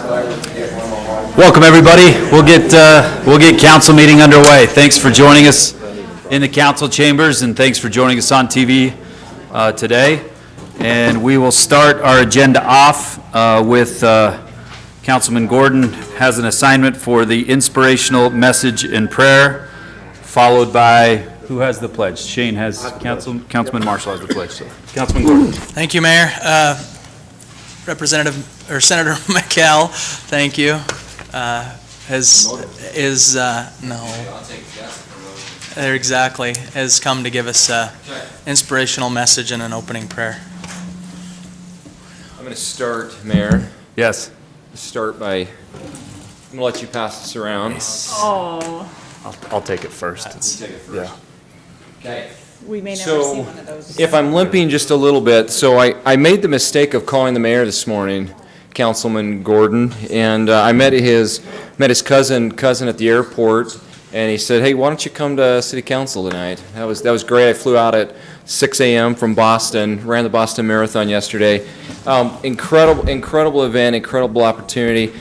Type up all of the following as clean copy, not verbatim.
Welcome, everybody. We'll get council meeting underway. Thanks for joining us in the council chambers, and thanks for joining us on TV today. And we will start our agenda off with Councilman Gordon has an assignment for the inspirational message and prayer, followed by who has the pledge? Shane has Councilman Marshall has the pledge. So, Councilman Gordon. Thank you, Mayor. Representative or Senator McCall, thank you. Has come to give us an inspirational message and an opening prayer. I'm going to start, Mayor. Yes. I'm going to let you pass this around. Oh, I'll take it first. You take it first. Yeah. Okay. we may never see So, one of those. if I'm limping just a little bit, so I made the mistake of calling the mayor this morning, Councilman Gordon, and I met his cousin at the airport, and he said, "Hey, why don't you come to City Council tonight?" That was great. I flew out at 6 a.m. from Boston, ran the Boston Marathon yesterday. Incredible event, incredible opportunity.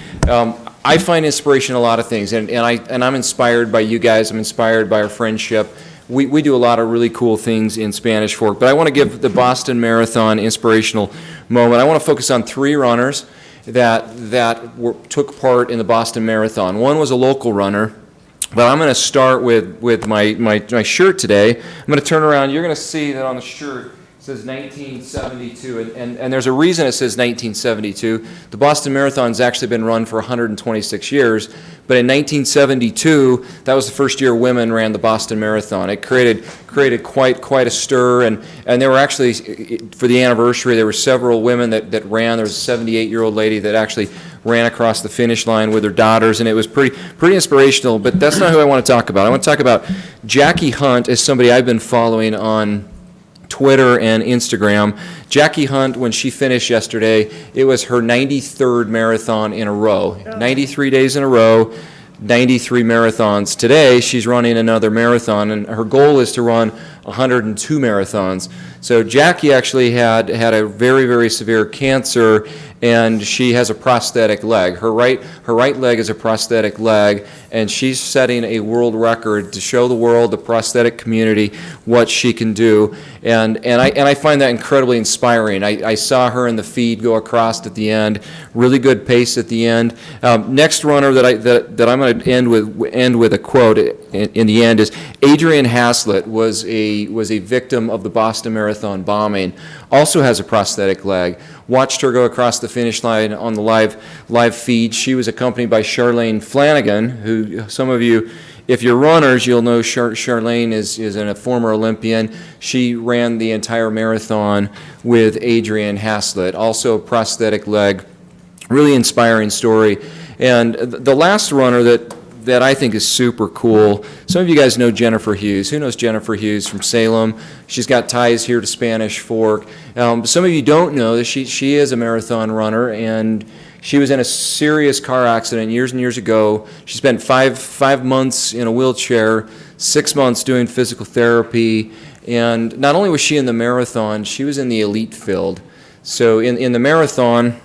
I find inspiration in a lot of things, and I'm inspired by you guys. I'm inspired by our friendship. We do a lot of really cool things in Spanish Fork, but I want to give the Boston Marathon inspirational moment. I want to focus on 3 runners that took part in the Boston Marathon. One was a local runner, but I'm going to start with my shirt today. I'm going to turn around. You're going to see that on the shirt it says 1972, and there's a reason it says 1972. The Boston Marathon's actually been run for 126 years, but in 1972, that was the first year women ran the Boston Marathon. It created quite a stir, and there were actually, for the anniversary, there were several women that ran. There was a 78-year-old lady that actually ran across the finish line with her daughters, and it was pretty inspirational, but that's not who I want to talk about. I want to talk about Jackie Hunt is somebody I've been following on Twitter and Instagram. Jackie Hunt, when she finished yesterday, it was her 93rd marathon in a row. 93 days in a row, 93 marathons. Today, she's running another marathon, and her goal is to run 102 marathons. So Jackie actually had a very, very severe cancer, and she has a prosthetic leg. Her right leg is a prosthetic leg, and she's setting a world record to show the world, the prosthetic community, what she can do. And I find that incredibly inspiring. I saw her in the feed go across at the end, really good pace at the end. Next runner that I'm going to end with a quote in the end is Adrian Haslett was a victim of the Boston Marathon bombing. Also has a prosthetic leg. Watched her go across the finish line on the live feed. She was accompanied by Charlene Flanagan, who some of you, if you're runners, you'll know Charlene is a former Olympian. She ran the entire marathon with Adrian Haslett, also a prosthetic leg. Really inspiring story. And the last runner that I think is super cool. Some of you guys know Jennifer Hughes. Who knows Jennifer Hughes from Salem? She's got ties here to Spanish Fork. Some of you don't know that she is a marathon runner, and she was in a serious car accident years and years ago. She spent five months in a wheelchair, 6 months doing physical therapy, and not only was she in the marathon, she was in the elite field. So in the marathon,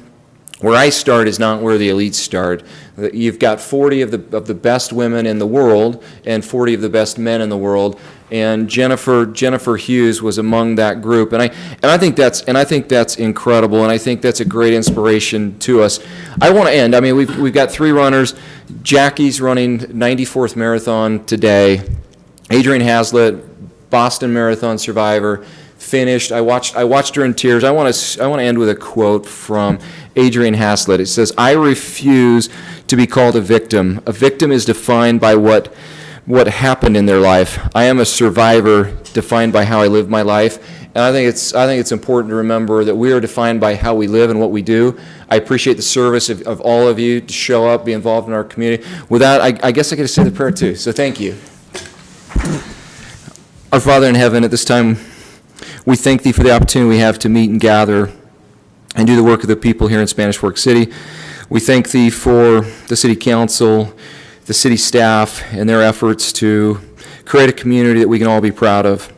where I start is not where the elites start. You've got 40 of the best women in the world and 40 of the best men in the world, and Jennifer Hughes was among that group. And I think that's incredible, and I think that's a great inspiration to us. I want to end. I mean, we've got 3 runners. Jackie's running 94th marathon today. Adrian Haslett, Boston Marathon survivor, finished. I watched her in tears. I want to end with a quote from Adrian Haslett. It says, "I refuse to be called a victim. A victim is defined by what happened in their life. I am a survivor defined by how I live my life." And I think it's important to remember that we are defined by how we live and what we do. I appreciate the service of all of you to show up, be involved in our community. With that, I guess I get to say the prayer too. So thank you. Our Father in heaven, at this time, we thank Thee for the opportunity we have to meet and gather and do the work of the people here in Spanish Fork City. We thank Thee for the City Council, the city staff, and their efforts to create a community that we can all be proud of.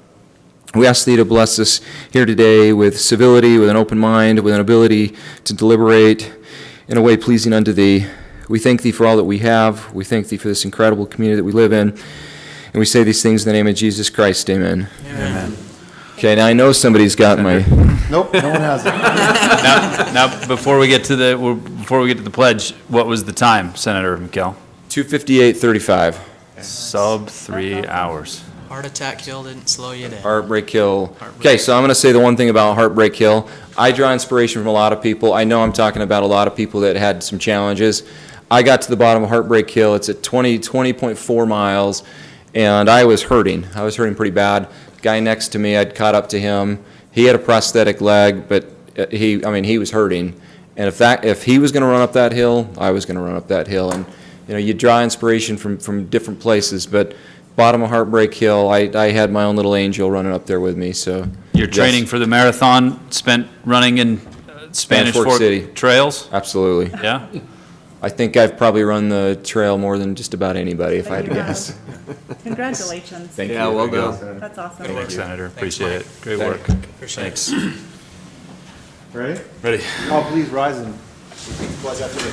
We ask Thee to bless us here today with civility, with an open mind, with an ability to deliberate, in a way pleasing unto thee. We thank thee for all that we have. We thank thee for this incredible community that we live in. And we say these things in the name of Jesus Christ. Amen. Amen. Okay, now I know somebody's got my... Nope, no one has it. Now, before we get to the pledge, what was the time, Senator McKell? 2:58:35. Sub 3 hours. Heart Attack Hill didn't slow you down. Heartbreak Hill. Okay, so I'm going to say the one thing about Heartbreak Hill. I draw inspiration from a lot of people. I know I'm talking about a lot of people that had some challenges. I got to the bottom of Heartbreak Hill. It's at 20.4 miles, and I was hurting. I was hurting pretty bad. Guy next to me, I'd caught up to him. He had a prosthetic leg, but he was hurting. And if he was going to run up that hill, I was going to run up that hill. And you draw inspiration from different places, but bottom of Heartbreak Hill, I had my own little angel running up there with me. So Your training for the marathon spent running in Spanish Fork City trails? Absolutely. Yeah? I think I've probably run the trail more than just about anybody, if I had to guess. Congratulations. Thank you. Yeah, well done. That's awesome. Thanks, Senator. Appreciate it. Great Thank work. Appreciate it. Thanks. Ready? Ready? Oh, please rise and pledge after me.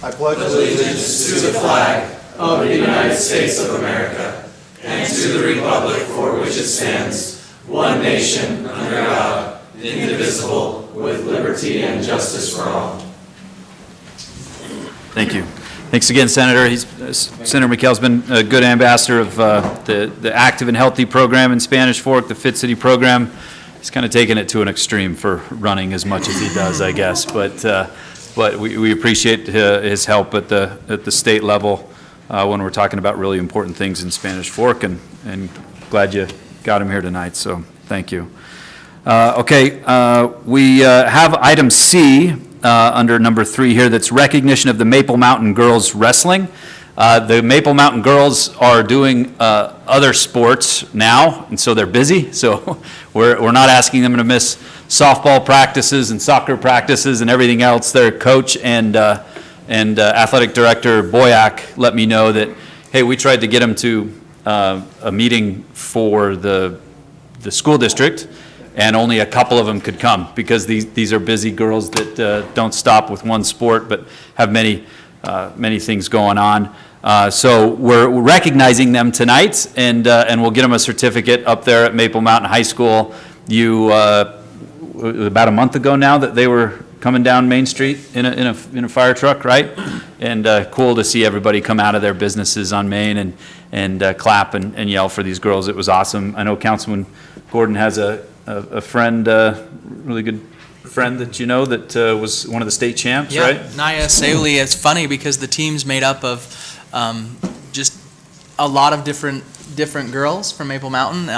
I pledge allegiance to the flag of the United States of America and to the republic for which it stands, one nation, under God, indivisible, with liberty and justice for all. Thank you. Thanks again, Senator. Senator McKell's been a good ambassador of the Active and Healthy program in Spanish Fork, the Fit City program. He's kind of taken it to an extreme for running as much as he does, I guess. But we appreciate his help at the state level when we're talking about really important things in Spanish Fork, and glad you got him here tonight, so thank you. We have item C under number 3 here, that's recognition of the Maple Mountain Girls Wrestling. The Maple Mountain girls are doing other sports now, and so they're busy, so we're not asking them to miss softball practices and soccer practices and everything else. Their coach and athletic director Boyack let me know that, hey, we tried to get them to a meeting for the school district, and only a couple of them could come because these are busy girls that don't stop with one sport but have many things going on. So we're recognizing them tonight, and we'll get them a certificate up there at Maple Mountain High School. About a month ago now that they were coming down Main Street in a fire truck, right? And cool to see everybody come out of their businesses on Main and clap and yell for these girls. It was awesome. I know Councilman Gordon has a friend, really good friend that that was one of the state champs, Yeah, right? Naya Sauli. It's funny because the team's made up of just a lot of different girls from Maple Mountain.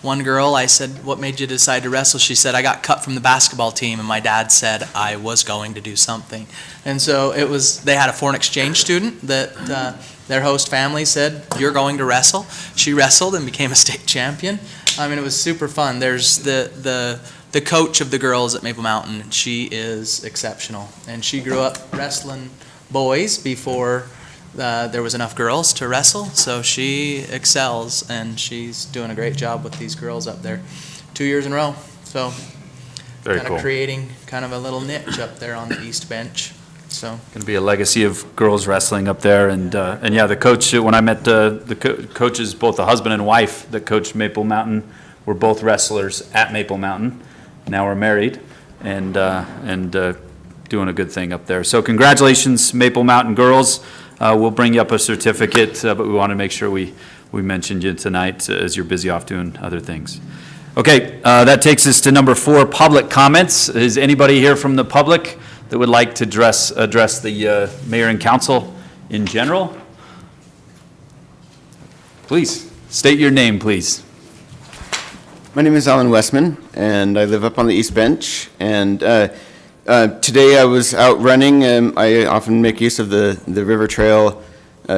One girl, I said, what made you decide to wrestle? She said, I got cut from the basketball team, and my dad said I was going to do something. And so they had a foreign exchange student that their host family said, you're going to wrestle. She wrestled and became a state champion. I mean, it was super fun. There's the coach of the girls at Maple Mountain. She is exceptional, and she grew up wrestling boys before there was enough girls to wrestle, so she excels, and she's doing a great job with these girls up there 2 years in a row. So Very kind cool. of creating kind of a little niche up there on the East Bench. So Going to be a legacy of girls wrestling up there, and yeah, the coach. When I met the coaches, both the husband and wife that coached Maple Mountain, were both wrestlers at Maple Mountain. Now we're married, and doing a good thing up there. So congratulations, Maple Mountain girls. We'll bring you up a certificate, but we want to make sure we mentioned you tonight as you're busy off doing other things. Okay, that takes us to number 4, public comments. Is anybody here from the public that would like to address the mayor and council in general? Please, state your name, please. My name is Alan Westman, and I live up on the East Bench. And today I was out running. I often make use of the river trail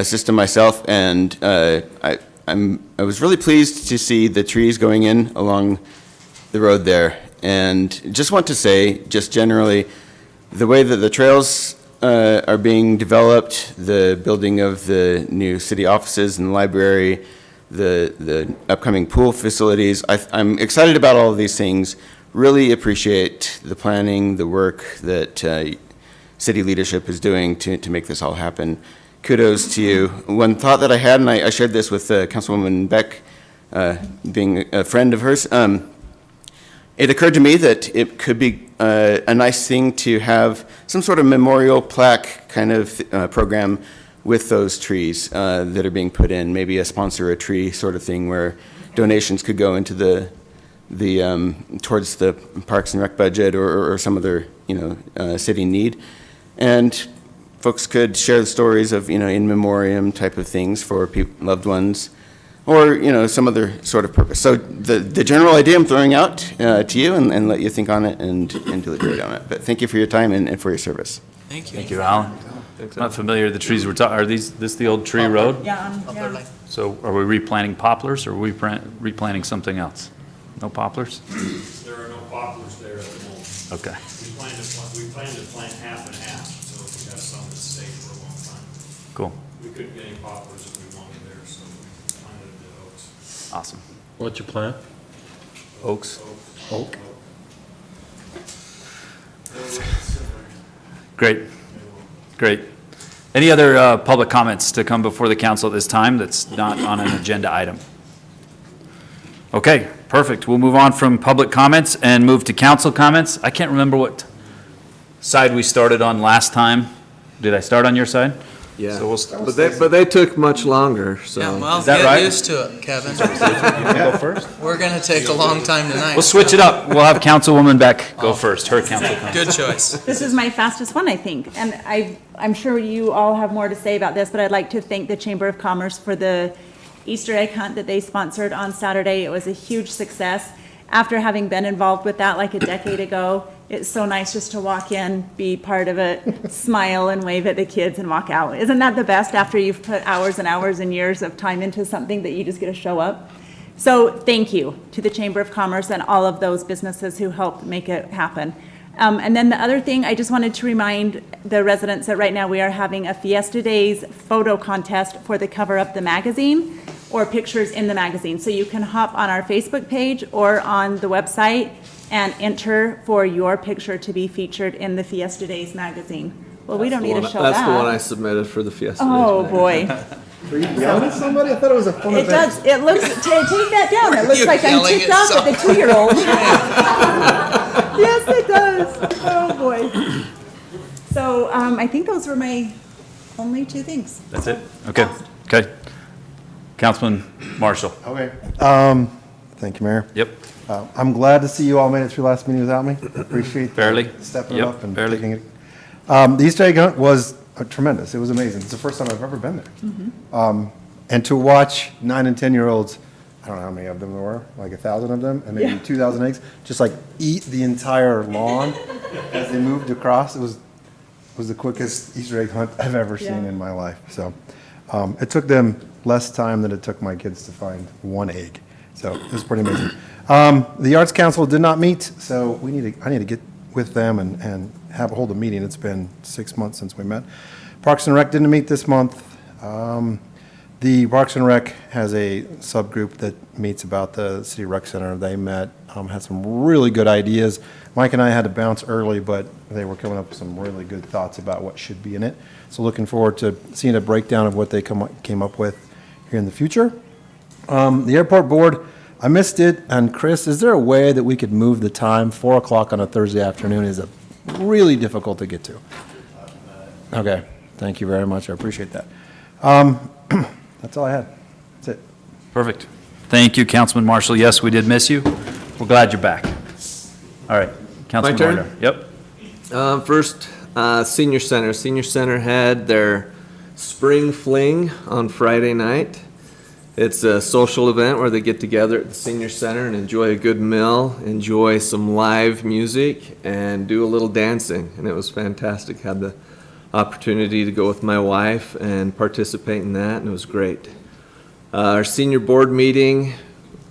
system myself, and I was really pleased to see the trees going in along the road there. And just want to say, just generally, the way that the trails are being developed, the building of the new city offices and library, the upcoming pool facilities, I'm excited about all of these things. Really appreciate the planning, the work that city leadership is doing to make this all happen. Kudos to you. One thought that I had, and I shared this with Councilwoman Beck, being a friend of hers, it occurred to me that it could be a nice thing to have some sort of memorial plaque kind of program with those trees that are being put in, maybe a sponsor a tree sort of thing where donations could go into the towards the Parks and Rec budget or some other, city need. And folks could share the stories of, in memoriam type of things for loved ones, or, some other sort of purpose. So the general idea I'm throwing out to you and let you think on it and deliberate on it. But thank you for your time and for your service. Thank you. Thank you, Alan. I'm not familiar with the trees we're talking, are this the old tree road? Yeah, yeah. So are we replanting poplars or are we replanting something else? No poplars? There are no poplars there at the moment. Okay, We plan to plant half and half, so we have some that stay for a long time. cool, We couldn't get any poplars if we wanted there, so we planted the oaks. awesome. What'd you plant? Oaks? Oak? Great, great. Any other public comments to come before the council at this time that's not on an agenda item? Okay, perfect. We'll move on from public comments and move to council comments. I can't remember what side we started on last time. Did I start on your side? Yeah, So we'll but they took much longer, so. Yeah, well, Is that get right? used to it, Kevin. go first? We're gonna take a long time tonight. We'll switch it up. We'll have Councilwoman Beck go first, her council comment. Good choice. This is my fastest one, I think. And I'm sure you all have more to say about this, but I'd like to thank the Chamber of Commerce for the Easter egg hunt that they sponsored on Saturday. It was a huge success. After having been involved with that like a decade ago, it's so nice just to walk in, be part of it, smile and wave at the kids and walk out. Isn't that the best after you've put hours and hours and years of time into something that you just get to show up? So thank you to the Chamber of Commerce and all of those businesses who helped make it happen. And then the other thing, I just wanted to remind the residents that right now we are having a Fiesta Days photo contest for the Cover Up the magazine or pictures in the magazine. So you can hop on our Facebook page or on the website and enter for your picture to be featured in the Fiesta Days magazine. Well, we don't need to show that. That's the one I submitted for the Fiesta Days. Oh, magazine. boy. Were you yelling at somebody? I thought it was a fun It event. does, it looks, take that down, it looks You're like I'm yelling ticked at off at the somebody. 2-year-old. Yes, it does, oh, boy. So, I think those were my only two things. That's it? Okay, okay. Councilman Marshall. Okay. Thank you, Mayor. Yep, I'm glad to see you all made it through last meeting without me. Appreciate Barely. stepping Yep, up and barely. taking it. The Easter egg hunt was tremendous. It was amazing. It's the first time I've ever been there. And to watch 9 and 10-year-olds, I don't know how many of them there were, like 1,000 of them, and maybe Yeah. 2,000 eggs, just like eat the entire lawn as they moved across. It was the quickest Easter egg hunt I've ever seen Yeah. in my life. So it took them less time than it took my kids to find one egg. So it was pretty amazing. The Arts Council did not meet, so I need to get with them and hold a meeting. It's been 6 months since we met. Parks and Rec didn't meet this month. The Parks and Rec has a subgroup that meets about the City Rec Center. They met, had some really good ideas. Mike and I had to bounce early, but they were coming up with some really good thoughts about what should be in it. So looking forward to seeing a breakdown of what they came up with here in the future. The airport board, I missed it. And Chris, is there a way that we could move the time? 4 o'clock on a Thursday afternoon is really difficult to get to. Okay, thank you very much. I appreciate that. That's all I had. That's it. perfect. Thank you, Councilman Marshall. Yes, we did miss you. We're glad you're back. All right, Councilman turn? Modera. Yep. First, Senior Center. Senior Center had their spring fling on Friday night. It's a social event where they get together at the Senior Center and enjoy a good meal, enjoy some live music, and do a little dancing. And it was fantastic. Had the opportunity to go with my wife and participate in that, and it was great. Our senior board meeting,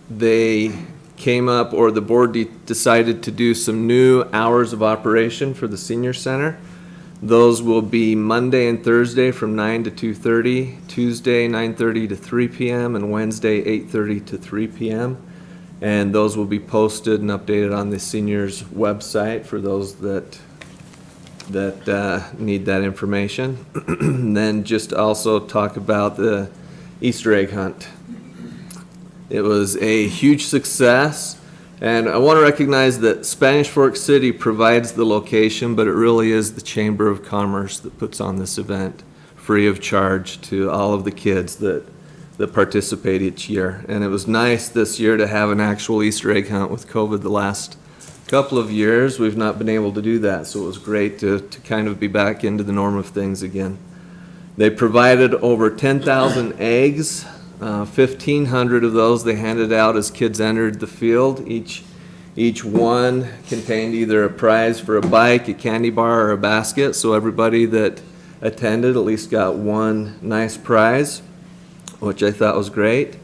they came up, or the board decided to do some new hours of operation for the Senior Center. Those will be Monday and Thursday from 9 to 2:30, Tuesday 9:30 to 3 p.m., and Wednesday 8:30 to 3 p.m. And those will be posted and updated on the seniors' website for those that that need that information. And then just also talk about the Easter egg hunt. It was a huge success, and I want to recognize that Spanish Fork City provides the location, but it really is the Chamber of Commerce that puts on this event free of charge to all of the kids that participate each year. And it was nice this year to have an actual Easter egg hunt. With COVID the last couple of years, we've not been able to do that, so it was great to kind of be back into the norm of things again. They provided over 10,000 eggs. 1,500 of those they handed out as kids entered the field. Each one contained either a prize for a bike, a candy bar, or a basket, so everybody that attended at least got one nice prize, which I thought was great.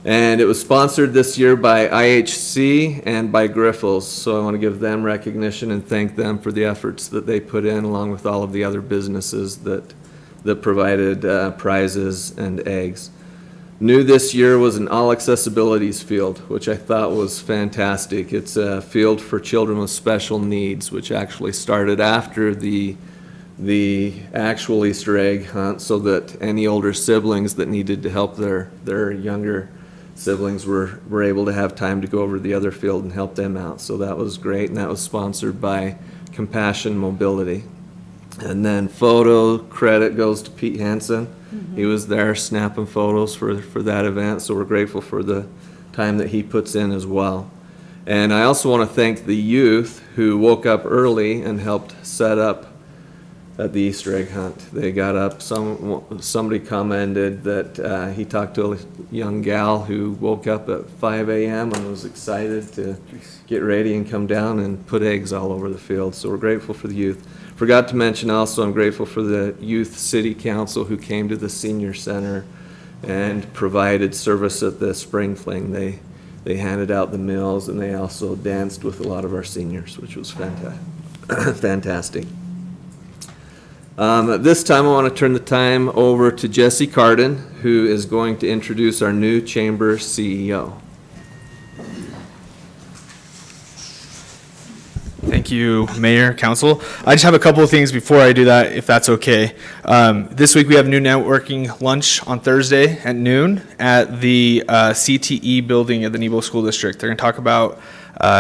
And it was sponsored this year by IHC and by Griffles, so I want to give them recognition and thank them for the efforts that they put in, along with all of the other businesses that provided prizes and eggs. New this year was an all accessibilities field, which I thought was fantastic. It's a field for children with special needs, which actually started after the actual Easter egg hunt, so that any older siblings that needed to help their younger siblings were able to have time to go over to the other field and help them out. So that was great, and that was sponsored by Compassion Mobility. And then photo credit goes to Pete Hansen. He was there snapping photos for that event, so we're grateful for the time that he puts in as well. And I also want to thank the youth who woke up early and helped set up at the Easter egg hunt. They got up, somebody commented that he talked to a young gal who woke up at 5 a.m. and was excited to get ready and come down and put eggs all over the field, so we're grateful for the youth. Forgot to mention also, I'm grateful for the Youth City Council who came to the Senior Center and provided service at the Spring Fling. They handed out the meals, and they also danced with a lot of our seniors, which was fantastic. At this time, I want to turn the time over to Jesse Carden, who is going to introduce our new Chamber CEO. Thank you, Mayor, Council. I just have a couple of things before I do that, if that's okay. This week we have new networking lunch on Thursday at noon at the CTE building at the Nebo School District. They're going to talk about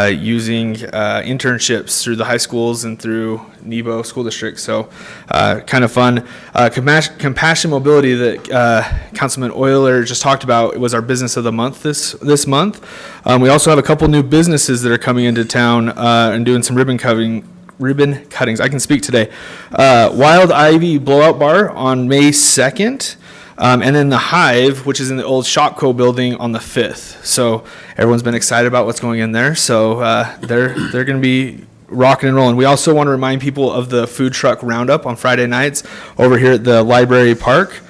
using internships through the high schools and through Nebo School District. So kind of fun. Compassion Mobility that Councilman Euler just talked about, it was our business of the month this month. We also have a couple new businesses that are coming into town and doing some ribbon cuttings. I can speak today. Wild Ivy Blowout Bar on May 2nd. And then the Hive, which is in the old Shopco building, on the 5th. So everyone's been excited about what's going in there. So they're going to be rocking and rolling. We also want to remind people of the food truck roundup on Friday nights over here at the Library Park.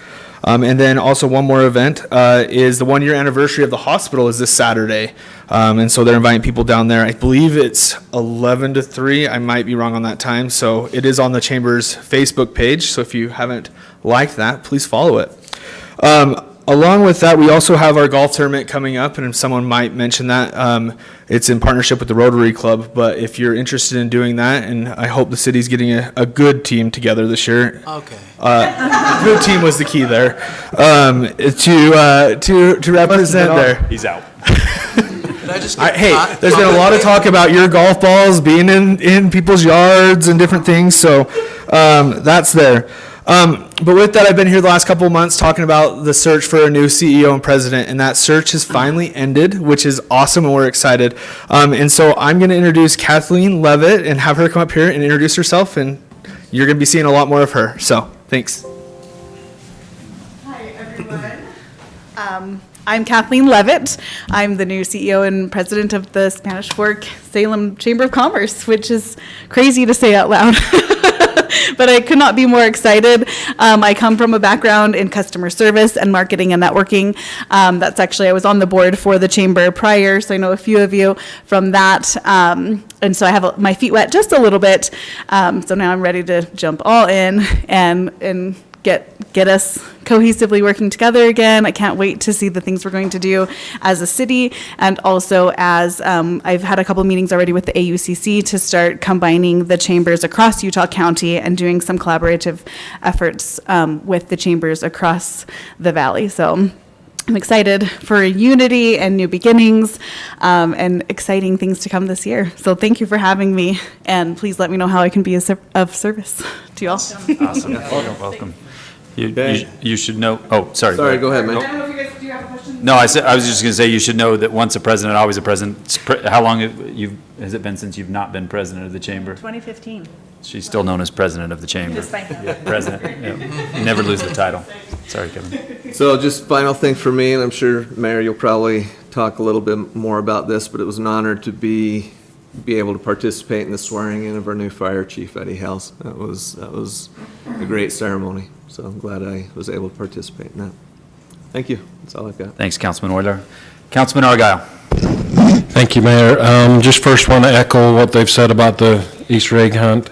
And then also one more event is the 1-year anniversary of the hospital is this Saturday. And so they're inviting people down there. I believe it's 11 to 3. I might be wrong on that time. So it is on the Chamber's Facebook page. So if you haven't liked that, please follow it. Along with that, we also have our golf tournament coming up, and someone might mention that. It's in partnership with the Rotary Club, but if you're interested in doing that, and I hope the city's getting a good team together this year. Okay. Good team was the key there. To represent there. He's out. Did I just get Hey, caught? there's been a lot of talk about your golf balls being in people's yards and different things, so that's there. But with that, I've been here the last couple of months talking about the search for a new CEO and president, and that search has finally ended, which is awesome, and we're excited. And so I'm going to introduce Kathleen Levitt and have her come up here and introduce herself, and you're going to be seeing a lot more of her. So thanks. Hi, everyone. I'm Kathleen Levitt. I'm the new CEO and president of the Spanish Fork Salem Chamber of Commerce, which is crazy to say out loud. But I could not be more excited. I come from a background in customer service and marketing and networking. That's actually, I was on the board for the chamber prior, so I know a few of you from that. And so I have my feet wet just a little bit. So now I'm ready to jump all in and get us cohesively working together again. I can't wait to see the things we're going to do as a city, and also as I've had a couple meetings already with the AUCC to start combining the chambers across Utah County and doing some collaborative efforts with the chambers across the valley. So I'm excited for unity and new beginnings, and exciting things to come this year. So thank you for having me, and please let me know how I can be of service to you all. Awesome. Welcome. You should know, oh, sorry. Sorry, go ahead, man. I don't know if you guys, do you have a question? No, I was just going to say, you should know that once a president, always a president. How long has it been since you've not been president of the chamber? 2015. She's still known as president of the chamber. Despite that. President, yeah. You never lose the title. Sorry, Kevin. So just final thing for me, and I'm sure, Mayor, you'll probably talk a little bit more about this, but it was an honor to be able to participate in the swearing in of our new fire chief, Eddie House. That was a great ceremony, so I'm glad I was able to participate in that. Thank you. That's all I've got. Thanks, Councilman Euler. Councilman Argyle. Thank you, Mayor. Just first want to echo what they've said about the Easter egg hunt.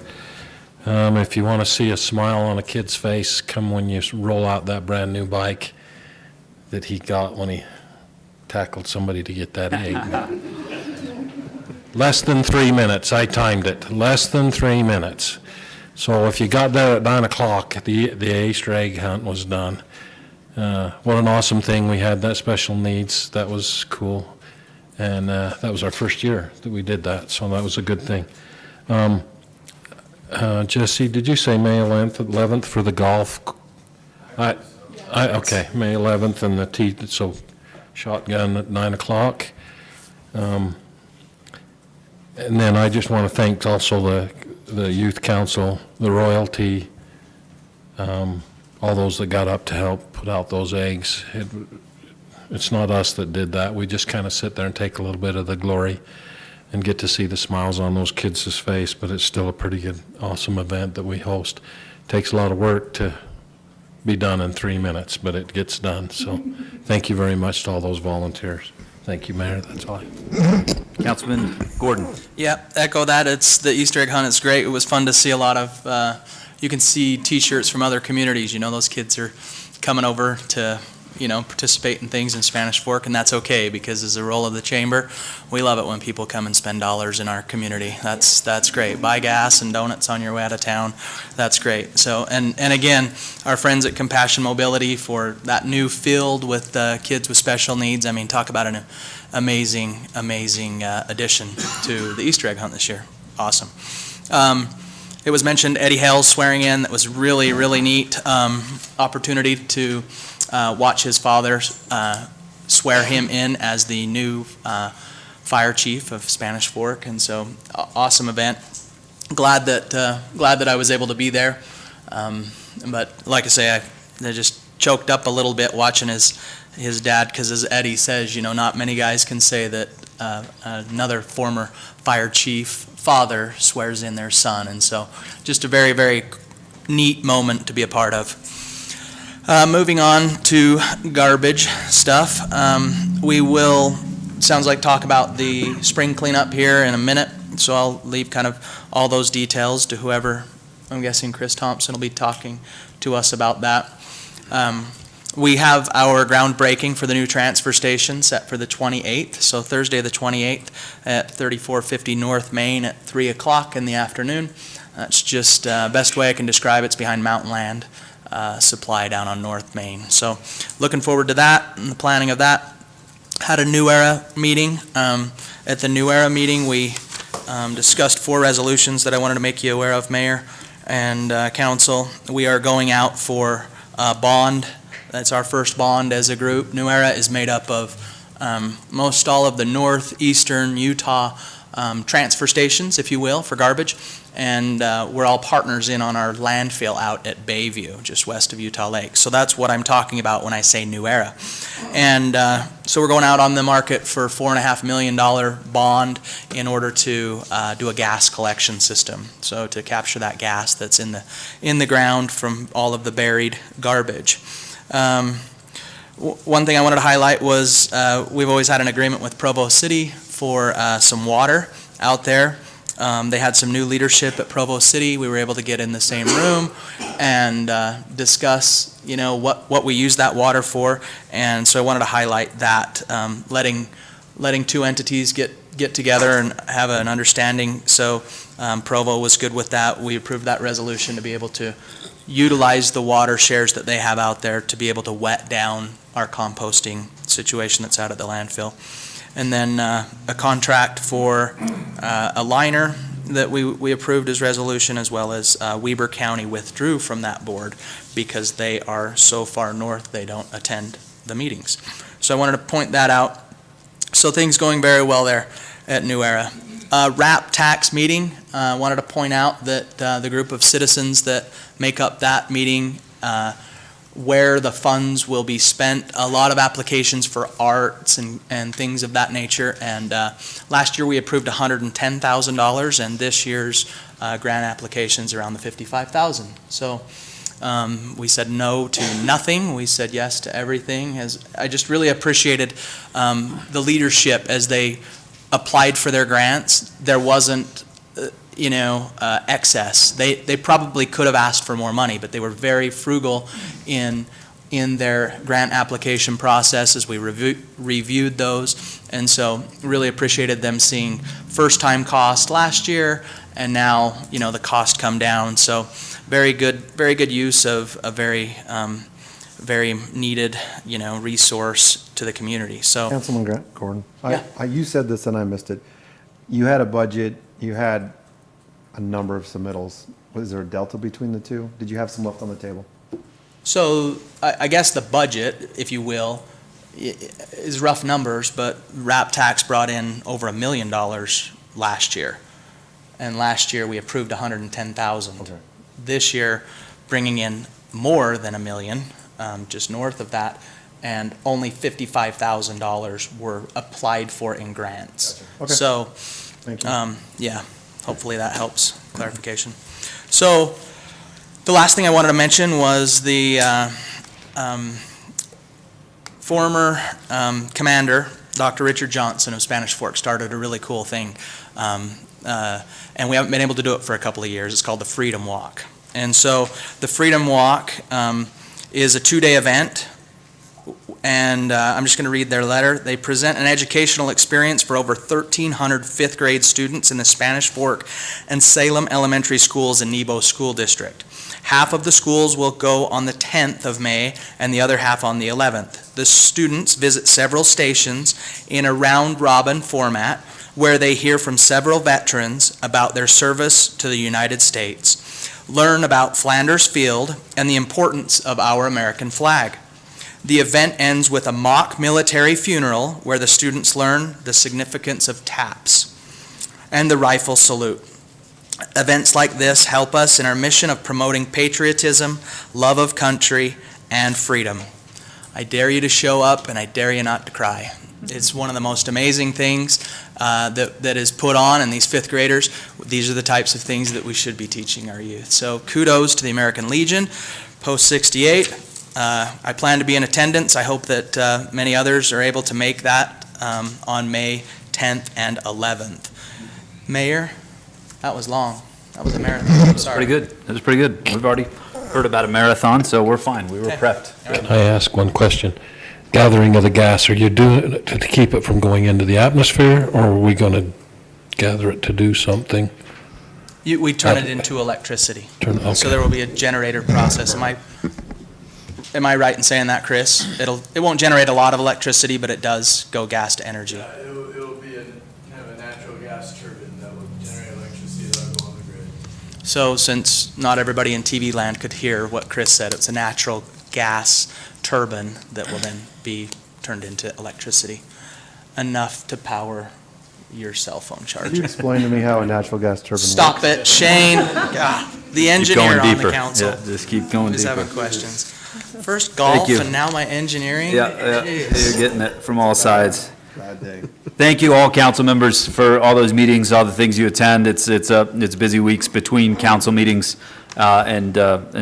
If you want to see a smile on a kid's face, come when you roll out that brand-new bike that he got when he tackled somebody to get that egg. Less than 3 minutes, I timed it, less than 3 minutes. So if you got there at 9 o'clock, the Easter egg hunt was done. What an awesome thing. We had that special needs. That was cool. And that was our first year that we did that, so that was a good thing. Jesse, did you say May 11th for the golf? Okay, May 11th and the tee, so shotgun at 9 o'clock. And then I just want to thank also the youth council, the royalty, all those that got up to help put out those eggs. It's not us that did that. We just kind of sit there and take a little bit of the glory and get to see the smiles on those kids' face, but it's still a pretty good, awesome event that we host. Takes a lot of work to be done in 3 minutes, but it gets done. So thank you very much to all those volunteers. Thank you, Mayor. That's all. Councilman Gordon. Yeah, echo that. It's the Easter egg hunt. It's great. It was fun to see a lot of, you can see T-shirts from other communities. You know, those kids are coming over to, participate in things in Spanish Fork, and that's okay, because as a role of the chamber, we love it when people come and spend dollars in our community. That's great. Buy gas and donuts on your way out of town. That's great. So, and again, our friends at Compassion Mobility for that new field with kids with special needs. I mean, talk about an amazing addition to the Easter egg hunt this year. Awesome. It was mentioned Eddie Hale's swearing in. That was really, really neat opportunity to watch his father swear him in as the new fire chief of Spanish Fork, and so awesome event. Glad that I was able to be there, but like I say, I just choked up a little bit watching his dad, because as Eddie says, not many guys can say that another former fire chief father swears in their son, and so just a very, very neat moment to be a part of. Moving on to garbage stuff. We will, sounds like, talk about the spring cleanup here in a minute, so I'll leave kind of all those details to whoever, I'm guessing Chris Thompson will be talking to us about that. We have our groundbreaking for the new transfer station set for the 28th, so Thursday the 28th at 3450 North Main at 3 o'clock in the afternoon. That's just best way I can describe it. It's behind Mountain Land Supply down on North Main. So looking forward to that and the planning of that. Had a New Era meeting. At the New Era meeting, we discussed 4 resolutions that I wanted to make you aware of, Mayor and Council. We are going out for a bond. That's our first bond as a group. New Era is made up of most all of the northeastern Utah transfer stations, if you will, for garbage. And we're all partners in on our landfill out at Bayview, just west of Utah Lake. So that's what I'm talking about when I say New Era. And so we're going out on the market for a $4.5 million bond in order to do a gas collection system. So to capture that gas that's in the ground from all of the buried garbage. One thing I wanted to highlight was we've always had an agreement with Provo City for some water out there. They had some new leadership at Provo City. We were able to get in the same room and discuss, what we use that water for. And so I wanted to highlight that, letting two entities get together and have an understanding. So Provo was good with that. We approved that resolution to be able to utilize the water shares that they have out there to be able to wet down our composting situation that's out at the landfill. And then a contract for a liner that we approved as resolution, as well as Weber County withdrew from that board because they are so far north they don't attend the meetings. So I wanted to point that out. So things going very well there at New Era. RAP tax meeting, wanted to point out that the group of citizens that make up that meeting, where the funds will be spent, a lot of applications for arts and things of that nature. And last year we approved $110,000, and this year's grant applications around the $55,000. So we said no to nothing. We said yes to everything. I just really appreciated the leadership as they applied for their grants. There wasn't, excess. They probably could have asked for more money, but they were very frugal in their grant application process as we reviewed those. And so really appreciated them seeing first-time cost last year, and now, the cost come down. So very good use of a very needed, resource to the community. So, Councilman Gordon, Yeah. you said this and I missed it. You had a budget, you had a number of submittals. Was there a delta between the two? Did you have some left on the table? So I guess the budget, if you will, is rough numbers, but RAP tax brought in over $1 million last year. And last year we approved $110,000. Okay. This year, bringing in more than $1 million, just north of that, and only $55,000 were applied for in grants. Gotcha. Okay. So, Thank you. yeah, hopefully that helps clarification. So, the last thing I wanted to mention was the former commander, Dr. Richard Johnson of Spanish Fork, started a really cool thing. And we haven't been able to do it for a couple of years. It's called the Freedom Walk. And so the Freedom Walk is a 2-day event. And I'm just going to read their letter. They present an educational experience for over 1,300 fifth grade students in the Spanish Fork and Salem Elementary Schools in Nebo School District. Half of the schools will go on the 10th of May and the other half on the 11th. The students visit several stations in a round-robin format where they hear from several veterans about their service to the United States, learn about Flanders Field and the importance of our American flag. The event ends with a mock military funeral where the students learn the significance of taps and the rifle salute. Events like this help us in our mission of promoting patriotism, love of country, and freedom. I dare you to show up, and I dare you not to cry. It's one of the most amazing things that is put on in these fifth graders. These are the types of things that we should be teaching our youth. So kudos to the American Legion, Post 68. I plan to be in attendance. I hope that many others are able to make that on May 10th and 11th. Mayor, that was long. That was a marathon. I'm sorry. Pretty good. That was pretty good. We've already heard about a marathon, so we're fine. We were Okay. prepped. All right. Can I ask one question? Gathering of the gas, are you doing it to keep it from going into the atmosphere, or are we going to gather it to do something? We turn it into electricity. Okay. So there will be a generator process. Am I right in saying that, Chris? It won't generate a lot of electricity, but it does go gas to energy. It'll be kind of a natural gas turbine that will generate electricity that will go on the grid. So since not everybody in TV land could hear what Chris said, it's a natural gas turbine that will then be turned into electricity, enough to power your cell phone Could you charger. explain to me how a natural gas turbine works? Stop it, Shane. God, the Keep engineer going on the deeper. council. Yeah, just keep going Who's deeper. having questions? First golf you. and now my engineering? Yeah, Jeez. you're getting it from all sides. Bad day. Thank you, all council members, for all those meetings, all the things you attend. It's busy weeks between council meetings, and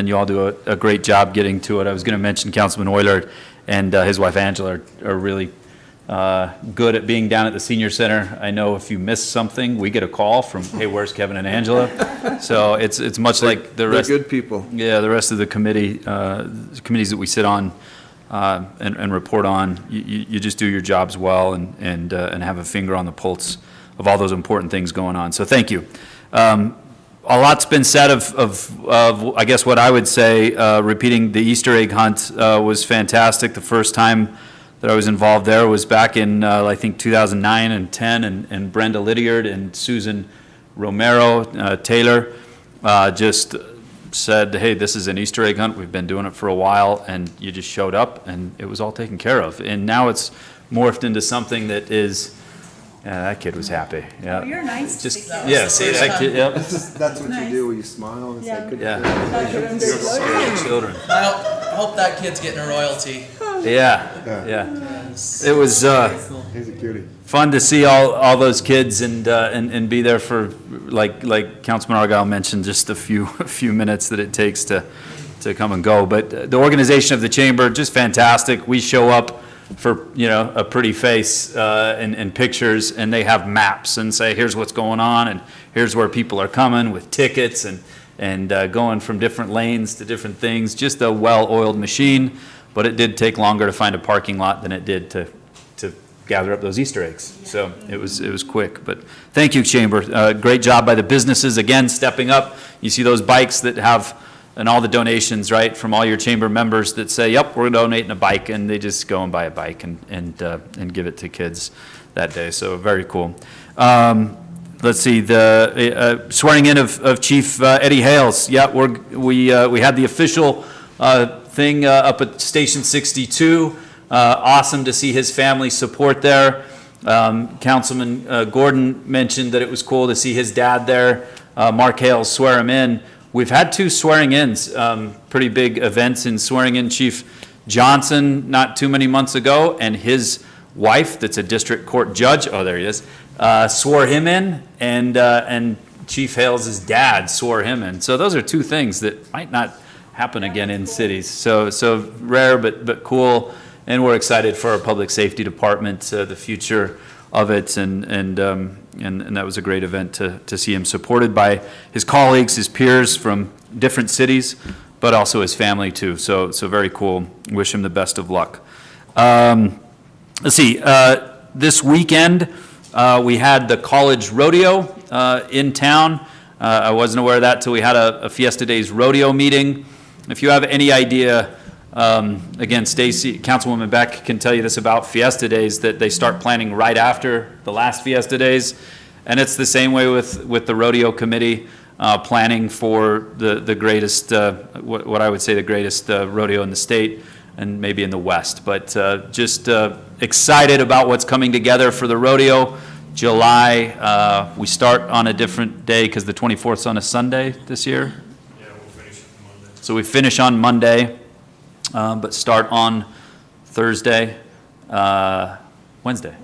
you all do a great job getting to it. I was going to mention Councilman Oylard and his wife Angela are really good at being down at the senior center. I know if you miss something, we get a call from, hey, where's Kevin and Angela? So it's much like the They're rest. good people. Yeah, the rest of the committees that we sit on and report on, you just do your jobs well and have a finger on the pulse of all those important things going on. So thank you. A lot's been said of I guess what I would say, repeating the Easter egg hunt was fantastic. The first time that I was involved there was back in, I think, 2009 and 10, and Brenda Lydiard and Susan Romero Taylor just said, hey, this is an Easter egg hunt. We've been doing it for a while, and you just showed up, and it was all taken care of. And now it's morphed into something that is, yeah, that kid was happy. Yeah. You're nice. Just, yeah, see that kid, yep. That's what you do when you smile and say, good. Yeah. Children. I hope that kid's getting a royalty. Yeah. It was He's a cutie. fun to see all those kids and be there for, like Councilman Argyle mentioned, just a few minutes that it takes to come and go. But the organization of the chamber, just fantastic. We show up for, a pretty face and pictures, and they have maps and say, here's what's going on, and here's where people are coming with tickets and going from different lanes to different things. Just a well-oiled machine, but it did take longer to find a parking lot than it did to gather up those Easter eggs. So it was quick, but thank you, Chamber. Great job by the businesses, again, stepping up. You see those bikes that have, and all the donations, right, from all your chamber members that say, yep, we're donating a bike, and they just go and buy a bike and give it to kids that day. So very cool. Let's see, the swearing in of Chief Eddie Hales. Yeah, we had the official thing up at Station 62. Awesome to see his family support there. Councilman Gordon mentioned that it was cool to see his dad there. Mark Hales swear him in. We've had 2 swearing-ins, pretty big events in swearing in Chief Johnson not too many months ago, and his wife, that's a district court judge, oh, there he is, swore him in, and Chief Hales' dad swore him in. So those are 2 things that might not happen again in cities. So rare, but cool, and we're excited for our public safety department, the future of it, and that was a great event to see him supported by his colleagues, his peers from different cities, but also his family too. So very cool. Wish him the best of luck. Let's see. This weekend we had the college rodeo in town. I wasn't aware of that till we had a Fiesta Days rodeo meeting. If you have any idea. Again, Stacy, Councilwoman Beck can tell you this about Fiesta Days, that they start planning right after the last Fiesta Days. And it's the same way with the rodeo committee, planning for the greatest, what I would say the greatest rodeo in the state and maybe in the West. But just excited about what's coming together for the rodeo. July, we start on a different day because the 24th is on a Sunday this year. Yeah, we'll finish it Monday. So we finish on Monday. But start on Thursday, Wednesday,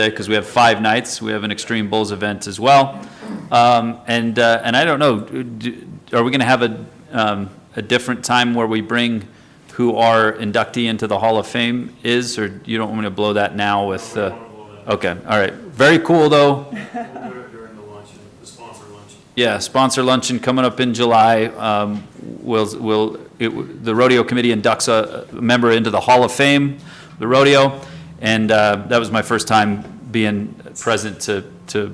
because we have 5 nights. We have an Extreme Bulls event as well. And I don't know, are we going to have a different time where we bring who our inductee into the Hall of Fame is, or you don't want me to blow that now with? Okay, all right. Very cool, though. We'll do it during the luncheon, the sponsor luncheon. Yeah, sponsor luncheon coming up in July. The rodeo committee inducts a member into the Hall of Fame, the rodeo, and that was my first time being present to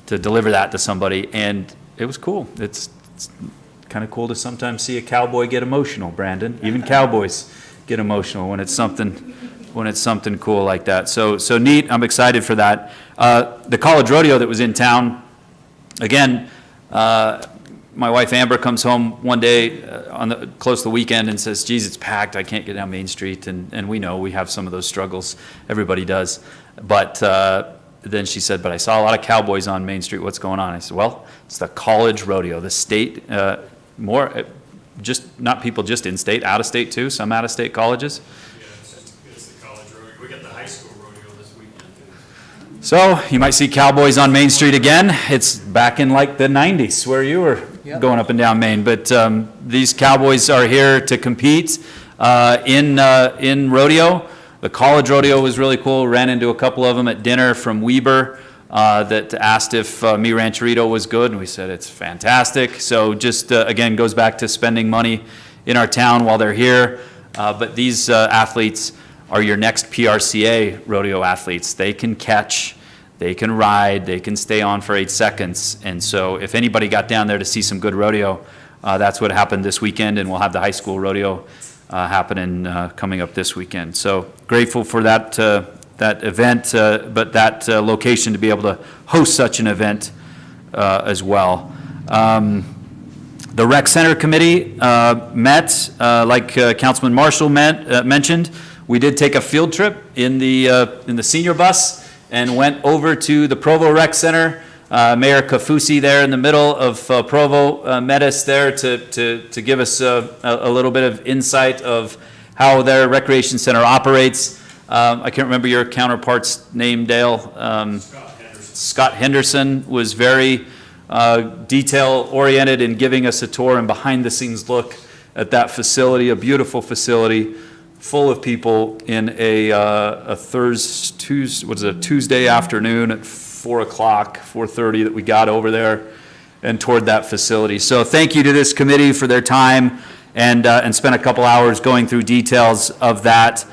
deliver that to somebody, and it was cool. It's kind of cool to sometimes see a cowboy get emotional, Brandon. Even cowboys get emotional when it's something cool like that. So neat. I'm excited for that. The college rodeo that was in town, again. My wife Amber comes home one day close to the weekend and says, geez, it's packed, I can't get down Main Street, and we know we have some of those struggles, everybody does, but then she said, but I saw a lot of cowboys on Main Street, what's going on? I said, well, it's the college rodeo, the state, just not people just in state, out of state too, some out of state colleges. Yeah, it's the college rodeo. We got the high school rodeo this weekend too. So you might see cowboys on Main Street again. It's back in like the 90s where you were going up and down Main. But these cowboys are here to compete in rodeo. The college rodeo was really cool. Ran into a couple of them at dinner from Weber that asked if Mi Rancherito was good, and we said it's fantastic. So just, again, goes back to spending money in our town while they're here. But these athletes are your next PRCA rodeo athletes. They can catch, they can ride, they can stay on for 8 seconds. And so if anybody got down there to see some good rodeo, that's what happened this weekend, and we'll have the high school rodeo happening coming up this weekend. So grateful for that event, but that location to be able to host such an event as well. The Rec Center Committee met, like Councilman Marshall mentioned. We did take a field trip in the senior bus and went over to the Provo Rec Center. Mayor Kafusi there in the middle of Provo met us there to give us a little bit of insight of how their recreation center operates. I can't remember your counterpart's name, Dale. Scott Henderson was very detail-oriented in giving us a tour and behind-the-scenes look at that facility, a beautiful facility full of people in a Tuesday afternoon at 4 o'clock, 4:30 that we got over there and toured that facility. So thank you to this committee for their time and spent a couple hours going through details of that.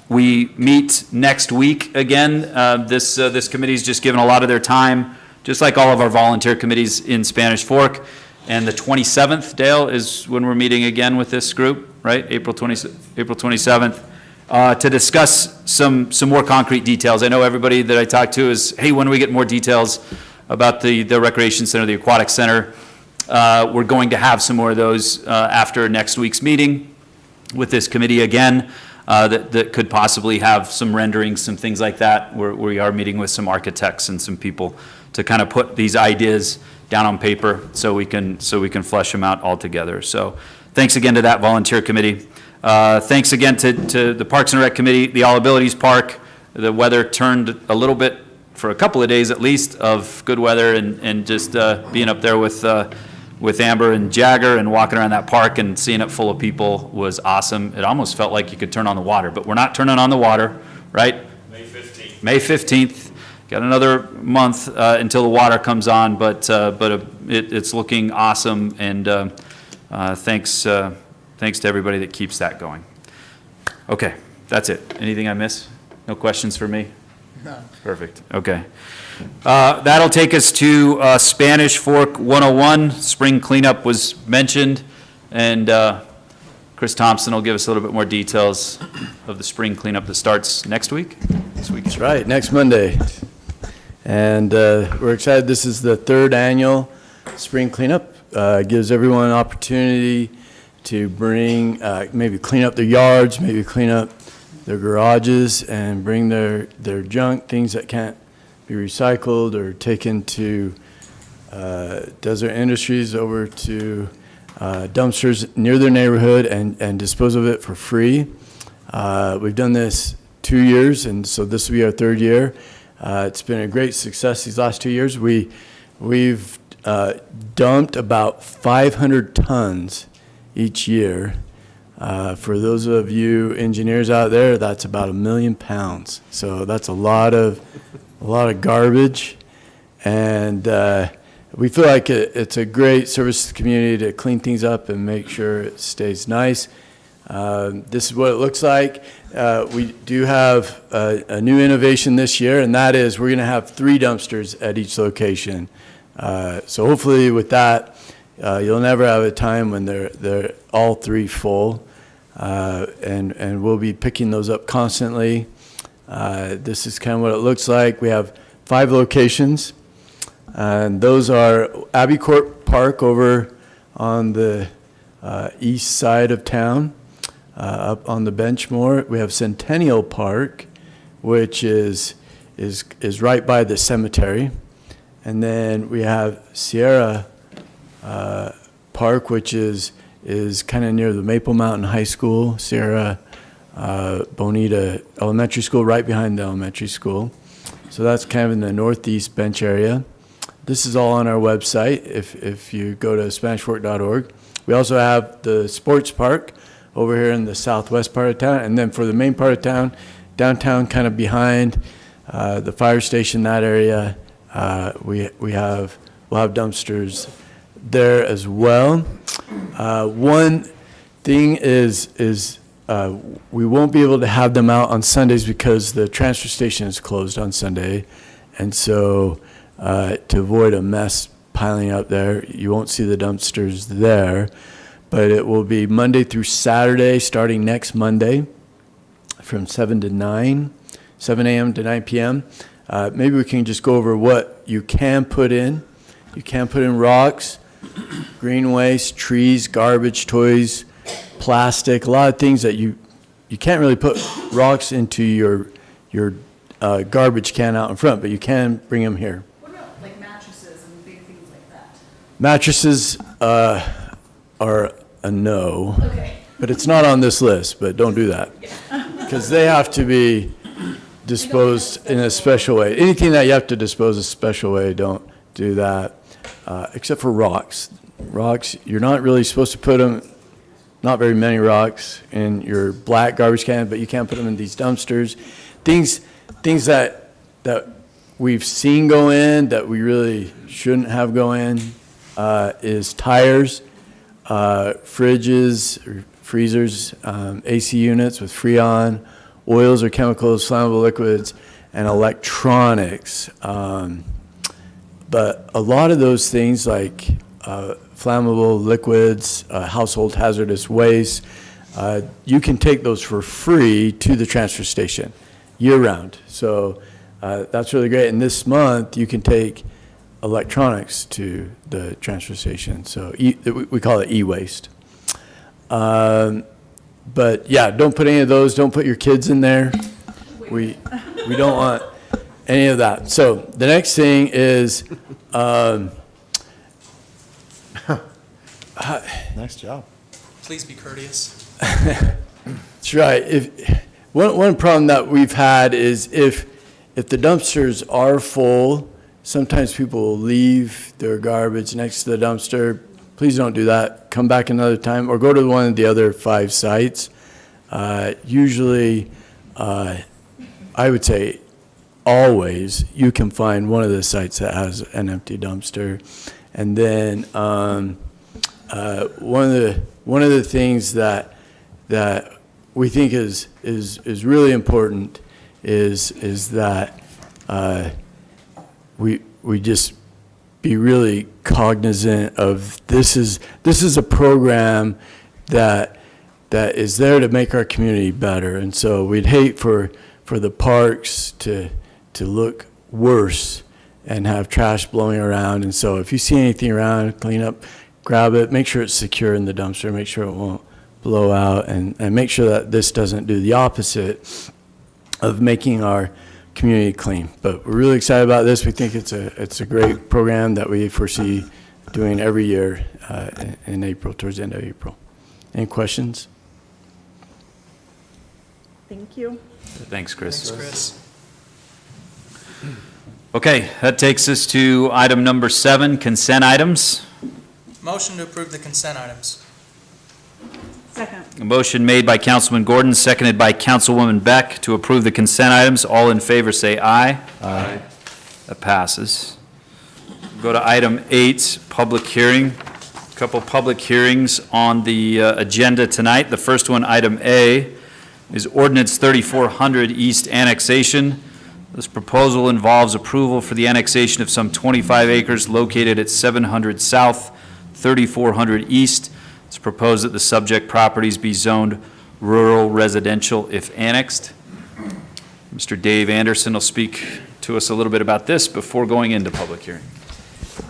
We meet next week again. This committee's just given a lot of their time, just like all of our volunteer committees in Spanish Fork. And the 27th, Dale, is when we're meeting again with this group, right? April 27th, to discuss some more concrete details. I know everybody that I talk to is, hey, when do we get more details about the recreation center, the aquatic center? We're going to have some more of those after next week's meeting with this committee again. That could possibly have some renderings, some things like that. We are meeting with some architects and some people to kind of put these ideas down on paper so we can flesh them out all together. So thanks again to that volunteer committee. Thanks again to the Parks and Rec Committee, the All Abilities Park. The weather turned a little bit for a couple of days at least of good weather, and just being up there with Amber and Jagger and walking around that park and seeing it full of people was awesome. It almost felt like you could turn on the water, but we're not turning on the water, right? May 15th. Got another month until the water comes on, but it's looking awesome, and thanks to everybody that keeps that going. Okay, that's it. Anything I miss? No questions for me? No. Perfect, okay. That'll take us to Spanish Fork 101. Spring cleanup was mentioned, and Chris Thompson will give us a little bit more details of the spring cleanup that starts next week. That's right, next Monday. And we're excited. This is the third annual spring cleanup. Gives everyone an opportunity to bring, maybe clean up their yards, maybe clean up their garages, and bring their junk, things that can't be recycled or taken to Desert Industries, over to dumpsters near their neighborhood, and dispose of it for free. We've done this 2 years, and so this will be our third year. It's been a great success these last 2 years. We've dumped about 500 tons each year. For those of you engineers out there, that's about 1 million pounds. So that's a lot of garbage, and we feel like it's a great service to the community to clean things up and make sure it stays nice. This is what it looks like. We do have a new innovation this year, and that is we're going to have 3 dumpsters at each location. So hopefully with that, you'll never have a time when they're all 3 full, and we'll be picking those up constantly. This is kind of what it looks like. We have 5 locations, and those are Abbey Court Park over on the east side of town. Up on the Benchmore, we have Centennial Park, which is right by the cemetery, and then we have Sierra Park, which is kind of near the Maple Mountain High School, Sierra Bonita Elementary School, right behind the elementary school. So that's kind of in the northeast bench area. This is all on our website if you go to SpanishFork.org. We also have the sports park, over here in the southwest part of town. And then for the main part of town, downtown kind of behind the fire station, that area, we'll have dumpsters there as well. One thing is we won't be able to have them out on Sundays because the transfer station is closed on Sunday. And so to avoid a mess piling up there, you won't see the dumpsters there. But it will be Monday through Saturday, starting next Monday from 7 to 9, 7 a.m. to 9 p.m. Maybe we can just go over what you can put in. You can put in rocks, green waste, trees, garbage, toys, plastic, a lot of things that you can't really put rocks into your garbage can out in front, but you can bring them here. What about like mattresses and big things like that? Mattresses are a no. Okay. But it's not on this list, but don't do that. Because they have to be disposed in a special way. Anything that you have to dispose a special way, don't do that. Except for rocks. Rocks, you're not really supposed to put them, not very many rocks, in your black garbage can, but you can put them in these dumpsters. Things that we've seen go in that we really shouldn't have go in is tires, fridges, or freezers, AC units with Freon, oils or chemicals, flammable liquids, and electronics. But a lot of those things like flammable liquids, household hazardous waste, you can take those for free to the transfer station year-round. So that's really great. And this month, you can take electronics to the transfer station. So we call it e-waste. But yeah, don't put any of those. Don't put your kids in there. We don't want any of that. So the next thing is, Nice job. Please be courteous. that's right. One problem that we've had is if the dumpsters are full, sometimes people will leave their garbage next to the dumpster. Please don't do that. Come back another time or go to one of the other 5 sites. Usually, I would say always, you can find one of the sites that has an empty dumpster. And then one of the things that we think is really important is that we just be really cognizant of this is a program that is there to make our community better. And so we'd hate for the parks to look worse and have trash blowing around. And so if you see anything around, clean up, grab it, make sure it's secure in the dumpster, make sure it won't blow out, and make sure that this doesn't do the opposite of making our community clean. But we're really excited about this. We think it's a great program that we foresee doing every year in April, towards the end of April. Any questions? Thank you. Thanks, Chris. Thanks, Chris. Okay, that takes us to item number 7, consent items. Motion to approve the consent items. Second. A motion made by Councilman Gordon, seconded by Councilwoman Beck to approve the consent items. All in favor say aye. Aye. That passes. Go to item 8, public hearing. A couple public hearings on the agenda tonight. The first one, item A, is Ordinance 3400 East Annexation. This proposal involves approval for the annexation of some 25 acres located at 700 South, 3400 East. It's proposed that the subject properties be zoned rural residential if annexed. Mr. Dave Anderson will speak to us a little bit about this before going into public hearing.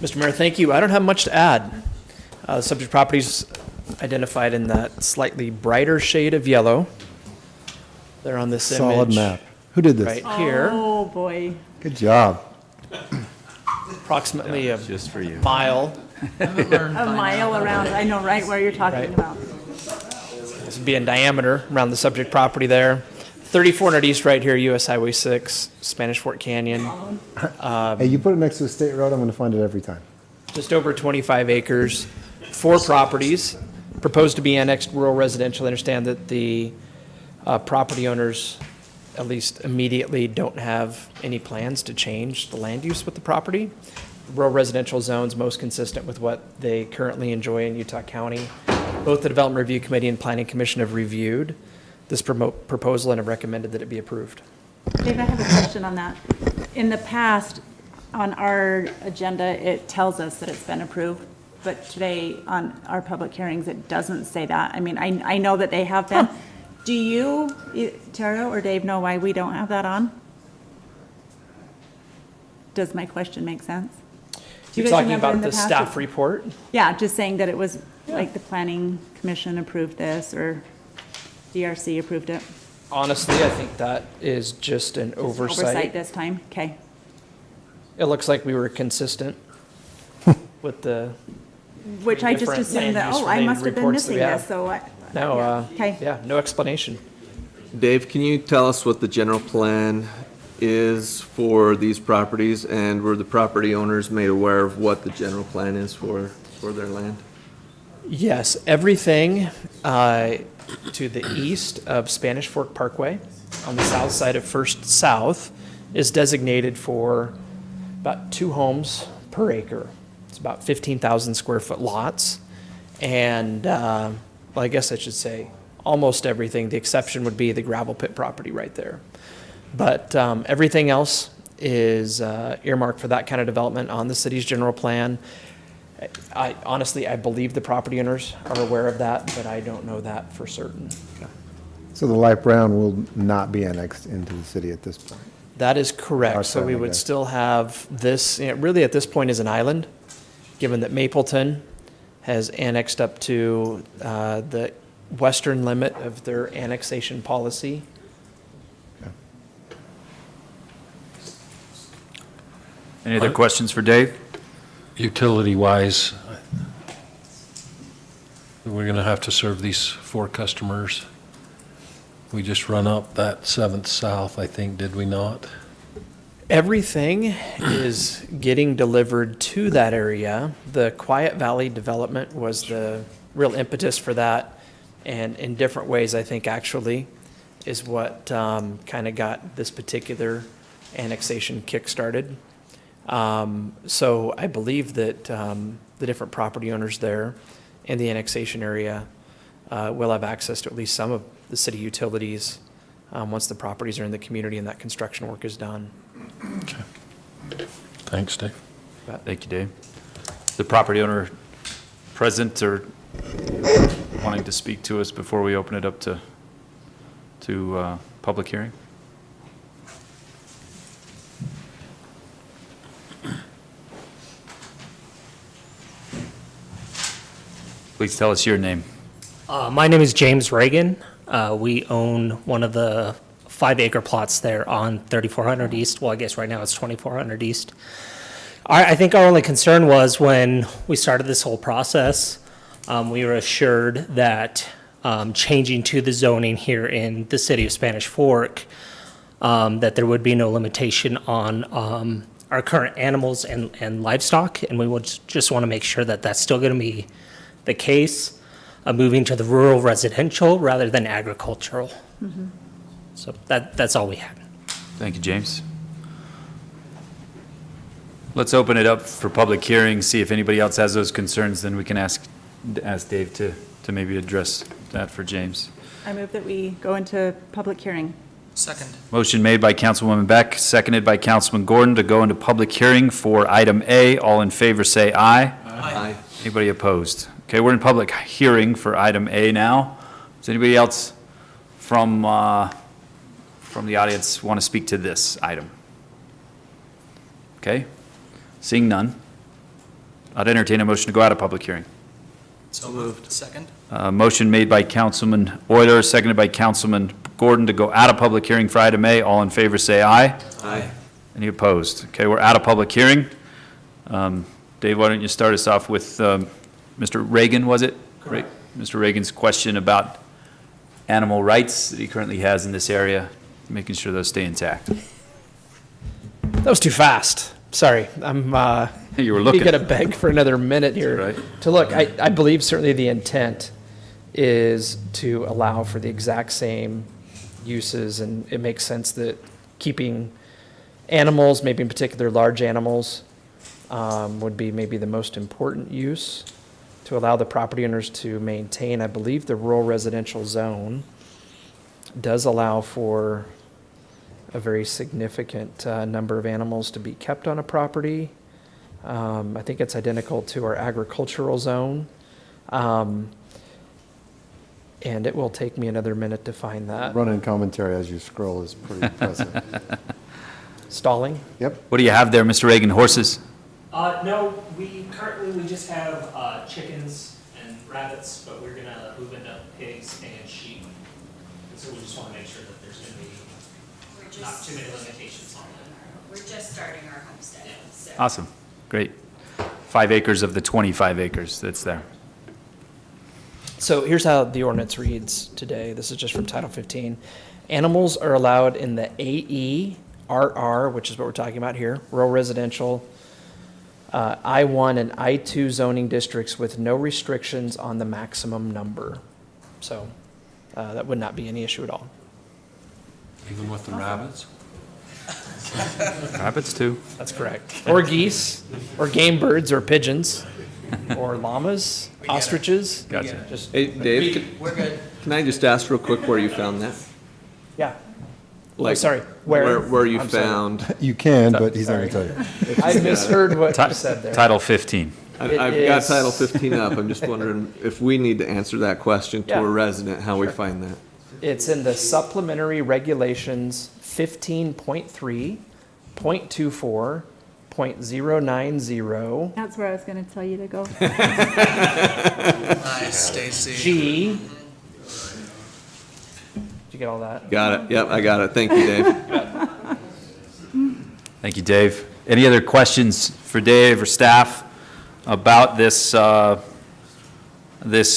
Mr. Mayor, thank you. I don't have much to add. The subject properties identified in that slightly brighter shade of yellow. They're on this image. Solid map. Who did this? Right here, Oh, boy. Good job. approximately a Just for you. mile. A mile around, I know right where you're talking Right. about. This would be in diameter around the subject property there. 3400 East right here, US Highway 6, Spanish Fort Canyon. Hey, you put it next to a state road, I'm going to find it every time. Just over 25 acres, 4 properties. proposed to be annexed rural residential. I understand that the property owners, at least immediately, don't have any plans to change the land use with the property. Rural residential zones most consistent with what they currently enjoy in Utah County. Both the Development Review Committee and Planning Commission have reviewed this proposal and have recommended that it be approved. Dave, I have a question on that. In the past, on our agenda, it tells us that it's been approved, but today on our public hearings, it doesn't say that. I mean, I know that they have been. Do you, Tara or Dave, know why we don't have that on? Does my question make sense? Do you You're guys talking remember in about the past staff it- report? Yeah, just saying that it was, like, the planning commission approved this, or DRC approved it. Honestly, I think that is just an Oversight oversight. this time, okay. It looks like we were consistent with the, Which I just different assumed land that, use oh, I related must have been reports that missing we have. this, so I. no, Okay. yeah, no explanation. Dave, can you tell us what the general plan is for these properties, and were the property owners made aware of what the general plan is for their land? Yes, everything to the east of Spanish Fork Parkway, on the south side of First South, is designated for about 2 homes per acre. It's about 15,000 square foot lots. And, well, I guess I should say almost everything. The exception would be the gravel pit property right there. But everything else is earmarked for that kind of development on the city's general plan. Honestly, I believe the property owners are aware of that, but I don't know that for certain. So the light brown will not be annexed into the city at this point? That is correct. So we Outside, I would guess. still have this, really at this point is an island, given that Mapleton has annexed up to the western limit of their annexation policy. Any other questions for Dave? Utility-wise, we're going to have to serve these 4 customers. We just run up that 7th South, I think, did we not? Everything is getting delivered to that area. The Quiet Valley development was the real impetus for that, and in different ways, I think, actually, is what kind of got this particular annexation kick-started. So I believe that the different property owners there in the annexation area will have access to at least some of the city utilities once the properties are in the community and that construction work is done. Okay. Thanks, Dave. Thank you, Dave. The property owner present or wanting to speak to us before we open it up to public hearing? Please tell us your name. My name is James Reagan. We own one of the 5-acre plots there on 3400 East. Well, I guess right now it's 2400 East. I think our only concern was when we started this whole process, we were assured that changing to the zoning here in the city of Spanish Fork, that there would be no limitation on our current animals and livestock, and we would just want to make sure that that's still going to be the case, moving to the rural residential rather than agricultural. So that's all we had. Thank you, James. Let's open it up for public hearing, see if anybody else has those concerns, then we can ask Dave to maybe address that for James. I move that we go into public hearing. Second. Motion made by Councilwoman Beck, seconded by Councilman Gordon to go into public hearing for item A. All in favor say aye. Aye. Anybody opposed? Okay, we're in public hearing for item A now. Does anybody else from the audience want to speak to this item? Okay, seeing none, I'd entertain a motion to go out of public hearing. So moved. Second. Motion made by Councilman Euler, seconded by Councilman Gordon to go out of public hearing for item A. All in favor say aye. Aye. Any opposed? Okay, we're out of public hearing. Dave, why don't you start us off with Mr. Reagan, was it? Correct. Mr. Reagan's question about animal rights that he currently has in this area, making sure those stay intact. That was too fast. Sorry, I'm You were looking. going to beg for another minute here Right. to look. I believe certainly the intent is to allow for the exact same uses, and it makes sense that keeping animals, maybe in particular large animals, would be maybe the most important use to allow the property owners to maintain. I believe the rural residential zone does allow for a very significant number of animals to be kept on a property. I think it's identical to our agricultural zone. And it will take me another minute to find that. Run-in commentary as you scroll is pretty impressive. Stalling? Yep. What do you have there, Mr. Reagan? Horses? No, we just have chickens and rabbits, but we're gonna move into pigs and sheep. And so we just wanna make sure that there's gonna be not too many limitations on that. We're just starting our homestead, so. Awesome. Great. 5 acres of the 25 acres that's there. So here's how the ordinance reads today. This is just from Title 15. Animals are allowed in the AE, RR, which is what we're talking about here, rural residential, I-1 and I-2 zoning districts with no restrictions on the maximum number. So that would not be any issue at all. Even with the rabbits? Rabbits too. That's correct. Or geese, or game birds, or pigeons, or llamas, ostriches. Gotcha. Just, Hey, Dave, We're good. can I just ask real quick where you found that? yeah. Like, sorry, where? Where you I'm sorry. found? You can, but he's not going to tell you. I misheard what you said there. Title 15. I've It got is- Title 15 up. I'm just wondering if we need to answer that question to Yeah. a resident, how we find that. It's in the supplementary regulations 15.3, .24, That's where I was going to tell you to go. Nice, Stacy. G. Did you get all that? Got it. Yep, I got it. Thank you, Dave. Thank you, Dave. Any other questions for Dave or staff about this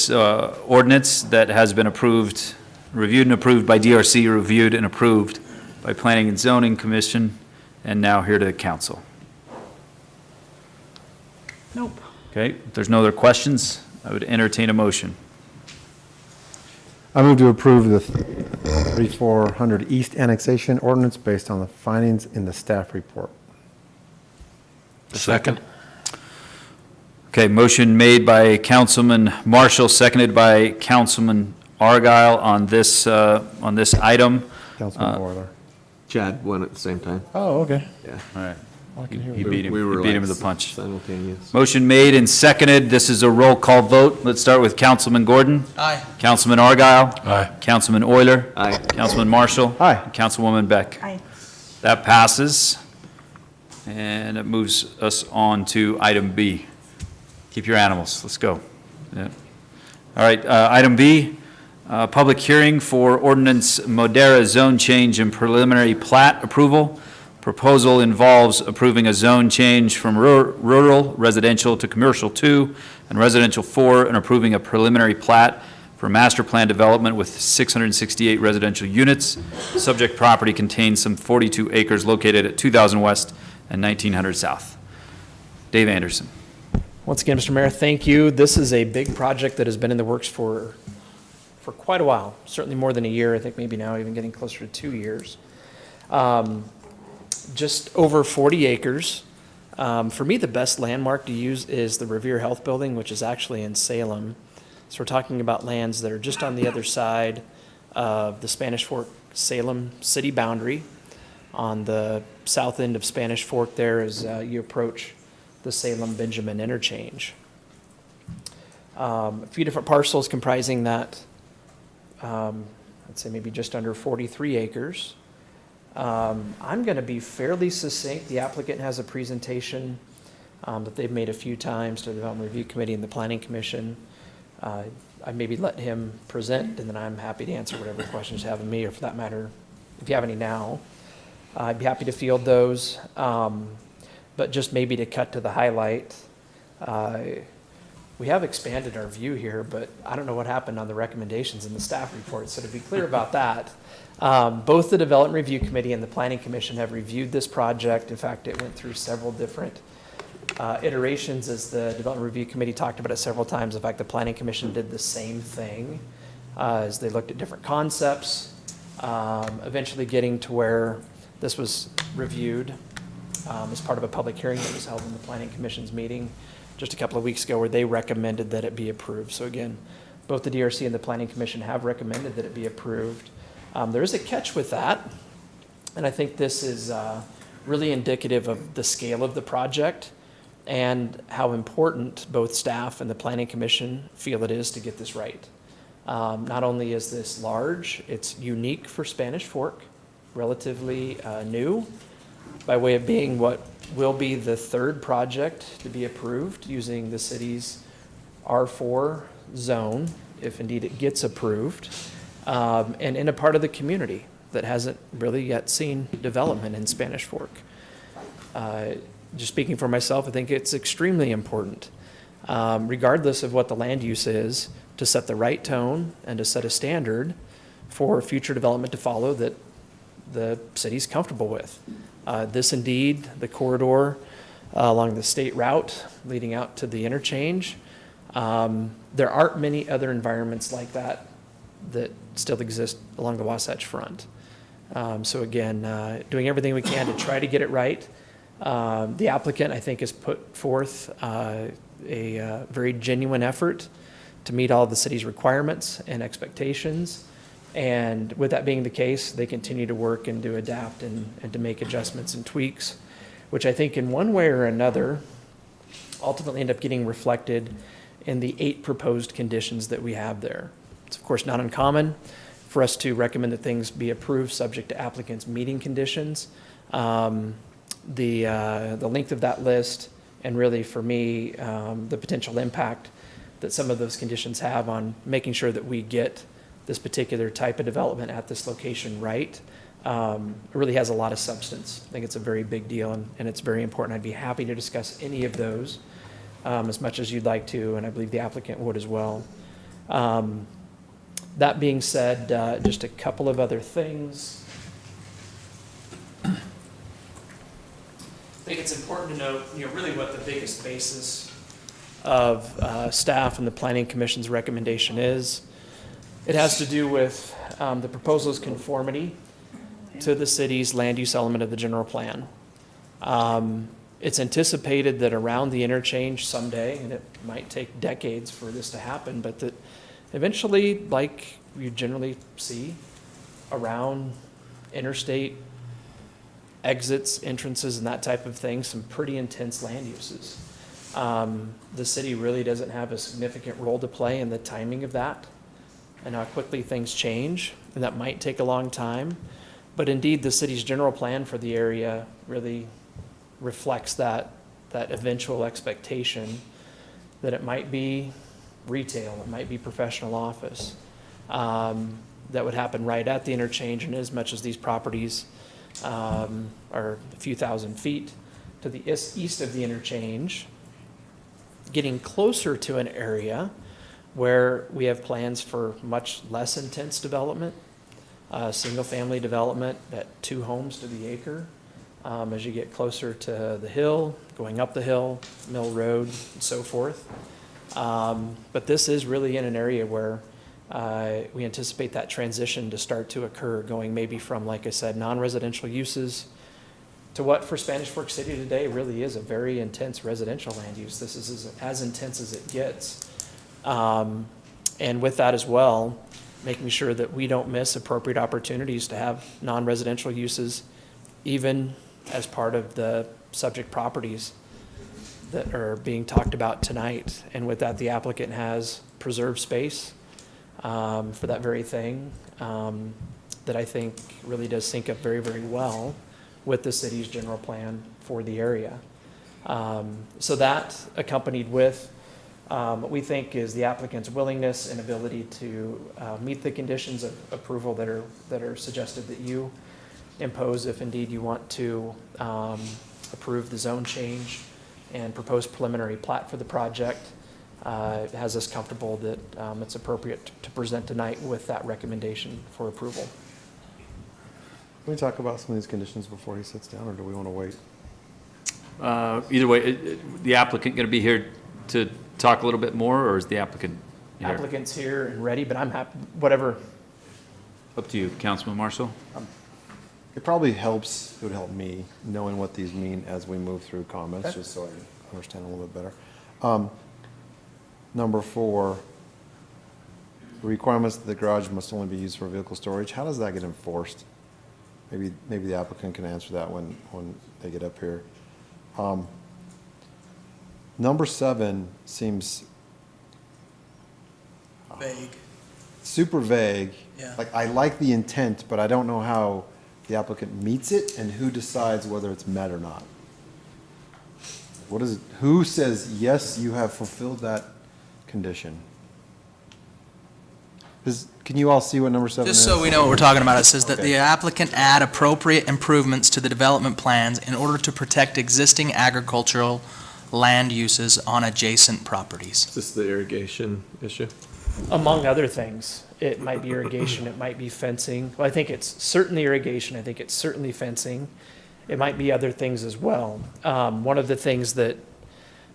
ordinance that has been approved, reviewed and approved by DRC, reviewed and approved by Planning and Zoning Commission, and now here to the council? Nope. Okay, if there's no other questions, I would entertain a motion. I move to approve the 3400 East Annexation Ordinance based on the findings in the staff report. Second? Okay, motion made by Councilman Marshall, seconded by Councilman Argyle on this item. Councilman Euler. Chad won at the same time. Oh, okay. Yeah. All right. I can hear He you. beat him. We were He beat him like to the punch. Simultaneous. Motion made and seconded. This is a roll call vote. Let's start with Councilman Gordon. Aye. Councilman Argyle. Aye. Councilman Euler. Aye. Councilman Marshall. Aye. And Councilwoman Beck. Aye. That passes. And it moves us on to item B. Keep your animals. Let's go. Yeah. All right, item B, public hearing for ordinance Modera zone change and preliminary plat approval. Proposal involves approving a zone change from rural residential to commercial 2 and residential 4, and approving a preliminary plat for master plan development with 668 residential units. Subject property contains some 42 acres located at 2000 West and 1900 South. Dave Anderson. Once again, Mr. Mayor, thank you. This is a big project that has been in the works for quite a while, certainly more than a year. I think maybe now even getting closer to 2 years. Just over 40 acres. For me, the best landmark to use is the Revere Health Building, which is actually in Salem. So we're talking about lands that are just on the other side of the Spanish Fork Salem city boundary. On the south end of Spanish Fork there as you approach the Salem-Benjamin interchange. A few different parcels comprising that, I'd say maybe just under 43 acres. I'm going to be fairly succinct. The applicant has a presentation that they've made a few times to the Development Review Committee and the Planning Commission. I maybe let him present, and then I'm happy to answer whatever questions you have of me, or for that matter, if you have any now. I'd be happy to field those. But just maybe to cut to the highlight, we have expanded our view here, but I don't know what happened on the recommendations in the staff report. So to be clear about that, both the Development Review Committee and the Planning Commission have reviewed this project. In fact, it went through several different iterations, as the Development Review Committee talked about it several times. In fact, the Planning Commission did the same thing as they looked at different concepts, eventually getting to where this was reviewed as part of a public hearing that was held in the Planning Commission's meeting just a couple of weeks ago, where they recommended that it be approved. So again, both the DRC and the Planning Commission have recommended that it be approved. There is a catch with that, and I think this is really indicative of the scale of the project and how important both staff and the Planning Commission feel it is to get this right. Not only is this large, it's unique for Spanish Fork, relatively new, by way of being what will be the third project to be approved using the city's R4 zone, if indeed it gets approved, and in a part of the community that hasn't really yet seen development in Spanish Fork. Just speaking for myself, I think it's extremely important, regardless of what the land use is, to set the right tone and to set a standard for future development to follow that the city's comfortable with. This indeed, the corridor along the state route leading out to the interchange, there aren't many other environments like that that still exist along the Wasatch Front. So again, doing everything we can to try to get it right. The applicant, I think, has put forth a very genuine effort to meet all of the city's requirements and expectations. And with that being the case, they continue to work and to adapt and to make adjustments and tweaks, which I think in one way or another ultimately end up getting reflected in the 8 proposed conditions that we have there. It's of course not uncommon for us to recommend that things be approved subject to applicants' meeting conditions. The length of that list, and really for me, the potential impact that some of those conditions have on making sure that we get this particular type of development at this location right, really has a lot of substance. I think it's a very big deal, and it's very important. I'd be happy to discuss any of those as much as you'd like to, and I believe the applicant would as well. That being said, just a couple of other things. I think it's important to note, really what the biggest basis of staff and the Planning Commission's recommendation is. It has to do with the proposal's conformity to the city's land use element of the general plan. It's anticipated that around the interchange someday, and it might take decades for this to happen, but that eventually, like you generally see around interstate exits, entrances, and that type of thing, some pretty intense land uses. The city really doesn't have a significant role to play in the timing of that and how quickly things change, and that might take a long time. But indeed, the city's general plan for the area really reflects that eventual expectation that it might be retail, it might be professional office, that would happen right at the interchange. And as much as these properties are a few thousand feet to the east of the interchange, getting closer to an area where we have plans for much less intense development, single-family development at 2 homes to the acre. As you get closer to the hill, going up the hill, Mill Road, and so forth. But this is really in an area where we anticipate that transition to start to occur, going maybe from, like I said, non-residential uses to what for Spanish Fork City today really is a very intense residential land use. This is as intense as it gets. And with that as well, making sure that we don't miss appropriate opportunities to have non-residential uses, even as part of the subject properties that are being talked about tonight. And with that, the applicant has preserved space for that very thing that I think really does sync up very, very well with the city's general plan for the area. So that, accompanied with what we think is the applicant's willingness and ability to meet the conditions of approval that are suggested that you impose if indeed you want to approve the zone change and propose preliminary plat for the project, has us comfortable that it's appropriate to present tonight with that recommendation for approval. Can we talk about some of these conditions before he sits down, or do we want to wait? Either way, the applicant going to be here to talk a little bit more, or is the applicant here? Applicant's here and ready, but I'm happy, whatever. Up to you, Councilman Marshall. It probably helps, it would help me, knowing what these mean as we move through comments, Okay. just so I understand a little bit better. Number 4, the requirements that the garage must only be used for vehicle storage. How does that get enforced? Maybe the applicant can answer that when they get up here. Number 7 seems Vague. super vague. Yeah. Like, I like the intent, but I don't know how the applicant meets it and who decides whether it's met or not. What is it? Who says, yes, you have fulfilled that condition? Can you all see what number 7 is? Just so we know what we're talking about, it says that Okay. the applicant add appropriate improvements to the development plans in order to protect existing agricultural land uses on adjacent properties. Is this the irrigation issue? Among other things, it might be irrigation, it might be fencing. Well, I think it's certainly irrigation, I think it's certainly fencing. It might be other things as well. One of the things that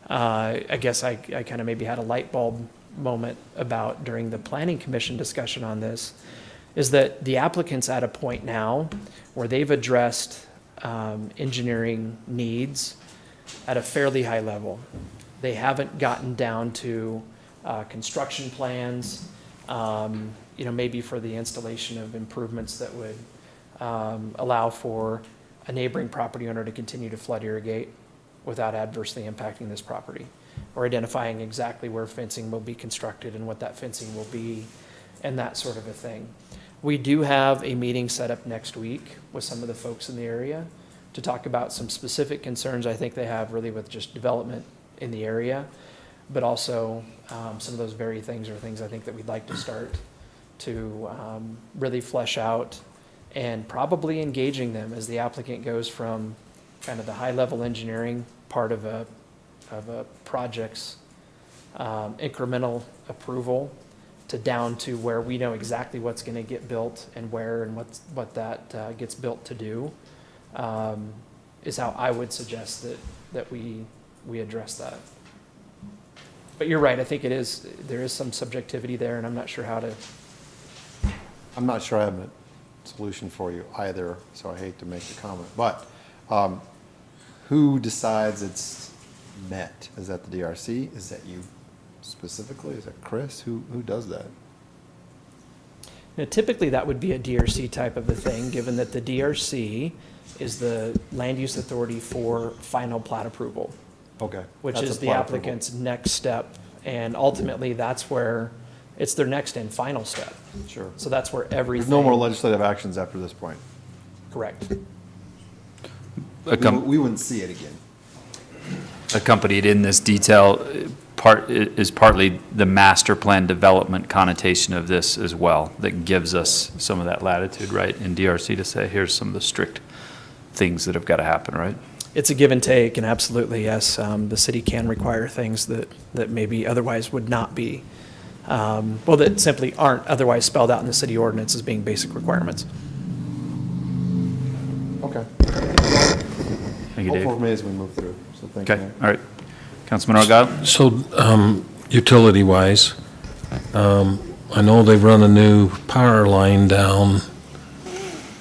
I guess I kind of maybe had a light bulb moment about during the planning commission discussion on this is that the applicant's at a point now where they've addressed engineering needs at a fairly high level. They haven't gotten down to construction plans, maybe for the installation of improvements that would allow for a neighboring property owner to continue to flood irrigate without adversely impacting this property, or identifying exactly where fencing will be constructed and what that fencing will be, and that sort of a thing. We do have a meeting set up next week with some of the folks in the area to talk about some specific concerns I think they have really with just development in the area, but also some of those very things are things I think that we'd like to start to really flesh out, and probably engaging them as the applicant goes from kind of the high-level engineering part of a project's incremental approval to down to where we know exactly what's going to get built and where and what that gets built to do, is how I would suggest that we address that. But you're right, I think there is some subjectivity there, and I'm not sure how to. I'm not sure I have a solution for you either, so I hate to make the comment. But who decides it's met? Is that the DRC? Is that you specifically? Is that Chris? Who does that? Now, typically, that would be a DRC type of a thing, given that the DRC is the land use authority for final plat approval. Okay. Which That's is a the plat applicant's next step, and ultimately, that's where, it's their next and final step. approval. Sure. So that's where everything. There's no more legislative actions after this point. Correct. We wouldn't see it again. Accompanied in this detail is partly the master plan development connotation of this as well, that gives us some of that latitude, right, in DRC to say, here's some of the strict things that have got to happen, right? It's a give and take, and absolutely, yes, the city can require things that maybe otherwise would not be, that simply aren't otherwise spelled out in the city ordinance as being basic requirements. Okay. Thank you, Dave. Hopeful for me as we move through, so thank you. Okay, all right. Councilman Argyle? So, utility-wise, I know they've run a new power line down.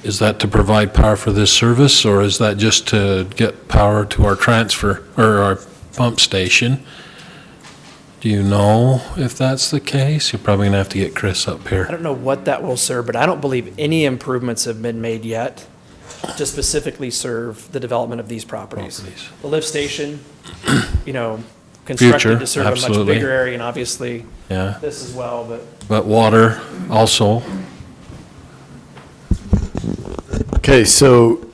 Is that to provide power for this service, or is that just to get power to our transfer, or our pump station? Do you know if that's the case? You're probably gonna have to get Chris up I here. don't know what that will serve, but I don't believe any improvements have been made yet to specifically serve the development of these properties. The lift station, constructed Future, to serve a much absolutely. bigger area, and obviously Yeah, this as well, but but water also. Okay, so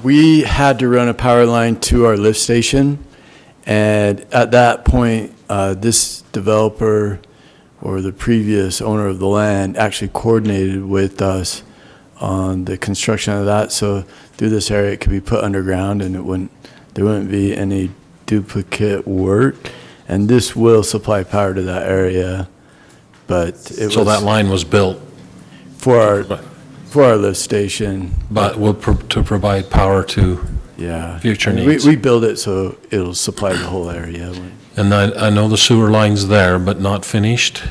we had to run a power line to our lift station, and at that point, this developer or the previous owner of the land actually coordinated with us on the construction of that. So through this area, it could be put underground, and there wouldn't be any duplicate work. And this will supply power to that area, but it So was that line was built, for our lift station. but to provide power to Yeah. Future And needs. We build it so it'll supply the whole area. And I know the sewer line's there, but not finished.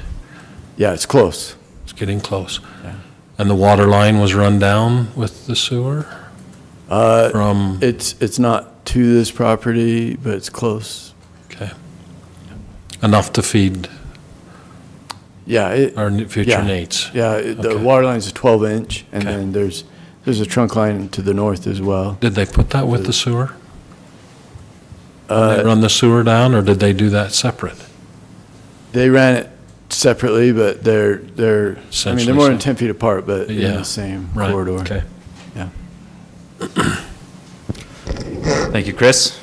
Yeah, it's close. It's getting close. Yeah. And the water line was run down with the sewer? From, It's not to this property, but it's close. okay. Enough to feed Yeah. our future yeah. needs? Yeah, the Okay. water line's a 12-inch, and Okay. then there's a trunk line to the north as well. Did they put that with the sewer? Did they run the sewer down, or did they do that separate? They ran it separately, but they're I mean, they're Essentially more than so. 10 feet apart, but in Yeah. the same Right, corridor. okay. Yeah. Thank you, Chris.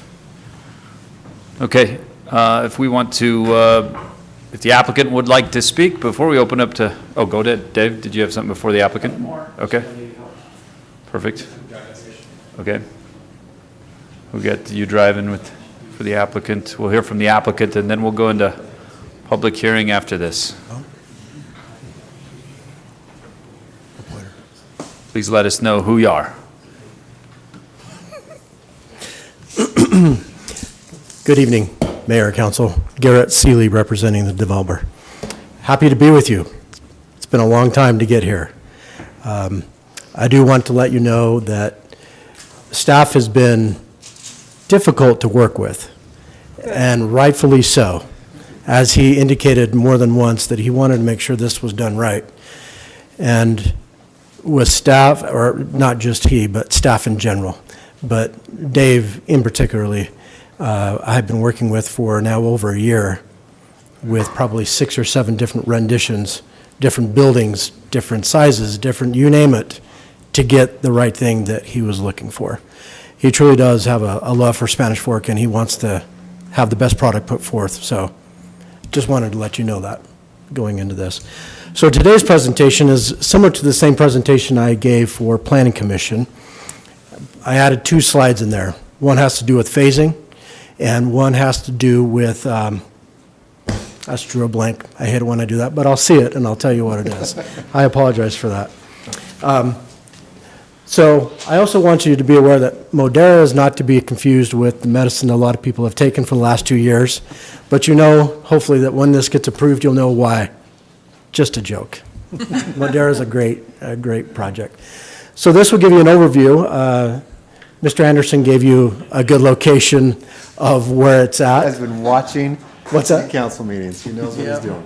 Okay, if we want to, if the applicant would like to speak before we open up to, oh, go ahead, Dave, did you have something before the applicant? Okay. Perfect. Okay. We'll get you driving for the applicant. We'll hear from the applicant, and then we'll go into public hearing after this. Please let us know who you are. Good evening, Mayor, Council. Garrett Seeley representing the developer. Happy to be with you. It's been a long time to get here. I do want to let you know that staff has been difficult to work with, and rightfully so, as he indicated more than once that he wanted to make sure this was done right. And with staff, or not just he, but staff in general, but Dave in particularly, I've been working with for now over a year with probably 6 or 7 different renditions, different buildings, different sizes, different, you name it, to get the right thing that he was looking for. He truly does have a love for Spanish Fork, and he wants to have the best product put forth. So just wanted to let you know that going into this. So today's presentation is similar to the same presentation I gave for Planning Commission. I added 2 slides in there. One has to do with phasing, and one has to do with, I just drew a blank. I hate it when I do that, but I'll see it and I'll tell you what it is. I apologize for that. So I also want you to be aware that Modera is not to be confused with the medicine a lot of people have taken for the last 2 years. But you know, hopefully, that when this gets approved, you'll know why. Just a joke. Modera is a great project. So this will give you an overview. Mr. Anderson gave you a good location of where it's at. Has been watching. What's that? Council meetings. He knows what he's doing.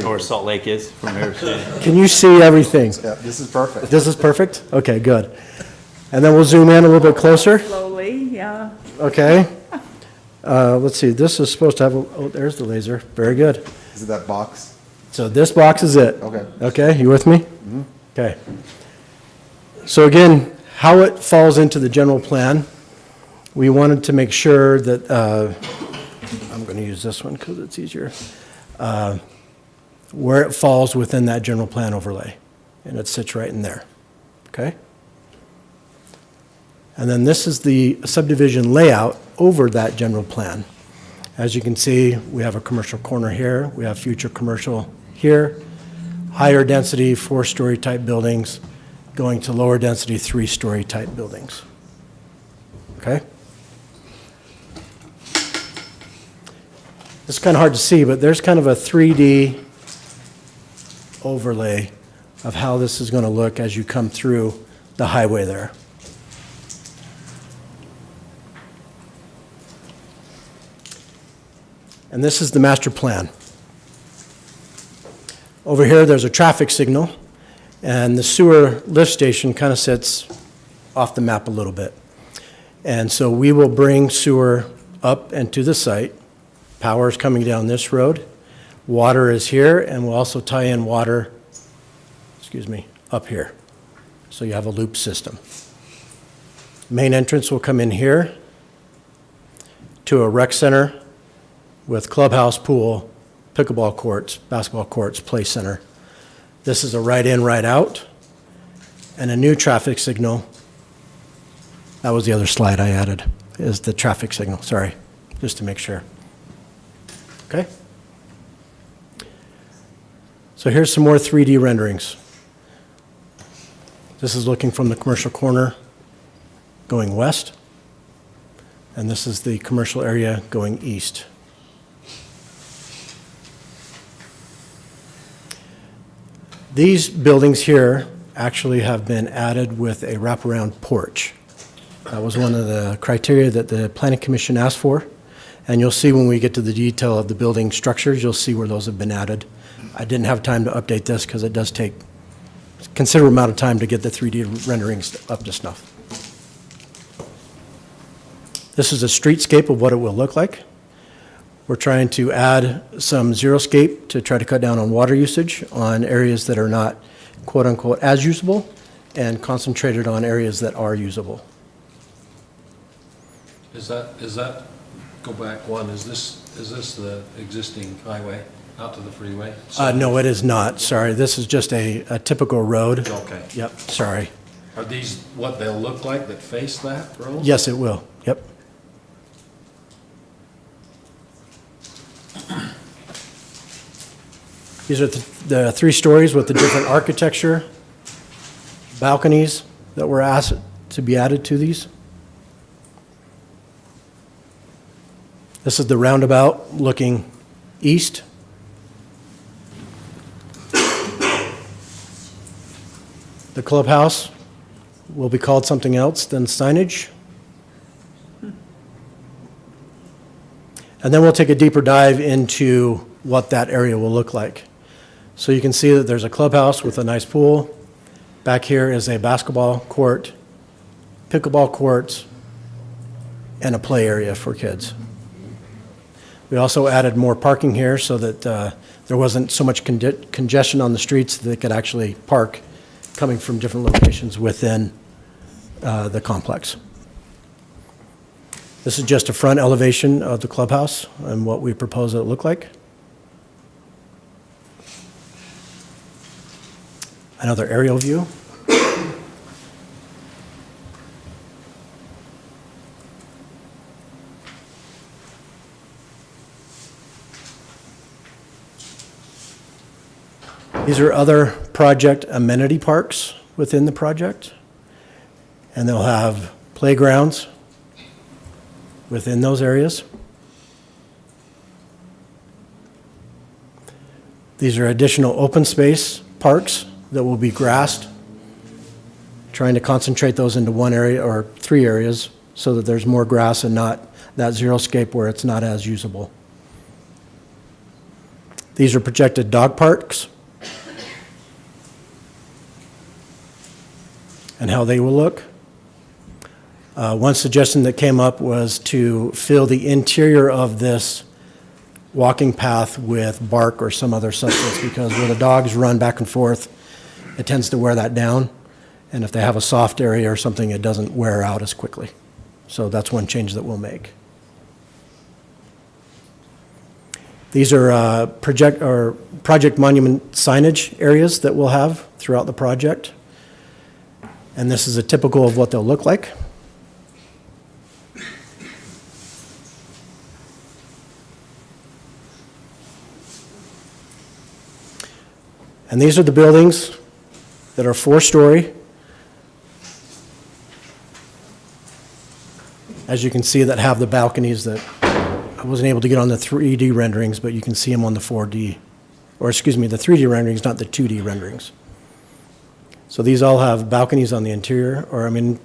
Or where Salt Lake is from here. Can you see everything? Yeah, this is perfect. This is perfect? Okay, good. And then we'll zoom in a little bit closer. Slowly, yeah. Okay. Let's see, this is supposed to have, oh, there's the laser. Very good. Is it that box? So this box is it. Okay. Okay, you with me? Okay. So again, how it falls into the general plan, we wanted to make sure that, I'm going to use this one because it's easier, where it falls within that general plan overlay. And it sits right in there. Okay? And then this is the subdivision layout over that general plan. As you can see, we have a commercial corner here, we have future commercial here, higher density 4-story type buildings going to lower density 3-story type buildings. Okay? It's kind of hard to see, but there's kind of a 3D overlay of how this is going to look as you come through the highway there. And this is the master plan. Over here, there's a traffic signal, and the sewer lift station kind of sits off the map a little bit. And so we will bring sewer up and to the site. Power is coming down this road. Water is here, and we'll also tie in water, up here. So you have a loop system. Main entrance will come in here to a rec center with clubhouse, pool, pickleball courts, basketball courts, play center. This is a right in, right out, and a new traffic signal. That was the other slide I added, is the traffic signal, sorry, just to make sure. Okay? So here's some more 3D renderings. This is looking from the commercial corner going west. And this is the commercial area going east. These buildings here actually have been added with a wraparound porch. That was one of the criteria that the Planning Commission asked for. And you'll see when we get to the detail of the building structures, you'll see where those have been added. I didn't have time to update this because it does take a considerable amount of time to get the 3D renderings up to snuff. This is a streetscape of what it will look like. We're trying to add some xeriscape to try to cut down on water usage on areas that are not quote-unquote as usable and concentrated on areas that are usable. Is that, go back one, is this the existing highway out to the freeway? No, it is not. Sorry, this is just a typical road. Okay. Yep, sorry. Are these what they'll look like that face that road? Yes, it will. Yep. These are the 3 stories with the different architecture, balconies that were asked to be added to these. This is the roundabout looking east. The clubhouse will be called something else than signage. And then we'll take a deeper dive into what that area will look like. So you can see that there's a clubhouse with a nice pool. Back here is a basketball court, pickleball courts, and a play area for kids. We also added more parking here so that there wasn't so much congestion on the streets that they could actually park coming from different locations within the complex. This is just a front elevation of the clubhouse and what we propose it look like. Another aerial view. These are other project amenity parks within the project, and they'll have playgrounds within those areas. These are additional open space parks that will be grassed, trying to concentrate those into one area or 3 areas so that there's more grass and not that xeriscape where it's not as usable. These are projected dog parks and how they will look. One suggestion that came up was to fill the interior of this walking path with bark or some other substance, because where the dogs run back and forth, it tends to wear that down. And if they have a soft area or something, it doesn't wear out as quickly. So that's one change that we'll make. These are project monument signage areas that we'll have throughout the project. And this is a typical of what they'll look like. And these are the buildings that are 4-story. As you can see, that have the balconies that I wasn't able to get on the 3D renderings, but you can see them on the 4D, or excuse me, the 3D renderings, not the 2D renderings. So these all have balconies on the interior, or I mean,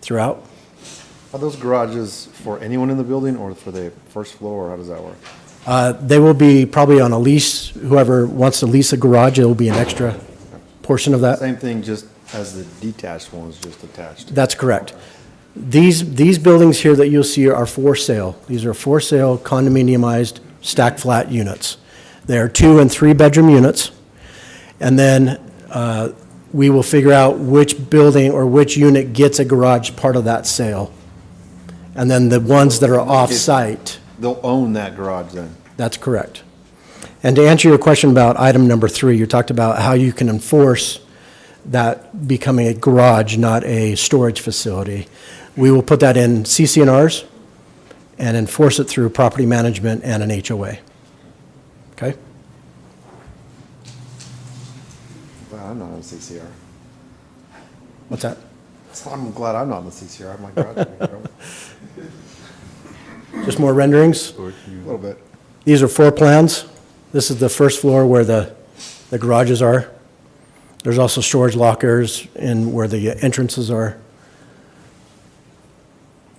throughout. Are those garages for anyone in the building or for the first floor, or how does that work? They will be probably on a lease. Whoever wants to lease a garage, it will be an extra portion of that. Same thing, just as the detached ones, just attached. That's correct. These buildings here that you'll see are for sale. These are for sale condominiumized stacked flat units. They are 2- and 3-bedroom units. And then we will figure out which building or which unit gets a garage part of that sale. And then the ones that are off-site. They'll own that garage then? That's correct. And to answer your question about item number 3, you talked about how you can enforce that becoming a garage, not a storage facility. We will put that in CC&Rs and enforce it through property management and an HOA. Okay? Well, I'm not on CCR. What's that? So I'm glad I'm not on the CCR. My garage would be in trouble. Just more renderings. A little bit. These are floor plans. This is the first floor where the garages are. There's also storage lockers in where the entrances are.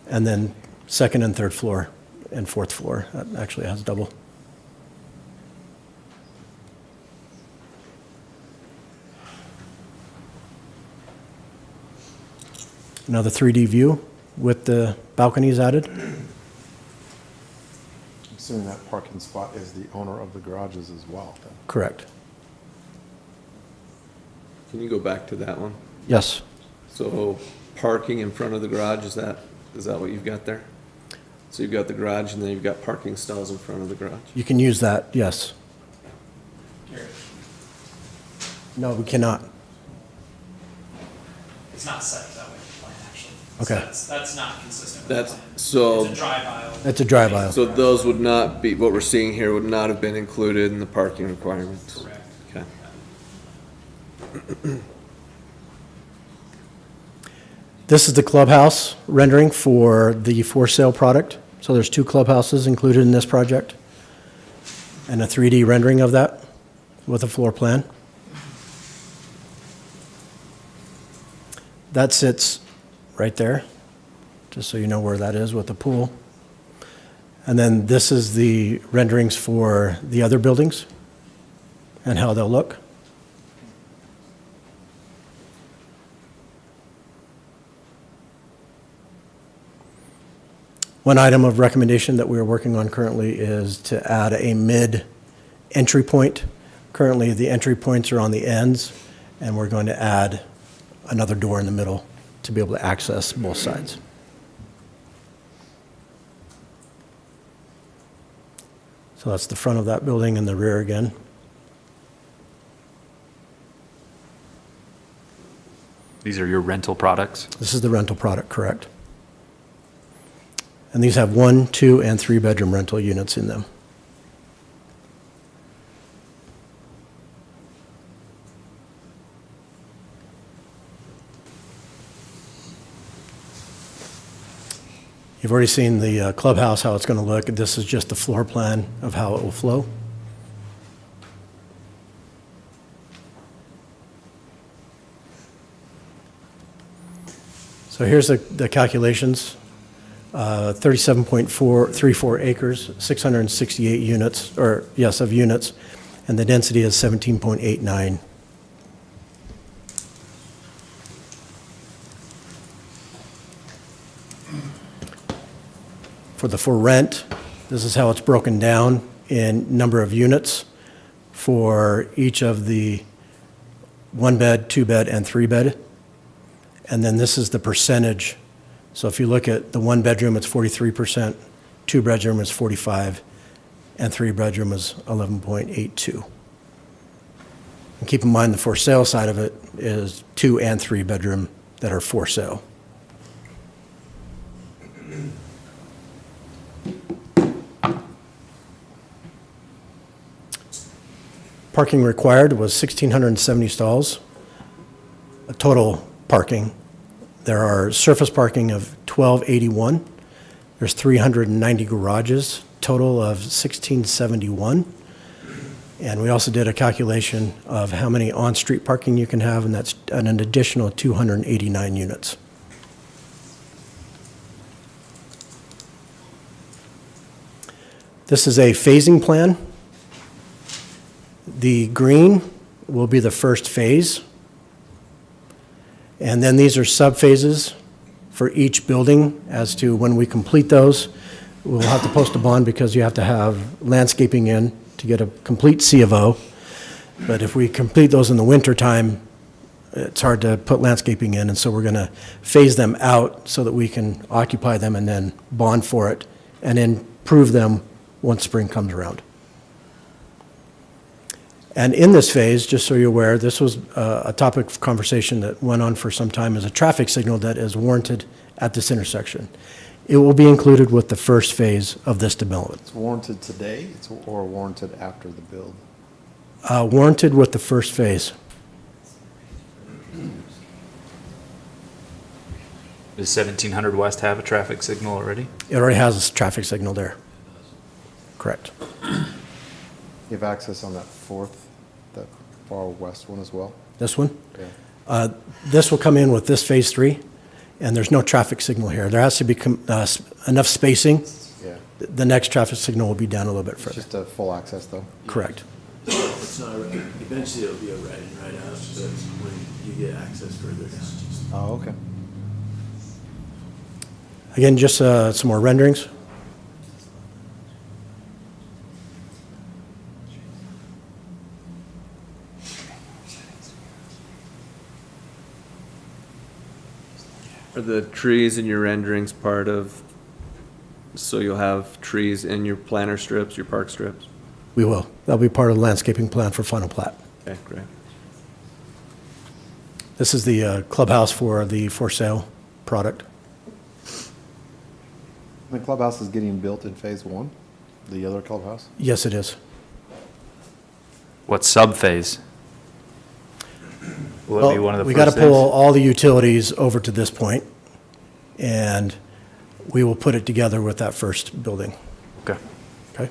And then second and third floor and fourth floor. That actually has double. Another 3D view with the balconies added. I'm assuming that parking spot is the owner of the garages as well. then. Correct. Can you go back to that one? Yes. So parking in front of the garage, is that what you've got there? So you've got the garage and then you've got parking stalls in front of the garage? You can use that, yes. No, we cannot. It's not set up that way in the plan, actually. Okay. That's not consistent with That's, the plan. so. It's a drive aisle. It's a drive aisle. So those would not be, what we're seeing here would not have been included in the parking requirements? Correct. Okay. This is the clubhouse rendering for the for sale product. So there's 2 clubhouses included in this project and a 3D rendering of that with a floor plan. That sits right there, just so you know where that is with the pool. And then this is the renderings for the other buildings and how they'll look. One item of recommendation that we are working on currently is to add a mid-entry point. Currently, the entry points are on the ends, and we're going to add another door in the middle to be able to access both sides. So that's the front of that building and the rear again. These are your rental products? This is the rental product, correct? And these have 1, 2, and 3 bedroom rental units in them. You've already seen the clubhouse, how it's going to look. This is just the floor plan of how it will flow. So here's the calculations. 37.34 acres, 668 units, or yes, of units, and the density is 17.89. For rent, this is how it's broken down in number of units for each of the 1-bed, 2-bed, and 3-bed. And then this is the percentage. So if you look at the 1-bedroom, it's 43%, 2-bedroom is 45%, and 3-bedroom is 11.82. And keep in mind the for sale side of it is 2 and 3-bedroom that are for sale. Parking required was 1,670 stalls, a total parking. There are surface parking of 1,281. There's 390 garages, total of 1,671. And we also did a calculation of how many on-street parking you can have, and that's an additional 289 units. This is a phasing plan. The green will be the first phase. And then these are sub-phases for each building as to when we complete those. We'll have to post a bond because you have to have landscaping in to get a complete C of O. But if we complete those in the winter time, it's hard to put landscaping in, and so we're going to phase them out so that we can occupy them and then bond for it and improve them once spring comes around. And in this phase, just so you're aware, this was a topic of conversation that went on for some time, is a traffic signal that is warranted at this intersection. It will be included with the first phase of this development. It's warranted today or warranted after the build? Warranted with the first phase. Does 1700 West have a traffic signal already? It already has a traffic signal there. Correct. You have access on that fourth, that far west one as well? This one? Yeah. This will come in with this Phase 3, and there's no traffic signal here. There has to be enough spacing. Yeah. The next traffic signal will be down a little bit It's further. just a full access, though? Correct. It's not, eventually it'll be a right in, right out, but when you get access further down. Oh, okay. Again, just some more renderings. Are the trees in your renderings part of, so you'll have trees in your planter strips, your park strips? We will. That'll be part of the landscaping plan for final plat. Okay, great. This is the clubhouse for the for sale product. The clubhouse is getting built in Phase 1, the other clubhouse? Yes, it is. What sub-phase? Will it be one of the We got to first things? pull all the utilities over to this point, and we will put it together with that first building. Okay. Okay?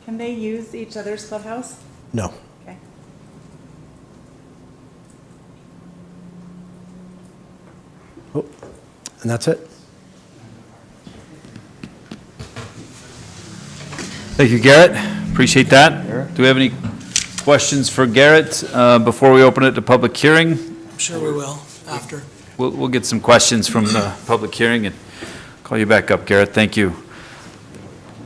Can they use each other's clubhouse? No. Okay. Oh, and that's it. Thank you, Garrett. Appreciate that. Do we have any questions for Garrett before we open it to public hearing? I'm sure we will after. We'll get some questions from the public hearing and call you back up, Garrett. Thank you.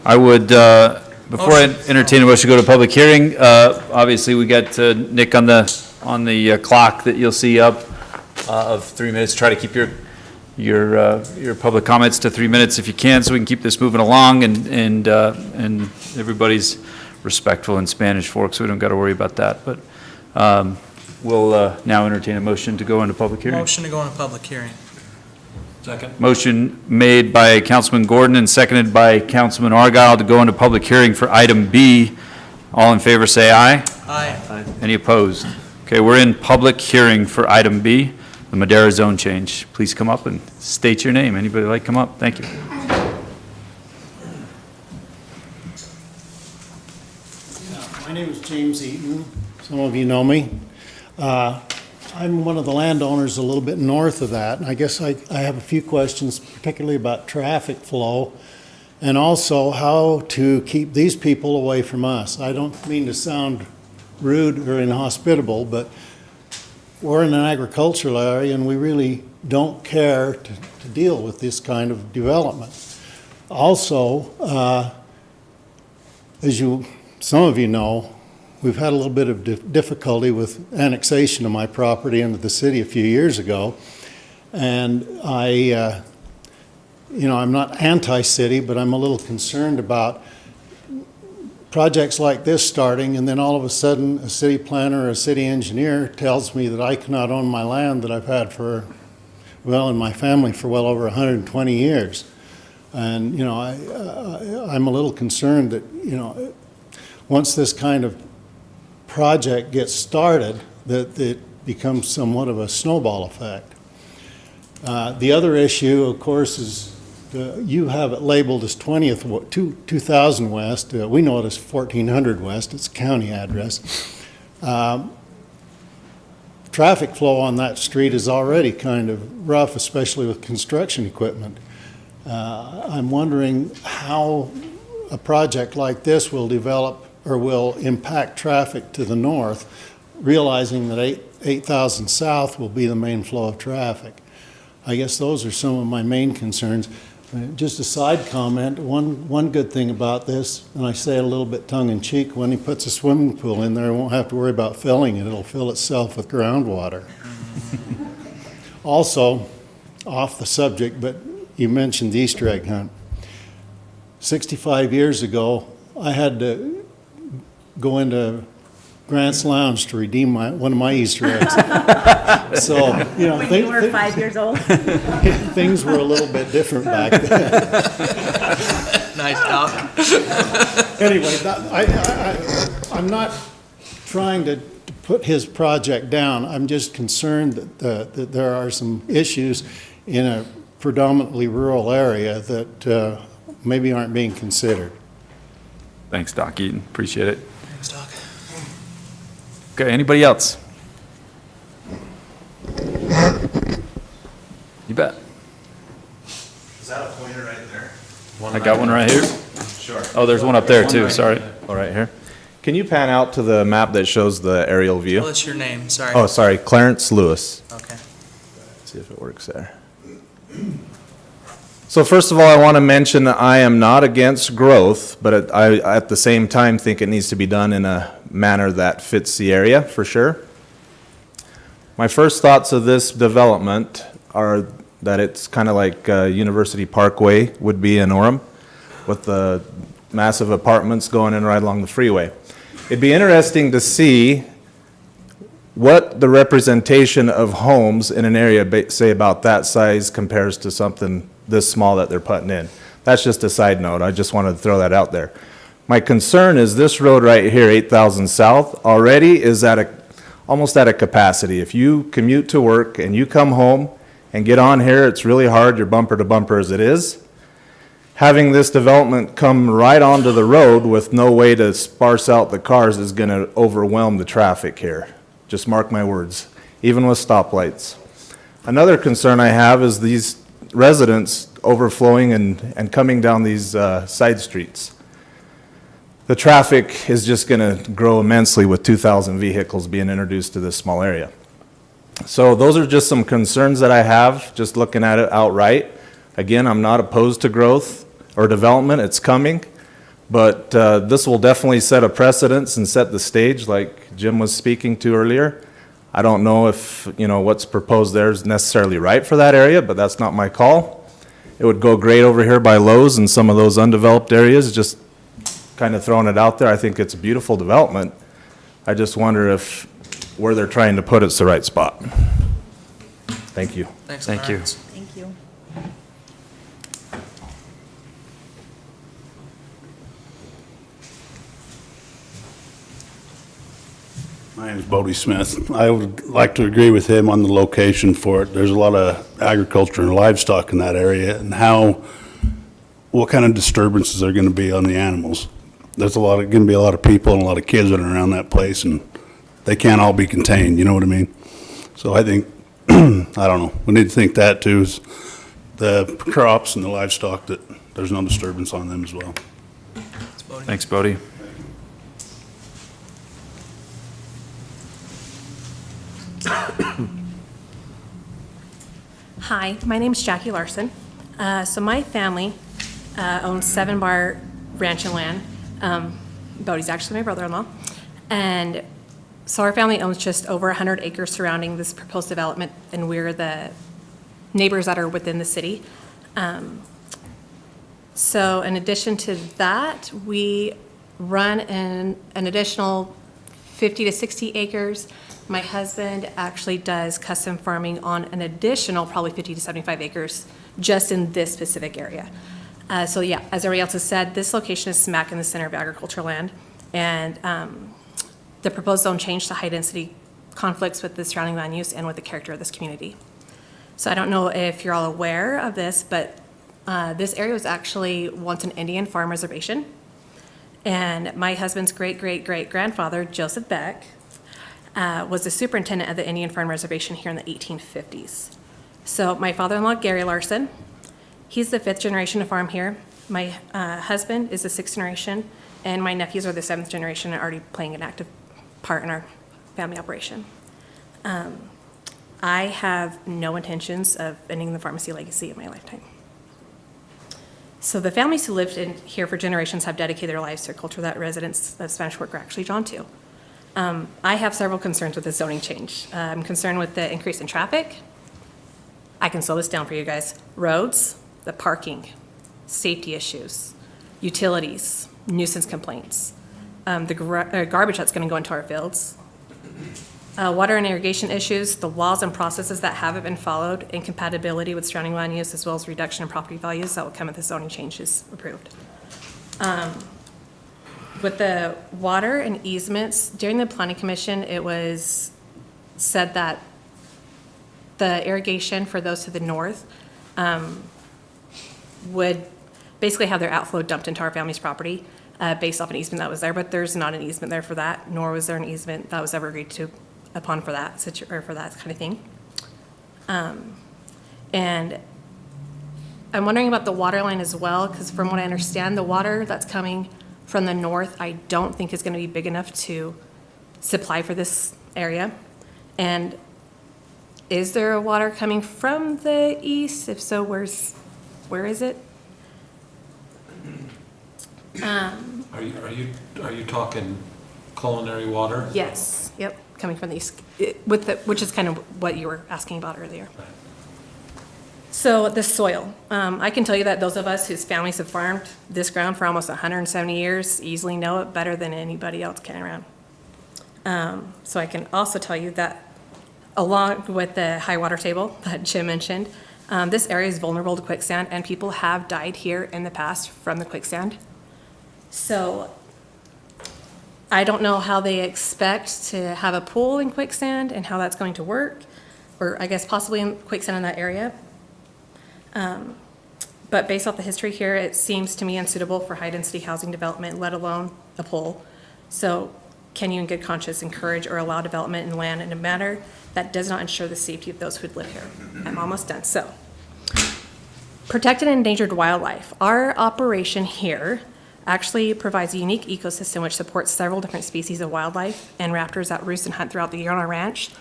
I would, before I entertain a motion to go to public hearing, obviously we got Nick on the clock that you'll see up of 3 minutes. Try to keep your public comments to 3 minutes if you can, so we can keep this moving along and everybody's respectful in Spanish Fork, so we don't got to worry about that. But we'll now entertain a motion to go into public hearing. Motion to go into public hearing. Second. Motion made by Councilman Gordon and seconded by Councilman Argyle to go into public hearing for item B. All in favor, say aye. Aye. Any opposed? Okay, we're in public hearing for item B, the Modera zone change. Please come up and state your name. Anybody like come up? Thank you. My name is James Eaton. Some of you know me. I'm one of the landowners a little bit north of that, and I guess I have a few questions, particularly about traffic flow, and also how to keep these people away from us. I don't mean to sound rude or inhospitable, but we're in an agricultural area, and we really don't care to deal with this kind of development. Also, as some of you know, we've had a little bit of difficulty with annexation of my property into the city a few years ago. And I'm not anti-city, but I'm a little concerned about projects like this starting, and then all of a sudden, a city planner or a city engineer tells me that I cannot own my land that I've had in my family for well over 120 years. And, I'm a little concerned that, once this kind of project gets started, that it becomes somewhat of a snowball effect. The other issue, of course, is you have it labeled as 2000 West. We know it as 1400 West. It's a county address. Traffic flow on that street is already kind of rough, especially with construction equipment. I'm wondering how a project like this will develop or will impact traffic to the north, realizing that 8000 South will be the main flow of traffic. I guess those are some of my main concerns. Just a side comment, one good thing about this, and I say it a little bit tongue-in-cheek, when he puts a swimming pool in there, he won't have to worry about filling it. It'll fill itself with groundwater. Also, off the subject, but you mentioned the Easter egg hunt. 65 years ago, I had to go into Grant's Lounge to redeem one of my Easter eggs. So, When you were 5 years old? things were a little bit different back then. Nice talk. Anyway, I'm not trying to put his project down. I'm just concerned that there are some issues in a predominantly rural area that maybe aren't being considered. Thanks, Doc Eaton. Appreciate it. Thanks, Doc. Okay, anybody else? You bet. Is that a pointer right there? I got one right here. Sure. Oh, there's one up there too, sorry. All right, here. Can you pan out to the map that shows the aerial view? What's your name? Sorry. Oh, sorry, Clarence Lewis. Okay. Let's see if it works there. So first of all, I want to mention that I am not against growth, but I at the same time think it needs to be done in a manner that fits the area, for sure. My first thoughts of this development are that it's kind of like University Parkway would be in Orem, with the massive apartments going in right along the freeway. It'd be interesting to see what the representation of homes in an area, say about that size, compares to something this small that they're putting in. That's just a side note. I just wanted to throw that out there. My concern is this road right here, 8,000 South, already is almost at a capacity. If you commute to work and you come home and get on here, it's really hard. You're bumper to bumper as it is. Having this development come right onto the road with no way to sparse out the cars is going to overwhelm the traffic here. Just mark my words, even with stoplights. Another concern I have is these residents overflowing and coming down these side streets. The traffic is just going to grow immensely with 2,000 vehicles being introduced to this small area. So those are just some concerns that I have, just looking at it outright. Again, I'm not opposed to growth or development, it's coming, but this will definitely set a precedence and set the stage like Jim was speaking to earlier. I don't know if, what's proposed there is necessarily right for that area, but that's not my call. It would go great over here by Lowe's and some of those undeveloped areas, just kind of throwing it out there. I think it's a beautiful development. I just wonder if where they're trying to put it's the right spot. Thank you. Thanks, Thank you. Clarence. Thank you. My name is Bodie Smith. I would like to agree with him on the location for it. There's a lot of agriculture and livestock in that area, and what kind of disturbances are going to be on the animals. There's going to be a lot of people and a lot of kids that are around that place, and they can't all be contained, you know what I mean? So I think, I don't know, we need to think that too, is the crops and the livestock, that there's no disturbance on them as well. Thanks, Bodie. Hi, my name's Jackie Larson. So my family owns 7 bar ranch and land. Bodie's actually my brother-in-law. And so our family owns just over 100 acres surrounding this proposed development, and we're the neighbors that are within the city. So in addition to that, we run an additional 50 to 60 acres. My husband actually does custom farming on an additional probably 50 to 75 acres just in this specific area. So yeah, as everybody else has said, this location is smack in the center of agricultural land, and the proposed zone change to high density conflicts with the surrounding land use and with the character of this community. So I don't know if you're all aware of this, but this area was actually once an Indian farm reservation. And my husband's great-great-great-grandfather, Joseph Beck, was the superintendent of the Indian farm reservation here in the 1850s. So my father-in-law, Gary Larson, he's the 5th generation to farm here. My husband is the 6th generation, and my nephews are the 7th generation and already playing an active part in our family operation. I have no intentions of ending the pharmacy legacy in my lifetime. So the families who lived in here for generations have dedicated their lives to a culture that residents of Spanish Fork are actually drawn to. I have several concerns with the zoning change. I'm concerned with the increase in traffic. I can slow this down for you guys. Roads, the parking, safety issues, utilities, nuisance complaints, the garbage that's going to go into our fields, water and irrigation issues, the laws and processes that haven't been followed, incompatibility with surrounding land use, as well as reduction in property values that will come if the zoning change is approved. With the water and easements, during the planning commission, it was said that the irrigation for those to the north would basically have their outflow dumped into our family's property based off an easement that was there, but there's not an easement there for that, nor was there an easement that was ever agreed to upon for that or for that kind of thing. And I'm wondering about the water line as well, because from what I understand, the water that's coming from the north, I don't think is going to be big enough to supply for this area. And is there a water coming from the east? If so, where is it? Are you talking culinary water? Yes, yep, coming from the east, which is kind of what you were asking about earlier. So the soil, I can tell you that those of us whose families have farmed this ground for almost 170 years easily know it better than anybody else can around. So I can also tell you that along with the high water table that Jim mentioned, this area is vulnerable to quicksand, and people have died here in the past from the quicksand. So I don't know how they expect to have a pool in quicksand and how that's going to work, or I guess possibly in quicksand in that area. But based off the history here, it seems to me unsuitable for high-density housing development, let alone a pool. So can you in good conscience encourage or allow development in land in a manner that does not ensure the safety of those who live here? I'm almost done. So, protected and endangered wildlife. Our operation here actually provides a unique ecosystem which supports several different species of wildlife and raptors that roost and hunt throughout the year on our ranch.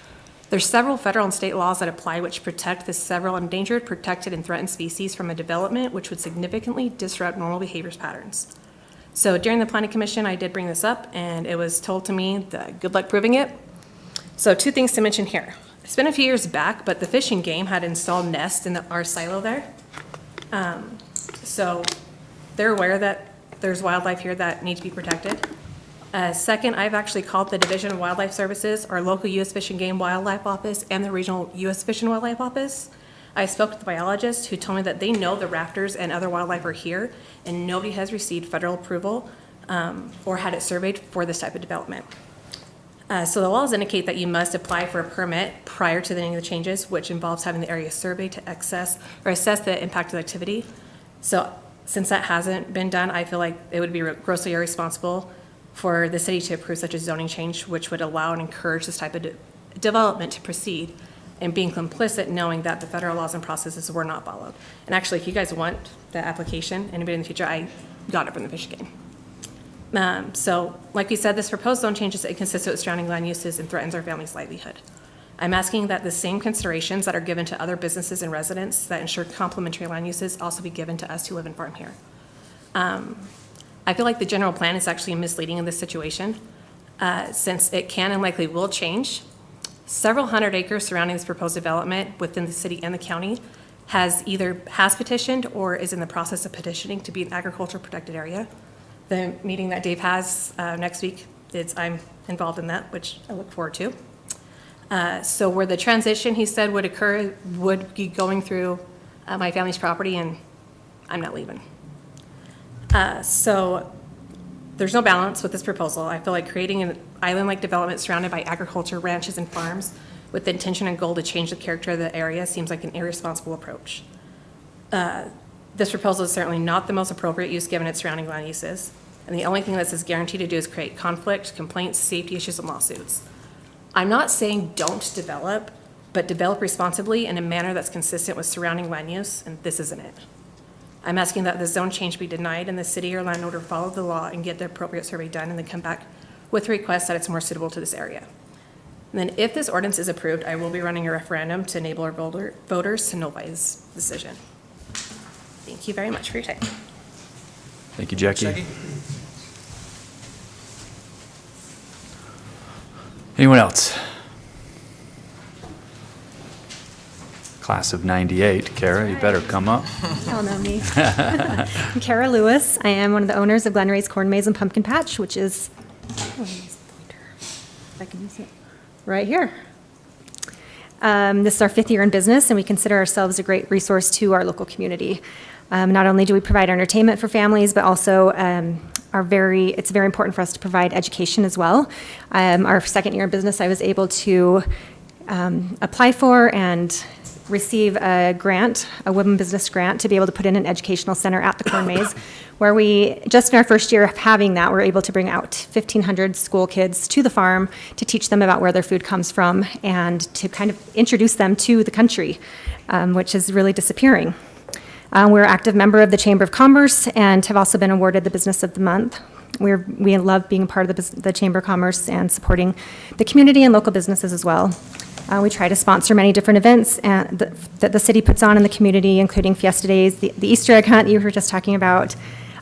There's several federal and state laws that apply which protect the several endangered, protected, and threatened species from a development which would significantly disrupt normal behaviors patterns. So during the Planning Commission, I did bring this up, and it was told to me that good luck proving it. So 2 things to mention here. It's been a few years back, but the Fish and Game had installed nests in our silo there. So they're aware that there's wildlife here that need to be protected. Second, I've actually called the Division of Wildlife Services, our local U.S. Fish and Game Wildlife Office, and the regional U.S. Fish and Wildlife Office. I spoke with the biologist who told me that they know the raptors and other wildlife are here, and nobody has received federal approval or had it surveyed for this type of development. So the laws indicate that you must apply for a permit prior to any of the changes, which involves having the area surveyed to assess the impact of the activity. So since that hasn't been done, I feel like it would be grossly irresponsible for the city to approve such a zoning change, which would allow and encourage this type of development to proceed, and being complicit knowing that the federal laws and processes were not followed. And actually, if you guys want the application, anybody in the future, I got it from the Fish and Game. So like we said, this proposed zone change is inconsistent with surrounding land uses and threatens our family's livelihood. I'm asking that the same considerations that are given to other businesses and residents that ensure complementary land uses also be given to us who live and farm here. I feel like the general plan is actually misleading in this situation, since it can and likely will change. Several hundred acres surrounding this proposed development within the city and the county has petitioned or is in the process of petitioning to be an agriculture protected area. The meeting that Dave has next week, I'm involved in that, which I look forward to. So where the transition, he said, would occur, would be going through my family's property, and I'm not leaving. So there's no balance with this proposal. I feel like creating an island-like development surrounded by agriculture, ranches, and farms with the intention and goal to change the character of the area seems like an irresponsible approach. This proposal is certainly not the most appropriate use given its surrounding land uses, and the only thing this is guaranteed to do is create conflict, complaints, safety issues, and lawsuits. I'm not saying don't develop, but develop responsibly in a manner that's consistent with surrounding land use, and this isn't it. I'm asking that the zone change be denied and the city or landowner follow the law and get the appropriate survey done and then come back with a request that it's more suitable to this area. And then if this ordinance is approved, I will be running a referendum to enable our voters to nullify this decision. Thank you very much for your time. Thank you, Jackie. Anyone else? Class of 98, Kara, you better come up. Y'all know me. I'm Kara Lewis. I am one of the owners of Glen Ray's Corn Maze and Pumpkin Patch, which is, if I can use it, right here. This is our 5th year in business, and we consider ourselves a great resource to our local community. Not only do we provide entertainment for families, but also it's very important for us to provide education as well. Our 2nd year in business, I was able to apply for and receive a grant, a women business grant, to be able to put in an educational center at the corn maze, where we, just in our first year of having that, we're able to bring out 1,500 school kids to the farm to teach them about where their food comes from and to kind of introduce them to the country, which is really disappearing. We're an active member of the Chamber of Commerce and have also been awarded the Business of the Month. We love being part of the Chamber of Commerce and supporting the community and local businesses as well. We try to sponsor many different events that the city puts on in the community, including Fiesta Days, the Easter egg hunt you were just talking about,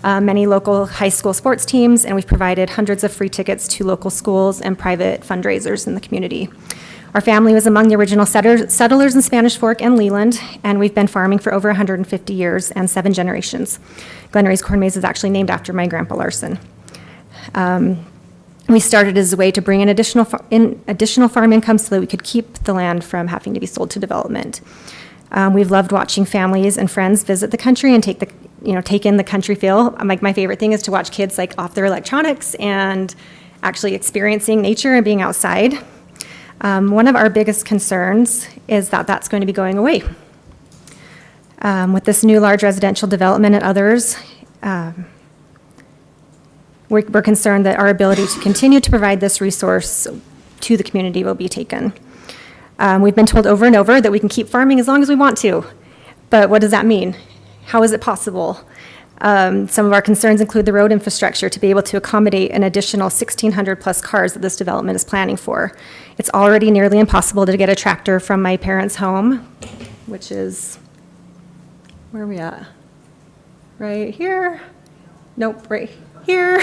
many local high school sports teams, and we've provided hundreds of free tickets to local schools and private fundraisers in the community. Our family was among the original settlers in Spanish Fork and Leland, and we've been farming for over 150 years and 7 generations. Glen Ray's Corn Maze is actually named after my grandpa Larson. We started as a way to bring in additional farm income so that we could keep the land from having to be sold to development. We've loved watching families and friends visit the country and take in the country feel. Like, my favorite thing is to watch kids off their electronics and actually experiencing nature and being outside. One of our biggest concerns is that that's going to be going away. With this new large residential development and others, we're concerned that our ability to continue to provide this resource to the community will be taken. We've been told over and over that we can keep farming as long as we want to, but what does that mean? How is it possible? Some of our concerns include the road infrastructure to be able to accommodate an additional 1,600 plus cars that this development is planning for. It's already nearly impossible to get a tractor from my parents' home, which is, where are we at? Right here? Nope, right here.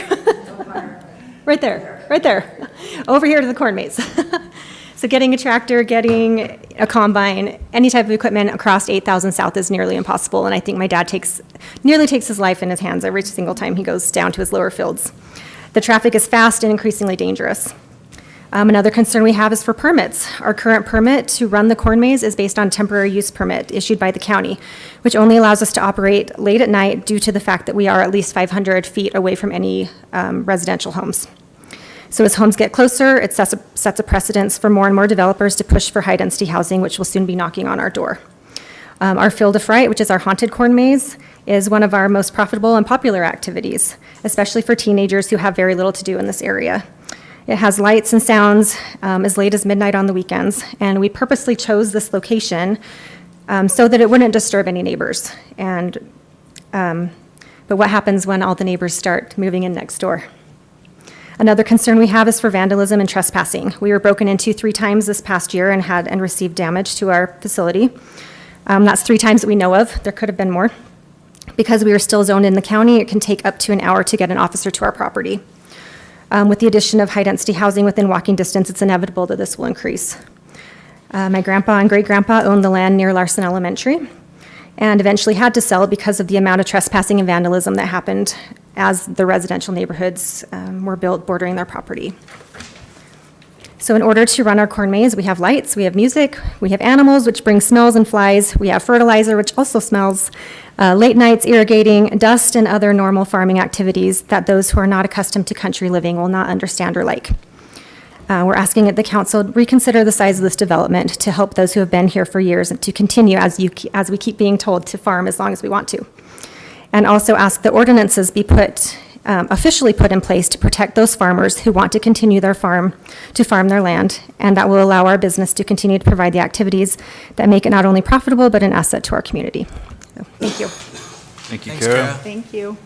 Right there. Over here to the corn maze. So getting a tractor, getting a combine, any type of equipment across 8,000 South is nearly impossible, and I think my dad nearly takes his life in his hands every single time he goes down to his lower fields. The traffic is fast and increasingly dangerous. Another concern we have is for permits. Our current permit to run the corn maze is based on temporary use permit issued by the county, which only allows us to operate late at night due to the fact that we are at least 500 feet away from any residential homes. So as homes get closer, it sets a precedence for more and more developers to push for high-density housing, which will soon be knocking on our door. Our Field of Fright, which is our haunted corn maze, is one of our most profitable and popular activities, especially for teenagers who have very little to do in this area. It has lights and sounds as late as midnight on the weekends, and we purposely chose this location so that it wouldn't disturb any neighbors. But what happens when all the neighbors start moving in next door? Another concern we have is for vandalism and trespassing. We were broken into 3 times this past year and received damage to our facility. That's 3 times that we know of. There could have been more. Because we are still zoned in the county, it can take up to an hour to get an officer to our property. With the addition of high-density housing within walking distance, it's inevitable that this will increase. My grandpa and great-grandpa owned the land near Larson Elementary and eventually had to sell because of the amount of trespassing and vandalism that happened as the residential neighborhoods were built bordering their property. So in order to run our corn maze, we have lights, we have music, we have animals, which bring smells and flies, we have fertilizer, which also smells, late nights, irrigating, dust, and other normal farming activities that those who are not accustomed to country living will not understand or like. We're asking that the council reconsider the size of this development to help those who have been here for years and to continue, as we keep being told, to farm as long as we want to. And also ask that ordinances be officially put in place to protect those farmers who want to continue to farm their land, and that will allow our business to continue to provide the activities that make it not only profitable, but an asset to our community. So, thank you. Thank you, Thanks, Kara. Kara. Thank you.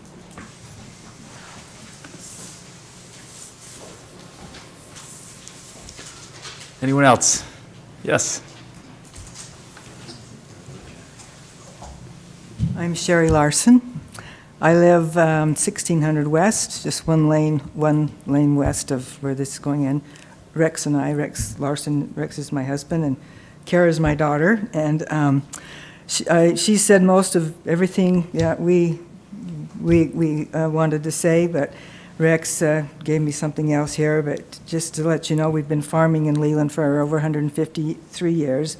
Anyone else? Yes. I'm Sherry Larson. I live 1600 West, just one lane west of where this is going in. Rex and I, Rex Larson, Rex is my husband, and Kara is my daughter. And she said most of everything we wanted to say, but Rex gave me something else here. But just to let you know, we've been farming in Leland for over 153 years.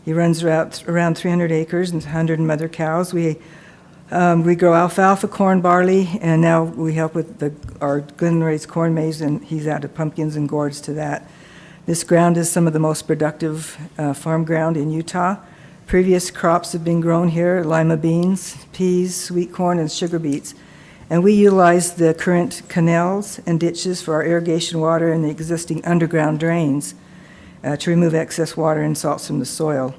He runs around 300 acres and 100 mother cows. We grow alfalfa, corn, barley, and now we help with our Glen Ray's corn maze, and he's added pumpkins and gourds to that. This ground is some of the most productive farm ground in Utah. Previous crops have been grown here, lima beans, peas, sweet corn, and sugar beets. And we utilize the current canals and ditches for our irrigation water and the existing underground drains to remove excess water and salts from the soil.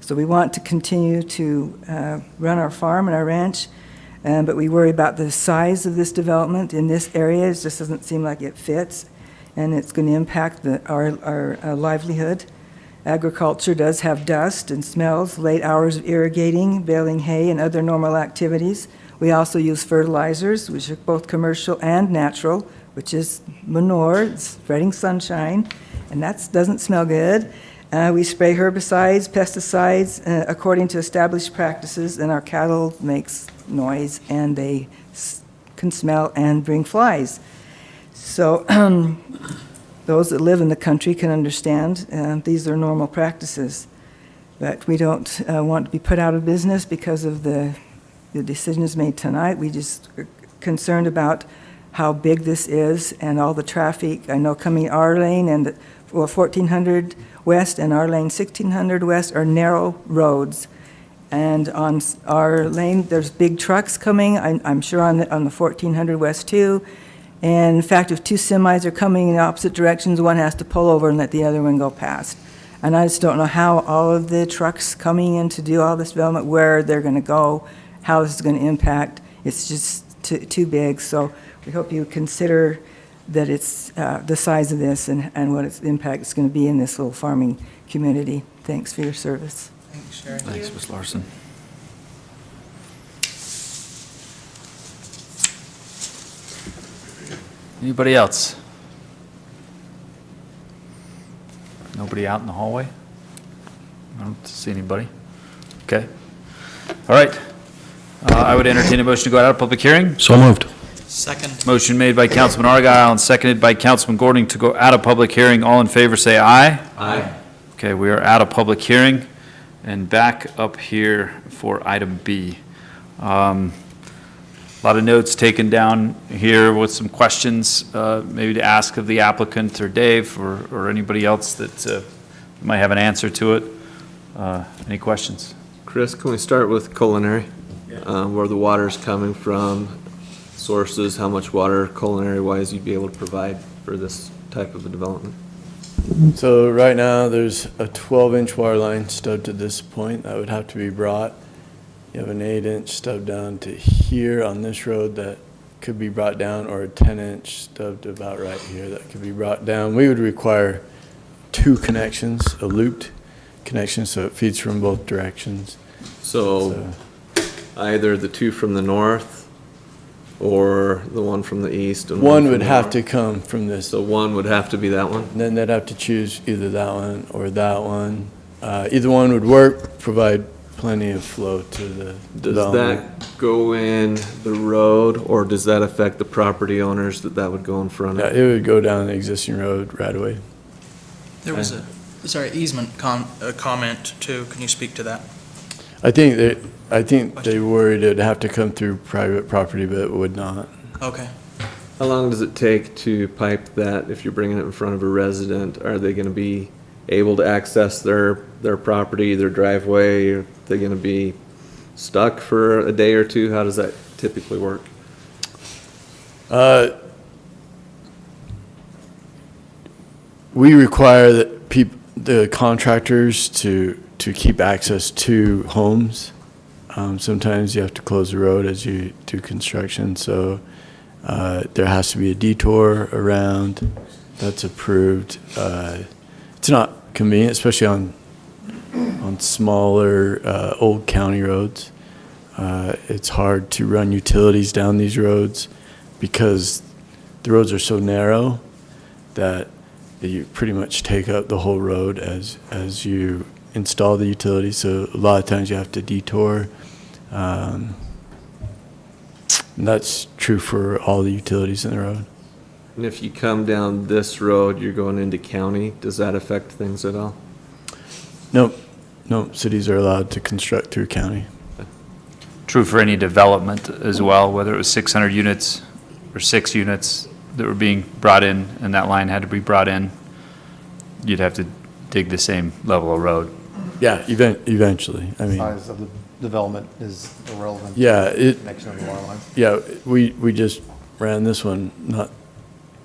So we want to continue to run our farm and our ranch, but we worry about the size of this development in this area. It just doesn't seem like it fits, and it's going to impact our livelihood. Agriculture does have dust and smells, late hours of irrigating, baling hay, and other normal activities. We also use fertilizers, which are both commercial and natural, which is manure, it's spreading sunshine, and that doesn't smell good. We spray herbicides, pesticides, according to established practices, and our cattle makes noise, and they can smell and bring flies. So those that live in the country can understand these are normal practices. But we don't want to be put out of business because of the decisions made tonight. We just are concerned about how big this is and all the traffic. I know coming our lane and 1400 West and our lane 1600 West are narrow roads. And on our lane, there's big trucks coming, I'm sure on the 1400 West too. And in fact, if two semis are coming in opposite directions, one has to pull over and let the other one go past. And I just don't know how all of the trucks coming in to do all this development, where they're going to go, how this is going to impact. It's just too big. So we hope you consider that it's the size of this and what its impact is going to be in this little farming community. Thanks for your service. Thanks, Sharon. Thanks, Ms. Larson. Anybody else? Nobody out in the hallway? I don't see anybody. Okay. All right. I would entertain a motion to go out of public hearing. So moved. Second. Motion made by Councilman Argyle and seconded by Councilman Gordon to go out of public hearing. All in favor, say aye. Aye. Okay, we are out of public hearing and back up here for item B. A lot of notes taken down here with some questions, maybe to ask of the applicant or Dave or anybody else that might have an answer to it. Any questions? Chris, can we start with culinary? Where the water's coming from, sources, how much water culinary-wise you'd be able to provide for this type of a development? So right now, there's a 12-inch water line stubbed to this point that would have to be brought. You have an 8-inch stub down to here on this road that could be brought down, or a 10-inch stubbed about right here that could be brought down. We would require two connections, a looped connection, so it feeds from both directions. So either the two from the north or the one from the east? And One from would the have north? to come from this. So one would have to be that one? Then they'd have to choose either that one or that one. Either one would work, provide plenty of flow to the Does development. that go in the road, or does that affect the property owners that would go in front Yeah, of? it would go down the existing road right away. There was easement comment too. Can you speak to that? I think they worried it'd have to come through private property, but it would not. Okay. How long does it take to pipe that if you're bringing it in front of a resident? Are they gonna be able to access their property, their driveway? Are they gonna be stuck for a day or two? How does that typically work? We require that the contractors to keep access to homes. Sometimes you have to close the road as you do construction, so there has to be a detour around that's approved. It's not convenient, especially on smaller old county roads. It's hard to run utilities down these roads because the roads are so narrow that you pretty much take up the whole road as you install the utilities. So a lot of times you have to detour. And that's true for all the utilities in the road. And if you come down this road, you're going into county, does that affect things at all? Nope, cities are allowed to construct through county. True for any development as well, whether it was 600 units or 6 units that were being brought in, and that line had to be brought in. you'd have to dig the same level of road. Yeah, eventually, I mean. Size of the development is irrelevant. Yeah, Connection of the water lines. Yeah, we just ran this one not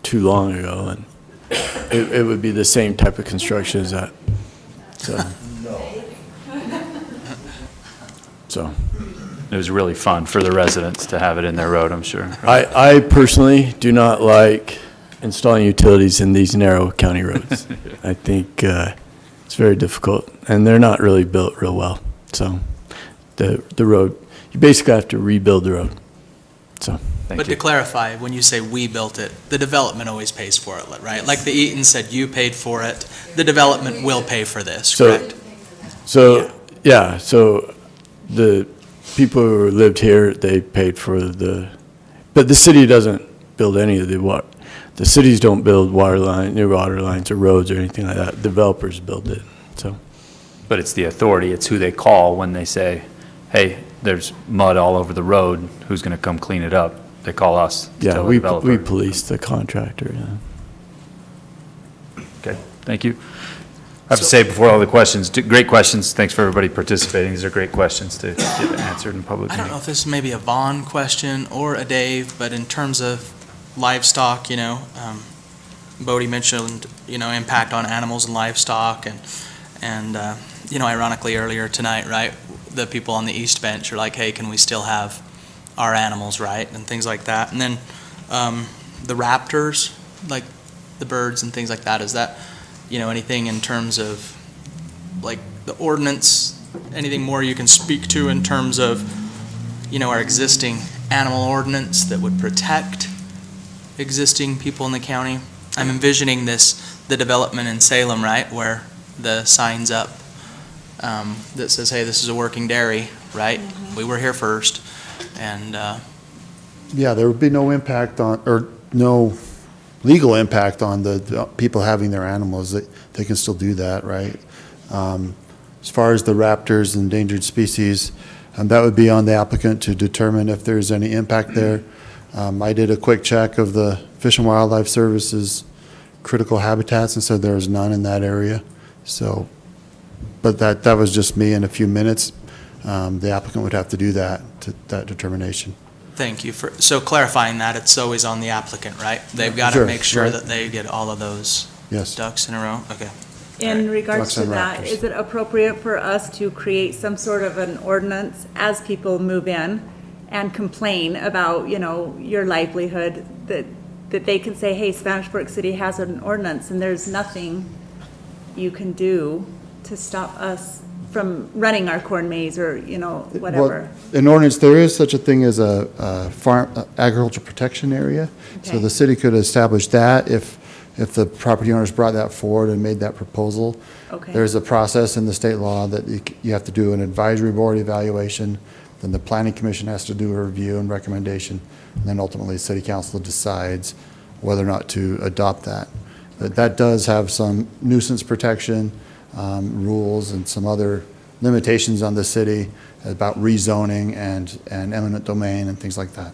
too long ago, and it would be the same type of construction as that, so. So. It was really fun for the residents to have it in their road, I'm sure. I personally do not like installing utilities in these narrow county roads. I think it's very difficult, and they're not really built real well, so. The road, you basically have to rebuild the road, so. But to clarify, when you say we built it, the development always pays for it, right? Like the Eaton said, you paid for it, the development will pay for this, correct? So, yeah, so the people who lived here, they paid for but the city doesn't build any of the cities don't build new water lines or roads or anything like that. Developers build it, so. But it's the authority, it's who they call when they say, hey, there's mud all over the road, who's going to come clean it up? They call us. to Yeah, tell the we developer. police the contractor, yeah. Okay, thank you. I have to say before all the questions, great questions. Thanks for everybody participating. These are great questions to get answered in public. I don't know if this is maybe a Vaughn question or a Dave, but in terms of livestock, Bodie mentioned, impact on animals and livestock, and ironically earlier tonight, right, the people on the east bench are like, hey, can we still have our animals, right, and things like that. And then the raptors, like the birds and things like that, is that, anything in terms of like the ordinance, anything more you can speak to in terms of, our existing animal ordinance that would protect existing people in the county? I'm envisioning the development in Salem, right, where the sign's up that says, hey, this is a working dairy, right? Mm-hmm. We were here first, and Yeah, there would be no impact on, or no legal impact on the people having their animals. They can still do that, right? As far as the raptors, endangered species, that would be on the applicant to determine if there's any impact there. I did a quick check of the Fish and Wildlife Service's critical habitats and said there was none in that area. So, but that was just me in a few minutes. The applicant would have to do that determination. thank you for, so clarifying that, it's always on the applicant, right? They've got to Sure, make sure right. that they get all of those Yes. ducks in a row? Okay. In regards Ducks to and that, raptors. is it appropriate for us to create some sort of an ordinance as people move in and complain about, your livelihood, that they can say, hey, Spanish Fork City has an ordinance and there's nothing you can do to stop us from running our corn maze or, whatever? Well, in ordinance, there is such a thing as a farm, agriculture protection area. So Okay. the city could establish that if the property owners brought that forward and made that proposal. Okay. There's a process in the state law that you have to do an advisory board evaluation, then the planning commission has to do a review and recommendation, and then ultimately city council decides whether or not to adopt that. But that does have some nuisance protection rules and some other limitations on the city about rezoning and eminent domain and things like that.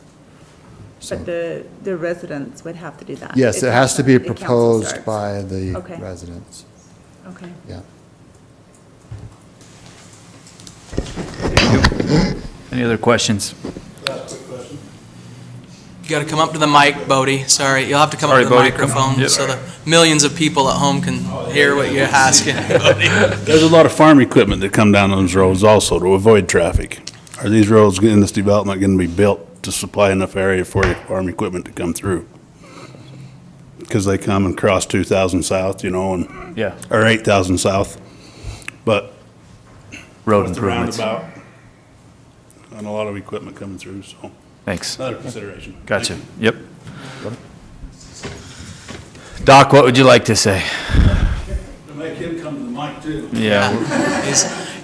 So- But the residents would have to do that? Yes, It's it has to be the council proposed starts. by the Okay. residents, Okay. yeah. Any other questions? You got to come up to the mic, Bodie. Sorry, you'll have to come Sorry, up to the Bodie, come- microphone Yep. so the millions of people at home can hear what you're asking. There's a lot of farm equipment that come down those roads also to avoid traffic. Are these roads in this development going to be built to supply enough area for your farm equipment to come through? Because they come and cross 2,000 south, and, Yeah. or 8,000 south, but Road with the improvements. roundabout and a lot of equipment coming through, so Thanks. another consideration. Gotcha. Yep. Doc, what would you like to say? Make him come to the mic too. Yeah.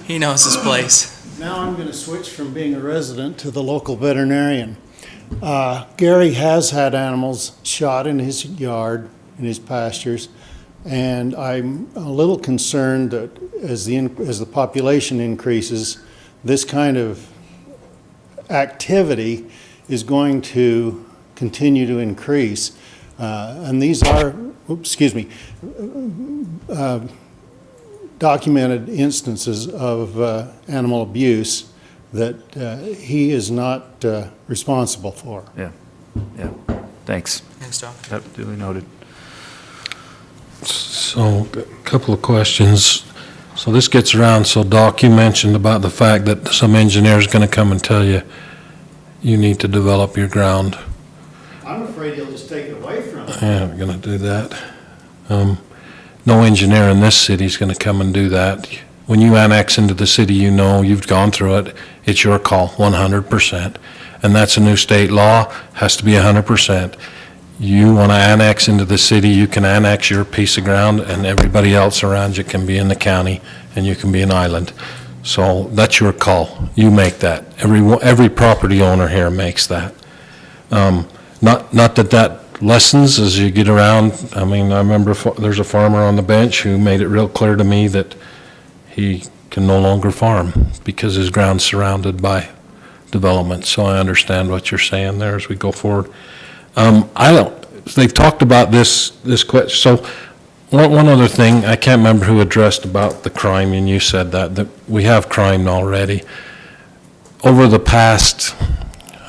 He knows his place. Now I'm going to switch from being a resident to the local veterinarian. Gary has had animals shot in his yard, in his pastures, and I'm a little concerned that as the population increases, this kind of activity is going to continue to increase. And these are documented instances of animal abuse that he is not responsible for. Yeah, yeah, thanks. Thanks, Doc. Yep, duly noted. So, a couple of questions. So this gets around, so Doc, you mentioned about the fact that some engineer is going to come and tell you, you need to develop your ground. I'm afraid he'll just take it away from us. Yeah, we're going to do that. No engineer in this city is going to come and do that. When you annex into the city, you know, you've gone through it, it's your call, 100%. And that's a new state law, has to be 100%. You want to annex into the city, you can annex your piece of ground, and everybody else around you can be in the county, and you can be an island. So that's your call. You make that. Every property owner here makes that. Not that lessens as you get around. I mean, I remember there's a farmer on the bench who made it real clear to me that he can no longer farm because his ground's surrounded by development. So I understand what you're saying there as we go forward. They've talked about this question. So one other thing, I can't remember who addressed about the crime, and you said that we have crime already. Over the past,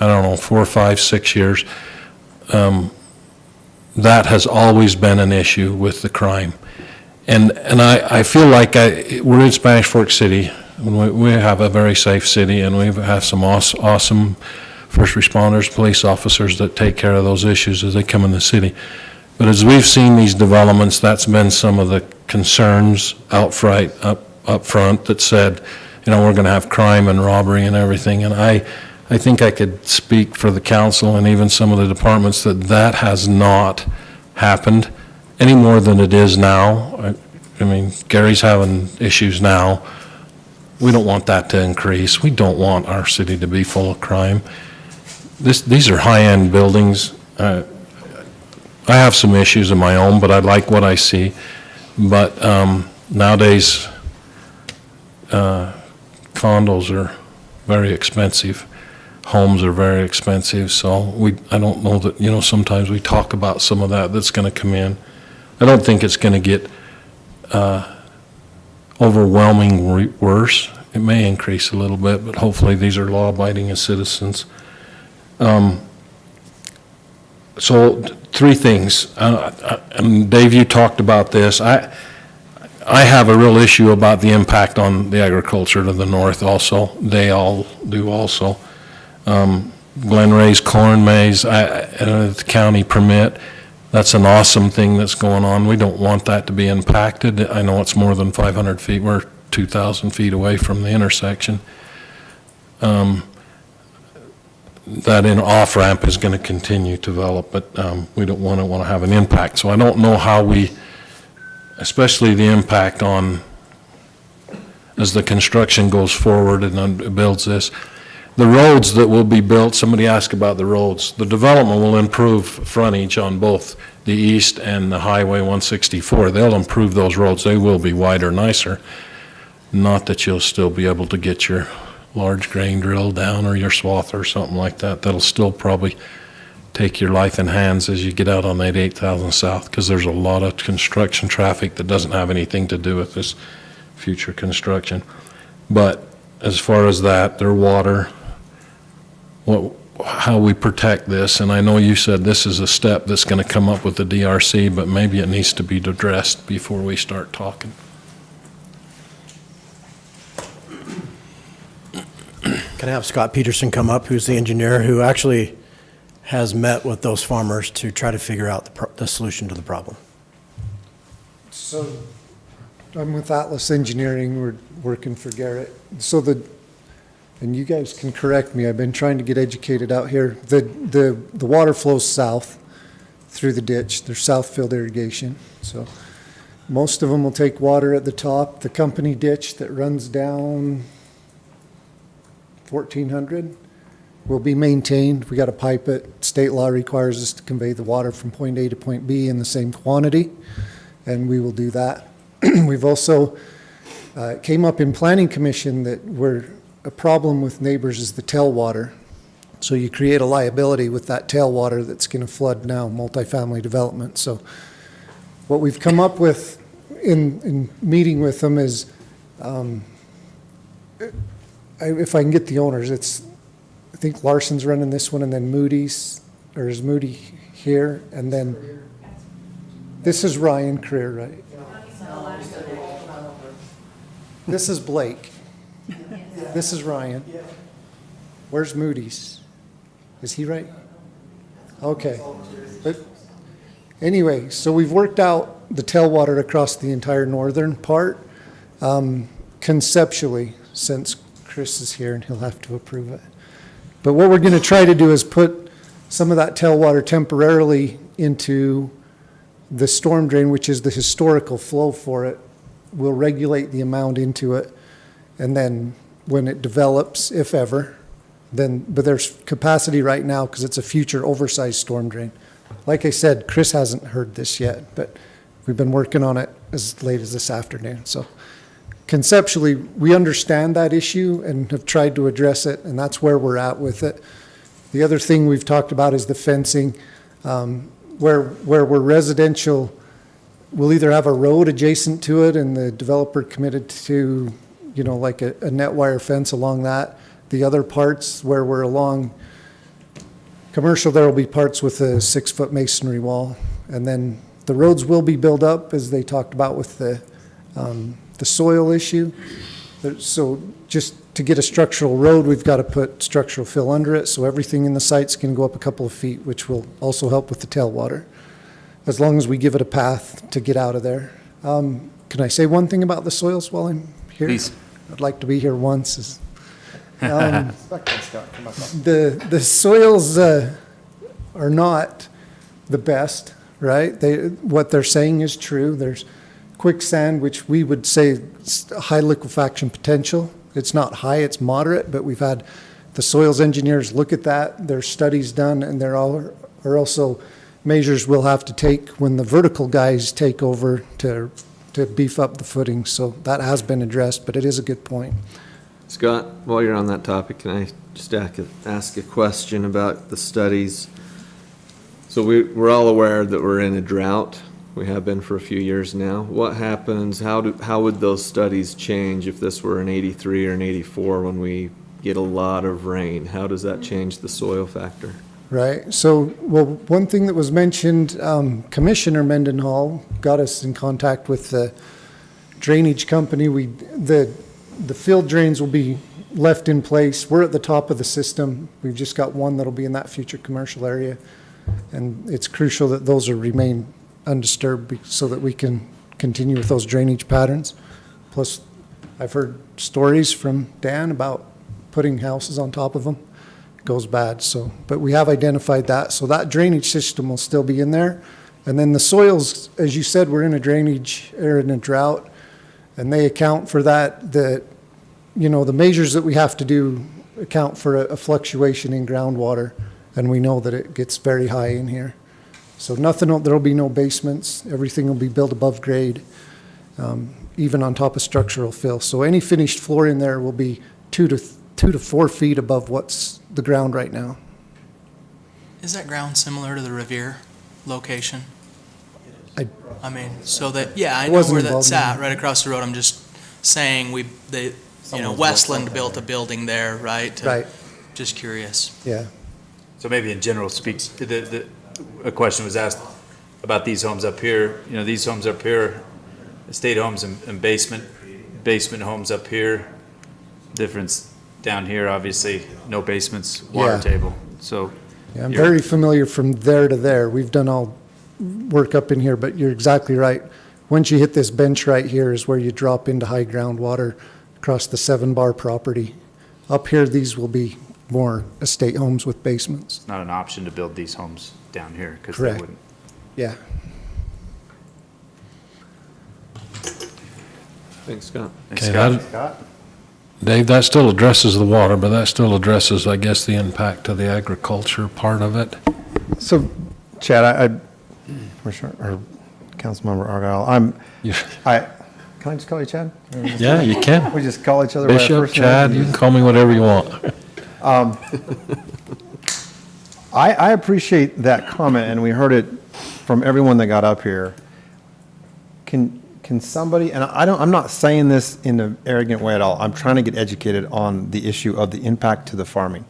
I don't know, 4, 5, 6 years, that has always been an issue with the crime. And I feel like we're in Spanish Fork City, and we have a very safe city, and we have some awesome first responders, police officers that take care of those issues as they come in the city. But as we've seen these developments, that's been some of the concerns up front that said, you know, we're going to have crime and robbery and everything. And I think I could speak for the council and even some of the departments that has not happened any more than it is now. I mean, Gary's having issues now. We don't want that to increase. We don't want our city to be full of crime. These are high-end buildings. I have some issues of my own, but I like what I see. But nowadays, condos are very expensive. Homes are very expensive. So I don't know that, you know, sometimes we talk about some of that's going to come in. I don't think it's going to get overwhelmingly worse. It may increase a little bit, but hopefully these are law-abiding citizens. So 3 things. And Dave, you talked about this. I have a real issue about the impact on the agriculture to the north also. They all do also. Glen Ray's corn maze, the county permit, that's an awesome thing that's going on. We don't want that to be impacted. I know it's more than 500 feet. We're 2,000 feet away from the intersection. That off-ramp is going to continue to develop, but we don't want to have an impact. So I don't know how especially the impact on, as the construction goes forward and builds this. The roads that will be built, somebody asked about the roads. The development will improve frontage on both the east and the Highway 164. They'll improve those roads. They will be wider, nicer. Not that you'll still be able to get your large grain drill down or your swath or something like that. That'll still probably take your life in hands as you get out on 8000 South, because there's a lot of construction traffic that doesn't have anything to do with this future construction. But as far as that, their water, how we protect this, and I know you said this is a step that's going to come up with the DRC, but maybe it needs to be addressed before we start talking. Can I have Scott Peterson come up, who's the engineer who actually has met with those farmers to try to figure out the solution to the problem? So I'm with Atlas Engineering. We're working for Garrett. So and you guys can correct me, I've been trying to get educated out here. The water flows south through the ditch. There's south field irrigation. So most of them will take water at the top. The company ditch that runs down 1400 will be maintained. We got to pipe it. State law requires us to convey the water from point A to point B in the same quantity, and we will do that. We've also, it came up in Planning Commission that a problem with neighbors is the tailwater. So you create a liability with that tailwater that's going to flood now multifamily development. So what we've come up with in meeting with them is, if I can get the owners, I think Larson's running this one, and then Moody's, or is Moody here, and then, this is Ryan Career, right? This is Blake. This is Ryan. Where's Moody's? Is he right? Okay. But anyway, so we've worked out the tailwater across the entire northern part, conceptually, since Chris is here and he'll have to approve it. But what we're going to try to do is put some of that tailwater temporarily into the storm drain, which is the historical flow for it. We'll regulate the amount into it, and then when it develops, if ever, then, but there's capacity right now because it's a future oversized storm drain. Like I said, Chris hasn't heard this yet, but we've been working on it as late as this afternoon. So conceptually, we understand that issue and have tried to address it, and that's where we're at with it. The other thing we've talked about is the fencing. Where we're residential, we'll either have a road adjacent to it, and the developer committed to, like a net wire fence along that. The other parts where we're along commercial, there will be parts with a 6-foot masonry wall. And then the roads will be built up, as they talked about with the soil issue. So just to get a structural road, we've got to put structural fill under it, so everything in the sites can go up a couple of feet, which will also help with the tailwater, as long as we give it a path to get out of there. Can I say one thing about the soils while I'm here? Please. I'd like to be here once. The soils are not the best, right? What they're saying is true. There's quicksand, which we would say is high liquefaction potential. It's not high, it's moderate, but we've had the soils engineers look at that. There's studies done, and there are also measures we'll have to take when the vertical guys take over to beef up the footing. So that has been addressed, but it is a good point. Scott, while you're on that topic, can I just ask a question about the studies? So we're all aware that we're in a drought. We have been for a few years now. What happens, how would those studies change if this were an 83 or an 84 when we get a lot of rain? How does that change the soil factor? Right. So, well, one thing that was mentioned, Commissioner Mendenhall got us in contact with the drainage company. The field drains will be left in place. We're at the top of the system. We've just got one that'll be in that future commercial area. And it's crucial that those remain undisturbed so that we can continue with those drainage patterns. Plus, I've heard stories from Dan about putting houses on top of them. It goes bad. So, but we have identified that. So that drainage system will still be in there. And then the soils, as you said, we're in a drainage or in a drought, and they account for that. The measures that we have to do account for a fluctuation in groundwater, and we know that it gets very high in here. So there'll be no basements. Everything will be built above grade, even on top of structural fill. So any finished floor in there will be 2 to 4 feet above what's the ground right now. Is that ground similar to the Revere location? I mean, so that, yeah, I know where that's at, right across the road. I'm just saying Westland built a building there, right? Right. Just curious. Yeah. So maybe in general speaks, a question was asked about these homes up here. These homes up here, estate homes and basement homes up here. Difference down here, obviously, no basements, water table. So yeah, I'm very familiar from there to there. We've done all work up in here, but you're exactly right. Once you hit this bench right here is where you drop into high groundwater across the 7-bar property. Up here, these will be more estate homes with basements. It's not an option to build these homes down here because they Correct. wouldn't. Yeah. Thanks, Scott. Okay, Scott? Dave, that still addresses the water, but that still addresses, I guess, the impact to the agriculture part of it. So, Chad, or Councilmember Argyle, can I just call you Chad? Yeah, you can. We just call each other by our Bishop, first Chad, name? you can call me whatever you want. I appreciate that comment, and we heard it from everyone that got up here. can somebody, and I'm not saying this in an arrogant way at all, I'm trying to get educated on the issue of the impact to the farming.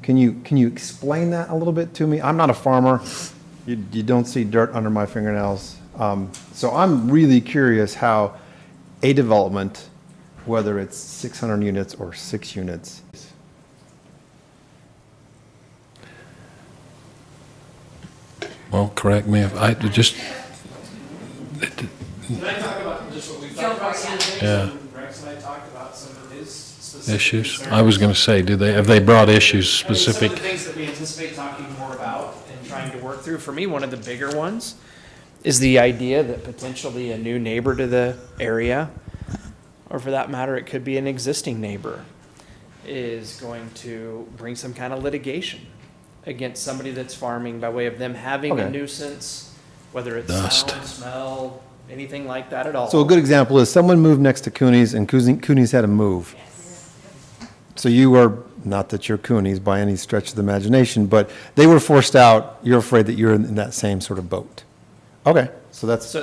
Can you explain that a little bit to me? I'm not a farmer. You don't see dirt under my fingernails. So I'm really curious how a development, whether it's 600 units or 6 units. Well, correct me if I just, Can I talk about just what we've talked about? Yeah. Rex and I talked about some of his specific issues. concerns. I was going to say, have they brought issues specific? Some of the things that we anticipate talking more about and trying to work through, for me, one of the bigger ones is the idea that potentially a new neighbor to the area, or for that matter, it could be an existing neighbor, is going to bring some kind of litigation against somebody that's farming by way of them having a nuisance, whether it's Dust. sound, smell, anything like that at all. So a good example is someone moved next to Cooney's and Cooney's had to move. So you are, not that you're Cooney's by any stretch of the imagination, but they were forced out. You're afraid that you're in that same sort of boat. Okay, so that's.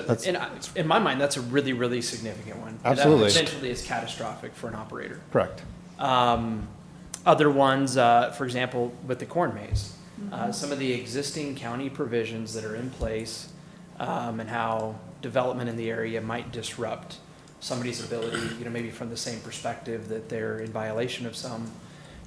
In my mind, that's a really, really significant one. Absolutely. That potentially is catastrophic for an operator. Correct. Other ones, for example, with the corn maze, some of the existing county provisions that are in place, and how development in the area might disrupt somebody's ability, maybe from the same perspective that they're in violation of some,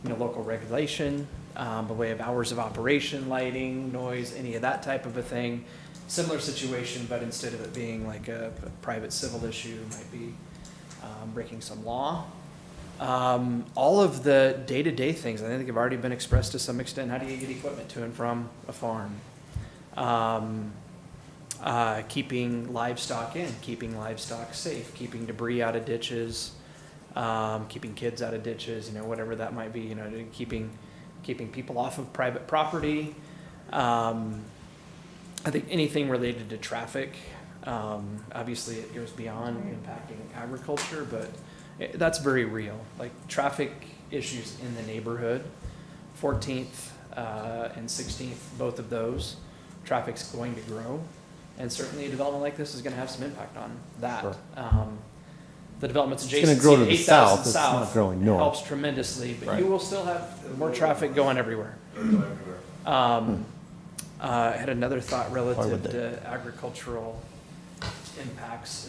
local regulation, by way of hours of operation, lighting, noise, any of that type of a thing. Similar situation, but instead of it being like a private civil issue, it might be breaking some law. All of the day-to-day things, I think have already been expressed to some extent. How do you get equipment to and from a farm? Keeping livestock in, keeping livestock safe, keeping debris out of ditches, keeping kids out of ditches, whatever that might be, keeping people off of private property. I think anything related to traffic, obviously it goes beyond impacting agriculture, but that's very real. Like traffic issues in the neighborhood, 14th and 16th, both of those, traffic's going to grow. And certainly a development like this is going to have some impact on that. Sure. The development's It's adjacent gonna grow to the 8,000 south, it's south not growing north. helps tremendously, but Right. you will still have more traffic going everywhere. I had another thought relative to agricultural impacts.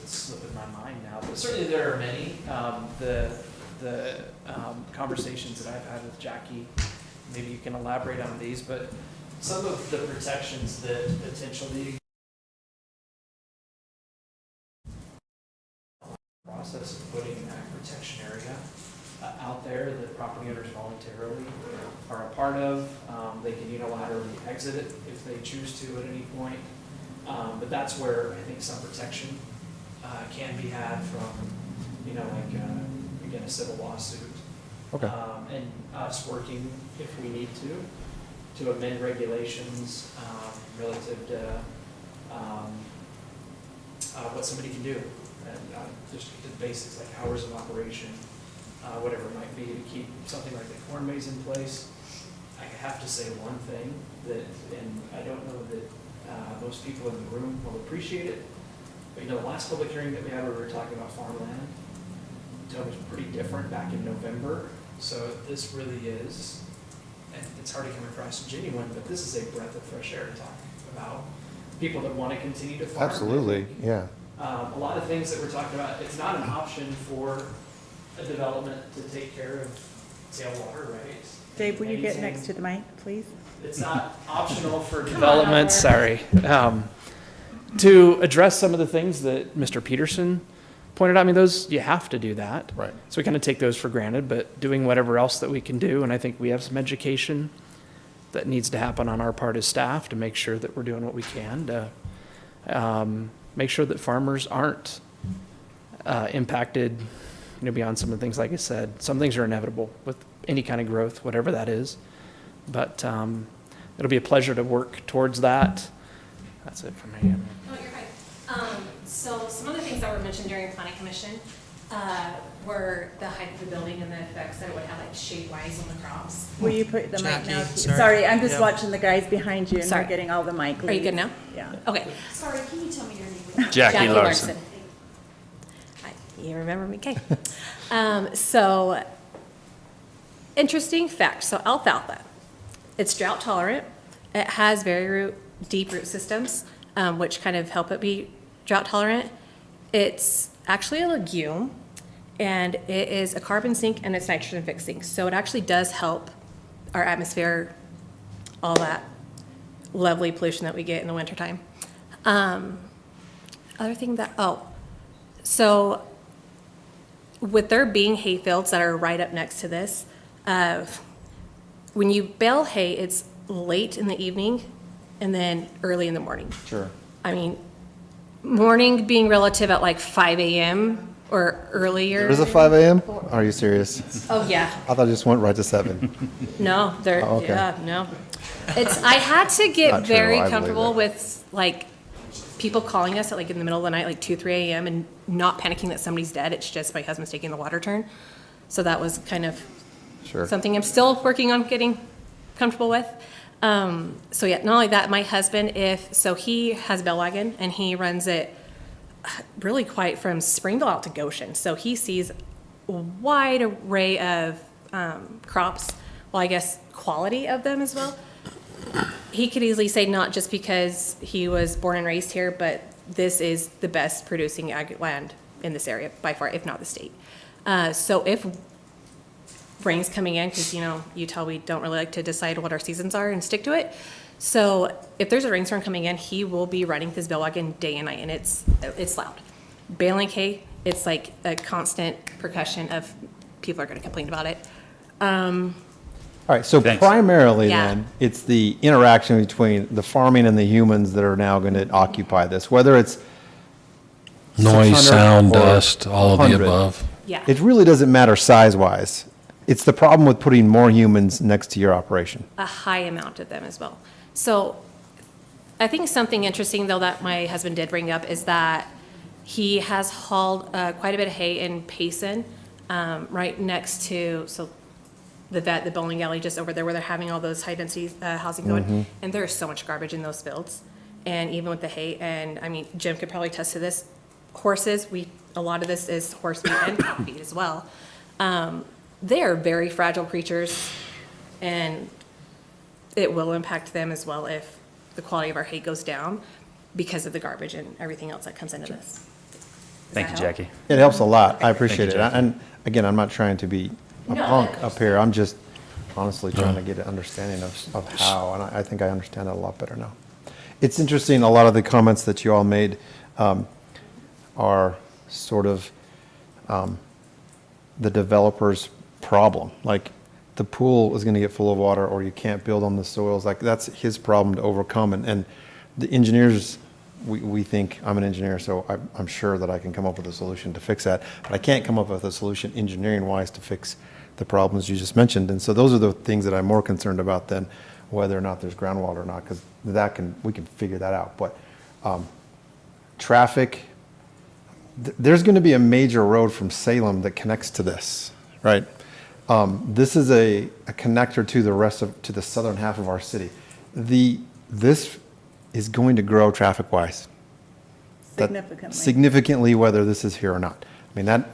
It's slipping my mind now, but certainly there are many. The conversations that I've had with Jackie, maybe you can elaborate on these, but some of the protections that potentially process of putting an ag protection area out there that property owners voluntarily are a part of. They can unilaterally exit it if they choose to at any point. But that's where I think some protection can be had from, again, a civil lawsuit. Okay. And us working, if we need to amend regulations relative to what somebody can do. And just the basics like hours of operation, whatever it might be, to keep something like the corn maze in place. I have to say one thing that, and I don't know that most people in the room will appreciate it, but the last public hearing that we had where we were talking about farmland, it was pretty different back in November. So this really is, and it's hard to come across genuine, but this is a breath of fresh air to talk about people that want to continue to farm. Absolutely, yeah. A lot of things that we're talking about, it's not an option for a development to take care of tailwater, right? Dave, will you get next to the mic, please? It's not optional for development, sorry, to address some of the things that Mr. Peterson pointed out. I mean, those, you have to do that. Right. So we kind of take those for granted, but doing whatever else that we can do, and I think we have some education that needs to happen on our part as staff to make sure that we're doing what we can to make sure that farmers aren't impacted, beyond some of the things, like I said. Some things are inevitable with any kind of growth, whatever that is. But it'll be a pleasure to work towards that. That's it for me. Oh, you're fine. So some of the things that were mentioned during planning commission were the height of the building and the effects that it would have, like shade-wise on the crops. Will you put the mic now? Jackie, sorry. Sorry, I'm just Yeah. watching the guys behind you and Sorry. we're getting all the mic. Are you good now? Yeah. Okay. Sorry, can you tell me your name Jackie Larson. You remember me, Kay. So, interesting fact, so alfalfa, it's drought tolerant. It has very deep root systems, which kind of help it be drought tolerant. It's actually a legume, and it is a carbon sink and it's nitrogen fixing. So it actually does help our atmosphere, all that lovely pollution that we get in the wintertime. Other thing that, so with there being hay fields that are right up next to this, when you bale hay, it's late in the evening and then early in the morning. Sure. I mean, morning being relative at like 5 a.m. or earlier. There's a 5 a.m.? Are you serious? Oh, yeah. I thought it just went right to 7. No, they're, Oh, okay. yeah, no. I had to Not get true, very I believe comfortable it. with like people calling us at like in the middle of the night, like 2, 3 a.m. and not panicking that somebody's dead. It's just my husband's taking the water turn. So that was kind of Sure. something I'm still working on getting comfortable with. So yeah, not only that, my husband, so he has a bell wagon and he runs it really quite from Springville out to Goshen. So he sees a wide array of crops, well, I guess quality of them as well. He could easily say not just because he was born and raised here, but this is the best producing ag land in this area by far, if not the state. So if rain's coming in, because Utah, we don't really like to decide what our seasons are and stick to it. So if there's a rainstorm coming in, he will be running his bell wagon day and night, and it's loud. Baling hay, it's like a constant percussion of people are going to complain about it. All right, so primarily Yeah. then, it's the interaction between the farming and the humans that are now going to occupy this, whether it's Noise, 600 sound, or dust, all of the 100. above. Yeah. It really doesn't matter size-wise. It's the problem with putting more humans next to your operation. A high amount of them as well. So I think something interesting, though, that my husband did bring up is that he has hauled quite a bit of hay in Payson, right next to, the bowling alley just over there where they're having all those high-density housing going. Mhm. And there is so much garbage in those fields. And even with the hay, and I mean, Jim could probably attest to this, horses, a lot of this is horse feed and cow feed as well. They are very fragile creatures, and it will impact them as well if the quality of our hay goes down because of the garbage and everything else that comes into this. Thank you, Jackie. It helps a lot. I appreciate Thank it. you, Jackie. And again, I'm not trying to be a No. punk up here. I'm just honestly trying to get an understanding of how, and I think I understand it a lot better now. It's interesting, a lot of the comments that you all made are sort of the developer's problem. Like, the pool is going to get full of water, or you can't build on the soils. Like, that's his problem to overcome. And the engineers, we think, I'm an engineer, so I'm sure that I can come up with a solution to fix that. But I can't come up with a solution engineering-wise to fix the problems you just mentioned. And so those are the things that I'm more concerned about than whether or not there's groundwater or not, because we can figure that out. But traffic, there's going to be a major road from Salem that connects to this, right? This is a connector to to the southern half of our city. This is going to grow traffic-wise. Significantly, whether this is here or not. I mean,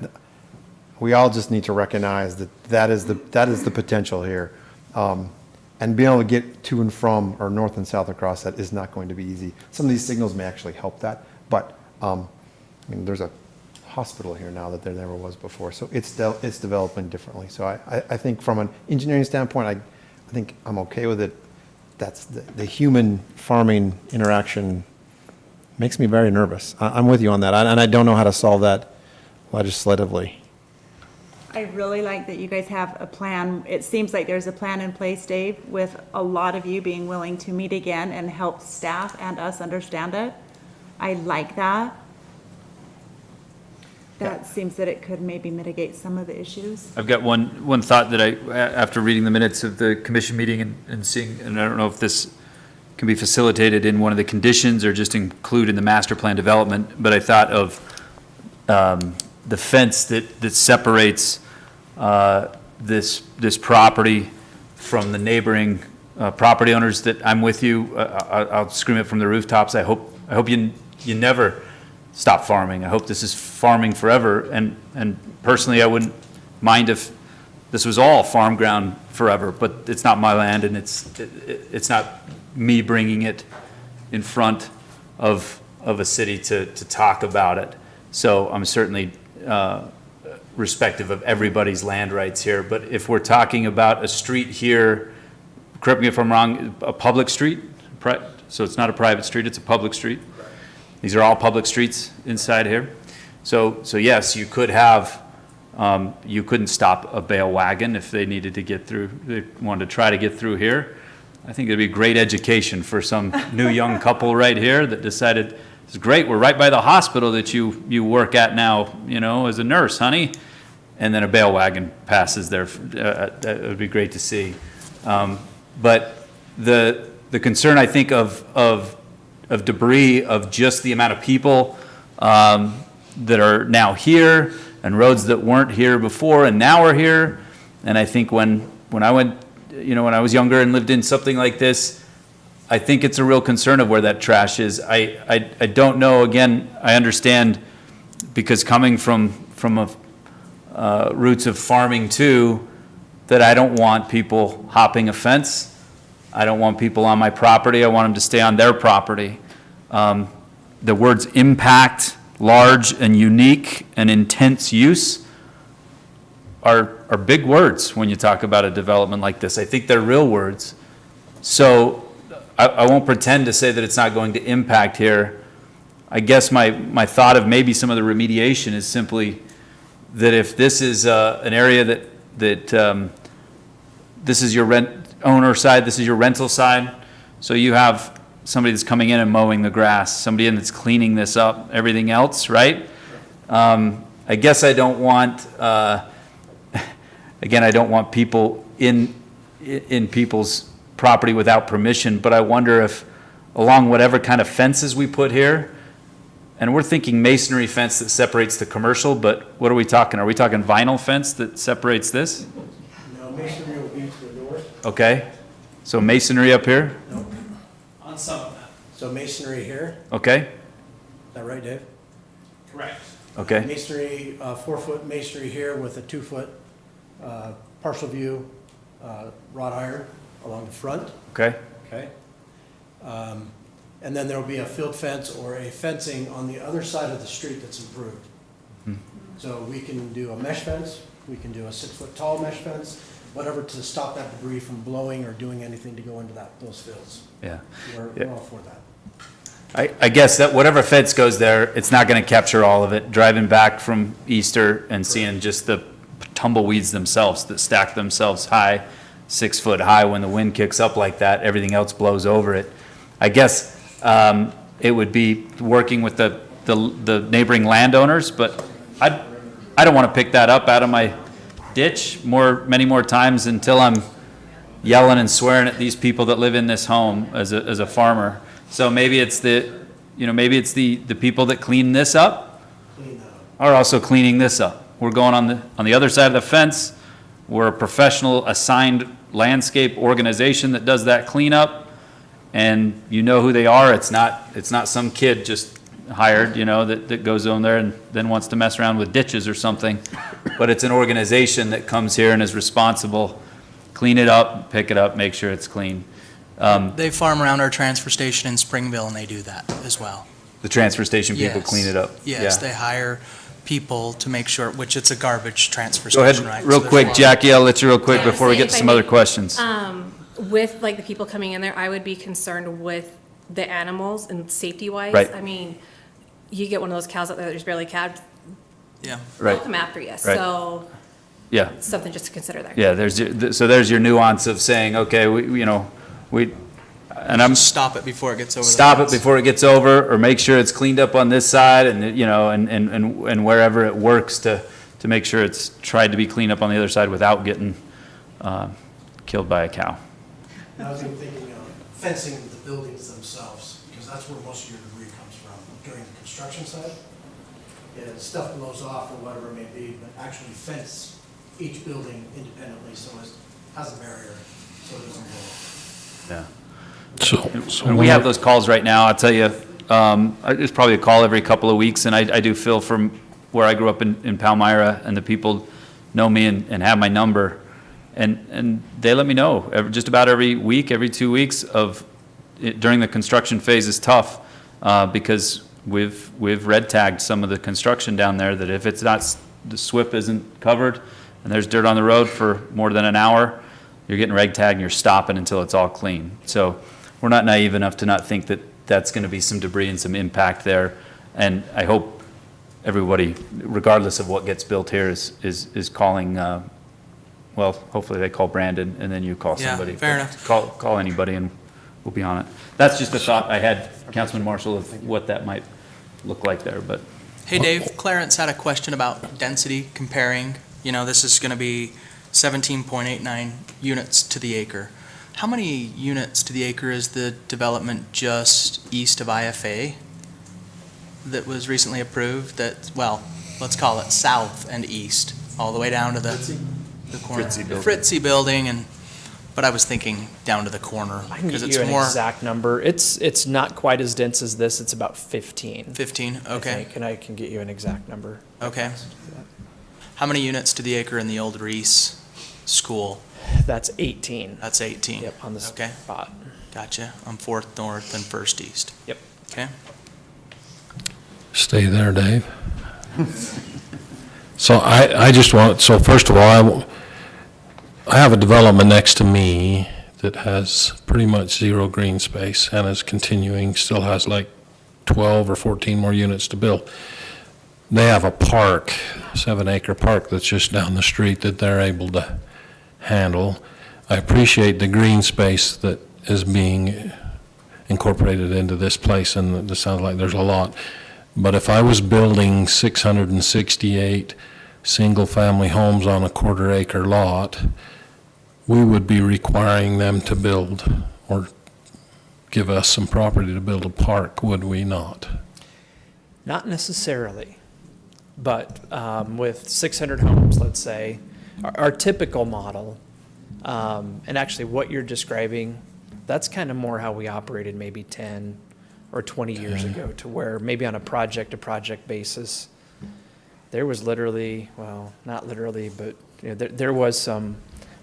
we all just need to recognize that is the potential here. And being able to get to and from, or north and south across that, is not going to be easy. Some of these signals may actually help that, but I mean, there's a hospital here now that there never was before, so it's developing differently. So I think from an engineering standpoint, I think I'm okay with it. That's the human farming interaction makes me very nervous. I'm with you on that, and I don't know how to solve that legislatively. I really like that you guys have a plan. It seems like there's a plan in place, Dave, with a lot of you being willing to meet again and help staff and us understand it. I like that. That seems that it could maybe mitigate some of the issues. I've got one thought that after reading the minutes of the commission meeting and seeing, and I don't know if this can be facilitated in one of the conditions or just include in the master plan development, but I thought of the fence that separates this property from the neighboring property owners. That I'm with you. I'll scream it from the rooftops. I hope you never stop farming. I hope this is farming forever. And personally, I wouldn't mind if this was all farm ground forever, but it's not my land, and it's not me bringing it in front of a city to talk about it. So I'm certainly respective of everybody's land rights here. But if we're talking about a street here, correct me if I'm wrong, a public street? So it's not a private street, it's a public street? These are all public streets inside here? So yes, you could have, you couldn't stop a bale wagon if they needed to get through, they wanted to try to get through here. I think it'd be great education for some new young couple right here that decided, it's great, we're right by the hospital that you work at now, you know, as a nurse, honey. And then a bale wagon passes there. That would be great to see. But the concern, I think, of debris, of just the amount of people that are now here, and roads that weren't here before and now are here. And I think when I went, you know, when I was younger and lived in something like this, I think it's a real concern of where that trash is. I don't know, again, I understand, because coming from a roots of farming too, that I don't want people hopping a fence. I don't want people on my property. I want them to stay on their property. The words impact, large and unique and intense use are big words when you talk about a development like this. I think they're real words. So I won't pretend to say that it's not going to impact here. I guess my thought of maybe some of the remediation is simply that if this is an area that this is your rent owner side, this is your rental side, so you have somebody that's coming in and mowing the grass, somebody in that's cleaning this up, everything else, right? I guess I don't want, again, I don't want people in people's property without permission, but I wonder if along whatever kind of fences we put here, and we're thinking masonry fence that separates the commercial, but what are we talking? Are we talking vinyl fence that separates this? No, masonry will be to the north. Okay, so masonry up here? No. On some of that. So masonry here, Okay, is that right, Dave? Correct. okay, Masonry, 4-foot masonry here with a 2-foot partial view wrought iron along the front, okay, okay? And then there'll be a field fence or a fencing on the other side of the street that's improved. So we can do a mesh fence, we can do a 6-foot tall mesh fence, whatever to stop that debris from blowing or doing anything to go into those fields. yeah. We're all for that. I guess that whatever fence goes there, it's not gonna capture all of it. Driving back from Easter and seeing just the tumbleweeds themselves that stack themselves high, 6 foot high, when the wind kicks up like that, everything else blows over it. I guess it would be working with the neighboring landowners, but I don't want to pick that up out of my ditch many more times until I'm yelling and swearing at these people that live in this home as a farmer. So maybe it's the people that clean this up are also cleaning this up. We're going on the other side of the fence. We're a professional assigned landscape organization that does that cleanup. And you know who they are. It's not some kid just hired, you know, that goes on there and then wants to mess around with ditches or something. But it's an organization that comes here and is responsible. Clean it up, pick it up, make sure it's clean. They farm around our transfer station in Springville, and they do that as well. The transfer station people Yes. clean it up. Yes, Yeah. they hire people to make sure, which it's a garbage transfer Go station, ahead, right? real So there's quick, a lot- Jackie, I'll let you real quick Yeah, before we say get if to I some other may- questions. With like the people coming in there, I would be concerned with the animals and safety wise. Right. I mean, you get one of those cows out there that's barely calved, Yeah. they'll Right. come after you. Right. So Yeah. something just to consider there. Yeah, there's your nuance of saying, okay, and I'm. Stop it before it gets over the Stop it fence. before it gets over, or make sure it's cleaned up on this side, and, you know, and wherever it works to make sure it's tried to be cleaned up on the other side without getting killed by a cow. I was even thinking of fencing the buildings themselves, because that's where most of your debris comes from, during the construction side. Yeah, stuff blows off or whatever it may be, but actually fence each building independently so it has a barrier, so it doesn't blow. Yeah. So And we have those calls right now. I'll tell you, It's probably a call every couple of weeks, and I do feel from where I grew up in Palmyra, and the people know me and have my number, and they let me know just about every week, every 2 weeks during the construction phase is tough, because we've red tagged some of the construction down there, that if it's not, the SWIP isn't covered, and there's dirt on the road for more than an hour, you're getting reg tagged and you're stopping until it's all clean. So we're not naive enough to not think that that's going to be some debris and some impact there. And I hope everybody, regardless of what gets built here, is calling, well, hopefully they call Brandon and then you call somebody. Yeah, fair enough. Call anybody and we'll be on it. That's just a thought I had, Councilman Marshall, of what that might look like there, but. Hey, Dave, Clarence had a question about density comparing. You know, this is going to be 17.89 units to the acre. How many units to the acre is the development just east of IFA that was recently approved? That, well, let's call it south and east, all the way down to the corner. Fritzy building, but I was thinking down to the corner. I can because get it's you an more exact number. It's not quite as dense as this. It's about 15. 15, I okay. think, and I can get you an exact number. Okay. How many units to the acre in the old Reese school? That's 18. That's 18. Yep, on the Okay. spot. Gotcha. On 4th North and 1st East. Yep. Okay. Stay there, Dave. So I just want, so first of all, I have a development next to me that has pretty much zero green space and is continuing, still has like 12 or 14 more units to build. They have a park, 7-acre park that's just down the street that they're able to handle. I appreciate the green space that is being incorporated into this place, and it sounds like there's a lot. But if I was building 668 single-family homes on a quarter-acre lot, we would be requiring them to build or give us some property to build a park, would we not? Not necessarily. But with 600 homes, let's say, our typical model, and actually what you're describing, that's kind of more how we operated maybe 10 or 20 years ago, to where maybe on a project-to-project basis, there was literally, well, not literally, but you know, there was some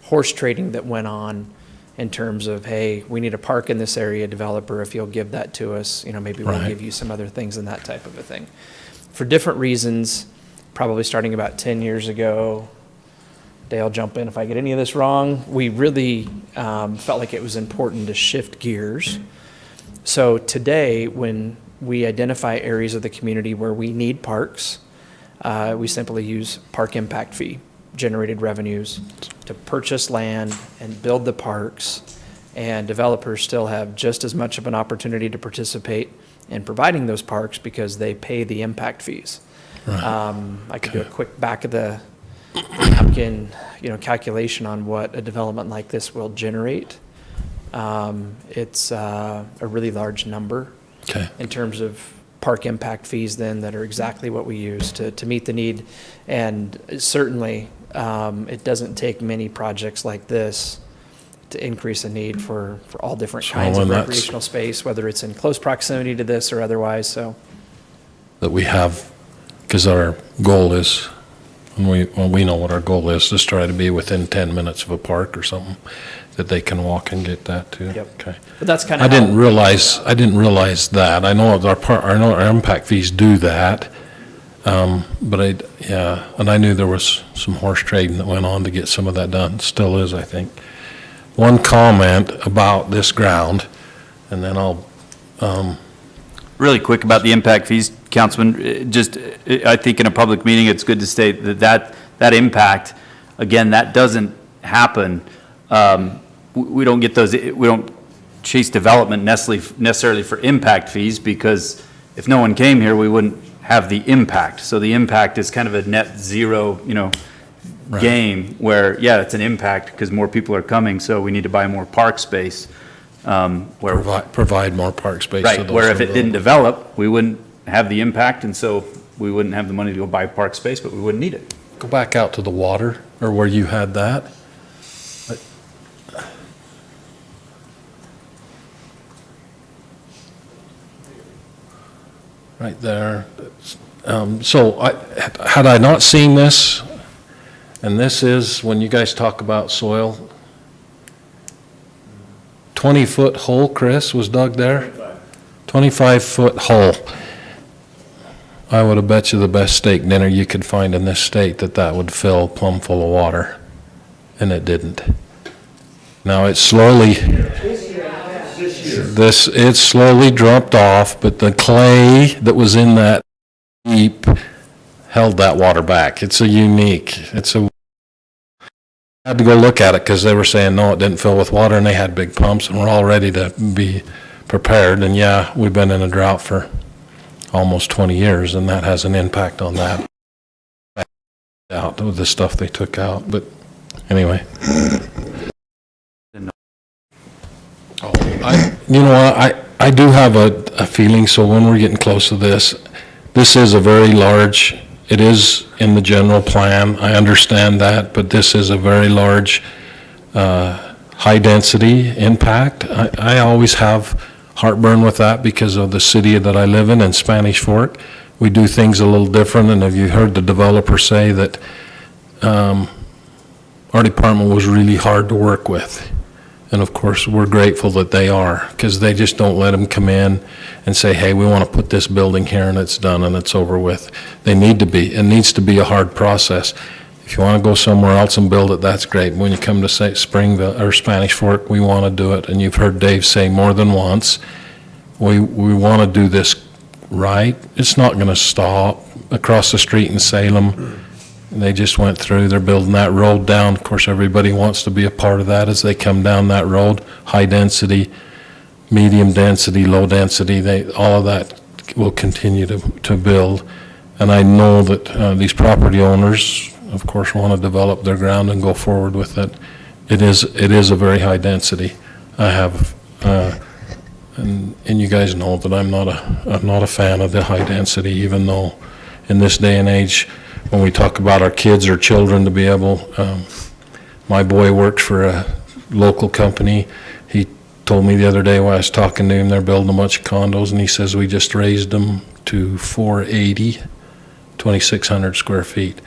horse trading that went on in terms of, hey, we need a park in this area, developer, if you'll give that to us, you know, maybe we'll give you some other things and that type of a thing. For different reasons, probably starting about 10 years ago, Dale, jump in if I get any of this wrong, we really felt like it was important to shift gears. So today, when we identify areas of the community where we need parks, we simply use park impact fee generated revenues to purchase land and build the parks, and developers still have just as much of an opportunity to participate in providing those parks because they pay the impact fees. Right. I could do a quick back of the napkin, calculation on what a development like this will generate. It's a really large number in terms of park impact fees then that are exactly what we use to meet the need. And certainly, it doesn't take many projects like this to increase the need for all different kinds of recreational space, whether it's in close proximity to this or otherwise, so. That we have, because our goal is, we know what our goal is, just try to be within 10 minutes of a park or something, that they can walk and get that too. Yep. Okay. But that's kind I of didn't realize that. I know our impact fees do that. But and I knew there was some horse trading that went on to get some of that done. Still is, I think. One comment about this ground, and then I'll. Really quick about the impact fees, Councilman, I think in a public meeting, it's good to state that impact, again, that doesn't happen. We don't get those, we don't chase development necessarily for impact fees, because if no one came here, we wouldn't have the impact. So the impact is kind of a net zero, game where, yeah, it's an impact because more people are coming, so we need to buy more park space. Provide more park space. Right, where if it didn't develop, we wouldn't have the impact, and so we wouldn't have the money to go buy park space, but we wouldn't need it. Go back out to the water, or where you had that. right there. So had I not seen this, and this is, when you guys talk about soil, 20-foot hole, Chris, was dug there? 25-foot hole. I would have bet you the best steak dinner you could find in this state that would fill plumb full of water, and it didn't. Now it slowly dropped off, but the clay that was in that deep held that water back. I had to go look at it because they were saying, no, it didn't fill with water, and they had big pumps, and we're all ready to be prepared. And yeah, we've been in a drought for almost 20 years, and that has an impact on that. Out with the stuff they took out, but anyway. I do have a feeling, so when we're getting close to this is a very large, it is in the general plan, I understand that, but this is a very large, high-density impact. I always have heartburn with that because of the city that I live in Spanish Fork. We do things a little different, and have you heard the developer say that our department was really hard to work with? And of course, we're grateful that they are, because they just don't let them come in and say, hey, we want to put this building here and it's done and it's over with. They need to be. It needs to be a hard process. If you want to go somewhere else and build it, that's great. When you come to say Springville or Spanish Fork, we want to do it. And you've heard Dave say more than once, we want to do this right. It's not going to stop. Across the street in Salem, they just went through, they're building that road down. Of course, everybody wants to be a part of that as they come down that road. High density, medium density, low density, all of that will continue to build. And I know that these property owners, of course, want to develop their ground and go forward with it. It is a very high density. I have, and you guys know that I'm not a fan of the high density, even though in this day and age, when we talk about our kids or children to be able, my boy worked for a local company. He told me the other day while I was talking to him, they're building a bunch of condos, and he says we just raised them to 480, 2,600 square feet.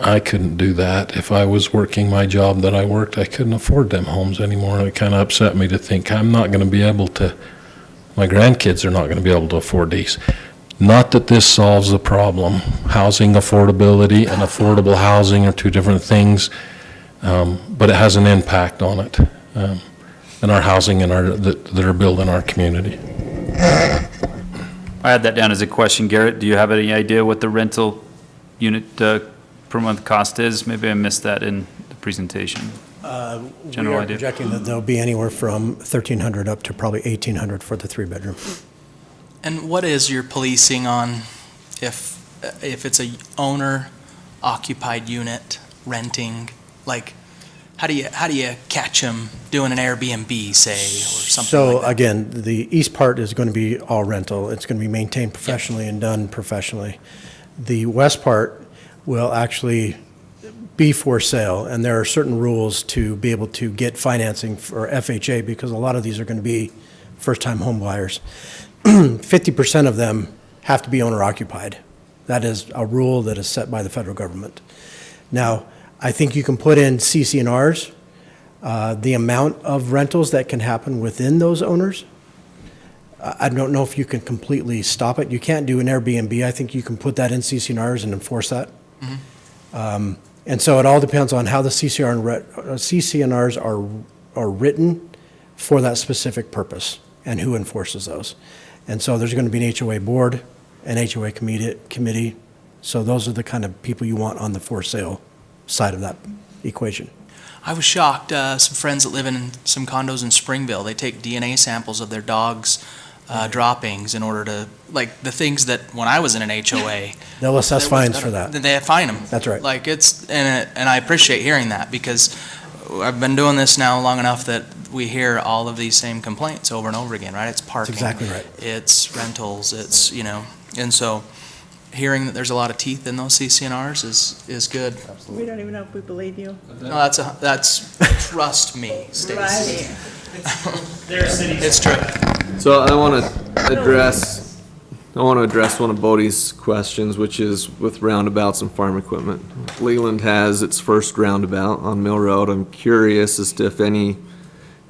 I couldn't do that. If I was working my job that I worked, I couldn't afford them homes anymore. And it kind of upset me to think I'm not going to be able to, my grandkids are not going to be able to afford these. Not that this solves the problem. Housing affordability and affordable housing are two different things, but it has an impact on it, and our housing that are built in our community. I had that down as a question. Garrett, do you have any idea what the rental unit per month cost is? Maybe I missed that in the presentation. We are projecting that there'll be anywhere from $1,300 up to probably $1,800 for the 3-bedroom. And what is your policing on if it's a owner-occupied unit renting? Like, how do you catch them doing an Airbnb, say, or something like that? So again, the east part is going to be all rental. It's going to be maintained professionally and done professionally. The west part will actually be for sale, and there are certain rules to be able to get financing for FHA, because a lot of these are going to be first-time home buyers. 50% of them have to be owner-occupied. That is a rule that is set by the federal government. Now, I think you can put in CC&Rs, the amount of rentals that can happen within those owners. I don't know if you can completely stop it. You can't do an Airbnb. I think you can put that in CC&Rs and enforce that. Mm-hmm. And so it all depends on how the CC&Rs are written for that specific purpose and who enforces those. And so there's going to be an HOA board, an HOA committee. So those are the kind of people you want on the for sale side of that equation. I was shocked. Some friends that live in some condos in Springville, they take DNA samples of their dogs' droppings in order to, like, the things that when I was in an HOA. They'll assess fines for that. They fine them. That's right. Like, and I appreciate hearing that, because I've been doing this now long enough that we hear all of these same complaints over and over again, right? It's parking. That's exactly right. It's rentals, it's, and so hearing that there's a lot of teeth in those CC&Rs is good. We don't even know if we believe you. No, that's trust me, Stacy. Right. It's true. So I want to address I want to address one of Bodie's questions, which is with roundabouts and farm equipment. Leland has its first roundabout on Mill Road. I'm curious as to if any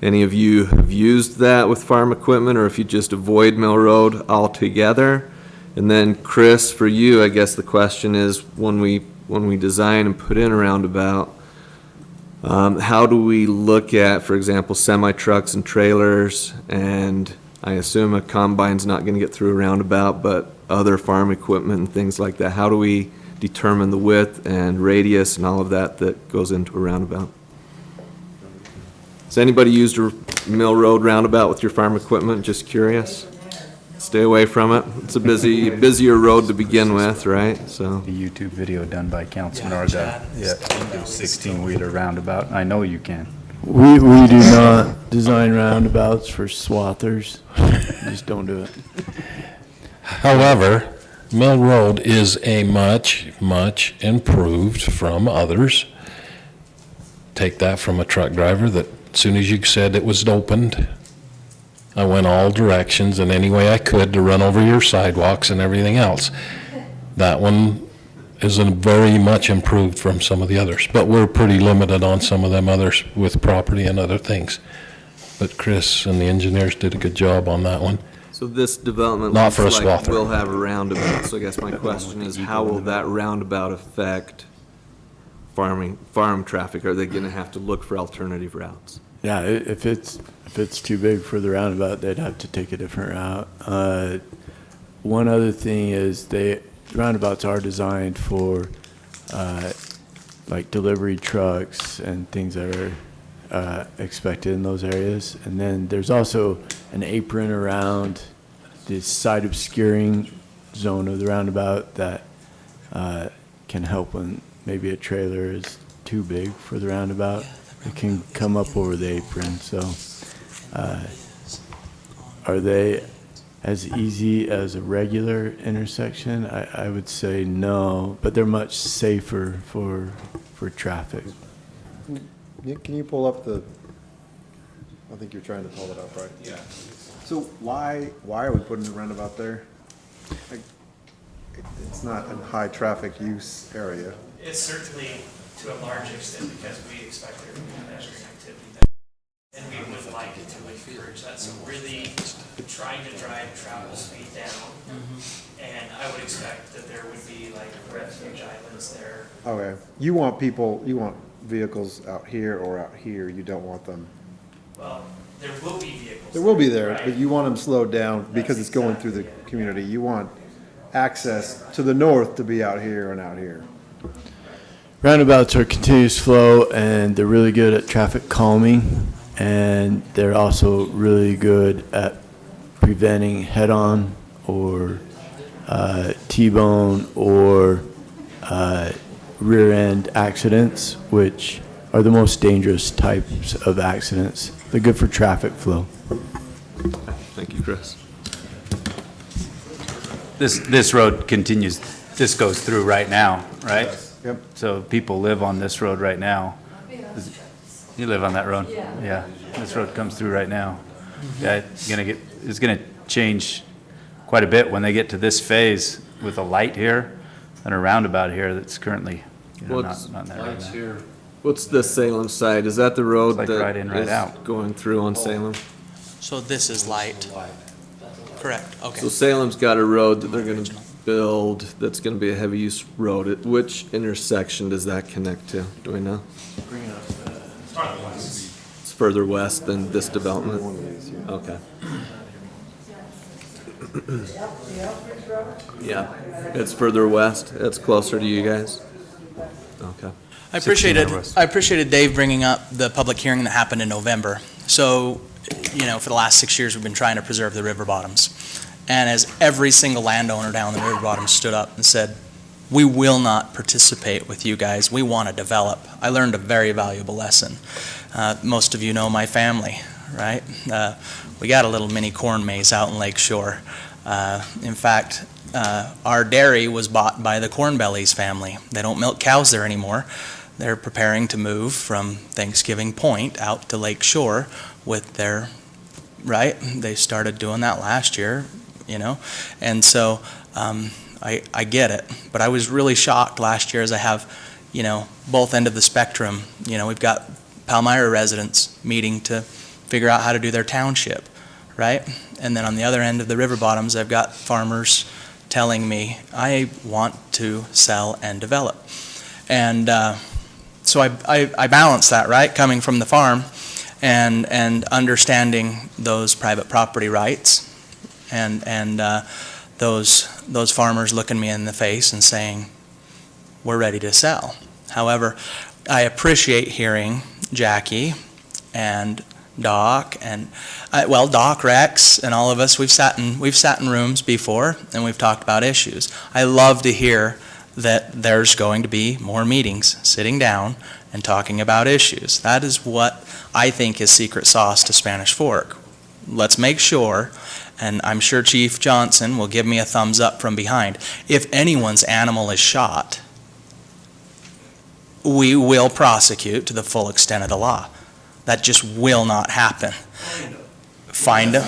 of you have used that with farm equipment, or if you just avoid Mill Road altogether. And then Chris, for you, I guess the question is, when we design and put in a roundabout, how do we look at, for example, semi-trucks and trailers, and I assume a combine's not going to get through a roundabout, but other farm equipment and things like that. How do we determine the width and radius and all of that that goes into a roundabout? Has anybody used a Mill Road roundabout with your farm equipment? Just curious. Stay away from it. It's a busier road to begin with, right? So. The YouTube video done by Councilman Arda. Yeah, 16-wheeler roundabout. I know you can. We do not design roundabouts for swathers. Just don't do it. However, Mill Road is a much improved from others. Take that from a truck driver that as soon as you said it was opened, I went all directions and any way I could to run over your sidewalks and everything else. That one is very much improved from some of the others, but we're pretty limited on some of them others with property and other things. But Chris and the engineers did a good job on that one. So this development Not for a looks like swather. will have a roundabout. So I guess my question is, how will that roundabout affect farm traffic? Are they going to have to look for alternative routes? Yeah, if it's too big for the roundabout, they'd have to take a different route. One other thing is roundabouts are designed for like delivery trucks and things that are expected in those areas. And then there's also an apron around the side obscuring zone of the roundabout that can help when maybe a trailer is too big for the roundabout. It can come up over the apron. So are they as easy as a regular intersection? I would say no, but they're much safer for traffic. Can you pull up I think you're trying to pull it up, right? Yeah. So why are we putting the roundabout there? Like, it's not a high traffic use area. It's certainly to a large extent because we expect there to be pedestrian activity and we would like it to encourage that. So really trying to drive travel speed down. And I would expect that there would be like refuge islands there. Okay. You want vehicles out here or out here, you don't want them. Well, there will be vehicles. There will be there, right? but you want them slowed down because it's going through the community. You want access to the north to be out here and out here. Roundabouts are continuous flow, and they're really good at traffic calming, and they're also really good at preventing head-on or T-bone or rear-end accidents, which are the most dangerous types of accidents. They're good for traffic flow. Thank you, Chris. This road continues, this goes through right now, right? Yep. So people live on this road right now. You live on that road? Yeah. This road comes through right now. Yeah, it's gonna change quite a bit when they get to this phase with a light here and a roundabout here that's currently, not in there right now. What's the Salem side? Is that the road like that right in, right is out. going through on Salem? So this is light. Correct, okay. So Salem's got a road that they're gonna build that's gonna be a heavy use road. At which intersection does that connect to? Do we know? It's further west than this development? Okay. Yeah, it's further west. It's closer to you guys? Okay. I appreciated Dave bringing up the public hearing that happened in November. So, for the last 6 years, we've been trying to preserve the river bottoms. And as every single landowner down the river bottom stood up and said, we will not participate with you guys, we want to develop. I learned a very valuable lesson. Most of you know my family, right? We got a little mini corn maze out in Lake Shore. In fact, our dairy was bought by the Cornbellies family. They don't milk cows there anymore. They're preparing to move from Thanksgiving Point out to Lake Shore with their, right? They started doing that last year. And so I get it. But I was really shocked last year as I have, both end of the spectrum. We've got Palmyra residents meeting to figure out how to do their township, right? And then on the other end of the river bottoms, I've got farmers telling me, I want to sell and develop. And so I balance that, right, coming from the farm and understanding those private property rights and those farmers looking me in the face and saying, we're ready to sell. However, I appreciate hearing Jackie and Doc and Doc, Rex, and all of us. We've sat in rooms before and we've talked about issues. I love to hear that there's going to be more meetings, sitting down and talking about issues. That is what I think is secret sauce to Spanish Fork. Let's make sure, and I'm sure Chief Johnson will give me a thumbs up from behind, if anyone's animal is shot, we will prosecute to the full extent of the law. That just will not happen. Find them.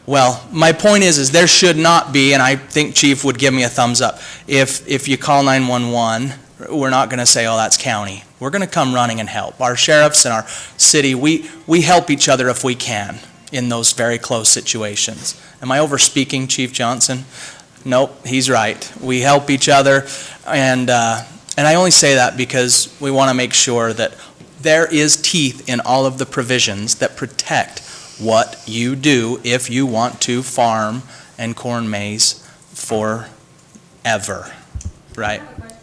Well, my point is there should not be, and I think Chief would give me a thumbs up, if you call 911, we're not going to say, oh, that's county. We're going to come running and help. Our sheriffs and our city, we help each other if we can in those very close situations. Am I over speaking, Chief Johnson? Nope, he's right. We help each other, and I only say that because we want to make sure that there is teeth in all of the provisions that protect what you do if you want to farm and corn maze forever, right?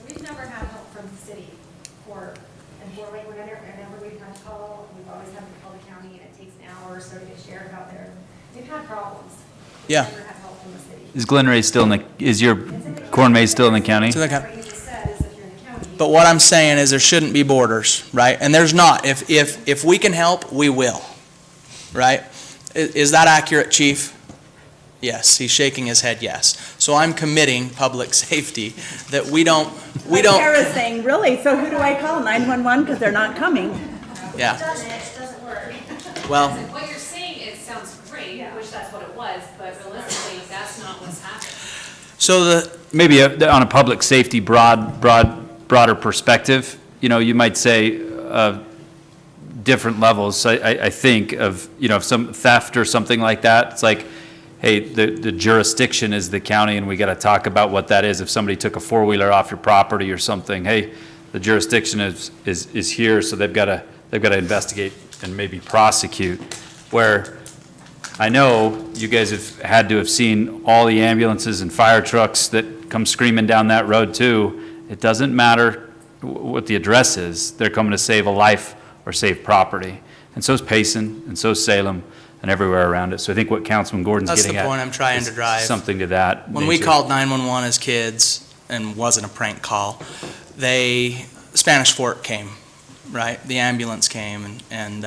We've never had help from the city whenever we've had to call, we've always had to call the county, and it takes an hour or so to get sheriff out there. We've had problems. Yeah. We've never had help from the city. Is Glen Ray still is your corn maze still in the county? But what I'm saying is there shouldn't be borders, right? And there's not. If we can help, we will, right? Is that accurate, Chief? Yes, he's shaking his head yes. So I'm committing public safety that we don't. Kara's saying, really, so who do I call, 911, because they're not coming? Yeah. It doesn't work. Well. What you're saying, it sounds great, I wish that's what it was, but realistically, that's not what's happening. So maybe on a public safety broader perspective, you might say different levels. I think of, if some theft or something like that, it's like, hey, the jurisdiction is the county, and we got to talk about what that is. If somebody took a four-wheeler off your property or something, hey, the jurisdiction is here, so they've got to investigate and maybe prosecute. Where I know you guys have had to have seen all the ambulances and fire trucks that come screaming down that road too. It doesn't matter what the address is. They're coming to save a life or save property. And so is Payson, and so is Salem, and everywhere around it. So I think what Councilman Gordon's that's getting the at point I'm trying to drive. Something to that When we nature. called 911 as kids, and wasn't a prank call, Spanish Fork came, right? The ambulance came, and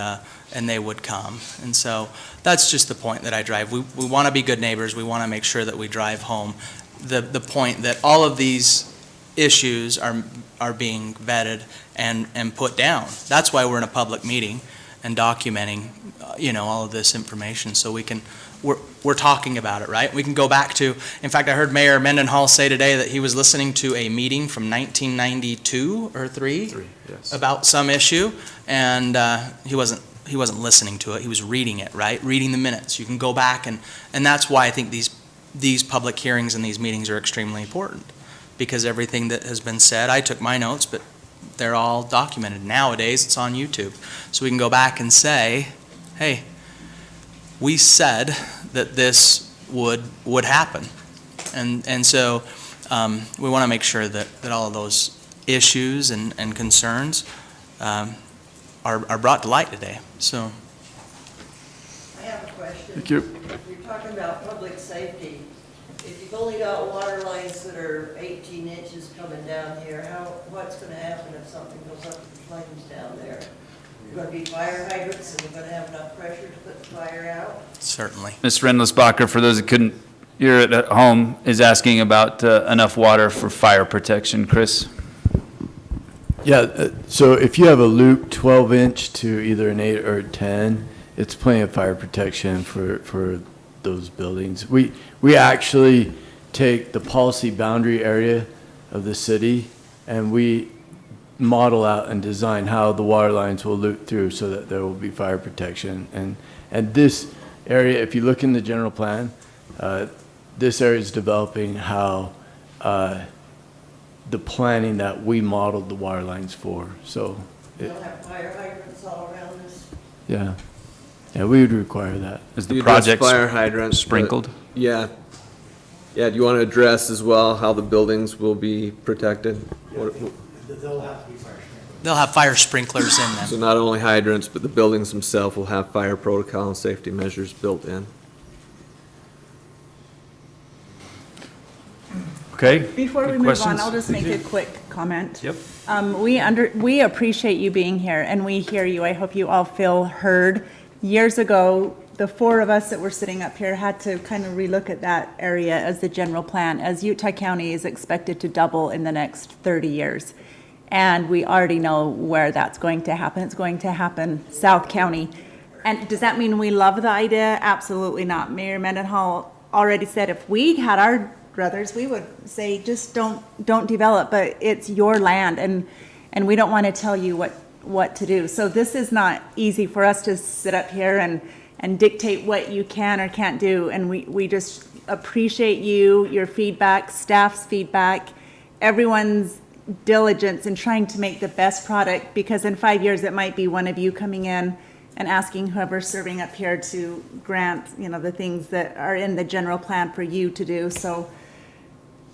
they would come. And so that's just the point that I drive. We want to be good neighbors. We want to make sure that we drive home the point that all of these issues are being vetted and put down. That's why we're in a public meeting and documenting, all of this information, so we're talking about it, right? We can go back to, in fact, I heard Mayor Mendenhall say today that he was listening to a meeting from 1992 or three, yes, about some issue, and he wasn't listening to it. He was reading it, right? Reading the minutes. You can go back, and that's why I think these public hearings and these meetings are extremely important, because everything that has been said, I took my notes, but they're all documented. Nowadays, it's on YouTube. So we can go back and say, hey, we said that this would happen. And so we want to make sure that all of those issues and concerns are brought to light today. So. I have a question. Thank you. You're talking about public safety. If you've only got water lines that are 18 inches coming down here, what's going to happen if something goes up in flames down there? You're going to be fire hydrants, and you're going to have enough pressure to put the fire out? Certainly. Ms. Rendlesbacher, for those that couldn't hear it at home, is asking about enough water for fire protection. Chris? Yeah, so if you have a loop 12-inch to either an 8 or 10, it's plenty of fire protection for those buildings. We actually take the policy boundary area of the city, and we model out and design how the water lines will loop through so that there will be fire protection. And this area, if you look in the general plan, this area is developing how the planning that we modeled the water lines for. So, You'll have fire hydrants all around this. yeah, we would require that. Is the You address project fire hydrants, but- sprinkled? Yeah. Yeah, do you want to address as well how the buildings will be protected? They'll have to be fire sprinkled. They'll have fire sprinklers in them. So not only hydrants, but the buildings themselves will have fire protocol and safety measures built in. Okay. Before we Good move on, questions? I'll just make a quick comment. Yep. We appreciate you being here, and we hear you. I hope you all feel heard. Years ago, the four of us that were sitting up here had to kind of relook at that area as the general plan, as Utah County is expected to double in the next 30 years. And we already know where that's going to happen. It's going to happen South County. And does that mean we love the idea? Absolutely not. Mayor Mendenhall already said if we had our druthers, we would say just don't develop, but it's your land, and we don't want to tell you what to do. So this is not easy for us to sit up here and dictate what you can or can't do, and we just appreciate your feedback, staff's feedback, everyone's diligence in trying to make the best product, because in 5 years it might be one of you coming in and asking whoever's serving up here to grant, the things that are in the general plan for you to do. So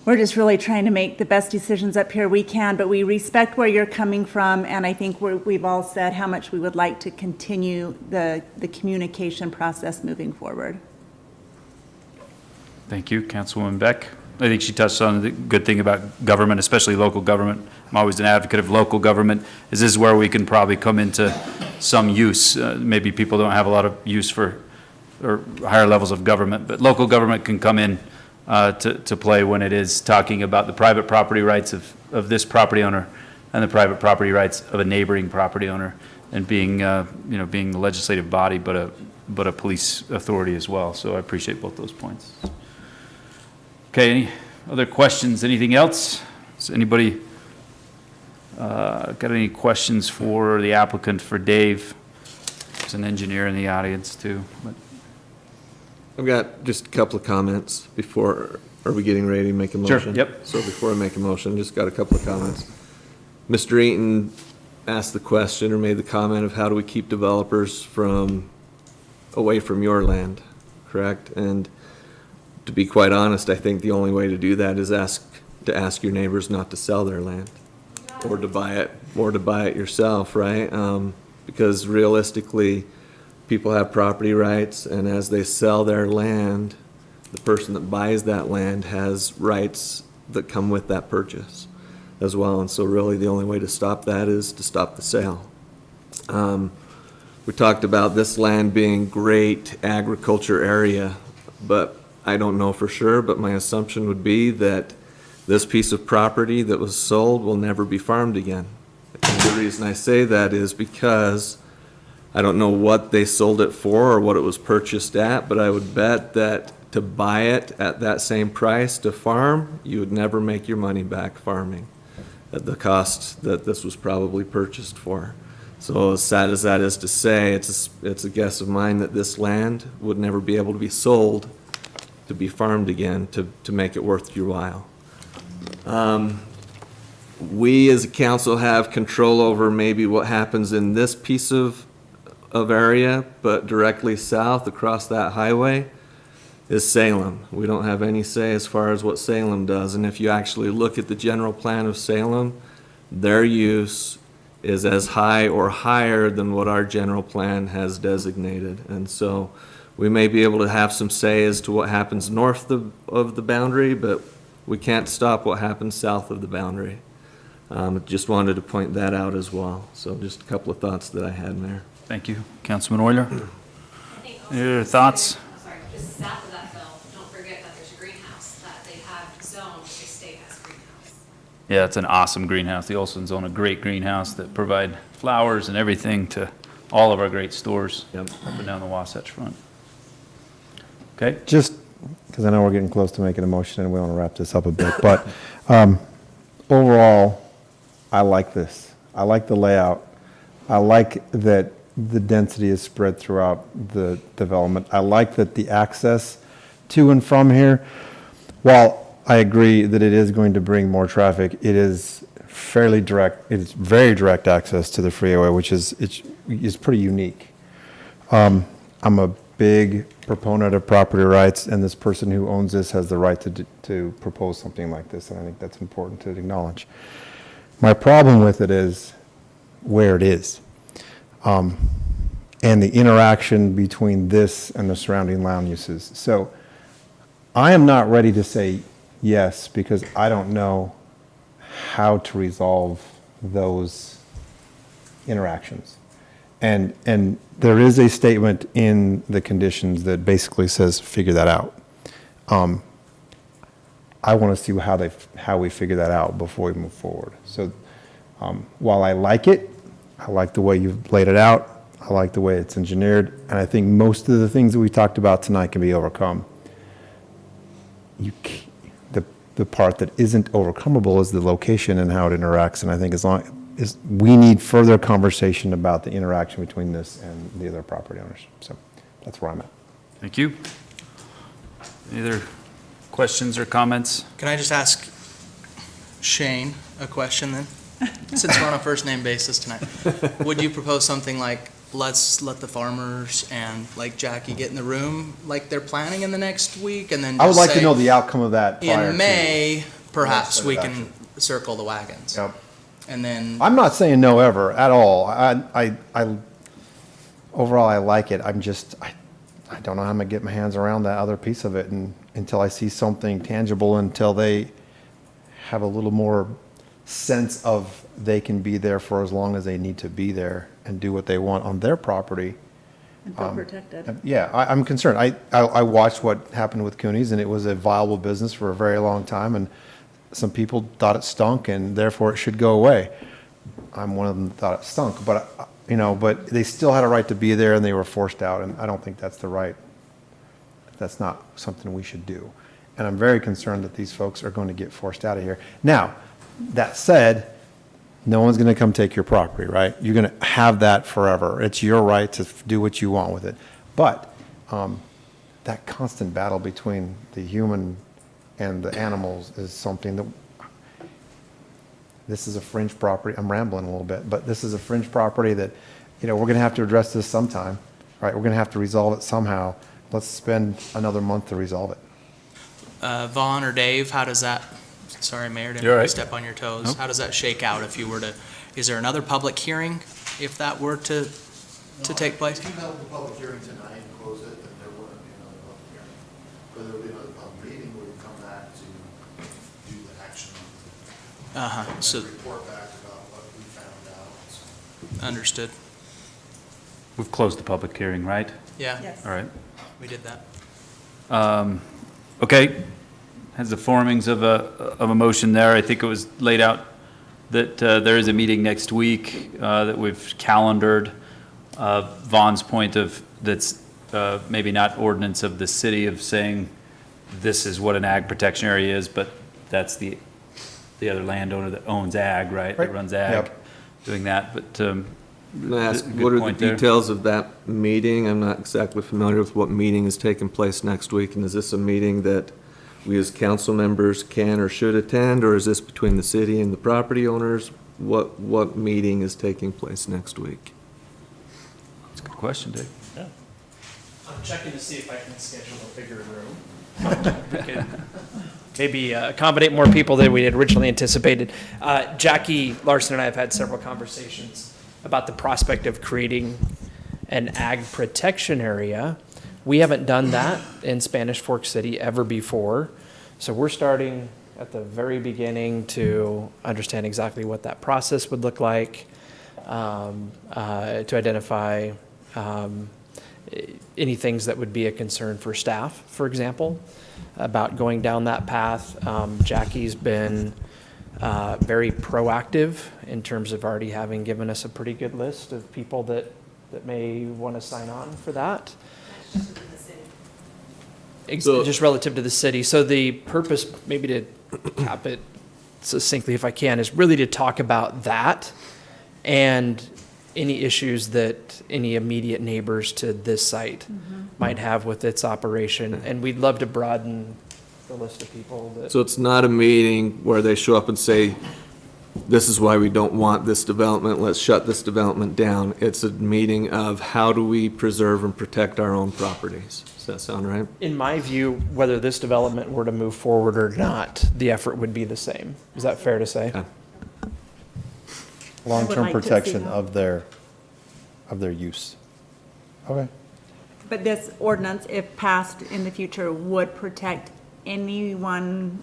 we're just really trying to make the best decisions up here we can, but we respect where you're coming from, and I think we've all said how much we would like to continue the communication process moving forward. Thank you, Councilwoman Beck. I think she touched on the good thing about government, especially local government. I'm always an advocate of local government, is this is where we can probably come into some use. Maybe people don't have a lot of use for, or higher levels of government, but local government can come in to play when it is talking about the private property rights of this property owner and the private property rights of a neighboring property owner, and being, being the legislative body, but a police authority as well. So I appreciate both those points. Okay, any other questions? Anything else? Does anybody got any questions for the applicant, for Dave? There's an engineer in the audience too. But I've got just a couple of comments before, are we getting ready to make a motion? Sure, yep. So before I make a motion, just got a couple of comments. Mr. Eaton asked the question or made the comment of how do we keep developers away from your land, correct? And to be quite honest, I think the only way to do that is to ask your neighbors not to sell their land or to buy it yourself, right? Because realistically, people have property rights, and as they sell their land, the person that buys that land has rights that come with that purchase as well. And so really the only way to stop that is to stop the sale. We talked about this land being great agriculture area, but I don't know for sure, but my assumption would be that this piece of property that was sold will never be farmed again. And the reason I say that is because I don't know what they sold it for or what it was purchased at, but I would bet that to buy it at that same price to farm, you would never make your money back farming at the cost that this was probably purchased for. So as sad as that is to say, it's a guess of mine that this land would never be able to be sold to be farmed again, to make it worth your while. We as a council have control over maybe what happens in this piece of area, but directly south across that highway is Salem. We don't have any say as far as what Salem does, and if you actually look at the general plan of Salem, their use is as high or higher than what our general plan has designated. And so we may be able to have some say as to what happens north of the boundary, but we can't stop what happens south of the boundary. Just wanted to point that out as well. So just a couple of thoughts that I had, Mayor. thank you. Councilman Euler? Any other thoughts? Sorry, just south of that though, don't forget that there's a greenhouse that they have zoned, the state has greenhouse. Yeah, it's an awesome greenhouse. The Olsons own a great greenhouse that provide flowers and everything to all of our great stores up and down the Wasatch Front. Okay? Just, because I know we're getting close to making a motion and we want to wrap this up a bit, but overall, I like this. I like the layout. I like that the density is spread throughout the development. I like that the access to and from here, while I agree that it is going to bring more traffic, it is fairly direct, it's very direct access to the freeway, which is pretty unique. I'm a big proponent of property rights, and this person who owns this has the right to propose something like this, and I think that's important to acknowledge. My problem with it is where it is, and the interaction between this and the surrounding land uses. So I am not ready to say yes, because I don't know how to resolve those interactions. And there is a statement in the conditions that basically says, figure that out. I want to see how we figure that out before we move forward. So while I like it, I like the way you've laid it out, I like the way it's engineered, and I think most of the things that we talked about tonight can be overcome. The part that isn't overcomable is the location and how it interacts, and I think we need further conversation about the interaction between this and the other property owners. So that's where I'm at. Thank you. Any other questions or comments? Can I just ask Shane a question then? Since we're on a first name basis tonight, would you propose something like, let's let the farmers and like Jackie get in the room like they're planning in the next week, and then I would just like to say, know the outcome of that prior in May, perhaps Yes, we action. can circle the wagons. Yep. And then, I'm not saying no ever at all. Overall, I like it. I don't know how I'm gonna get my hands around that other piece of it, and until I see something tangible, until they have a little more sense of they can be there for as long as they need to be there and do what they want on their property. And feel protected. Yeah, I'm concerned. I watched what happened with Cooney's, and it was a viable business for a very long time, and some people thought it stunk, and therefore it should go away. I'm one of them that thought it stunk, but they still had a right to be there, and they were forced out, and I don't think that's that's not something we should do. And I'm very concerned that these folks are going to get forced out of here. Now, that said, no one's going to come take your property, right? You're going to have that forever. It's your right to do what you want with it. But that constant battle between the human and the animals is something that, this is a fringe property. I'm rambling a little bit, but this is a fringe property that, we're going to have to address this sometime, right? We're going to have to resolve it somehow. Let's spend another month to resolve it. Vaughn or Dave, how does that, sorry, Mayor, didn't You're mean right. to step on your toes. Nope. How does that shake out if you were to, is there another public hearing if that were to take place? If you held the public hearing tonight and close it, then there wouldn't be another public hearing. But there would be another public meeting where we come back to do the action. So, Report back about what we found out. understood. We've closed the public hearing, right? Yeah. Yes. All right. We did that. Okay, has the formings of a motion there. I think it was laid out that there is a meeting next week that we've calendared. Vaughn's point of that's maybe not ordinance of the city of saying this is what an ag protection area is, but that's the other landowner that owns ag, right? That runs ag, Yep. doing that, but Can I ask, good what are the point there. details of that meeting? I'm not exactly familiar with what meeting is taking place next week, and is this a meeting that we as council members can or should attend, or is this between the city and the property owners? What meeting is taking place next week? That's a good question, Dave. I'm checking to see if I can schedule a bigger room. We could maybe accommodate more people than we had originally anticipated. Jackie Larson and I have had several conversations about the prospect of creating an ag protection area. We haven't done that in Spanish Fork City ever before. So we're starting at the very beginning to understand exactly what that process would look like, to identify any things that would be a concern for staff, for example, about going down that path. Jackie's been very proactive in terms of already having given us a pretty good list of people that may want to sign on for that. just relative to the city. So the purpose, maybe to cap it succinctly if I can, is really to talk about that and any issues that any immediate neighbors to this site might have with its operation. And we'd love to broaden the list of people that. So it's not a meeting where they show up and say, this is why we don't want this development, let's shut this development down. It's a meeting of how do we preserve and protect our own properties. Does that sound right? In my view, whether this development were to move forward or not, the effort would be the same. Is that fair to say? Okay. Long-term like to see protection that. of their use. Okay. But this ordinance, if passed in the future, would protect anyone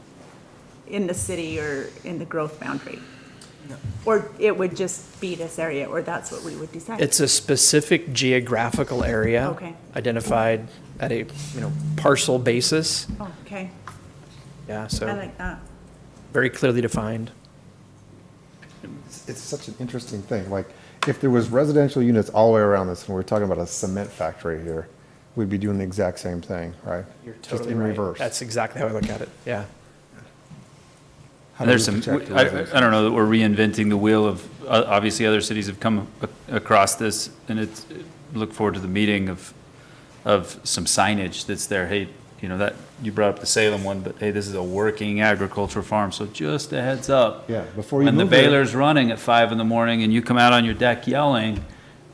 in the city or in the growth boundary? Or it would just be this area, or that's what we would decide? It's a specific geographical area. Okay. Identified at a, parcel basis. Oh, okay, Yeah, I so like that. very clearly defined. It's such an interesting thing. Like, if there was residential units all the way around this, and we're talking about a cement factory here, we'd be doing the exact same thing, right? You're Just totally in right. reverse. That's exactly how I look at it, yeah. How And there's do we some, protect the I residents? don't know that we're reinventing the wheel of, obviously other cities have come across this, and it's, look forward to the meeting of some signage that's there. Hey, that, you brought up the Salem one, but hey, this is a working agricultural farm, so just a heads up. Yeah, before you When the move there. baler's running at 5 in the morning and you come out on your deck yelling,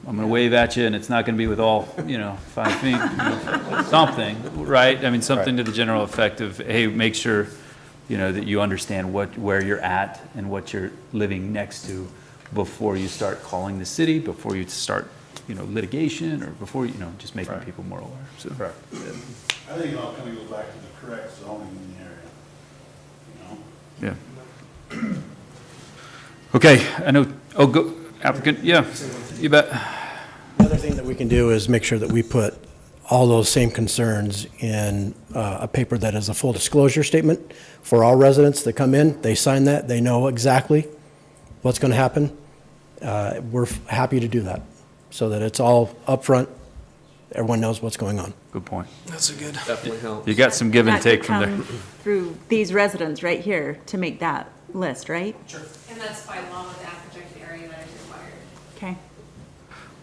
I'm gonna wave at you, and it's not gonna be with all, 5 feet, something, right? I mean, something to the general effect of, hey, make sure, that you understand where you're at and what you're living next to before you start calling the city, before you start, litigation, or before, just making people more aware, so. Correct. I think it all kind of goes back to the correct zoning in the area, Yeah. Okay, I know, go, applicant, yeah, you bet. The other thing that we can do is make sure that we put all those same concerns in a paper that is a full disclosure statement for all residents that come in. They sign that, they know exactly what's going to happen. We're happy to do that, so that it's all upfront. Everyone knows what's going on. Good point. That's a good. Definitely helps. You got some give and That could take from there. come through these residents right here to make that list, right? And that's by law with the ag protected area that is required. Okay.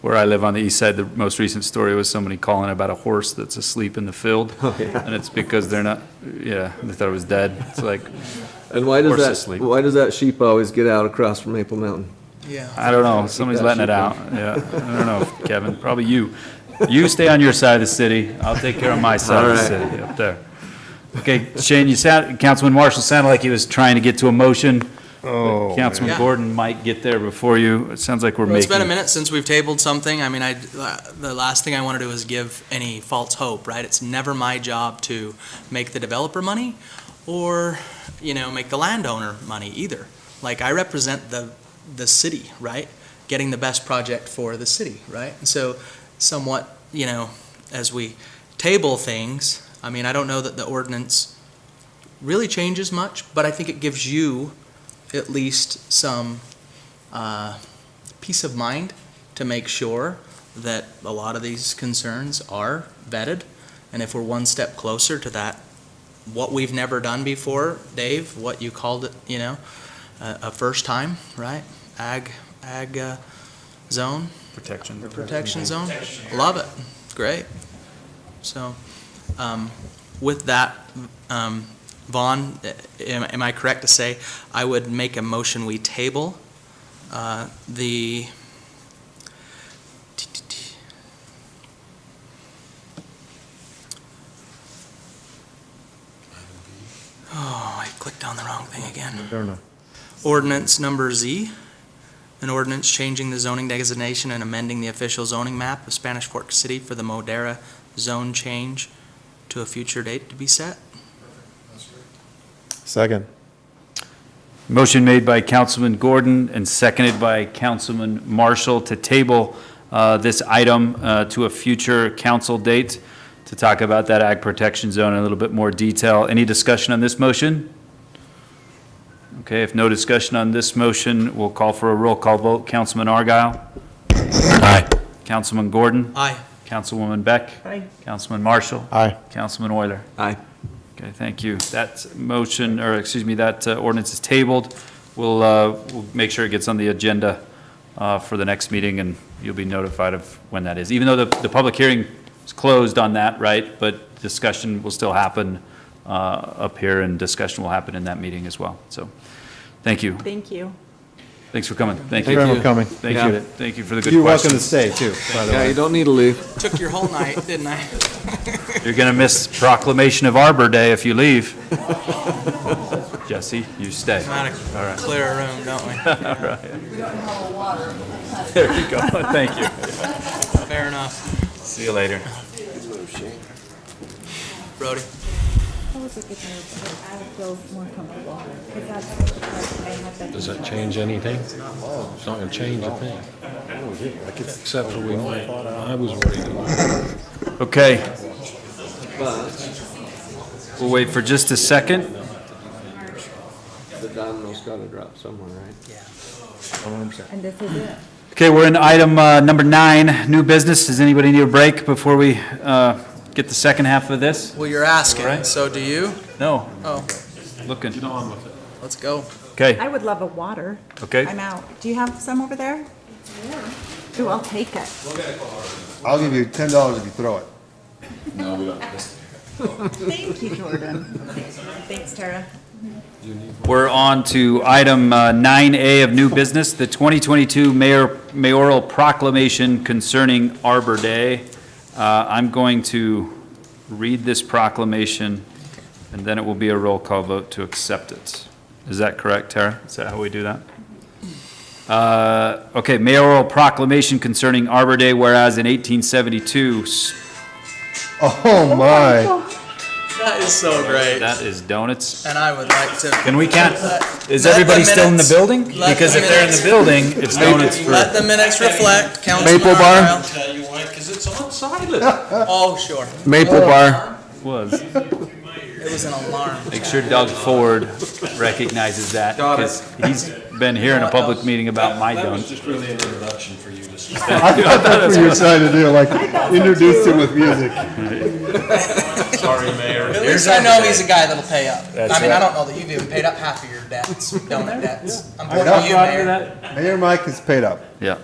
Where I live on the east side, the most recent story was somebody calling about a horse that's asleep in the field. And it's because they're not, they thought it was dead. It's like, And why Horse does asleep. why does that sheep always get out across from Maple Mountain? Yeah. I don't know, somebody's that letting it sheep out. Yeah, I don't know, Kevin, probably you. You stay on your side of the city, I'll take care of my side of the All right. city, up there. Okay, Shane, Councilman Marshall sounded like he was trying to get to a motion. Oh, Councilman man. Gordon might get there before you. It sounds like we're Well, it's making. been a minute since we've tabled something. I mean, the last thing I want to do is give any false hope, right? It's never my job to make the developer money or, make the landowner money either. Like, I represent the city, right? Getting the best project for the city, right? And so somewhat, as we table things, I mean, I don't know that the ordinance really changes much, but I think it gives you at least some peace of mind to make sure that a lot of these concerns are vetted. And if we're one step closer to that, what we've never done before, Dave, what you called it, a first time, right? Ag zone, protection zone. Love it. Great. So, with that, Vaughn, am I correct to say I would make a motion we table the I clicked on the wrong thing again. I don't know. Ordinance number Z, an ordinance changing the zoning designation and amending the official zoning map of Spanish Fork City for the Modera zone change to a future date to be set. Second. Motion made by Councilman Gordon and seconded by Councilman Marshall to table this item to a future council date to talk about that ag protection zone in a little bit more detail. Any discussion on this motion? Okay, if no discussion on this motion, we'll call for a roll call vote. Councilman Argyle? Aye. Councilman Gordon. Aye. Councilwoman Beck. Aye. Councilman Marshall. Aye. Councilman Euler. Aye. Okay, thank you. That motion, or excuse me, that ordinance is tabled. We'll make sure it gets on the agenda for the next meeting, and you'll be notified of when that is. Even though the public hearing is closed on that, right? But discussion will still happen up here, and discussion will happen in that meeting as well. So, thank you. Thank you. Thanks for coming. Thank Thank you. you for coming. Thank Yeah. you. Thank you for the good You're welcome to questions. stay too, by the Yeah, way. you don't need to leave. Took your whole night, didn't I? You're going to miss Proclamation of Arbor Day if you leave. Jesse, you stay. Gotta All right. clear a room, don't we? All right. There you go. Thank you. Fair enough. See you later. Brody? Does that change anything? It's not gonna change a thing. Except for I was worried about. Okay. We'll wait for just a second. The domino's gotta drop somewhere, right? And this is it. Okay, we're in item number 9, new business. Does anybody need a break before we get the second half of this? Well, you're asking, Right. so do you? No, Oh, looking. let's go. Okay, I would love a water. okay. I'm out. Do you have some over there? Ooh, I'll take it. I'll give you $10 if you throw it. Thank you, Jordan. Thanks, Tara. We're on to item 9A of new business, the 2022 mayoral proclamation concerning Arbor Day. I'm going to read this proclamation, and then it will be a roll call vote to accept it. Is that correct, Tara? Is that how we do that? Okay, mayoral proclamation concerning Arbor Day, whereas in 1872, Oh, my. That is so great. that is donuts. And I would like to. Can we count, is Let the everybody still in the minutes- building? let Because the if they're in the minutes- building, it's donuts for. Let the minutes reflect, Councilman Maple bar? Argyle. Tell you why, because it's on silent. Oh, sure. Maple bar. Was. It was an alarm. Make sure Doug Ford recognizes that, because he's been here in a public meeting about my That was donuts. just really an introduction for you to see. I thought that's what you were trying to do, like introduce him with music. Sorry, Mayor. At least I know he's a guy that'll pay up. That's I mean, I right. don't know that you've even paid up half of your debts, donut debts. I'm I pointing got to you, Mayor. Mayor Mike is paid up. Yeah,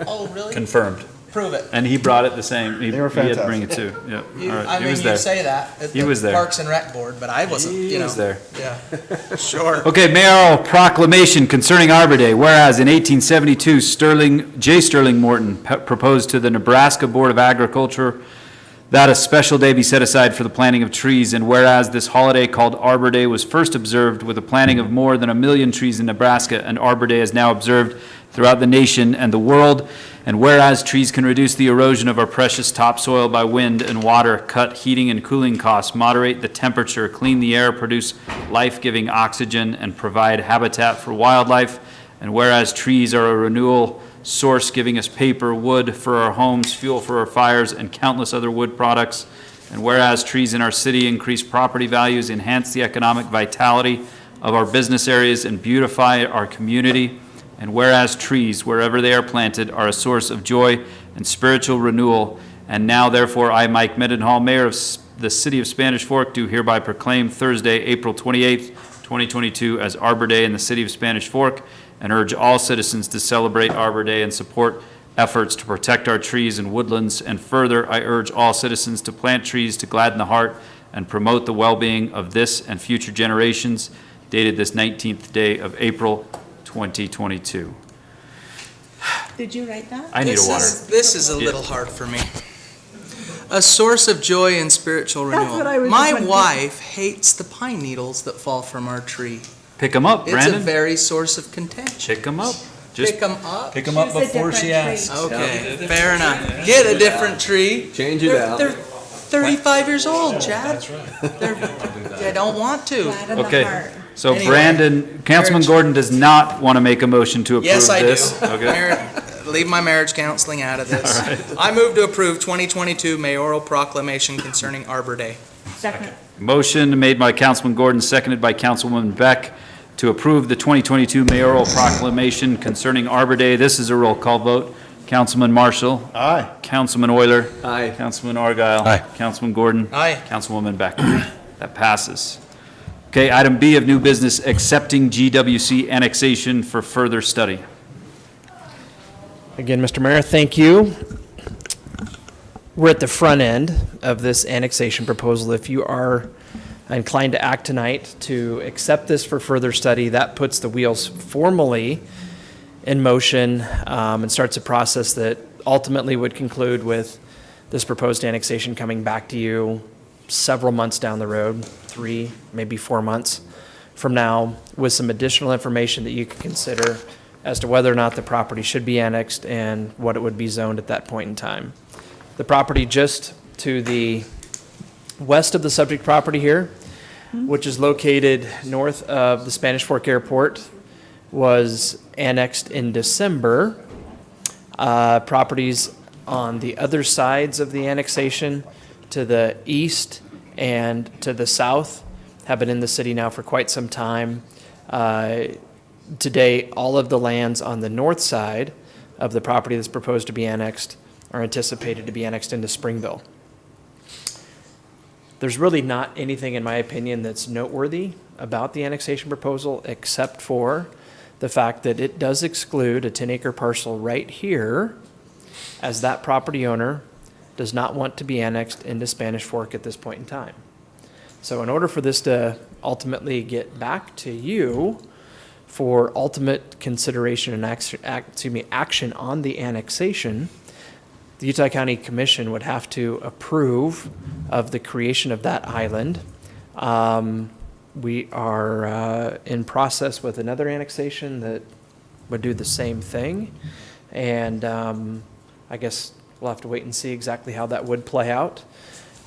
Oh, really? confirmed. Prove it. And he brought it the same, he They were had to bring it fantastic. too, yeah. You- All I right, he mean, was you there. say that at He the was there. Parks and Rec Board, but I wasn't, He you know. was there. Yeah, sure. Okay, mayoral proclamation concerning Arbor Day. Whereas in 1872, J. Sterling Morton proposed to the Nebraska Board of Agriculture that a special day be set aside for the planting of trees. And whereas this holiday called Arbor Day was first observed with a planting of more than 1 million trees in Nebraska, and Arbor Day is now observed throughout the nation and the world. And whereas trees can reduce the erosion of our precious topsoil by wind and water, cut heating and cooling costs, moderate the temperature, clean the air, produce life-giving oxygen, and provide habitat for wildlife. And whereas trees are a renewal source giving us paper, wood for our homes, fuel for our fires, and countless other wood products. And whereas trees in our city increase property values, enhance the economic vitality of our business areas, and beautify our community. And whereas trees, wherever they are planted, are a source of joy and spiritual renewal. And now, therefore, I, Mike Mendenhall, Mayor of the City of Spanish Fork, do hereby proclaim Thursday, April 28th, 2022, as Arbor Day in the City of Spanish Fork, and urge all citizens to celebrate Arbor Day and support efforts to protect our trees and woodlands. And further, I urge all citizens to plant trees to gladden the heart and promote the well-being of this and future generations. Dated this 19th day of April, 2022. Did you write that? I need a water. This is a little hard for me. A source of joy and spiritual renewal. That's what I was My just wondering. wife hates the pine needles that fall from our tree. Pick them up, It's a Brandon. very source of contention. Pick them up. Just Pick them up? pick them up Choose a before she different asks. Okay, fair enough. Get a different tree. Change it out. They're 35 years old, Chad. They don't want to. Glad in the Okay, heart. so Anyway, Brandon, Councilman marriage. Gordon does not want to make a motion to approve Yes, I do. this. Okay. Leave my marriage counseling out of this. I move to approve 2022 mayoral proclamation concerning Arbor Day. Second. Motion made by Councilman Gordon, seconded by Councilwoman Beck to approve the 2022 mayoral proclamation concerning Arbor Day. This is a roll call vote. Councilman Marshall. Aye. Councilman Euler. Aye. Councilman Argyle. Aye. Councilman Gordon. Aye. Councilwoman Beck. That passes. Okay, item B of new business, accepting GWC annexation for further study. Again, Mr. Mayor, thank you. We're at the front end of this annexation proposal. If you are inclined to act tonight to accept this for further study, that puts the wheels formally in motion and starts a process that ultimately would conclude with this proposed annexation coming back to you several months down the road, 3, maybe 4 months from now, with some additional information that you can consider as to whether or not the property should be annexed and what it would be zoned at that point in time. The property just to the west of the subject property here, which is located north of the Spanish Fork Airport, was annexed in December. Properties on the other sides of the annexation to the east and to the south have been in the city now for quite some time. Today, all of the lands on the north side of the property that's proposed to be annexed are anticipated to be annexed into Springville. There's really not anything, in my opinion, that's noteworthy about the annexation proposal, except for the fact that it does exclude a 10-acre parcel right here, as that property owner does not want to be annexed into Spanish Fork at this point in time. So in order for this to ultimately get back to you for ultimate consideration and action on the annexation, the Utah County Commission would have to approve of the creation of that island. We are in process with another annexation that would do the same thing. And I guess we'll have to wait and see exactly how that would play out.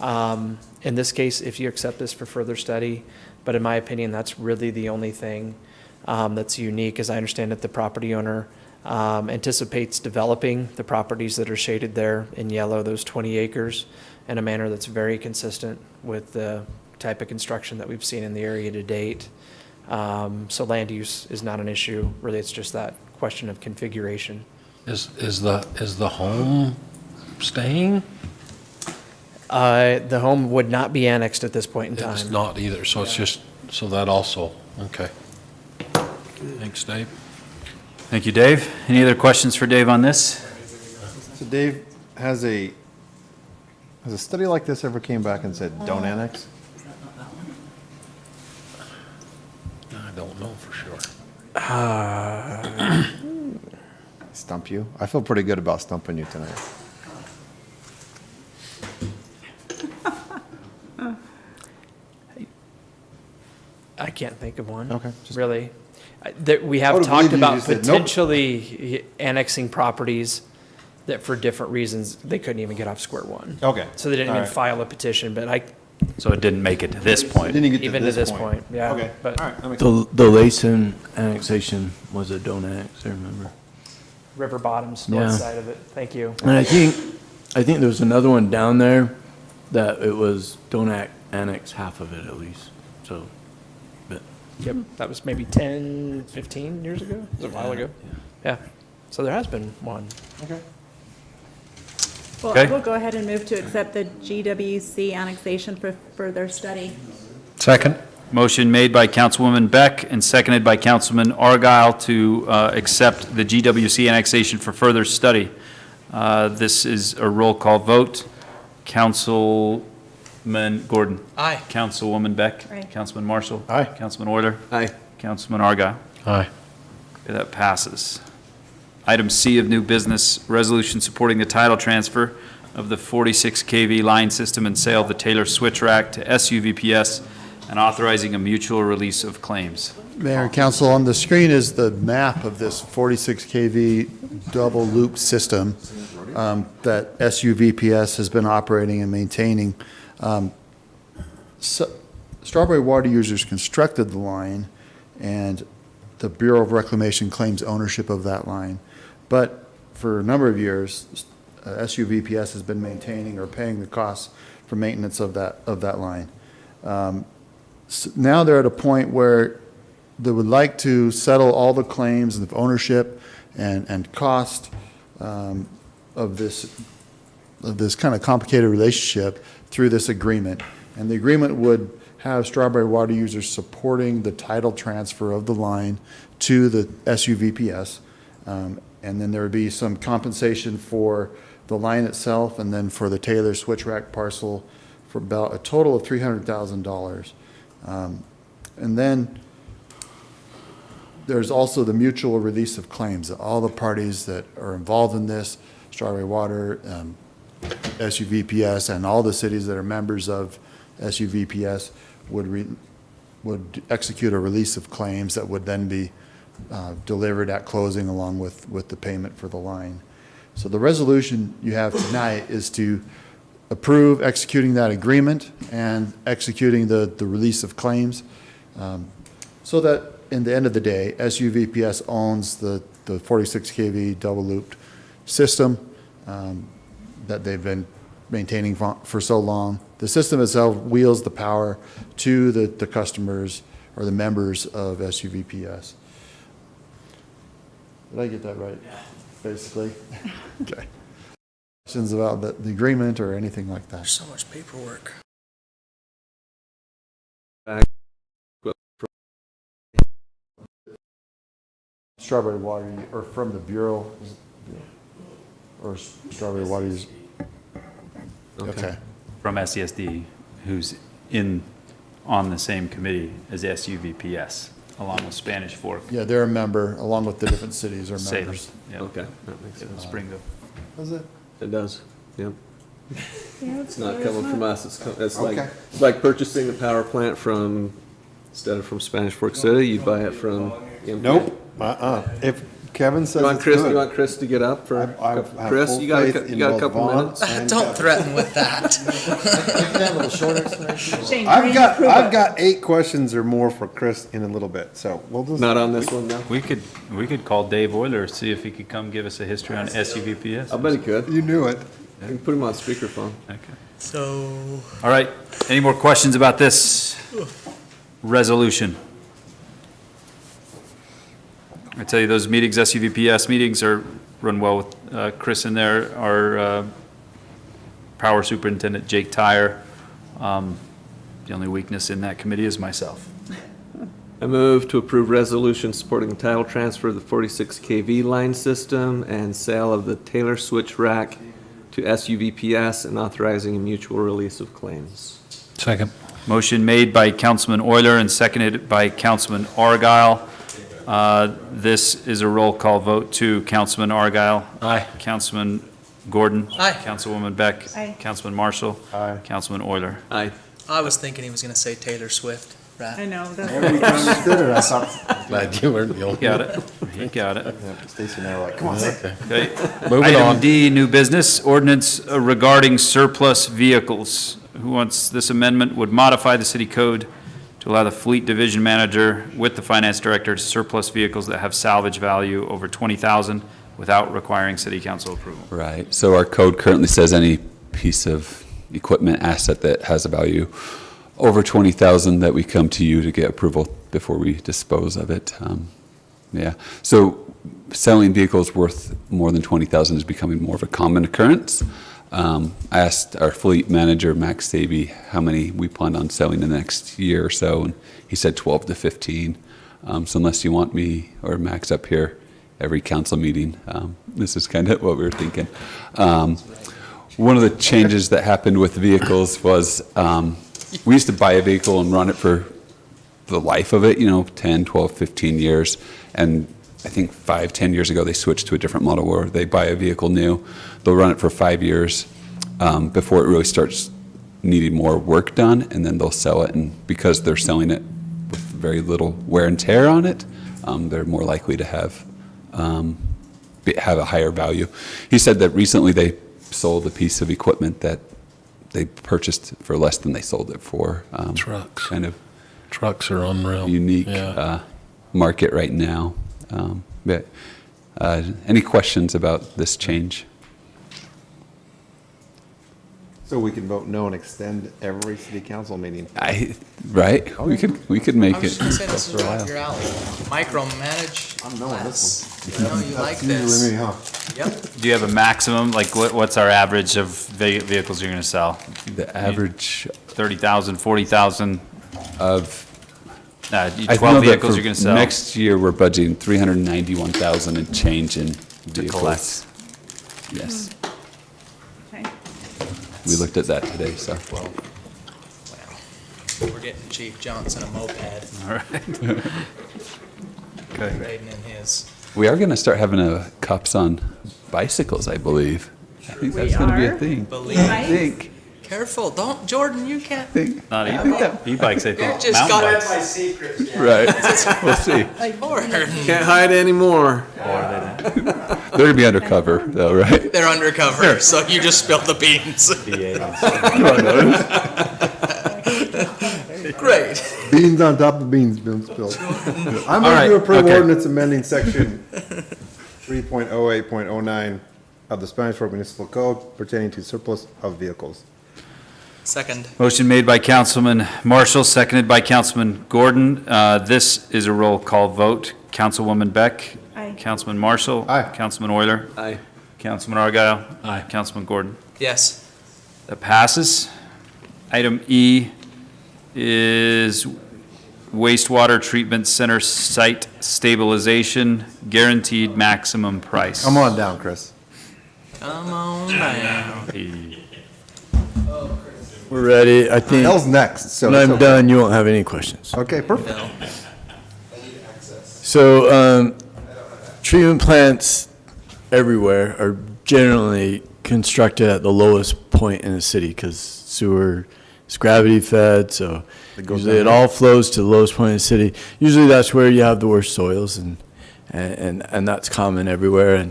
In this case, if you accept this for further study, but in my opinion, that's really the only thing that's unique. As I understand it, the property owner anticipates developing the properties that are shaded there in yellow, those 20 acres, in a manner that's very consistent with the type of construction that we've seen in the area to date. So land use is not an issue. Really, it's just that question of configuration. Is the home staying? The home would not be annexed at this point in time. It's not either, so it's just, so that also, okay. Thanks, Dave. Thank you, Dave. Any other questions for Dave on this? So Dave, has a study like this ever came back and said, don't annex? I don't know for sure. Stump you? I feel pretty good about stumping you tonight. I can't think of one. Okay. Really. That we have I would talked believe you about just said, nope. potentially annexing properties that for different reasons, they couldn't even get off square one. Okay. So they didn't All even right. file a petition, but So it didn't make it to this point. Didn't get even to this point, yeah. Okay. But All right. That makes sense. The Larson annexation was a don't annex, I remember. River Bottoms, Yeah. north side of it. Thank you. And I think there was another one down there that it was don't annex half of it at least, so, but. Yep, that was maybe 10, 15 years ago? It was a while ago. Yeah. So there has been one. Okay. Well, Okay. we'll go ahead and move to accept the GWC annexation for further study. Second? Motion made by Councilwoman Beck and seconded by Councilman Argyle to accept the GWC annexation for further study. This is a roll call vote. Councilman Gordon. Aye. Councilwoman Beck. Aye. Councilman Marshall. Aye. Councilman Euler. Aye. Councilman Argyle. Aye. Okay, that passes. Item C of new business, resolution supporting the title transfer of the 46 kV line system and sale of the Taylor switch rack to SUVPS and authorizing a mutual release of claims. Mayor and Council, on the screen is the map of this 46 kV double loop system that SUVPS has been operating and maintaining. Strawberry Water Users constructed the line, and the Bureau of Reclamation claims ownership of that line. But for a number of years, SUVPS has been maintaining or paying the costs for maintenance of that line. So now they're at a point where they would like to settle all the claims of ownership and cost of this kind of complicated relationship through this agreement. And the agreement would have Strawberry water users supporting the title transfer of the line to the SUVPS. And then there would be some compensation for the line itself and then for the Taylor switch rack parcel for about a total of $300,000. And then there's also the mutual release of claims. All the parties that are involved in this, Strawberry Water, SUVPS, and all the cities that are members of SUVPS would execute a release of claims that would then be delivered at closing along with the payment for the line. So the resolution you have tonight is to approve executing that agreement and executing the release of claims, so that in the end of the day, SUVPS owns the 46 kV double looped system that they've been maintaining for so long. The system itself wheels the power to the customers or the members of SUVPS. Did I get that right? Yeah. Basically? Okay. Questions about the agreement or anything like that? There's so much paperwork. Strawberry water, or from the Bureau, or Strawberry water use. Okay. From SESD, who's on the same committee as SUVPS, along with Spanish Fork. Yeah, they're a member, along with the different cities are Salem. members. Yeah. Okay, that makes sense. Springville. Does it? It does, yep. Yeah, It's not coming from us, it's Okay. like purchasing the power plant from, instead of from Spanish Fork City, you'd buy it from. Nope. If Kevin says it's good. You want Chris to get up for, I have Chris, full you got faith a in got a both couple Vaughn minutes? and Don't Kevin. threaten with that. Can I have a little short explanation? Shane, I've approve it. got 8 questions or more for Chris in a little bit, so we'll just. Not on this one, no? We could call Dave Euler, see if he could come give us a history on SUVPS. I bet he could. You knew it. You can put him on speakerphone. Okay. So, All right, any more questions about this resolution? I tell you, those meetings, SUVPS meetings, run well with Chris in there, our power superintendent, Jake Tyre. The only weakness in that committee is myself. I move to approve resolution supporting title transfer of the 46 kV line system and sale of the Taylor switch rack to SUVPS and authorizing a mutual release of claims. Second. Motion made by Councilman Euler and seconded by Councilman Argyle. This is a roll call vote to Councilman Argyle. Aye. Councilman Gordon. Aye. Councilwoman Beck. Aye. Councilman Marshall. Aye. Councilman Euler. Aye. I was thinking he was gonna say Taylor Swift, I right? know. Every time I did it, I thought. Glad you weren't the only. Got it. He got it. Stacy and I were like, come on, say it. Okay. Moving Item on. D, new business, ordinance regarding surplus vehicles. Who wants this amendment would modify the city code to allow the fleet division manager with the finance director to surplus vehicles that have salvage value over $20,000 without requiring city council approval. Right, so our code currently says any piece of equipment, asset that has a value over $20,000 that we come to you to get approval before we dispose of it. Yeah, so selling vehicles worth more than $20,000 is becoming more of a common occurrence. I asked our fleet manager, Max Saby, how many we plan on selling in the next year or so, and he said 12 to 15. So unless you want me or Max up here every council meeting, this is kind of what we were thinking. One of the changes that happened with vehicles was we used to buy a vehicle and run it for the life of it, 10, 12, 15 years. And I think 5, 10 years ago, they switched to a different model where they buy a vehicle new, they'll run it for 5 years before it really starts needing more work done, and then they'll sell it. And because they're selling it with very little wear and tear on it, they're more likely to have a higher value. He said that recently they sold a piece of equipment that they purchased for less than they sold it for. Trucks. Kind of Trucks are unreal. unique market right now. But any questions about this change? So we can vote no and extend every city council meeting. Right? We could make I it. was just gonna say, this is for a right while. up your alley. Micromanage. I'm knowing this I know you like That's usually this. me, huh? Yep. Do you have a maximum, like what's our average of vehicles you're gonna sell? The average 30,000, 40,000? of, 12 I know that vehicles for you're gonna sell? next year, we're budgeting 391,000 and change in vehicles. Yes. Okay. We looked at that today, so. We're getting Chief Johnson a moped, All right. Okay. trading in his. We are gonna start having cups on bicycles, I believe. I think that's gonna be a thing. Believe I think. Careful, don't, Jordan, you can't. Not e-bikes, I think. Just Mountain got bikes. my secret. Right, we'll see. Can't hide anymore. They're gonna be undercover though, right? They're undercover, so you just spilled the beans. Great. Beans on top of beans been spilled. I'm All right, going to approve okay. ordinance amending section 3.08.09 of the Spanish Fork Municipal Code pertaining to surplus of vehicles. Second. Motion made by Councilman Marshall, seconded by Councilman Gordon. This is a roll call vote. Councilwoman Beck. Aye. Councilman Marshall. Aye. Councilman Euler. Aye. Councilman Argyle. Aye. Councilman Gordon. Yes. That passes. Item E is wastewater treatment center site stabilization, guaranteed maximum price. Come on down, Chris. Come on down. We're ready. I think L's next, so when it's I'm okay. done, you won't have any questions. Okay, perfect. So, treatment plants everywhere are generally constructed at the lowest point in the city because sewer is gravity fed, so usually it all flows to the lowest point in the city. Usually that's where you have the worst soils, and that's common everywhere.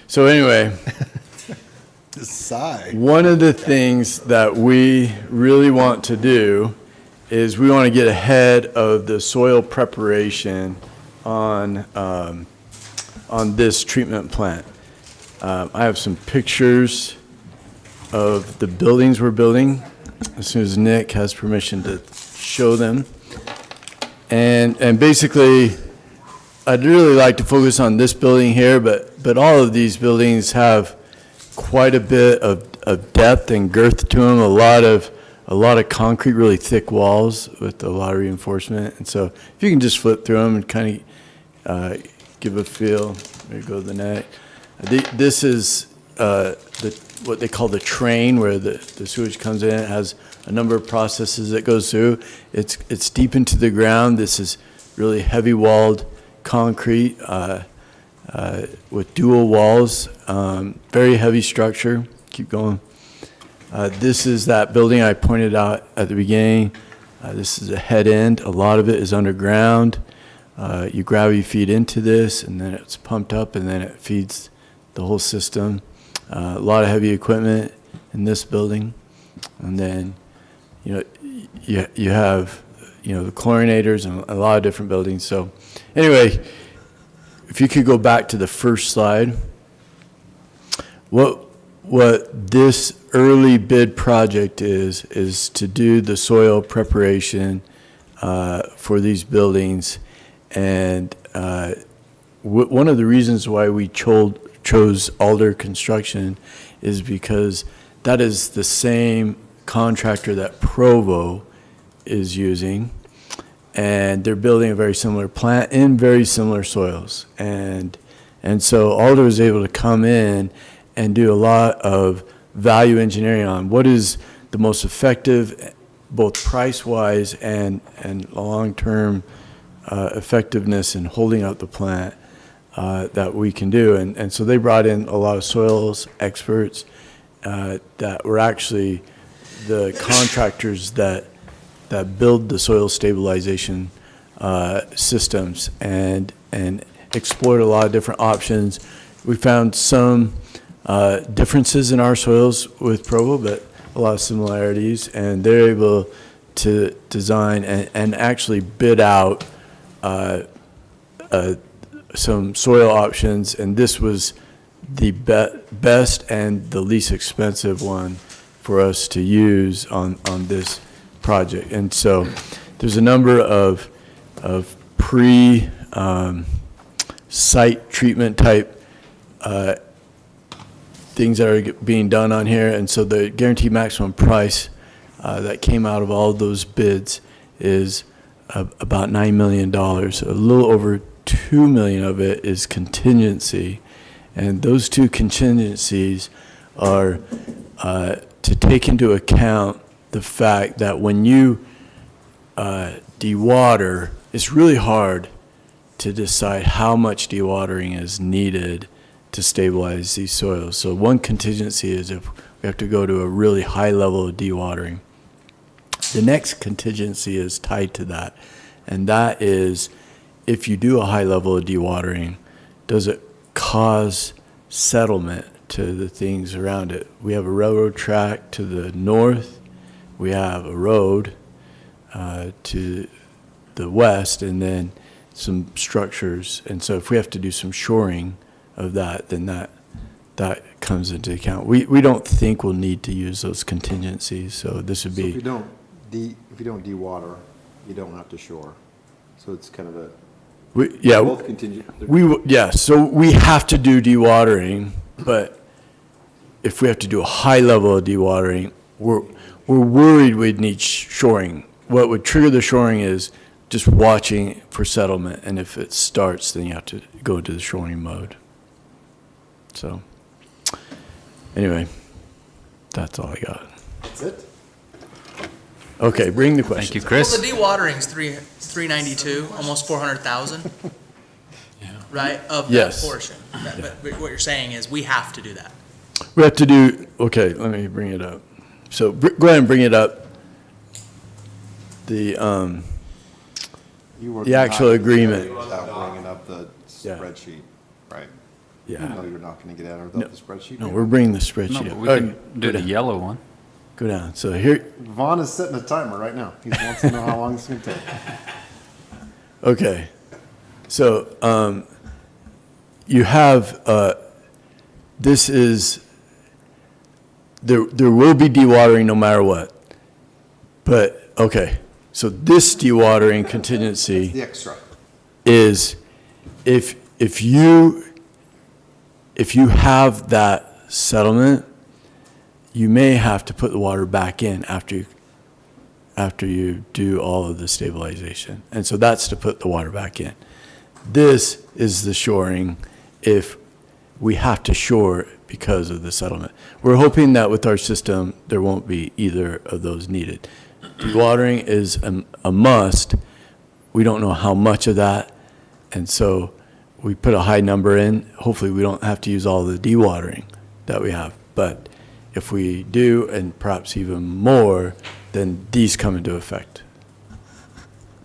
So anyway. Sigh. One of the things that we really want to do is we want to get ahead of the soil preparation on this treatment plant. I have some pictures of the buildings we're building, as soon as Nick has permission to show them. And basically, I'd really like to focus on this building here, but all of these buildings have quite a bit of depth and girth to them, a lot of concrete, really thick walls with a lot of reinforcement. And so if you can just flip through them and kind of give a feel, maybe go to the next. This is what they call the train, where the sewage comes in. It has a number of processes that goes through. It's deep into the ground. This is really heavy walled concrete with dual walls, very heavy structure. Keep going. This is that building I pointed out at the beginning. This is a head end. A lot of it is underground. You gravity feed into this, and then it's pumped up, and then it feeds the whole system. A lot of heavy equipment in this building. And then, you have, the chlorinators and a lot of different buildings. So anyway, if you could go back to the first slide. What this early bid project is to do the soil preparation for these buildings. And one of the reasons why we chose Alder Construction is because that is the same contractor that Provo is using. And they're building a very similar plant in very similar soils. And so Alder was able to come in and do a lot of value engineering on what is the most effective, both price-wise and long-term effectiveness in holding up the plant that we can do. And so they brought in a lot of soils experts that were actually the contractors that build the soil stabilization systems and explored a lot of different options. We found some differences in our soils with Provo, but a lot of similarities, and they're able to design and actually bid out some soil options, and this was the best and the least expensive one for us to use on this project. And so there's a number of site treatment type things that are being done on here, and so the guaranteed maximum price that came out of all of those bids is about $9 million. A little over $2 million of it is contingency, and those two contingencies are to take into account the fact that when you dewater, it's really hard to decide how much dewatering is needed to stabilize these soils. So one contingency is if we have to go to a really high level of dewatering. The next contingency is tied to that, and that is if you do a high level of dewatering, does it cause settlement to the things around it? We have a railroad track to the north, we have a road to the west, and then some structures. And so if we have to do some shoring of that, then that comes into account. We don't think we'll need to use those contingencies, so this would be. If you don't dewater, you don't have to shore. So it's kind of a. Both contingent. So we have to do dewatering, but if we have to do a high level of dewatering, we're worried we'd need shoring. What would trigger the shoring is just watching for settlement, and if it starts, then you have to go into the shoring mode. So, anyway, that's all I got. That's it? Okay, bring the question. Thank you, Chris. Well, the dewatering's 392, almost 400,000. Right, of that Yes. portion. But what you're saying is we have to do that. We have to do, okay, let me bring it up. So go ahead and bring it up. The actual agreement. Without bringing up the spreadsheet, right? Yeah. You know you're not going to get out without the spreadsheet? No, we're bringing the No, spreadsheet but up. we can do the yellow one. Go down. So here. Vaughn is setting a timer right now. He wants to know how long it's going to take. Okay. So you have, this is, there will be dewatering no matter what. But, okay, so this dewatering contingency. The extra. Is if you have that settlement, you may have to put the water back in after you do all of the stabilization. And so that's to put the water back in. This is the shoring if we have to shore because of the settlement. We're hoping that with our system, there won't be either of those needed. Dewatering is a must. We don't know how much of that, and so we put a high number in. Hopefully, we don't have to use all the dewatering that we have. But if we do, and perhaps even more, then these come into effect.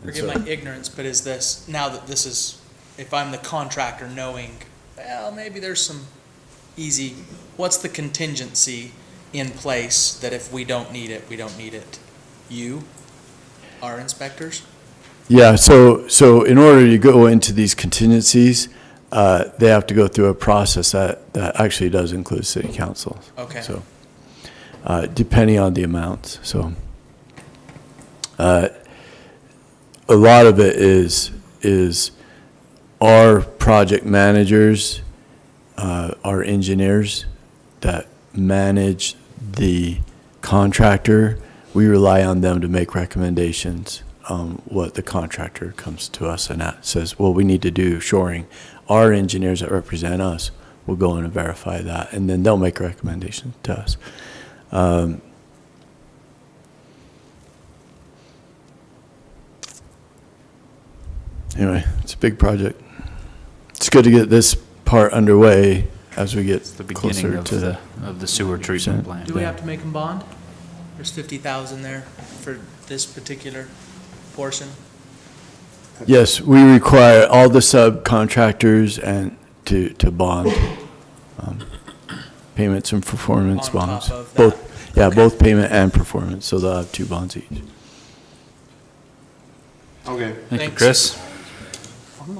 Forgive my ignorance, but is this, now that this is, if I'm the contractor knowing, well, maybe there's some easy, what's the contingency in place that if we don't need it, we don't need it? You, our inspectors? Yeah, so in order to go into these contingencies, they have to go through a process that actually does include city council. Okay. So, depending on the amounts, so. A lot of it is our project managers, our engineers that manage the contractor. We rely on them to make recommendations on what the contractor comes to us and says, well, we need to do shoring. Our engineers that represent us will go in and verify that, and then they'll make a recommendation to us. Anyway, it's a big project. It's good to get this part underway as we get The beginning closer to of the sewer treatment plant. Do we have to make them bond? There's 50,000 there for this particular portion? Yes, we require all the subcontractors and to bond, payments and performance On top bonds. of that. Both, yeah, both payment and performance, so they'll have 2 bonds each. Okay. Thank you, Thanks. Chris.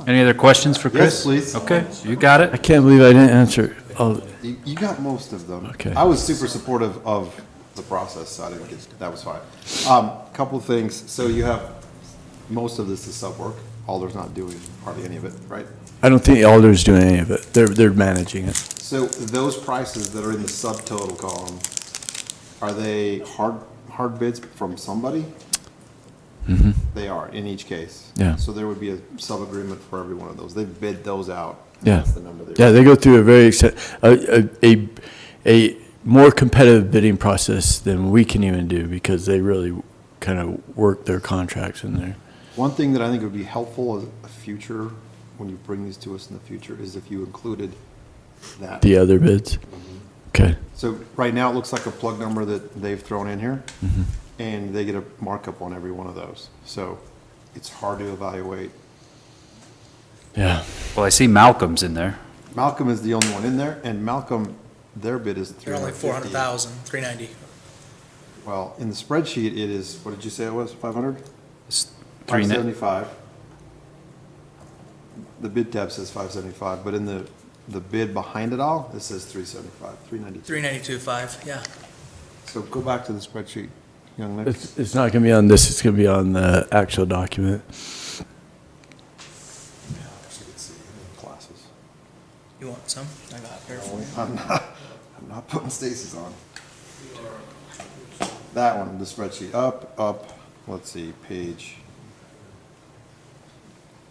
Any other questions for Chris? Yes, please. Okay, you got I it. can't believe I didn't answer all. You got most of them. Okay. I was super supportive of the process, so I didn't get, that was fine. Couple of things. So you have most of this is sub work. Alder's not doing hardly any of it, right? I don't think Alder's doing any of it. They're managing it. So those prices that are in the subtotal column, are they hard bids from somebody? Mhm. They are, in each case. Yeah. So there would be a sub-agreement for every one of those. They've bid those out. Yeah. That's the number Yeah, they go through a very, a more competitive bidding process than we can even do because they really kind of work their contracts in there. One thing that I think would be helpful as a future, when you bring these to us in the future, is if you included that. The other bids? Okay. So right now, it looks like a plug number that they've thrown in here, Mhm. and they get a markup on every one of those. So it's hard to evaluate. Yeah. Well, I see Malcolm's in there. Malcolm is the only one in there, and Malcolm, their bid is They're only 350. 400,000, 390. Well, in the spreadsheet, it is, what did you say it was, 500? It's 575. The bid tab says 575, but in the bid behind it all, it says 375, 392. 392.5, yeah. So go back to the spreadsheet, young Nick. It's not going to be on this, it's going to be on the actual document. Classes. You want some? I got a pair for you. I'm not putting Stacy's on. That one, the spreadsheet, up, let's see, page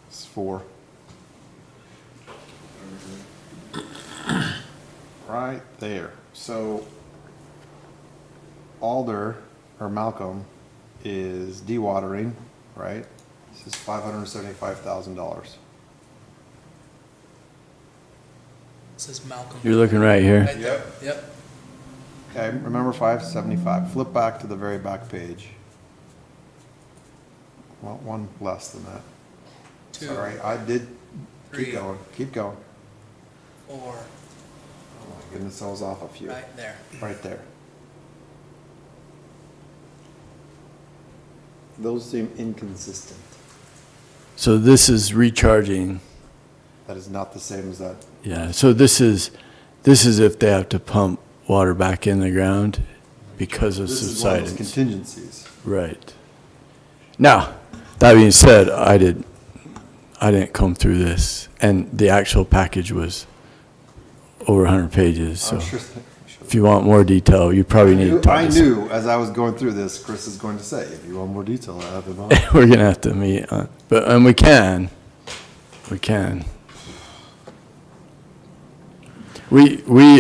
4. Right there. So Alder, or Malcolm, is dewatering, right? This is $575,000. This is Malcolm. You're looking right here. Right there. Yep. Okay, remember 575. Flip back to the very back page. Well, one less than that. 2, Sorry, I did, 3, keep going. 4, Oh my goodness, I was off a few. right there. Right there. Those seem inconsistent. So this is recharging. That is not the same as that. Yeah, so this is if they have to pump water back in the ground because of This is one of those subsidence. contingencies. Right. Now, that being said, I didn't comb through this, and the actual package was over 100 pages, so I'm sure- if you want more detail, you probably need to talk I to some- knew as I was going through this, Chris is going to say, if you want more detail, I have them on. We're gonna have to meet, and we can. We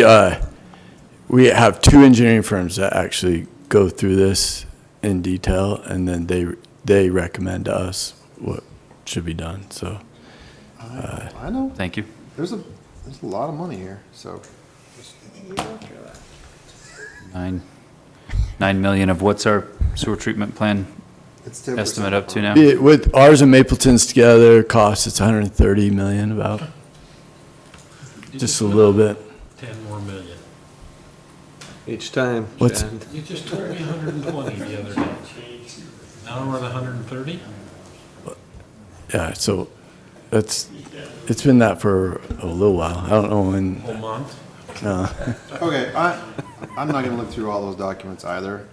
have 2 engineering firms that actually go through this in detail, and then they recommend to us what should be done, so. I know. Thank you. There's a lot of money here, so. 9 million of what's our sewer treatment plan It's 10% estimate up to now? With ours and Mapleton's together, cost, it's 130 million about, just a little bit. 10 more million. Each time, What's- Shannon. You just told me 120 the other day. Now we're at 130? Yeah, so it's been that for a little while. I don't know when. Whole month? No. Okay, I'm not gonna look through all those documents either.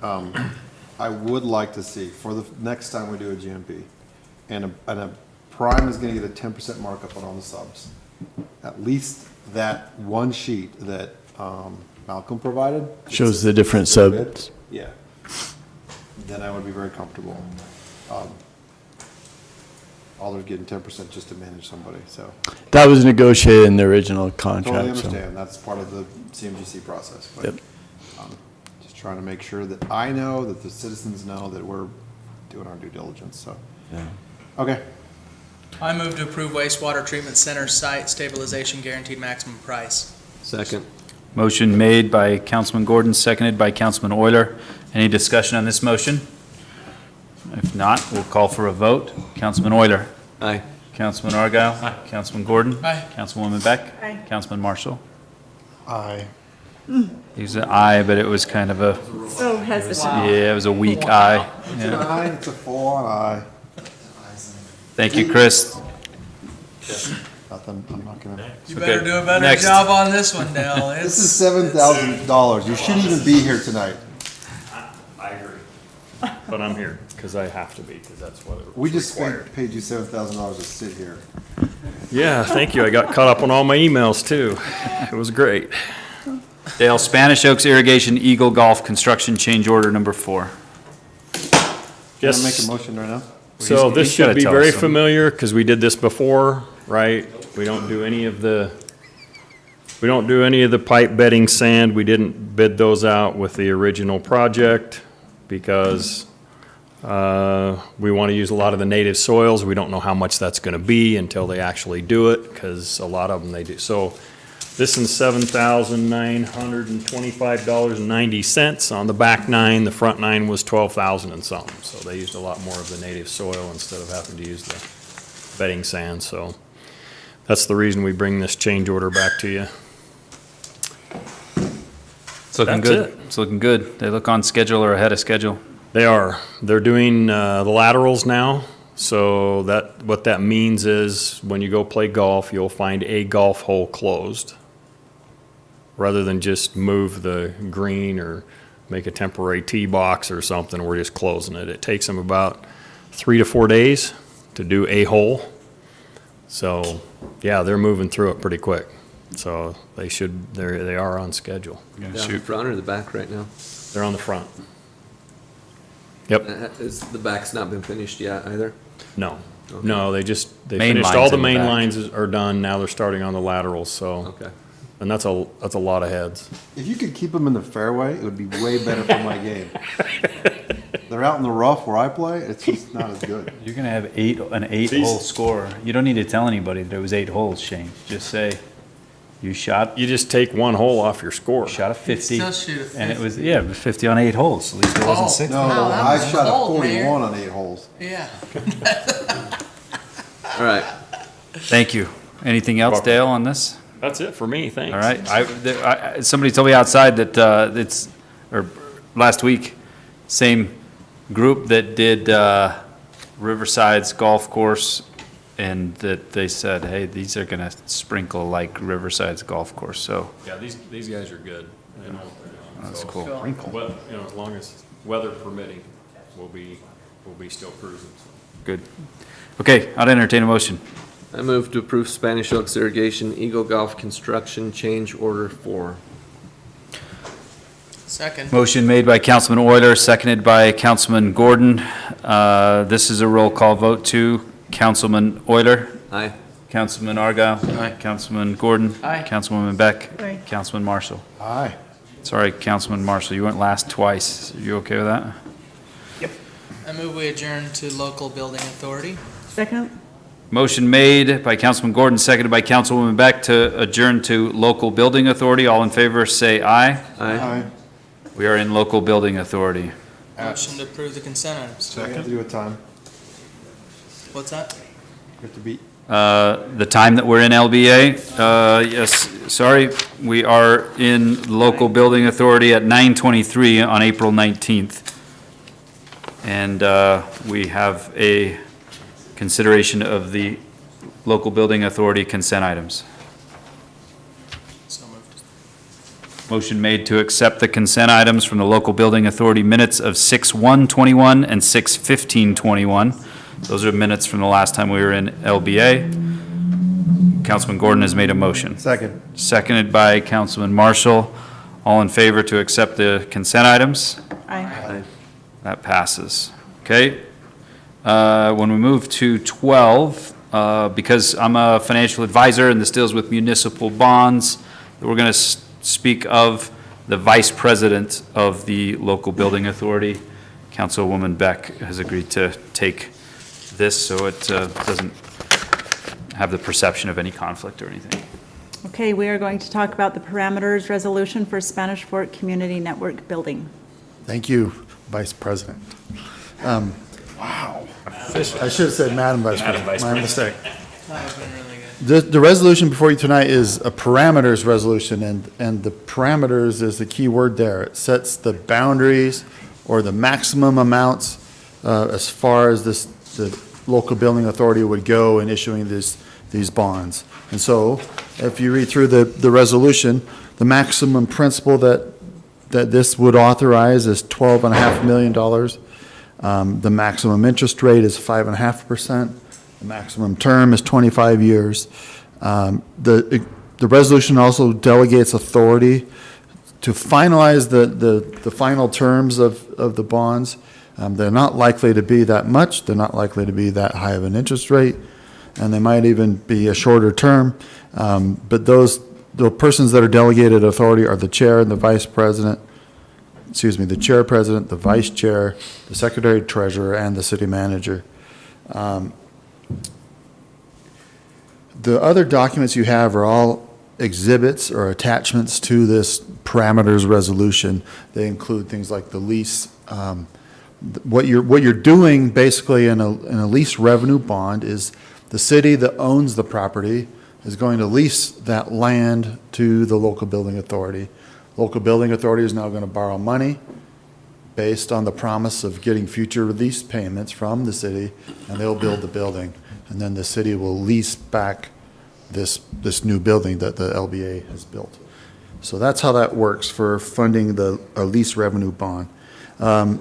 I would like to see, for the next time we do a GMP, and a prime is gonna get a 10% markup on all the subs. At least that one sheet that, Malcolm provided. Shows the different subs. Yeah. Then I would be very comfortable. Alder's getting 10% just to manage somebody, so. That was negotiated in the original contract. Totally so- understand, that's part of the CMGC process, but, Yep. just trying to make sure that I know, that the citizens know that we're doing our due diligence, so. Yeah. Okay, I move to approve wastewater treatment center site stabilization guaranteed maximum price. Second. Motion made by Councilman Gordon, seconded by Councilman Euler. Any discussion on this motion? If not, we'll call for a vote. Councilman Euler. Aye. Councilman Argyle. Aye. Councilman Gordon. Aye. Councilwoman Beck. Aye. Councilman Marshall. Aye. He's an aye, but it was kind of a, So hesitant. yeah, it was a weak aye. it's an Yeah. aye, it's a full-on aye. Thank you, Chris. Nothing, I'm not gonna. You Okay, better do a better next. job on this one, Dale. This is $7,000, you shouldn't even be here tonight. I agree. but I'm here because I have to be, because that's what it We just paid you $7,000 to sit here. Yeah, thank you. I got caught up on all my emails too. It was great. Dale, Spanish Oaks Irrigation Eagle Golf Construction Change Order number 4. Can I make a motion right now? So this he's gotta should be tell very us something. familiar because we did this before, right? We don't do any of the pipe bedding sand. We didn't bid those out with the original project because we want to use a lot of the native soils. We don't know how much that's going to be until they actually do it, because a lot of them they do. So this is $7,925.90 on the back 9. The front 9 was $12,000 and something. So they used a lot more of the native soil instead of having to use the bedding sand. So that's the reason we bring this change order back to you. It's looking That's good. it. It's looking good. They look on schedule or ahead of schedule. They are. They're doing the laterals now. So what that means is when you go play golf, you'll find a golf hole closed, rather than just move the green or make a temporary tee box or something. We're just closing it. It takes them about 3 to 4 days to do a hole. So yeah, they're moving through it pretty quick. So they are on schedule. Yeah, the front or the back right now? They're on the front. Yep. The back's not been finished yet either? No. Okay. No, they Main finished lines all the in the main back. lines are done. Now they're starting on the laterals, so. Okay. And that's a lot of heads. If you could keep them in the fairway, it would be way better for my game. They're out in the rough where I play, it's just not as good. You're gonna have an 8-hole score. You don't need to tell anybody that it was 8 holes, Shane. Just say, you just take one hole off your score. Shot a 50. Still shoot a And it 50. was 50 on 8 holes. At least it wasn't 60. No, that I was shot a cold, 41 man. on 8 holes. Yeah. All right. Thank you. Anything else, Dale, on this? That's it for me, thanks. All right. Somebody told me outside that last week, same group that did Riverside's golf course, and that they said, hey, these are going to sprinkle like Riverside's golf course. So Yeah, these guys are good. They know what they're doing. That's So, cool. Well, as long as weather permitting, we'll be still cruising. good. Okay, I'd entertain a motion. I move to approve Spanish Oaks Irrigation Eagle Golf Construction Change Order 4. Second. Motion made by Councilman Euler, seconded by Councilman Gordon. This is a roll call vote too. Councilman Euler. Aye. Councilman Argyle. Aye. Councilman Gordon. Aye. Councilwoman Beck. Aye. Councilman Marshall. Aye. Sorry, Councilman Marshall, you went last twice. Are you okay with that? I move we adjourn to local building authority. Second? Motion made by Councilman Gordon, seconded by Councilwoman Beck to adjourn to local building authority. All in favor, say aye. Aye. We are in local building authority. Motion to approve the consent items. So we have to do a time. What's that? We have to beat. The time that we're in LBA, yes, sorry, we are in local building authority at 9:23 on April 19th. And we have a consideration of the local building authority consent items. So moved. Motion made to accept the consent items from the local building authority minutes of 6/1/21 and 6/15/21. Those are minutes from the last time we were in LBA. Councilman Gordon has made a motion. Second. Seconded by Councilman Marshall. All in favor to accept the consent items? Aye. That passes. Okay. When we move to 12, because I'm a financial advisor and this deals with municipal bonds, we're going to speak of the vice president of the local building authority. Councilwoman Beck has agreed to take this so it doesn't have the perception of any conflict or anything. Okay, we are going to talk about the parameters resolution for Spanish Fork Community Network Building. Thank you, Vice President. Wow. I should have said Madam Vice President. My mistake. That would've been really good. The resolution before you tonight is a parameters resolution, and the parameters is the key word there. It sets the boundaries or the maximum amounts as far as the local building authority would go in issuing these bonds. And so, if you read through the resolution, the maximum principal that this would authorize is $12.5 million. The maximum interest rate is 5.5%. The maximum term is 25 years. The resolution also delegates authority to finalize the final terms of the bonds. They're not likely to be that much. They're not likely to be that high of an interest rate, and they might even be a shorter term. But the persons that are delegated authority are the chair and the vice president, the chair president, the vice chair, the secretary treasurer, and the city manager. The other documents you have are all exhibits or attachments to this parameters resolution. They include things like the lease. What you're doing basically in a lease revenue bond is the city that owns the property is going to lease that land to the local building authority. Local building authority is now going to borrow money based on the promise of getting future lease payments from the city, and they'll build the building. And then the city will lease back this new building that the LBA has built. So that's how that works for funding a lease revenue bond. Let's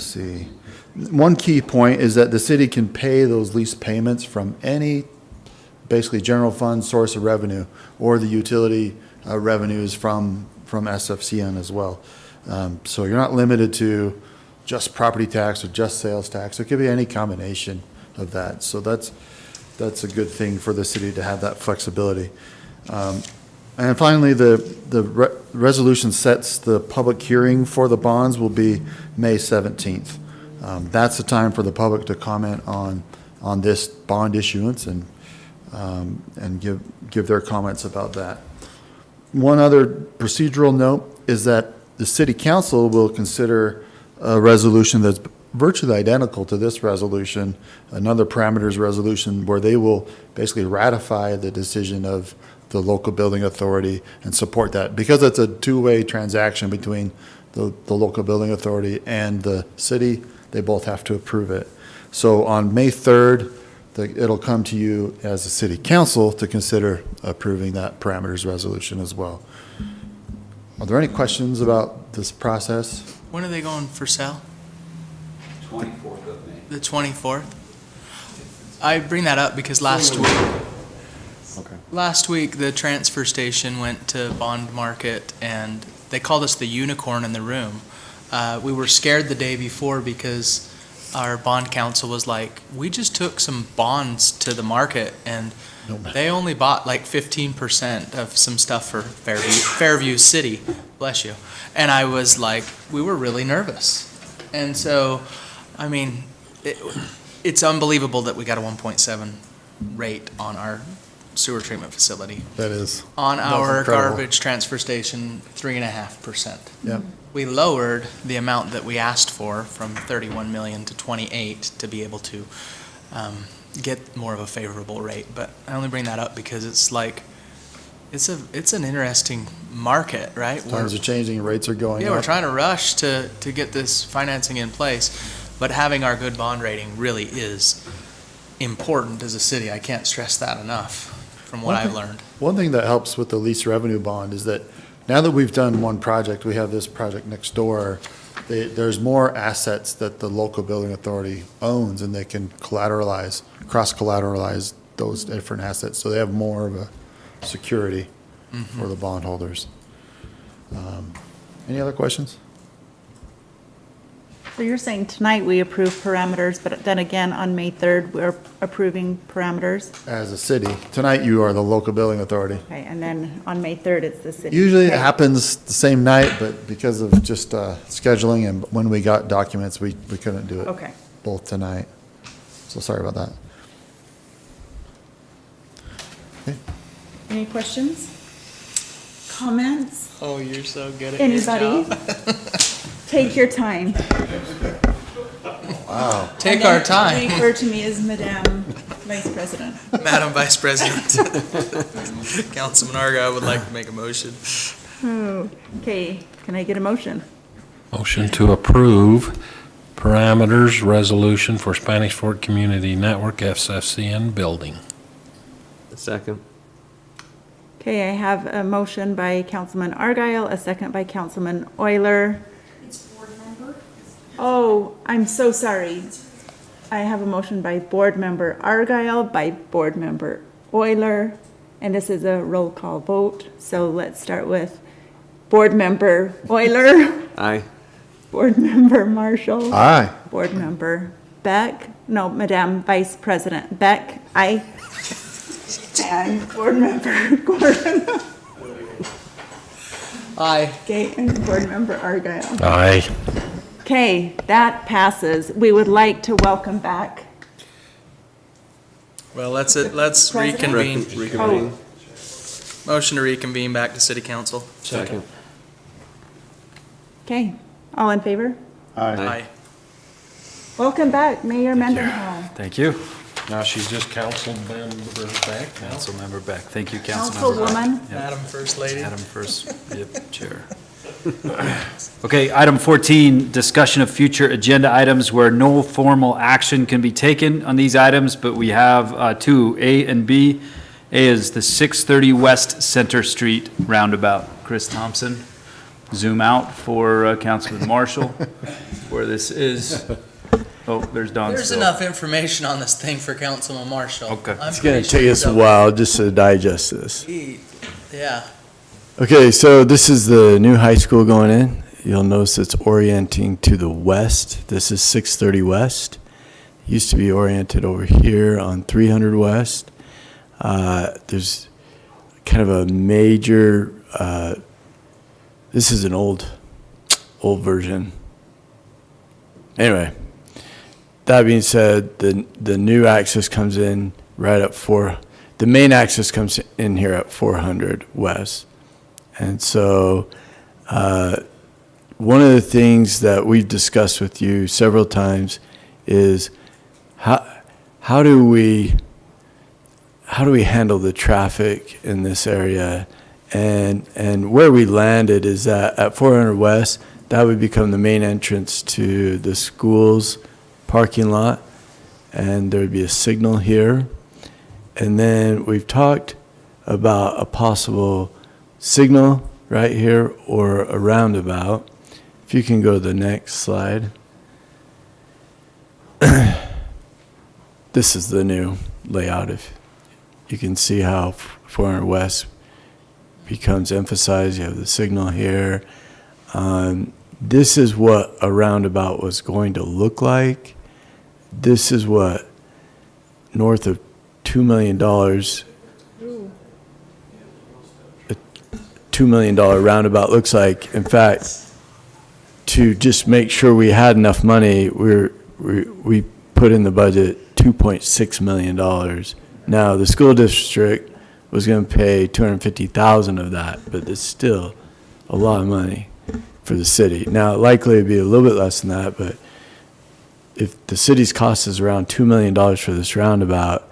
see. One key point is that the city can pay those lease payments from any basically general fund source of revenue, or the utility revenues from SFCN as well. So you're not limited to just property tax or just sales tax. It could be any combination of that. So that's a good thing for the city to have that flexibility. And finally, the resolution sets the public hearing for the bonds will be May 17th. That's the time for the public to comment on this bond issuance and give their comments about that. One other procedural note is that the city council will consider a resolution that's virtually identical to this resolution, another parameters resolution, where they will basically ratify the decision of the local building authority and support that. Because it's a two-way transaction between the local building authority and the city, they both have to approve it. So on May 3rd, it'll come to you as a city council to consider approving that parameters resolution as well. Are there any questions about this process? When are they going for sale? 24th of May. The 24th? I bring that up because last week the transfer station went to bond market and they called us the unicorn in the room. We were scared the day before because our bond counsel was like, we just took some bonds to the market and they only bought like 15% of some stuff for Fairview City, bless you. And I was like, we were really nervous. And so, I mean, it's unbelievable that we got a 1.7 rate on our sewer treatment facility. That is. On That's our incredible. garbage transfer station, 3.5%. Yep. We lowered the amount that we asked for from 31 million to 28 to be able to get more of a favorable rate. But I only bring that up because it's like, it's an interesting market, right? Times are changing, rates are going up. Yeah, we're trying to rush to get this financing in place, but having our good bond rating really is important as a city. I can't stress that enough from what I've learned. One thing that helps with the lease revenue bond is that now that we've done one project, we have this project next door, there's more assets that the local building authority owns, and they can collateralize, cross-collateralize those different assets, so they have more of a security for the bondholders. Any other questions? So you're saying tonight we approve parameters, but then again, on May 3rd, we're approving parameters? As a city, tonight you are the local building authority. Okay, and then on May 3rd, it's the city. Usually it Okay. happens the same night, but because of just scheduling and when we got documents, we couldn't do it Okay. both tonight. So sorry about that. Okay. Any questions? Comments? Oh, you're so good at Anybody? your job. Take your time. Wow. Take And our then time. Refer to me as Madam Vice President. Madam Vice President. Councilman Argyle would like to make a motion. Okay, can I get a motion? Motion to approve parameters resolution for Spanish Fork Community Network SFCN building. Second. Okay, I have a motion by Councilman Argyle, a second by Councilman Euler. It's board member Oh, I'm so sorry. I have a motion by Board Member Argyle, by Board Member Euler, and this is a roll call vote. So let's start with Board Member Euler, Aye. Board Member Marshall. Aye. Board Member Beck, no, Madam Vice President Beck, aye. And Board Member Gordon. Aye. Okay, and Board Member Argyle. Aye. Okay, that passes. We would like to welcome back. Well, let's President? reconvene. Reconvene. Motion to reconvene back to city council. Second. Okay, all in favor? Aye. Welcome back, Mayor Mendenhall. Thank you. Now she's just council member back now. Councilmember Beck. Thank you, Councilmember Beck. Councilwoman. Yep. Madam First Lady. Adam first, yep, chair. Okay, item 14, discussion of future agenda items where no formal action can be taken on these items, but we have two, A and B. A is the 630 West Center Street roundabout. Chris Thompson, zoom out for Councilman Marshall, where this is. Oh, there's Don There's still. enough information on this thing for Councilman Marshall. Okay. It's going to take us a while just to digest this. Yeah. Okay, so this is the new high school going in. You'll notice it's orienting to the west. This is 630 West. Used to be oriented over here on 300 West. There's kind of a major, this is an old version. Anyway, that being said, the new access comes in right at the main access comes in here at 400 West. And so one of the things that we've discussed with you several times is how do we handle the traffic in this area? And where we landed is that at 400 West, that would become the main entrance to the school's parking lot, and there would be a signal here. And then we've talked about a possible signal right here or a roundabout. If you can go to the next slide. This is the new layout. If you can see how 400 West becomes emphasized. You have the signal here. This is what a roundabout was going to look like. This is what north of $2 million, a $2 million roundabout looks like. In fact, to just make sure we had enough money, we put in the budget $2.6 million. Now, the school district was going to pay $250,000 of that, but it's still a lot of money for the city. Now, likely it'd be a little bit less than that, but if the city's cost is around $2 million for this roundabout,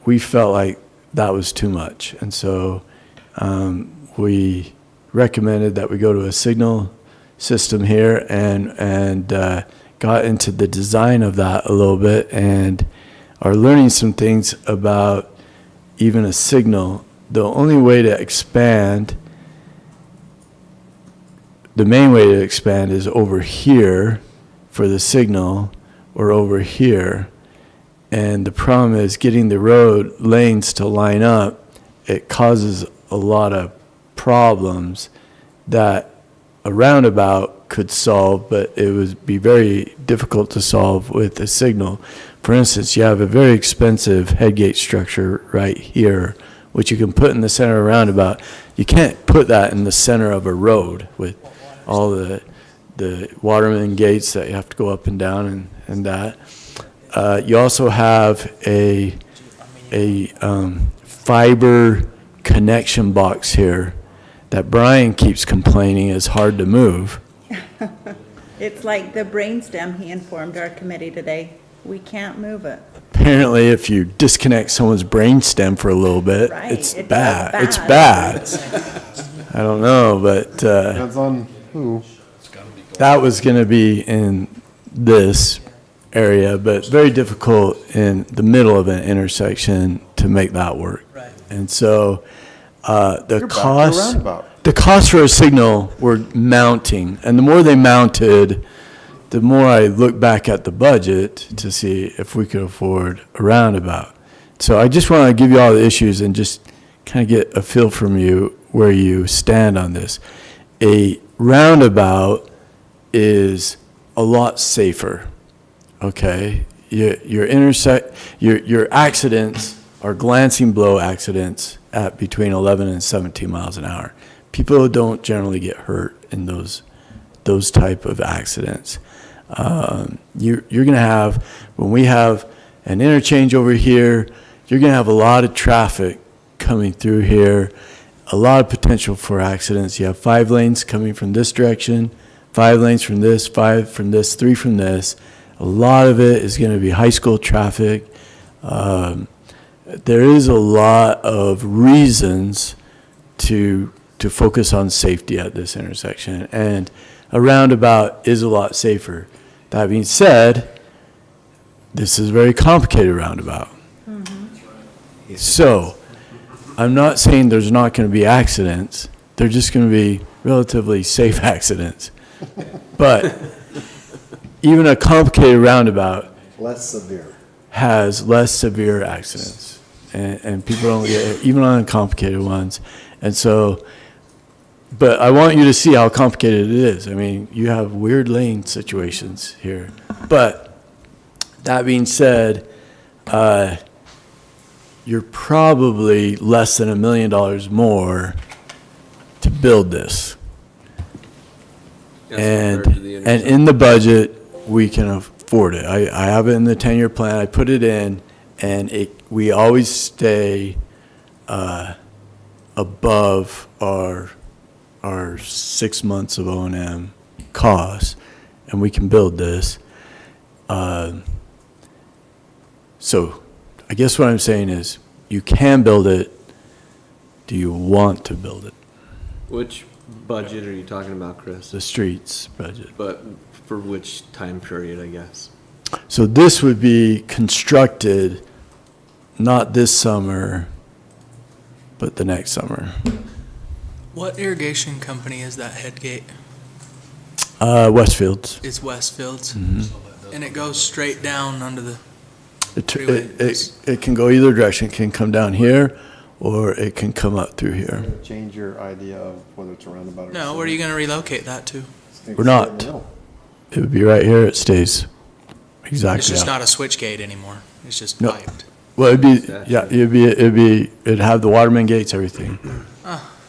we felt like that was too much. And so we recommended that we go to a signal system here and got into the design of that a little bit and are learning some things about even a signal. The only way to expand, the main way to expand is over here for the signal or over here. And the problem is getting the road lanes to line up. It causes a lot of problems that a roundabout could solve, but it would be very difficult to solve with a signal. For instance, you have a very expensive headgate structure right here, which you can put in the center of a roundabout. You can't put that in the center of a road with all the waterman gates that you have to go up and down and that. You also have a fiber connection box here that Brian keeps complaining is hard to move. It's like the brainstem, he informed our committee today. We can't move it. Apparently, if you disconnect someone's brainstem for a little bit, Right, it's it bad. does It's bad. bad. I don't know, but Depends on who. that was going to be in this area, but very difficult in the middle of an intersection to make that work. Right. And so the You're back to a cost, roundabout. the cost for a signal were mounting, and the more they mounted, the more I look back at the budget to see if we could afford a roundabout. So I just want to give you all the issues and just kind of get a feel from you where you stand on this. A roundabout is a lot safer, okay? Your accidents are glancing blow accidents at between 11 and 17 miles an hour. People don't generally get hurt in those type of accidents. You're going to have, when we have an interchange over here, you're going to have a lot of traffic coming through here, a lot of potential for accidents. You have 5 lanes coming from this direction, 5 lanes from this, 5 from this, 3 from this. A lot of it is going to be high school traffic. There is a lot of reasons to focus on safety at this intersection, and a roundabout is a lot safer. That being said, this is a very complicated roundabout. So, I'm not saying there's not going to be accidents. They're just going to be relatively safe accidents. But even a complicated roundabout Less severe. has less severe accidents. And people don't get hurt, even on the complicated ones. And so, but I want you to see how complicated it is. I mean, you have weird lane situations here. But that being said, you're probably less than $1 million more to build this. And in the budget, we can afford it. I have it in the 10-year plan. I put it in, and we always stay above our 6 months of O&M costs, and we can build this. So I guess what I'm saying is, you can build it. Do you want to build it? Which budget are you talking about, Chris? The streets budget. But for which time period, I guess? So this would be constructed not this summer, but the next summer. What irrigation company is that Headgate? Westfields. It's Westfields? Mhm. And it goes straight down under the It can go either direction. It can come down here, or it can come up through here. Change your idea of whether it's a roundabout or. No, where are you going to relocate that to? We're not. It would be right here. It stays exactly. It's just out. not a switch gate anymore. It's just No. piped. Well, it'd have the waterman gates, everything.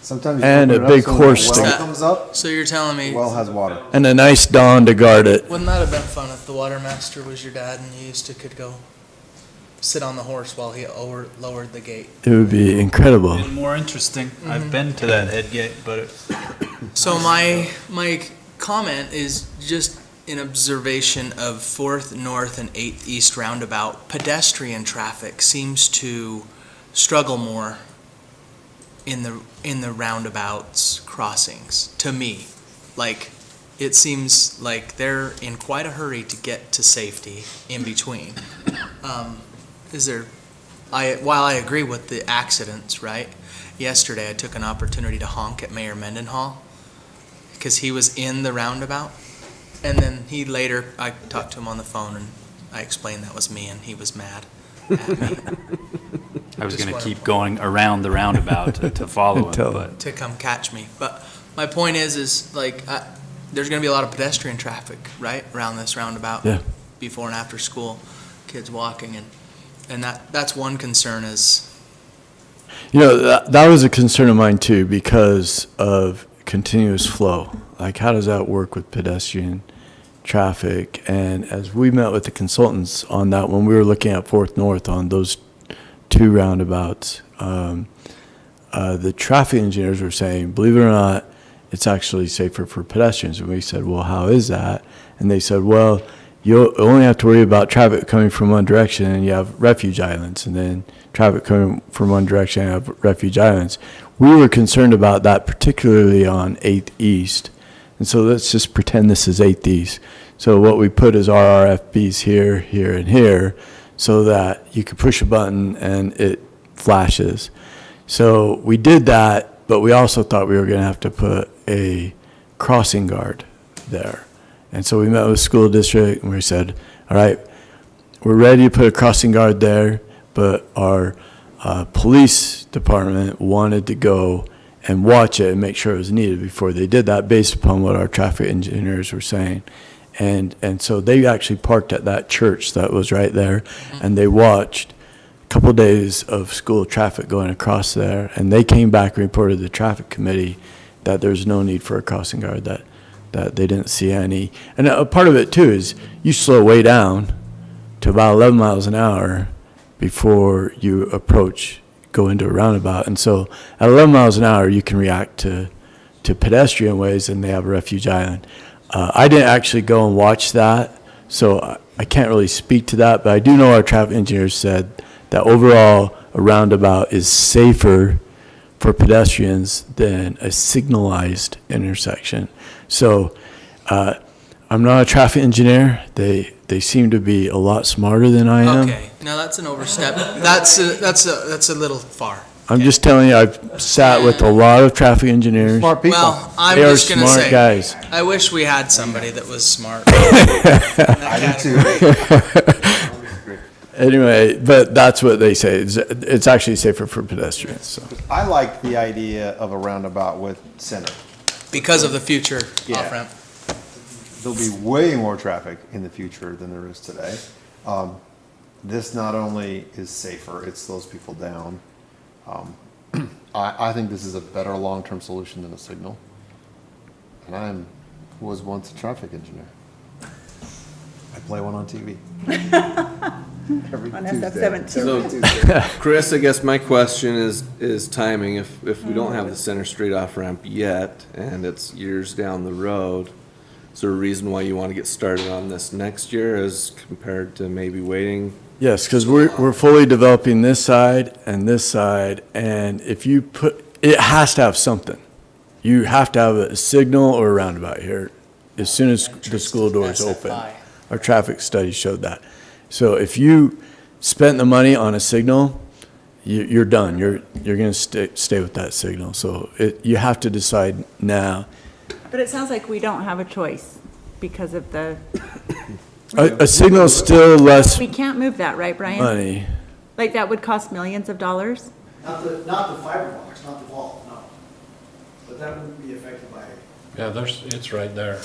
Sometimes. And a big horse Well stick. comes up, So you're telling me, well has water. And a nice dawn to guard it. wouldn't that have been fun if the water master was your dad and you could go sit on the horse while he lowered the gate? It would be incredible. More interesting. I've been to that head gate, but So my comment is just an observation of 4th North and 8th East roundabout. Pedestrian traffic seems to struggle more in the roundabouts crossings, to me. Like, it seems like they're in quite a hurry to get to safety in between. While I agree with the accidents, right? Yesterday, I took an opportunity to honk at Mayor Mendenhall because he was in the roundabout. And then I talked to him on the phone and I explained that was me and he was mad at me. I was going to keep going around the roundabout to follow him, but To come catch me. But my point is like, there's going to be a lot of pedestrian traffic, right, around this roundabout. Yeah. Before and after school, kids walking, and that's one concern is. You know, that was a concern of mine too, because of continuous flow. Like, how does that work with pedestrian traffic? And as we met with the consultants on that, when we were looking at 4th North on those 2 roundabouts, the traffic engineers were saying, believe it or not, it's actually safer for pedestrians. And we said, well, how is that? And they said, well, you'll only have to worry about traffic coming from one direction, and you have refuge islands, and then traffic coming from one direction and have refuge islands. We were concerned about that, particularly on 8th East. And so let's just pretend this is 8th East. So what we put is RRFBs here, here, and here, so that you could push a button and it flashes. So we did that, but we also thought we were going to have to put a crossing guard there. And so we met with the school district and we said, all right, we're ready to put a crossing guard there, but our police department wanted to go and watch it and make sure it was needed before they did that, based upon what our traffic engineers were saying. And so they actually parked at that church that was right there, and they watched a couple days of school traffic going across there, and they came back and reported to the traffic committee that there's no need for a crossing guard, that they didn't see any. And a part of it too is you slow way down to about 11 miles an hour before you approach, go into a roundabout. And so at 11 miles an hour, you can react to pedestrian ways, and they have a refuge island. I didn't actually go and watch that, so I can't really speak to that, but I do know our traffic engineers said that overall, a roundabout is safer for pedestrians than a signalized intersection. So I'm not a traffic engineer. They seem to be a lot smarter than I am. Okay, now that's an overstep. That's a little far. I'm just telling you, I've sat with a lot of traffic engineers. Smart people. Well, I'm They are just gonna smart say, guys. I wish we had somebody that was smart. I do too. Anyway, but that's what they say. It's actually safer for pedestrians, so. I like the idea of a roundabout with center. Because of the future Yeah. off-ramp. There'll be way more traffic in the future than there is today. This not only is safer, it slows people down. I think this is a better long-term solution than a signal. And was once a traffic engineer. I play one on TV. Every On Tuesday. SF-17. Chris, I guess my question is timing. If we don't have the Center Street off-ramp yet, and it's years down the road, is there a reason why you want to get started on this next year as compared to maybe waiting? Yes, because we're fully developing this side, and if you it has to have something. You have to have a signal or a roundabout here as soon as the school doors open. Our traffic study showed that. So if you spent the money on a signal, you're done. You're going to stay with that signal. So you have to decide now. But it sounds like we don't have a choice because of the, A signal is still less we can't move that, right, Brian? money. Like, that would cost millions of dollars? Not the fiber box, not the vault, no. But that wouldn't be affected by. Yeah, it's right there.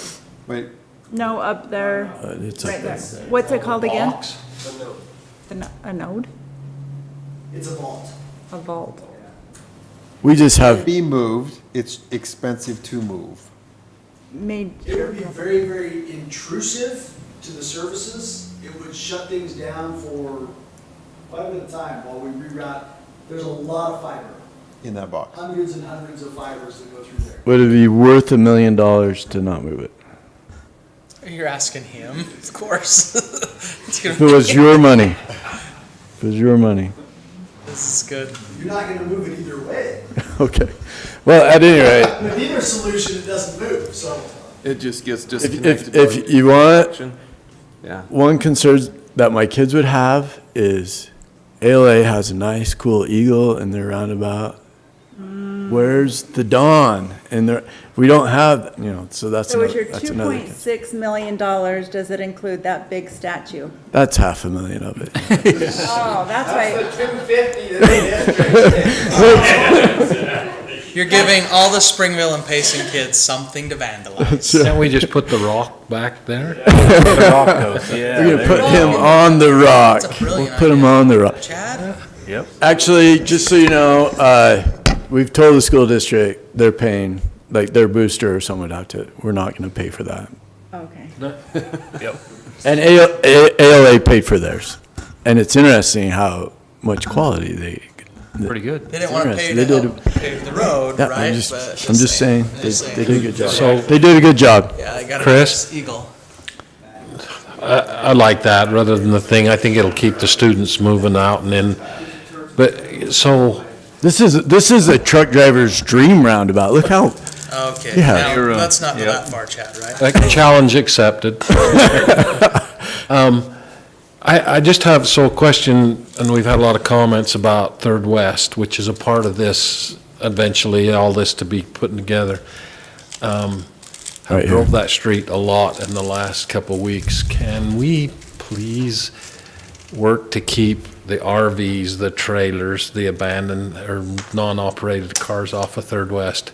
Wait, No, up there, It's up right there. there. What's it called again? Box? A node? It's a vault. A vault. We just to have, be moved, it's expensive to move. Made. It would be very, very intrusive to the services. It would shut things down for quite a bit of time while we reroute. There's a lot of fiber, In that box. hundreds and hundreds of fibers that go through there. would it be worth $1 million to not move it? You're asking him, of course. If it was your money. If it was your money. This is good. You're not gonna move it either way. Okay. Well, at any rate, With either solution, it doesn't move, so. It just gets if disconnected. you want, Yeah. one concern that my kids would have is ALA has a nice, cool eagle in their roundabout. Where's the dawn? And we don't have, so that's So with your another thing. $2.6 million, does it include that big statue? That's $500,000 of it. Oh, that's right. You're giving all the Springville and Payson kids something to vandalize. Can't we just put the rock back there? We're gonna put him on the rock. That's a brilliant We'll put him idea. on the rock. Chad? Yep. Actually, just so you know, we've told the school district they're paying, like their booster or someone would have to, we're not gonna pay for that. Okay. Yep. And ALA paid for theirs. And it's interesting how much quality they. Pretty good. They didn't want to pay They to did help pave the road, Yeah, right? I'm just saying, they did a good job. So- They did a good job. Yeah, I got a Chris? nice eagle. I like that rather than the thing. I think it'll keep the students moving out and then, but, so, This is a truck driver's dream roundabout. Look how, Okay, Yeah. now, let's not go that far, Chad, right? challenge accepted. I just have, a question, and we've had a lot of comments about Third West, which is a part of this, eventually, all this to be put together. Have I Right drove here. that street a lot in the last couple of weeks. Can we please work to keep the RVs, the trailers, the abandoned or non-operated cars off of Third West?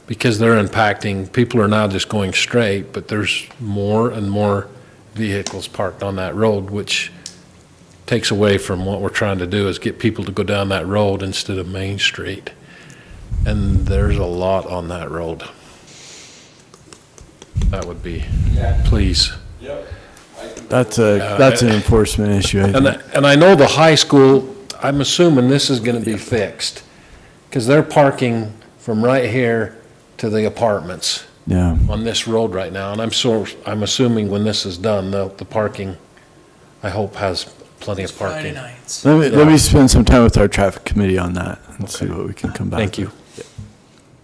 Because they're impacting, people are now just going straight, but there's more and more vehicles parked on that road, which takes away from what we're trying to do, is get people to go down that road instead of Main Street. And there's a lot on that road. That would be, please. That's an enforcement issue, I think. And I know the high school, I'm assuming this is gonna be fixed, because they're parking from right here to the apartments Yeah. on this road right now, and I'm assuming when this is done, the parking, I hope, has plenty of Friday parking. nights. Let me spend some time with our traffic committee on that and see what we can come back Thank you. with.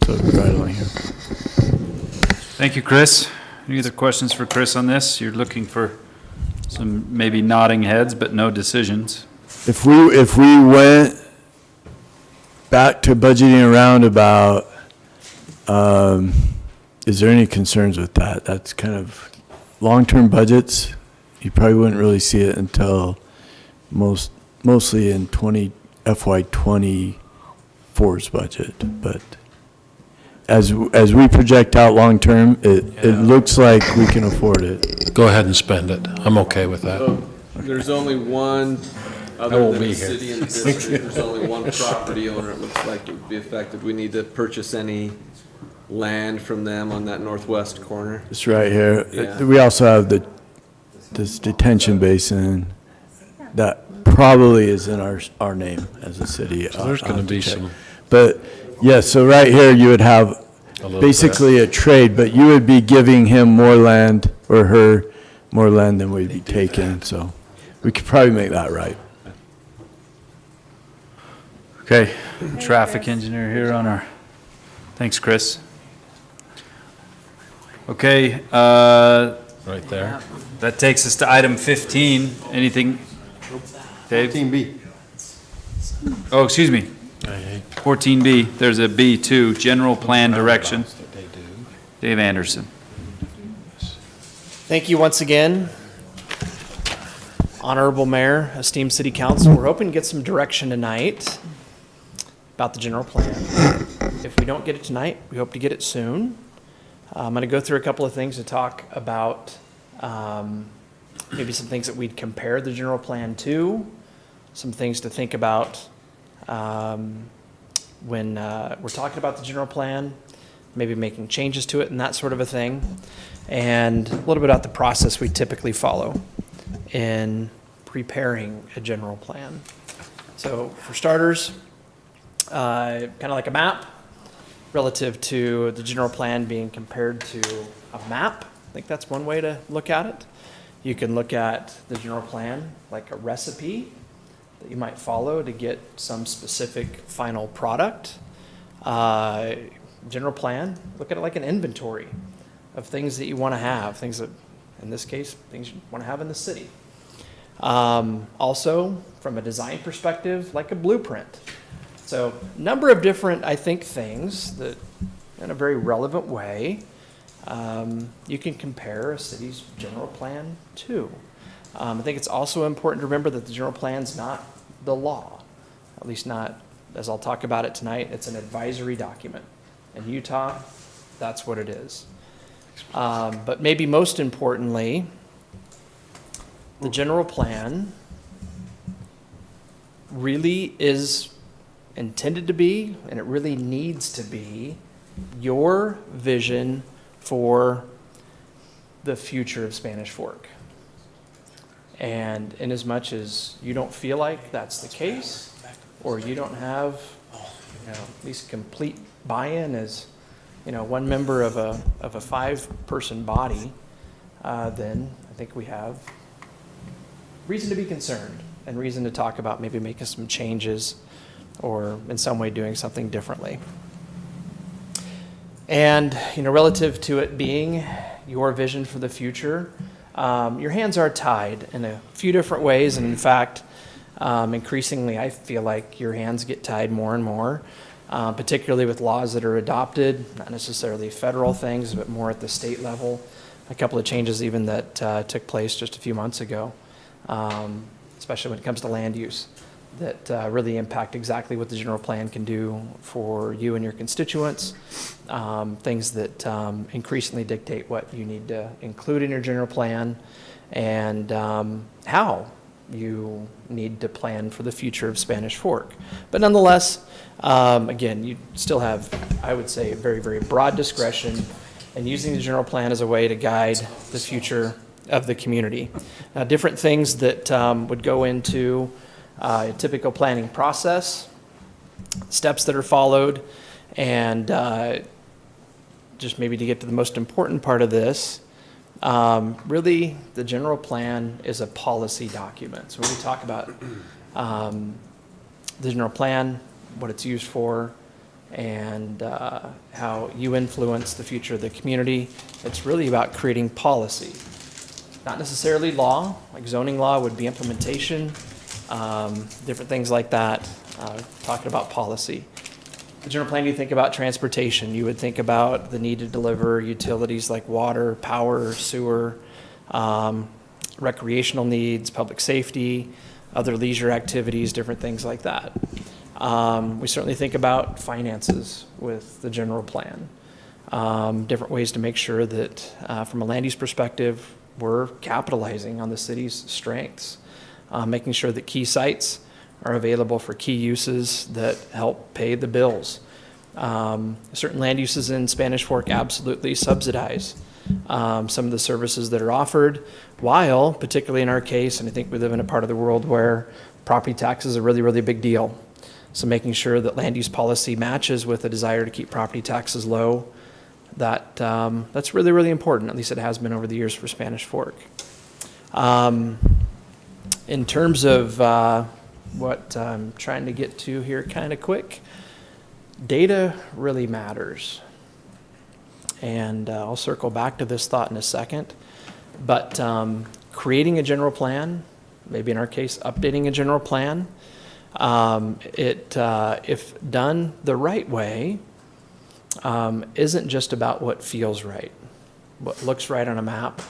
So right along here. Thank you, Chris. Any other questions for Chris on this? You're looking for some maybe nodding heads, but no decisions. If we went back to budgeting around about, is there any concerns with that? That's kind of long-term budgets. You probably wouldn't really see it until mostly in FY '24's budget, but as we project out long-term, it looks like we can afford it. Go ahead and spend it. I'm okay with that. There's only one, I other won't than be the here. city and district, there's only one property owner it looks like it would be affected. We need to purchase any land from them on that northwest corner. It's right here. Yeah. We also have this detention basin that probably is in our name as a city. So there's gonna be check. some- But, yeah, so right here you would have A little basically a trade, but you would be giving him more land or her more land than we'd be taking, so we could probably make that right. Okay, traffic engineer here on our, thanks, Chris. Okay, Right there. that takes us to item 15. Anything? Dave? 14B. Oh, excuse me. 14B, there's a B2, general plan direction. Dave Anderson. Thank you once again, Honorable Mayor, esteemed City Council. We're hoping to get some direction tonight about the general plan. If we don't get it tonight, we hope to get it soon. I'm going to go through a couple of things to talk about, maybe some things that we'd compare the general plan to, some things to think about when we're talking about the general plan, maybe making changes to it and that sort of a thing, and a little bit about the process we typically follow in preparing a general plan. So for starters, kind of like a map relative to the general plan being compared to a map. I think that's one way to look at it. You can look at the general plan like a recipe that you might follow to get some specific final product. General plan, look at it like an inventory of things that you want to have, things that, in this case, things you want to have in the city. Also, from a design perspective, like a blueprint. So, a number of different, I think, things that, in a very relevant way, you can compare a city's general plan to. I think it's also important to remember that the general plan's not the law, at least not, as I'll talk about it tonight. It's an advisory document. In Utah, that's what it is. But maybe most importantly, the general plan really is intended to be, and it really needs to be, your vision for the future of Spanish Fork. And in as much as you don't feel like that's the case, or you don't have, at least complete buy-in as, one member of a 5-person body, then I think we have reason to be concerned and reason to talk about maybe making some changes or in some way doing something differently. And, relative to it being your vision for the future, your hands are tied in a few different ways. And in fact, increasingly, I feel like your hands get tied more and more particularly with laws that are adopted, not necessarily federal things, but more at the state level. A couple of changes even that took place just a few months ago, especially when it comes to land use, that really impact exactly what the general plan can do for you and your constituents, things that increasingly dictate what you need to include in your general plan, and how you need to plan for the future of Spanish Fork. But nonetheless, again, you still have, I would say, very, very broad discretion in using the general plan as a way to guide the future of the community. Now, different things that would go into a typical planning process, steps that are followed, and just maybe to get to the most important part of this, really the general plan is a policy document. So when we talk about the general plan, what it's used for, and how you influence the future of the community, it's really about creating policy. Not necessarily law, like zoning law would be implementation, different things like that, talking about policy. The general plan, you think about transportation. You would think about the need to deliver utilities like water, power, sewer, recreational needs, public safety, other leisure activities, different things like that. We certainly think about finances with the general plan. Different ways to make sure that from a land use perspective, we're capitalizing on the city's strengths, making sure that key sites are available for key uses that help pay the bills. Certain land uses in Spanish Fork absolutely subsidize some of the services that are offered, while, particularly in our case, and I think we live in a part of the world where property taxes are really, really big deal. So making sure that land use policy matches with a desire to keep property taxes low, that's really, really important. At least it has been over the years for Spanish Fork. In terms of what I'm trying to get to here kind of quick, data really matters. And I'll circle back to this thought in a second. But creating a general plan, maybe in our case, updating a general plan, if done the right way, isn't just about what feels right, what looks right on a map,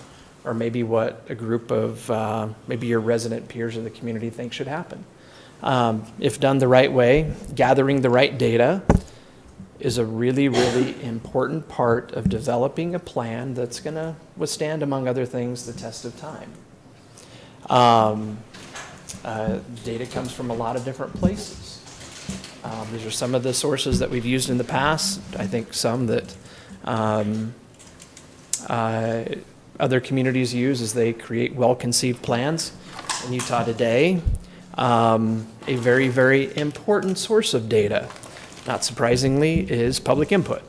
or maybe what a group of maybe your resident peers of the community think should happen. If done the right way, gathering the right data is a really, really important part of developing a plan that's going to withstand, among other things, the test of time. Data comes from a lot of different places. These are some of the sources that we've used in the past. I think some that other communities use as they create well-conceived plans. In Utah today, a very, very important source of data, not surprisingly, is public input.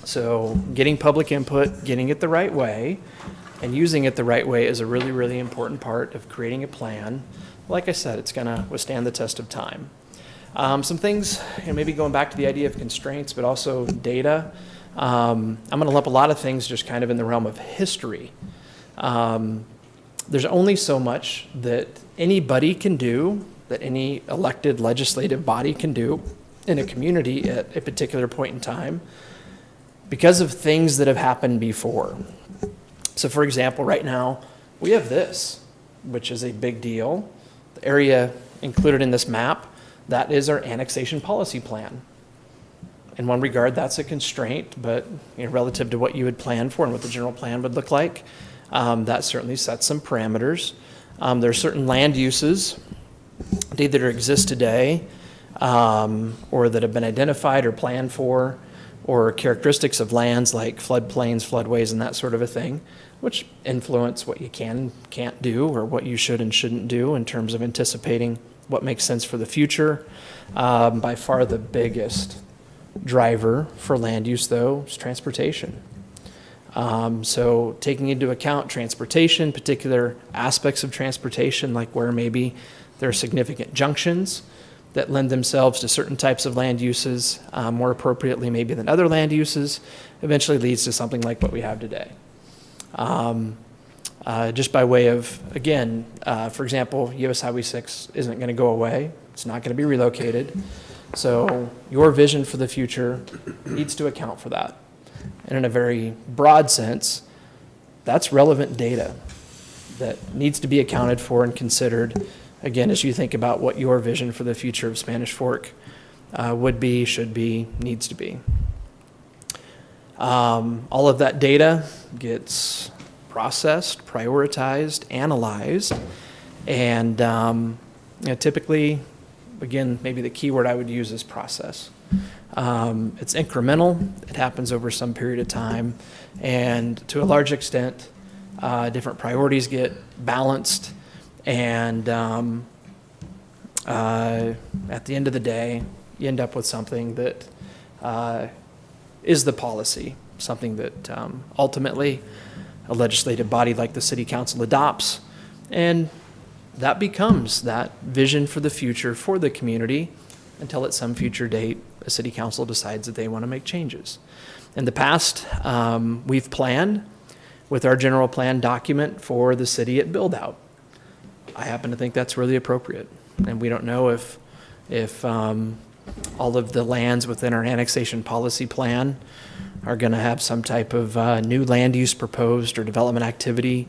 So getting public input, getting it the right way, and using it the right way is a really, really important part of creating a plan. Like I said, it's going to withstand the test of time. Some things, maybe going back to the idea of constraints, but also data. I'm going to lump a lot of things just kind of in the realm of history. There's only so much that anybody can do, that any elected legislative body can do in a community at a particular point in time because of things that have happened before. So for example, right now, we have this, which is a big deal. The area included in this map, that is our annexation policy plan. In one regard, that's a constraint, but relative to what you would plan for and what the general plan would look like, that certainly sets some parameters. There are certain land uses that either exist today or that have been identified or planned for, or characteristics of lands like floodplains, floodways, and that sort of a thing, which influence what you can and can't do, or what you should and shouldn't do in terms of anticipating what makes sense for the future. By far the biggest driver for land use, though, is transportation. So taking into account transportation, particular aspects of transportation, like where maybe there are significant junctions that lend themselves to certain types of land uses more appropriately maybe than other land uses, eventually leads to something like what we have today. Just by way of, again, for example, US Highway 6 isn't going to go away. It's not going to be relocated. So your vision for the future needs to account for that. And in a very broad sense, that's relevant data that needs to be accounted for and considered, again, as you think about what your vision for the future of Spanish Fork would be, should be, needs to be. All of that data gets processed, prioritized, analyzed, and typically, again, maybe the key word I would use is process. It's incremental, it happens over some period of time, and to a large extent, different priorities get balanced, and at the end of the day, you end up with something that is the policy, something that ultimately a legislative body like the City Council adopts, and that becomes that vision for the future for the community until at some future date, a City Council decides that they want to make changes. In the past, we've planned with our general plan document for the city at build-out. I happen to think that's really appropriate, and we don't know if all of the lands within our annexation policy plan are going to have some type of new land use proposed or development activity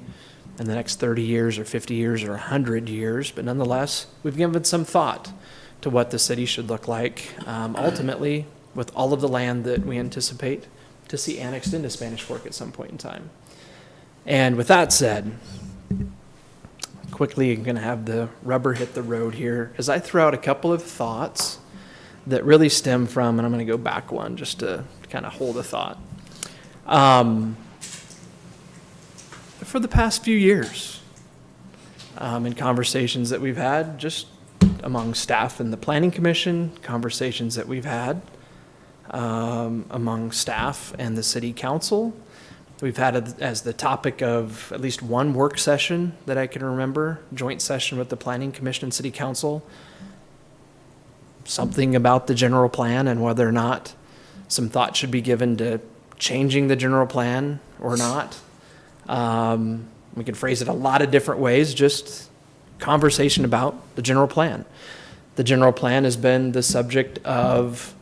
in the next 30 years or 50 years or 100 years. But nonetheless, we've given some thought to what the city should look like, ultimately with all of the land that we anticipate to see annexed into Spanish Fork at some point in time. And with that said, quickly I'm going to have the rubber hit the road here as I throw out a couple of thoughts that really stem from, and I'm going to go back one just to kind of hold a thought. For the past few years, in conversations that we've had just among staff and the Planning Commission, conversations that we've had among staff and the City Council, we've had as the topic of at least one work session that I can remember, joint session with the Planning Commission and City Council, something about the general plan and whether or not some thought should be given to changing the general plan or not. We can phrase it a lot of different ways, just conversation about the general plan. The general plan has been the subject of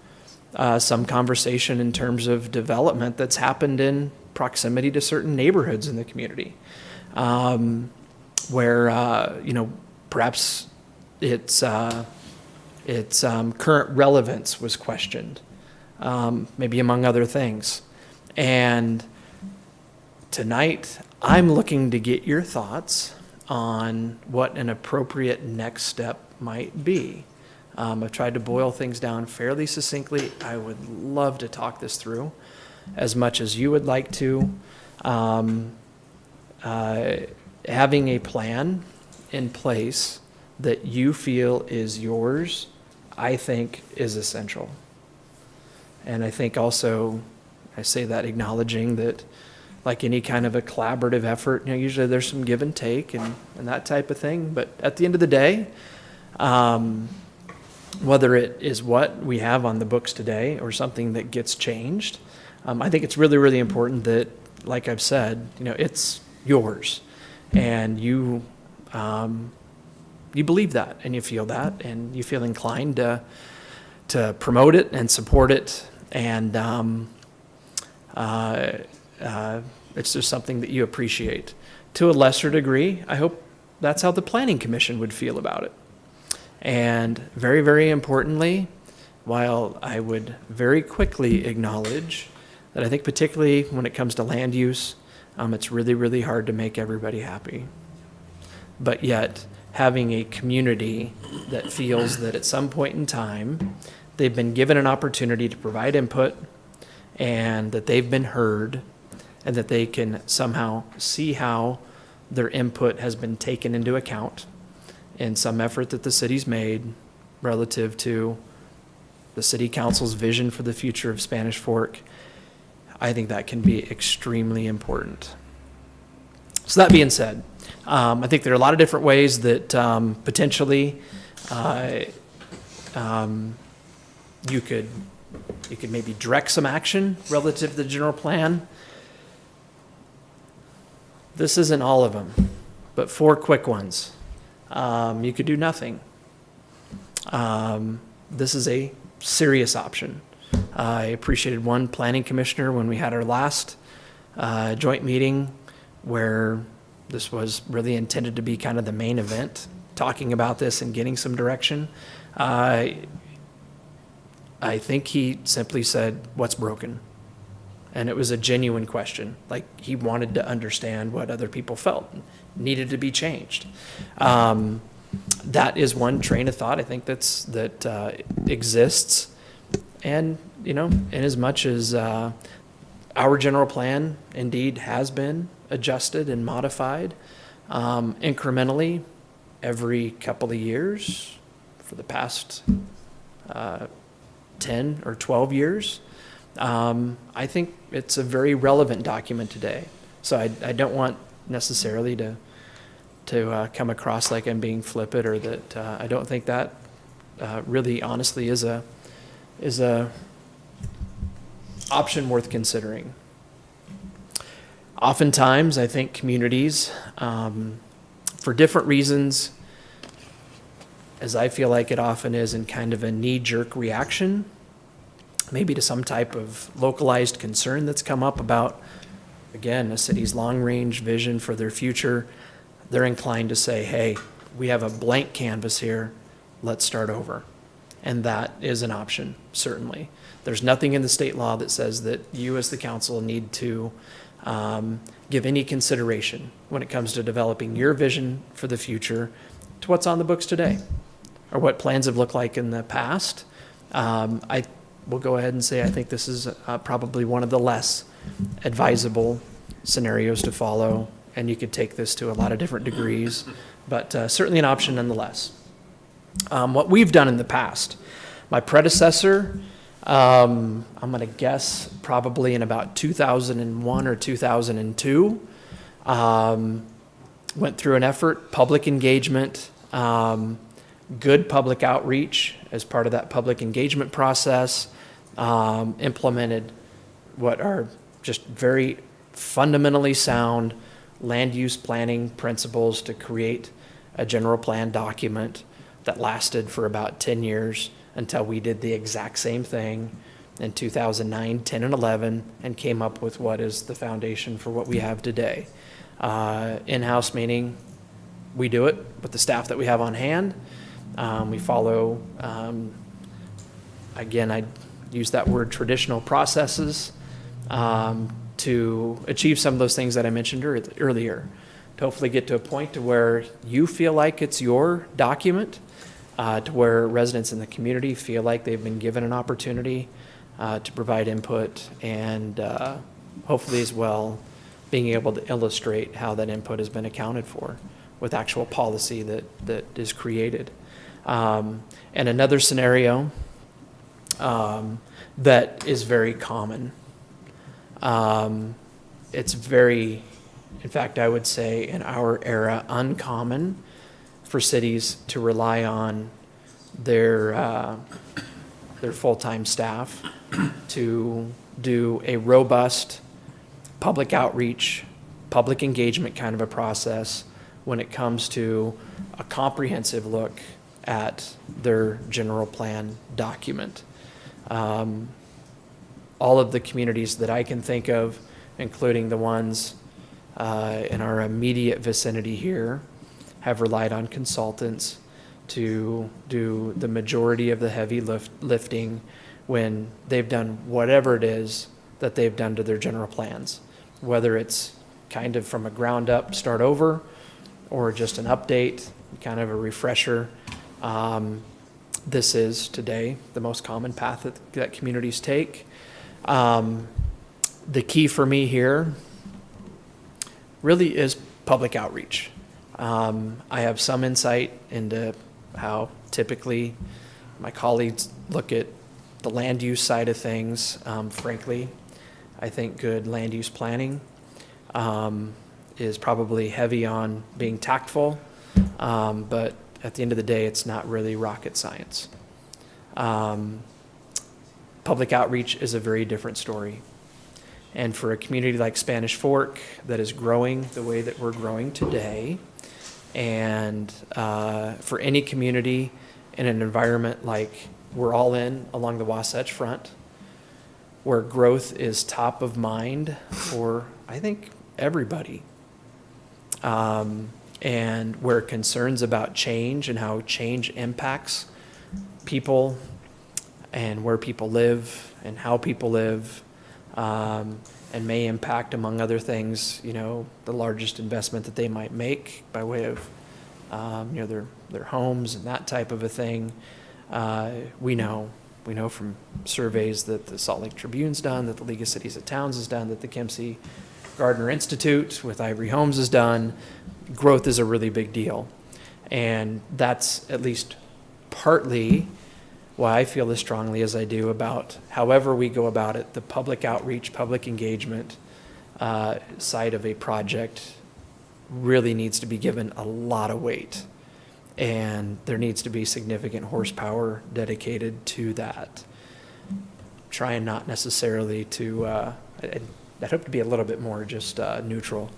some conversation in terms of development that's happened in proximity to certain neighborhoods in the community, where perhaps its current relevance was questioned, maybe among other things. And tonight, I'm looking to get your thoughts on what an appropriate next step might be. I've tried to boil things down fairly succinctly. I would love to talk this through as much as you would like to. Having a plan in place that you feel is yours, I think is essential. And I think also, I say that acknowledging that like any kind of a collaborative effort, usually there's some give and take and that type of thing. But at the end of the day, whether it is what we have on the books today or something that gets changed, I think it's really, really important that, like I've said, it's yours. And you believe that and you feel that and you feel inclined to promote it and support it. And it's just something that you appreciate. To a lesser degree, I hope that's how the Planning Commission would feel about it. And very, very importantly, while I would very quickly acknowledge that I think particularly when it comes to land use, it's really, really hard to make everybody happy. But yet, having a community that feels that at some point in time, they've been given an opportunity to provide input and that they've been heard and that they can somehow see how their input has been taken into account in some effort that the city's made relative to the City Council's vision for the future of Spanish Fork. I think that can be extremely important. So that being said, I think there are a lot of different ways that potentially you could maybe direct some action relative to the general plan. This isn't all of them, but 4 quick ones. You could do nothing. This is a serious option. I appreciated one planning commissioner when we had our last joint meeting where this was really intended to be kind of the main event, talking about this and getting some direction. I think he simply said, "What's broken?" And it was a genuine question. Like, he wanted to understand what other people felt needed to be changed. That is one train of thought I think that exists. And, you know, in as much as our general plan indeed has been adjusted and modified incrementally every couple of years for the past 10 or 12 years, I think it's a very relevant document today. So I don't want necessarily to come across like I'm being flippant, or that I don't think that really honestly is a option worth considering. Oftentimes, I think communities, for different reasons, as I feel like it often is, in kind of a knee-jerk reaction, maybe to some type of localized concern that's come up about, again, a city's long-range vision for their future, they're inclined to say, hey, we have a blank canvas here, let's start over. And that is an option, certainly. There's nothing in the state law that says that you as the council need to give any consideration when it comes to developing your vision for the future to what's on the books today or what plans have looked like in the past. I will go ahead and say I think this is probably one of the less advisable scenarios to follow, and you could take this to a lot of different degrees, but certainly an option nonetheless. What we've done in the past, my predecessor, I'm going to guess probably in about 2001 or 2002, went through an effort, public engagement, good public outreach as part of that public engagement process, implemented what are just very fundamentally sound land use planning principles to create a general plan document that lasted for about 10 years until we did the exact same thing in 2009, 10, and 11, and came up with what is the foundation for what we have today. In-house meaning we do it with the staff that we have on hand. We follow, again, I use that word, traditional processes to achieve some of those things that I mentioned earlier, to hopefully get to a point to where you feel like it's your document, to where residents in the community feel like they've been given an opportunity to provide input, and hopefully as well being able to illustrate how that input has been accounted for with actual policy that is created. And another scenario that is very common, it's very, in fact, I would say in our era, uncommon for cities to rely on their full-time staff to do a robust public outreach, public engagement kind of a process when it comes to a comprehensive look at their general plan document. All of the communities that I can think of, including the ones in our immediate vicinity here, have relied on consultants to do the majority of the heavy lifting when they've done whatever it is that they've done to their general plans, whether it's kind of from a ground up start over or just an update, kind of a refresher. This is today the most common path that communities take. The key for me here really is public outreach. I have some insight into how typically my colleagues look at the land use side of things. Frankly, I think good land use planning is probably heavy on being tactful, but at the end of the day, it's not really rocket science. Public outreach is a very different story. And for a community like Spanish Fork that is growing the way that we're growing today, and for any community in an environment like we're all in along the Wasatch Front, where growth is top of mind for, I think, everybody. And where concerns about change and how change impacts people and where people live and how people live, and may impact, among other things, the largest investment that they might make by way of, their homes and that type of a thing. We know from surveys that the Salt Lake Tribune's done, that the League of Cities and Towns has done, that the Kempsey Gardner Institute with Ivory Homes has done. Growth is a really big deal. And that's at least partly why I feel as strongly as I do about however we go about it, the public outreach, public engagement side of a project really needs to be given a lot of weight. And there needs to be significant horsepower dedicated to that. Trying not necessarily to, I'd hope to be a little bit more just neutral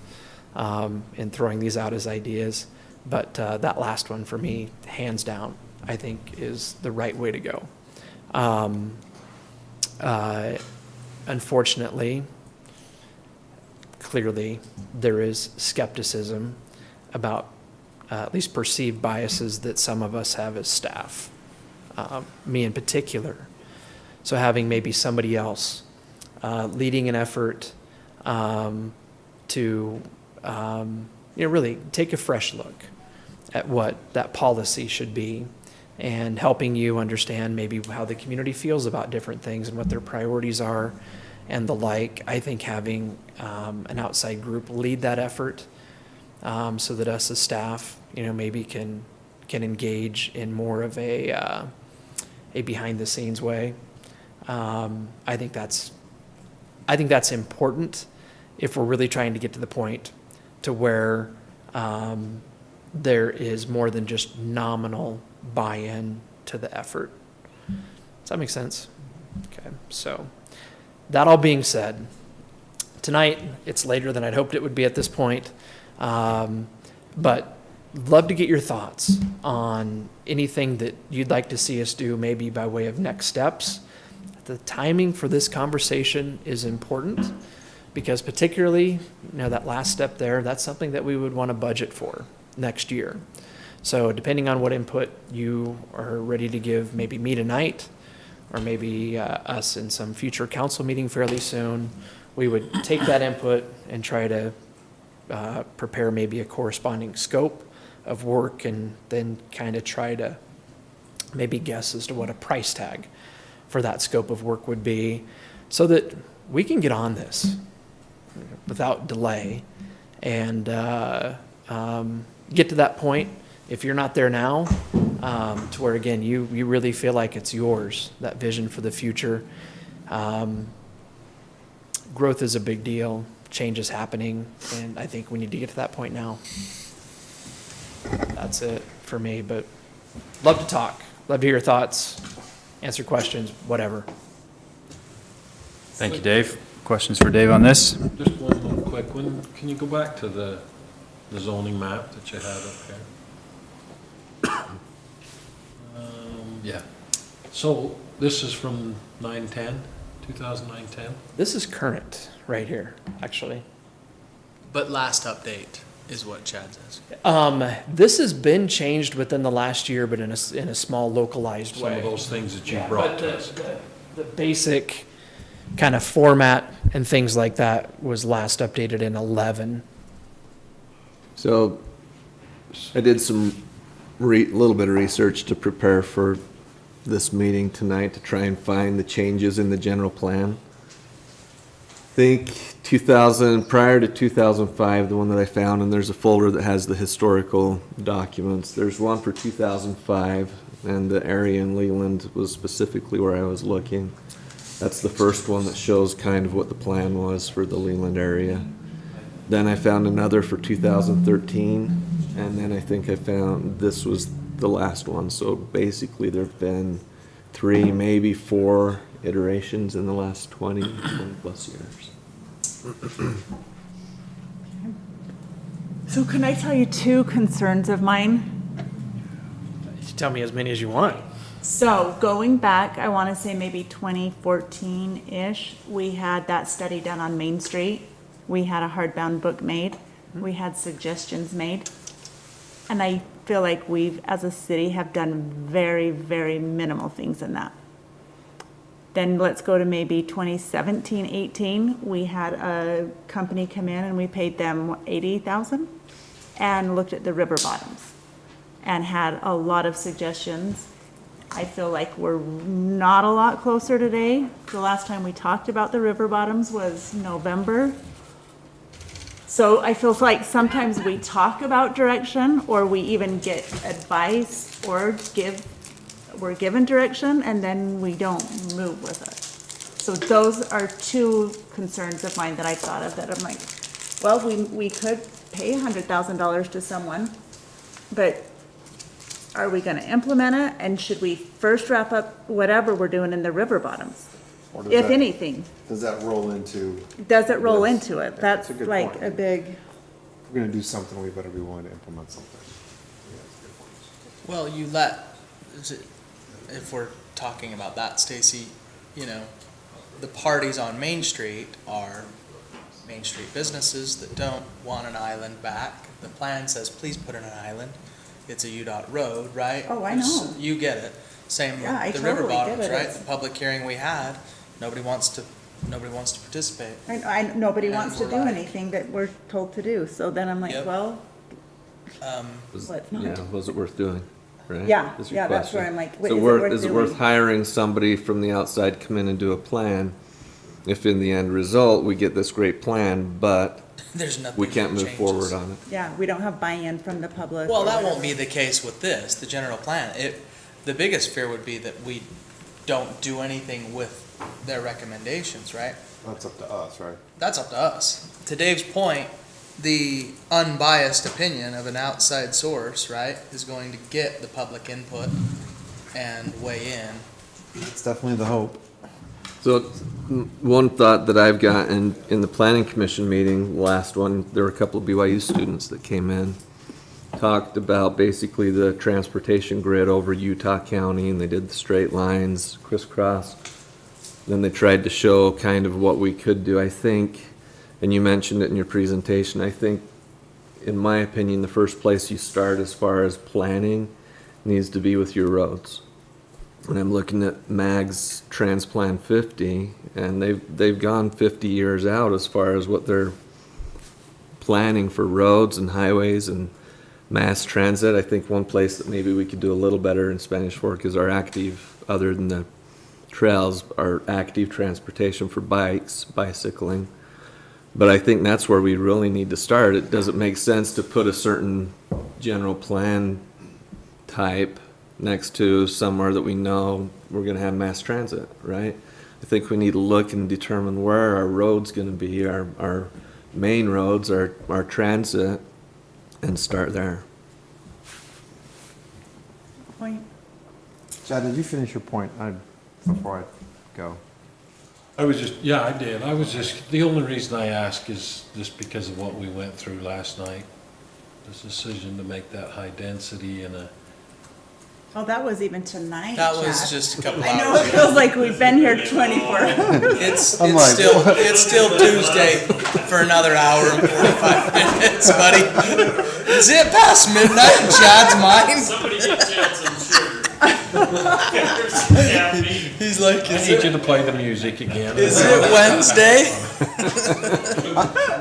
in throwing these out as ideas. But that last one for me, hands down, I think is the right way to go. Unfortunately, clearly, there is skepticism about at least perceived biases that some of us have as staff, me in particular. So having maybe somebody else leading an effort to really take a fresh look at what that policy should be and helping you understand maybe how the community feels about different things and what their priorities are and the like. I think having an outside group lead that effort so that us as staff, maybe can engage in more of a behind-the-scenes way. I think that's important if we're really trying to get to the point to where there is more than just nominal buy-in to the effort. Does that make sense? Okay, so that all being said, tonight it's later than I'd hoped it would be at this point, but love to get your thoughts on anything that you'd like to see us do, maybe by way of next steps. The timing for this conversation is important because particularly, that last step there, that's something that we would want to budget for next year. So depending on what input you are ready to give, maybe me tonight, or maybe us in some future council meeting fairly soon, we would take that input and try to prepare maybe a corresponding scope of work and then kind of try to maybe guess as to what a price tag for that scope of work would be so that we can get on this without delay and get to that point, if you're not there now, to where, again, you really feel like it's yours, that vision for the future. Growth is a big deal. Change is happening, and I think we need to get to that point now. That's it for me, but love to talk. Love to hear your thoughts, answer questions, whatever. Thank you, Dave. Questions for Dave on this? Just one more quick one. Can you go back to the zoning map that you had up here? Yeah. So this is from 2009-10? This is current right here, actually. But last update is what Chad says. This has been changed within the last year, but in a small localized way. Some of those things that you brought But to us. the basic kind of format and things like that was last updated in 11. So I did some little bit of research to prepare for this meeting tonight to try and find the changes in the general plan. I think prior to 2005, the one that I found, and there's a folder that has the historical documents. There's one for 2005, and the area in Leland was specifically where I was looking. That's the first one that shows kind of what the plan was for the Leland area. Then I found another for 2013, and then I think I found this was the last one. So basically there've been 3, maybe 4 iterations in the last 20 plus years. So can I tell you 2 concerns of mine? You tell me as many as you want. So going back, I want to say maybe 2014-ish, we had that study done on Main Street. We had a hardbound book made. We had suggestions made. And I feel like we've, as a city, have done very, very minimal things in that. Then let's go to maybe 2017, 18. We had a company come in and we paid them $80,000 and looked at the river bottoms and had a lot of suggestions. I feel like we're not a lot closer today. The last time we talked about the river bottoms was November. So I feel like sometimes we talk about direction, or we even get advice, or we're given direction, and then we don't move with it. So those are two concerns of mine that I thought of, that I'm like, well, we could pay $100,000 to someone, but are we gonna implement it? And should we first wrap up whatever we're doing in the river bottoms? Or does If that- anything, Does that roll into, does it roll Yes. into it? Yeah, That's that's a good like point. a big, if we're gonna do something, we better be willing to implement something. Well, you let, if we're talking about that, Stacy, you know, the parties on Main Street are Main Street businesses that don't want an island back. The plan says, please put in an island. It's a UDOT road, right? Oh, I know. You get it. Same Yeah, I with the river totally get bottoms, it. right? It's- The public hearing we had, nobody wants to participate. nobody And wants to we're do like- anything that we're told to do. So then I'm like, Yep. well, Was- Let's not. Yeah, was it worth doing, right? Yeah, Is your yeah, that's where question. I'm like, So is it worth doing? hiring somebody from the outside, come in and do a plan? If in the end result, we get this great plan, but There's nothing we can't that move forward changes. on it? Yeah, we don't have buy-in from the public. Well, or that won't whatever. be the case with this, the general plan. The biggest fear would be that we don't do anything with their recommendations, right? That's up to us, right? That's up to us. To Dave's point, the unbiased opinion of an outside source, right, is going to get the public input and weigh in. It's definitely the hope. So, one thought that I've got in the planning commission meeting, the last one, there were a couple of BYU students that came in, talked about basically the transportation grid over Utah County, and they did the straight lines, crisscross. Then they tried to show kind of what we could do, I think, and you mentioned it in your presentation, I think, in my opinion, the first place you start as far as planning needs to be with your roads. And I'm looking at MAG's Transplan 50, and they've gone 50 years out as far as what they're planning for roads and highways and mass transit. I think one place that maybe we could do a little better in Spanish Fork is our active, other than the trails, our active transportation for bikes, bicycling. But I think that's where we really need to start. It doesn't make sense to put a certain general plan type next to somewhere that we know we're gonna have mass transit, right? I think we need to look and determine where our road's gonna be, our main roads, our transit, and start there. Point. Chad, did you finish your point before I go? I was just, yeah, I did. I was just, the only reason I ask is just because of what we went through last night. This decision to make that high density in a, Oh, that was even tonight, That was Chad. just a couple I know, hours it feels like we've been here 24 hours. It's still Tuesday for another hour and 45 minutes, buddy. Is it past midnight in Chad's mind? Somebody get Chad some sugar. He's like, I need you to play the music again. Is it Wednesday?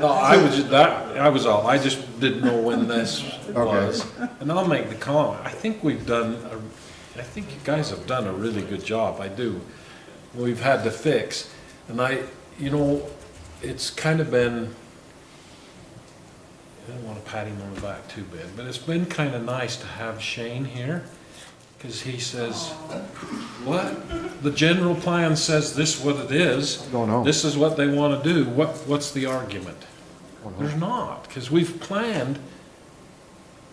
No, I was all, I just didn't know when this was. And I'll make the comment. I think I think you guys have done a really good job. I do. We've had to fix. And it's kind of been, I don't want to pat him on the back too bad, but it's been kind of nice to have Shane here. Because he says, what? The general plan says this is what it is. What's going on? This is what they want to do. What's the argument? There's not, because we've planned,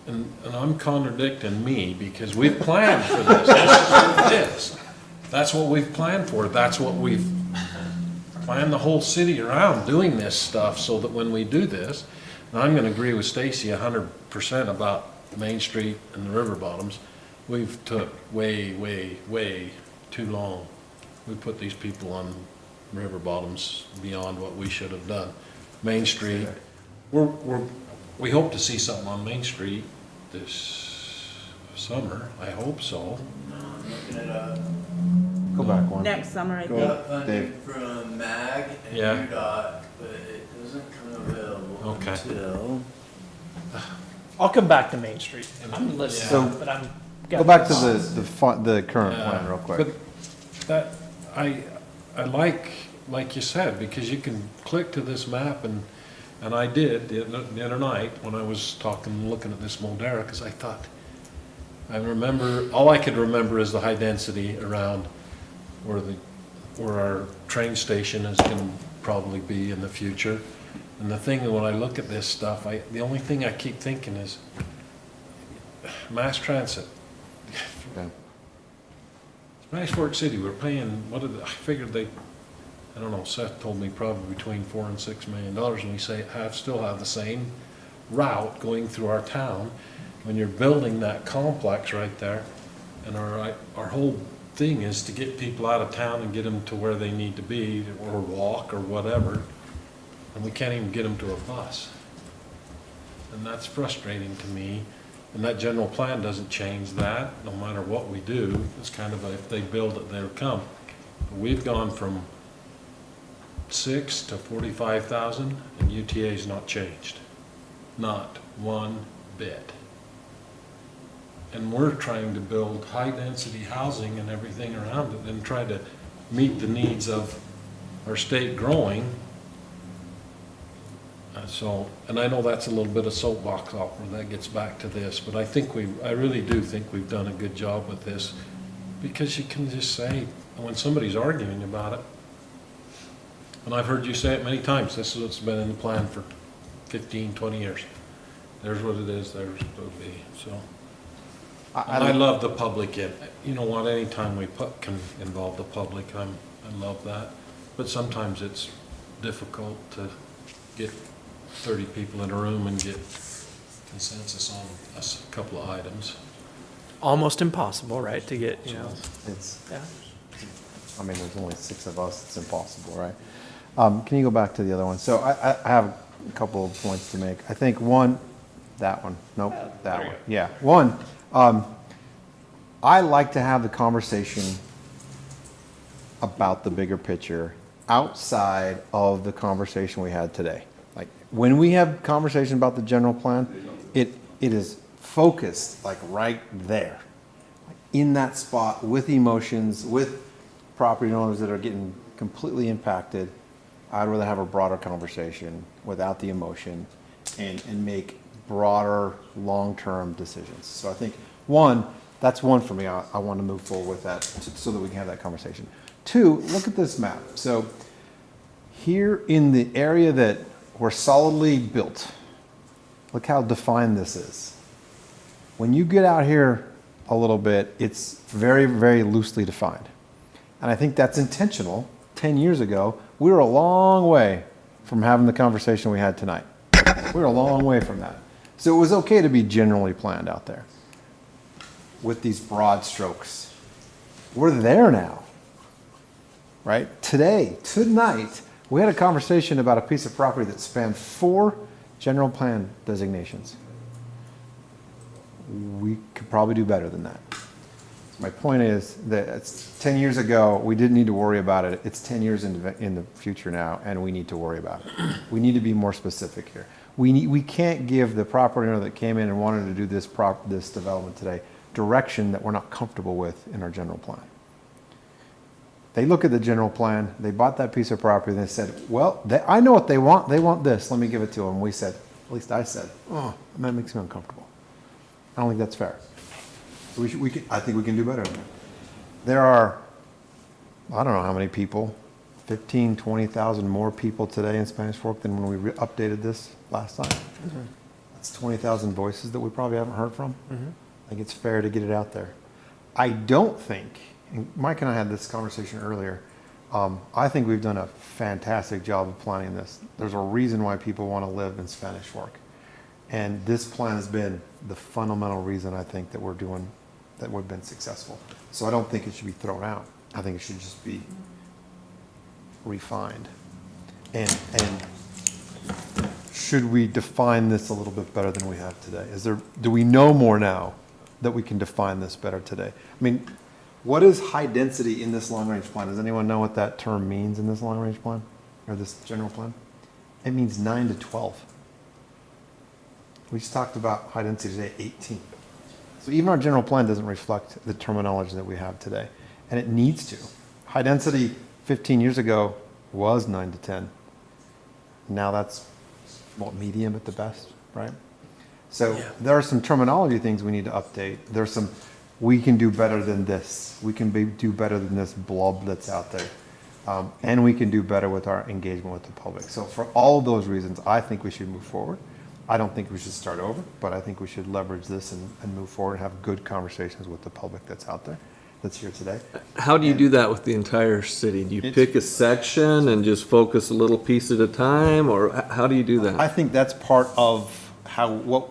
and I'm contradicting me, because we've planned for this. This is what it is. That's what we've planned for. That's what we've planned the whole city around, doing this stuff, so that when we do this, and I'm going to agree with Stacy 100% about Main Street and the river bottoms. we've took way too long. We put these people on river bottoms beyond what we should have done. Main Street, we hope to see something on Main Street this summer, I hope so. Go back one. Next summer, I Go think. up, Dave. From MAG and Yeah. UDOT, but it doesn't come available Okay. until. I'll come back to Main Street. I'm listening, So, but I'm. Go back to the current plan real quick. But that, I like you said, because you can click to this map and I did the other night when I was looking at this Modera, because I thought, all I could remember is the high density around where our train station is going to probably be in the future. And the thing, when I look at this stuff, the only thing I keep thinking is mass transit. Okay. Spanish Fork City, we're paying, I figured I don't know, Seth told me probably between $4 and $6 million, and we still have the same route going through our town. When you're building that complex right there, and our whole thing is to get people out of town and get them to where they need to be, or walk, or whatever, and we can't even get them to a bus. And that's frustrating to me, and that general plan doesn't change that, no matter what we do. It's kind of if they build it, they'll come. But we've gone from 6 to 45,000, and UTA's not changed. Not one bit. And we're trying to build high-density housing and everything around it and try to meet the needs of our state growing. And I know that's a little bit of soapbox opera, that gets back to this, but I really do think we've done a good job with this, because you can just say, when somebody's arguing about it, and I've heard you say it many times, this is what's been in the plan for 15, 20 years. There's what it is, there's what it'll be, so. And I love the public you know what, anytime we can involve the public, I love that. But sometimes it's difficult to get 30 people in a room and get consensus on a couple of items. Almost impossible, right, to get, It's, yeah. I mean, there's only 6 of us, it's impossible, right? Can you go back to the other one? So I have a couple of points to make. I think one, that one, nope, that one. Yeah, one, I like to have the conversation about the bigger picture outside of the conversation we had today. Like, when we have conversation about the general plan, it is focused like right there, like in that spot, with emotions, with property owners that are getting completely impacted. I'd rather have a broader conversation without the emotion and make broader, long-term decisions. So I think, one, that's one for me. I want to move forward with that so that we can have that conversation. 2, look at this map. So here in the area that we're solidly built, look how defined this is. When you get out here a little bit, it's very, very loosely defined. And I think that's intentional. 10 years ago, we were a long way from having the conversation we had tonight. We were a long way from that. So it was okay to be generally planned out there with these broad strokes. We're there now, right? Tonight, we had a conversation about a piece of property that spanned 4 general plan designations. We could probably do better than that. My point is that it's 10 years ago, we didn't need to worry about it. It's 10 years in the future now, and we need to worry about it. We need to be more specific here. We can't give the property owner that came in and wanted to do this development today direction that we're not comfortable with in our general plan. They look at the general plan, they bought that piece of property, and they said, well, I know what they want. They want this. Let me give it to them. We said, at least I said, oh, that makes me uncomfortable. I don't think that's fair. I think we can do better than that. There are, I don't know how many people, 15, 20,000 more people today in Spanish Fork than when we updated this last time. Mm-hmm. That's 20,000 voices that we probably haven't heard from. Mm-hmm. I think it's fair to get it out there. I don't think, and Mike and I had this conversation earlier, I think we've done a fantastic job of planning this. There's a reason why people want to live in Spanish Fork. And this plan has been the fundamental reason I think that we're doing that would have been successful. So I don't think it should be thrown out. I think it should just be refined. And should we define this a little bit better than we have today? Do we know more now that we can define this better today? I mean, what is high density in this long range plan? Does anyone know what that term means in this long range plan or this general plan? It means 9 to 12. We just talked about high density today, 18. So even our general plan doesn't reflect the terminology that we have today, and it needs to. High density 15 years ago was 9 to 10. Now that's, what, medium at the best, right? So there are some terminology things we need to update. There's some, we can do better than this. We can do better than this blob that's out there. And we can do better with our engagement with the public. So for all those reasons, I think we should move forward. I don't think we should start over, but I think we should leverage this and move forward and have good conversations with the public that's out there, that's here today. How do you do that with the entire city? Do you pick a section and just focus a little piece at a time, or how do you do that? I think that's part of what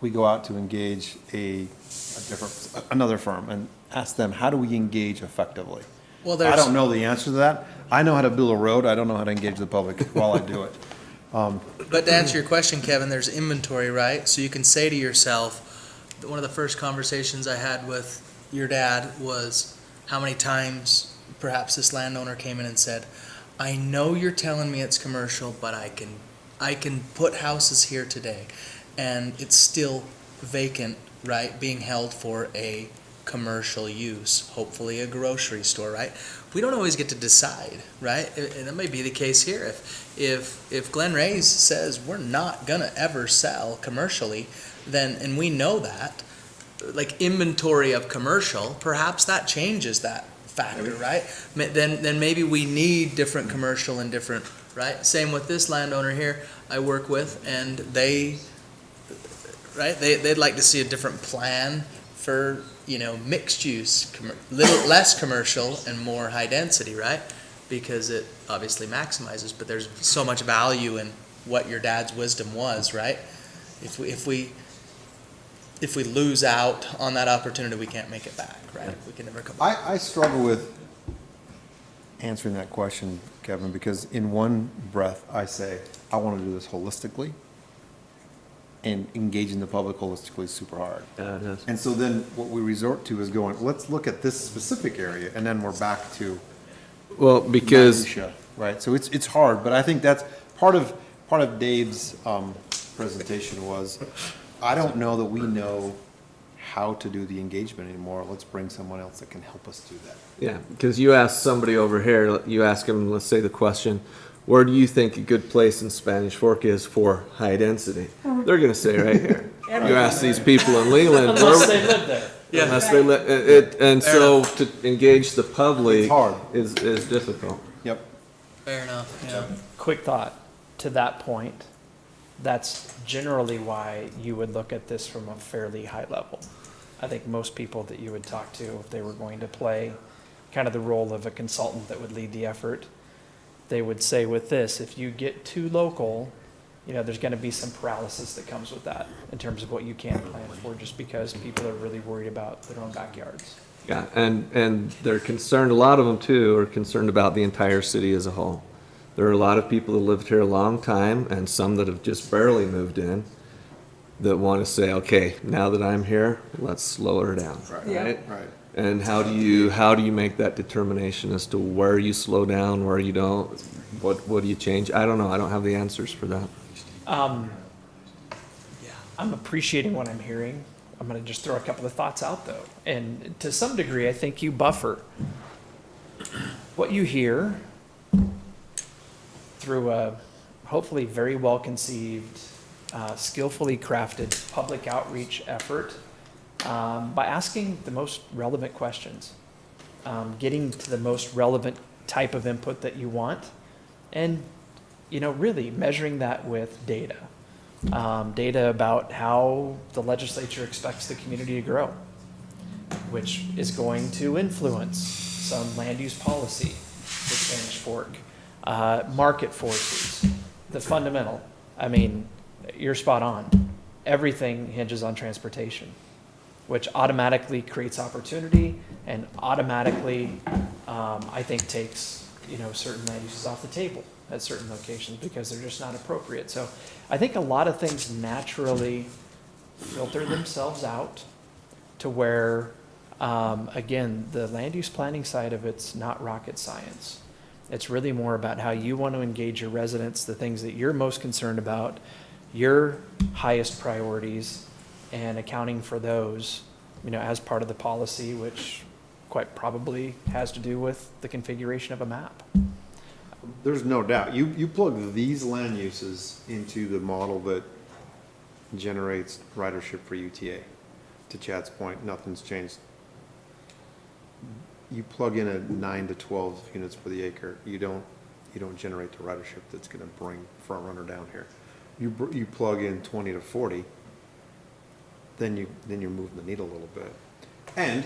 we go out to engage another firm and ask them, how do we engage effectively? Well, I don't know the answer to that. I know how to build a road. I don't know how to engage the public while I do it. But to answer your question, Kevin, there's inventory, right? So you can say to yourself, one of the first conversations I had with your dad was how many times perhaps this landowner came in and said, I know you're telling me it's commercial, but I can put houses here today and it's still vacant, right? Being held for a commercial use, hopefully a grocery store, right? We don't always get to decide, right? And that may be the case here. If Glen Ray's says we're not gonna ever sell commercially, then, and we know that, like inventory of commercial, perhaps that changes that factor, right? Then maybe we need different commercial and different, right? Same with this landowner here I work with, and they'd like to see a different plan for, mixed use, little less commercial and more high density, right? Because it obviously maximizes, but there's so much value in what your dad's wisdom was, right? If we lose out on that opportunity, we can't make it back, right? We can never come back. I struggle with answering that question, Kevin, because in one breath, I say, I want to do this holistically, and engaging the public holistically is super hard. Yeah, it is. And so then what we resort to is going, let's look at this specific area, and then we're back to minutia, right? So it's hard, but I think that's part of Dave's presentation was, I don't know that we know how to do the engagement anymore. Let's bring someone else that can help us do that. Yeah, because you ask somebody over here, you ask them, let's say the question, where do you think a good place in Spanish Fork is for high density? They're gonna say right here. You ask these people in Leland. Unless they live there. Yeah. Unless they live, and so to engage the public is difficult. Yep. Fair enough, yeah. Quick thought, to that point, that's generally why you would look at this from a fairly high level. I think most people that you would talk to, if they were going to play kind of the role of a consultant that would lead the effort, they would say with this, if you get too local, there's going to be some paralysis that comes with that in terms of what you can plan for, just because people are really worried about their own backyards. Yeah, and they're concerned, a lot of them too, are concerned about the entire city as a whole. There are a lot of people that lived here a long time, and some that have just barely moved in, that want to say, okay, now that I'm here, let's slow her down, right? Right. And how do you make that determination as to where you slow down, where you don't? What do you change? I don't know. I don't have the answers for that. I'm appreciating what I'm hearing. I'm going to just throw a couple of thoughts out, though. And to some degree, I think you buffer what you hear through a hopefully very well-conceived, skillfully crafted public outreach effort by asking the most relevant questions, getting to the most relevant type of input that you want, and really measuring that with data. Data about how the legislature expects the community to grow, which is going to influence some land use policy for Spanish Fork, market forces, the fundamental. I mean, you're spot on. Everything hinges on transportation. which automatically creates opportunity and automatically, I think, takes, certain land uses off the table at certain locations because they're just not appropriate. So I think a lot of things naturally filter themselves out to where, again, the land use planning side of it's not rocket science. It's really more about how you want to engage your residents, the things that you're most concerned about, your highest priorities, and accounting for those, as part of the policy, which quite probably has to do with the configuration of a map. There's no doubt. You plug these land uses into the model that generates ridership for UTA. To Chad's point, nothing's changed. You plug in a 9 to 12 units per the acre, you don't generate the ridership that's going to bring front runner down here. You plug in 20 to 40, then you're moving the needle a little bit. And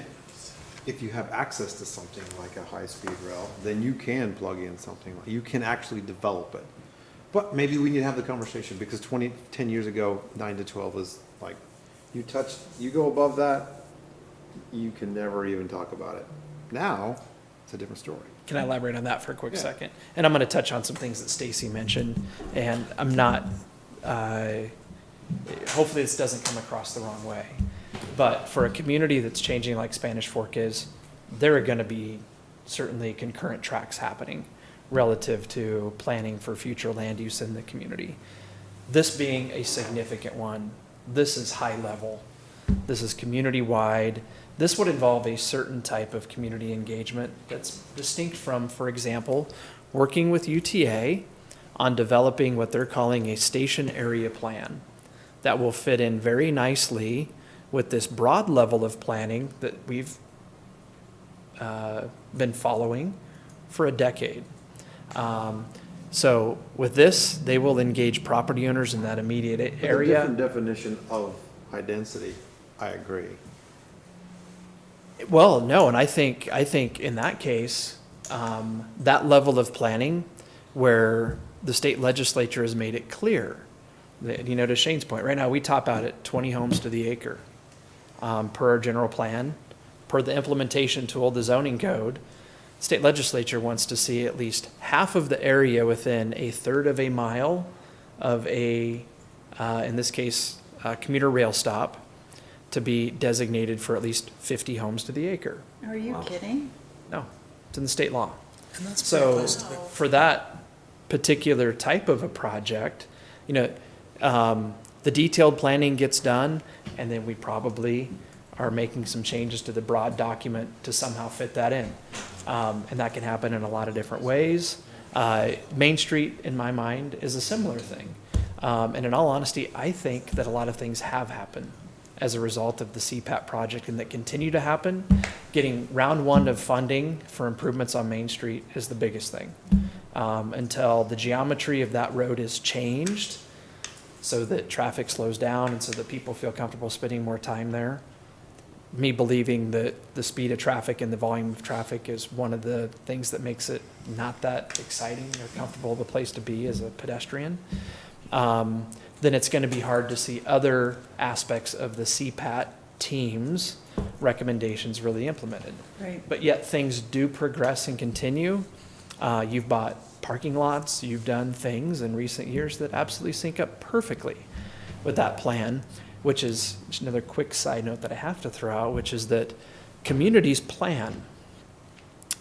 if you have access to something like a high-speed rail, then you can plug in something, you can actually develop it. But maybe we need to have the conversation, because 10 years ago, 9 to 12 was like, you go above that, you can never even talk about it. Now, it's a different story. Can I elaborate on that for a quick second? And I'm going to touch on some things that Stacy mentioned, and I'm not, hopefully this doesn't come across the wrong way. But for a community that's changing like Spanish Fork is, there are going to be certainly concurrent tracks happening relative to planning for future land use in the community. This being a significant one, this is high level. This is community-wide. This would involve a certain type of community engagement that's distinct from, for example, working with UTA on developing what they're calling a station area plan that will fit in very nicely with this broad level of planning that we've been following for a decade. So with this, they will engage property owners in that immediate area. A different definition of high density, I agree. Well, no, and I think in that case, that level of planning where the state legislature has made it clear that, to Shane's point, right now we top out at 20 homes to the acre per our general plan, per the implementation tool, the zoning code. State legislature wants to see at least half of the area within a third of a mile of a, in this case, commuter rail stop to be designated for at least 50 homes to the acre. Are you kidding? No, it's in the state law. And that's pretty So close to the for that particular type of a project, the detailed planning gets done, and then we probably are making some changes to the broad document to somehow fit that in. And that can happen in a lot of different ways. Main Street, in my mind, is a similar thing. And in all honesty, I think that a lot of things have happened as a result of the CPAP project and that continue to happen. Getting round one of funding for improvements on Main Street is the biggest thing. Until the geometry of that road is changed so that traffic slows down and so that people feel comfortable spending more time there. Me believing that the speed of traffic and the volume of traffic is one of the things that makes it not that exciting or comfortable of a place to be as a pedestrian, then it's going to be hard to see other aspects of the CPAT team's recommendations really implemented. Right. But yet things do progress and continue. You've bought parking lots, you've done things in recent years that absolutely sync up perfectly with that plan, which is just another quick side note that I have to throw out, which is that communities plan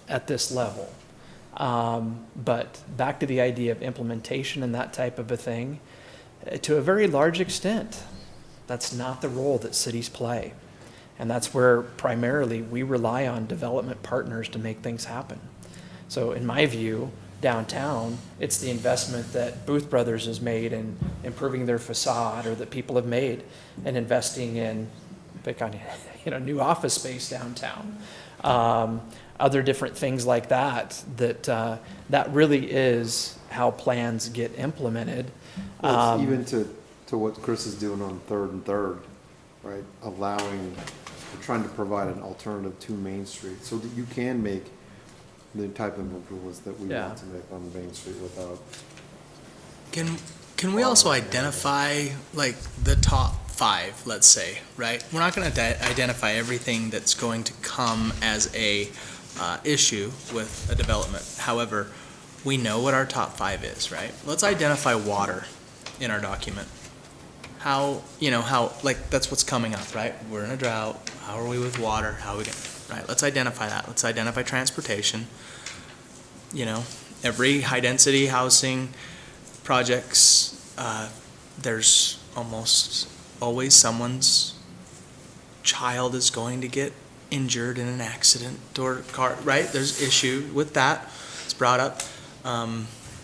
at this level. But back to the idea of implementation and that type of a thing, to a very large extent, that's not the role that cities play. And that's where primarily we rely on development partners to make things happen. So in my view, downtown, it's the investment that Booth Brothers has made in improving their facade, or that people have made in investing in new office space downtown. Other different things like that, that really is how plans get implemented. Well, it's even to what Chris is doing on Third and Third, right? We're trying to provide an alternative to Main Street so that you can make the type of improvements that we want to make on Main Street without. Can we also identify like the top 5, let's say, right? We're not going to identify everything that's going to come as a issue with a development. However, we know what our top 5 is, right? Let's identify water in our document. How, like, that's what's coming up, right? We're in a drought. How are we with water? How are we going to, right? Let's identify that. Let's identify transportation. Every high-density housing projects, there's almost always someone's child is going to get injured in an accident or car, right? There's issue with that. It's brought up.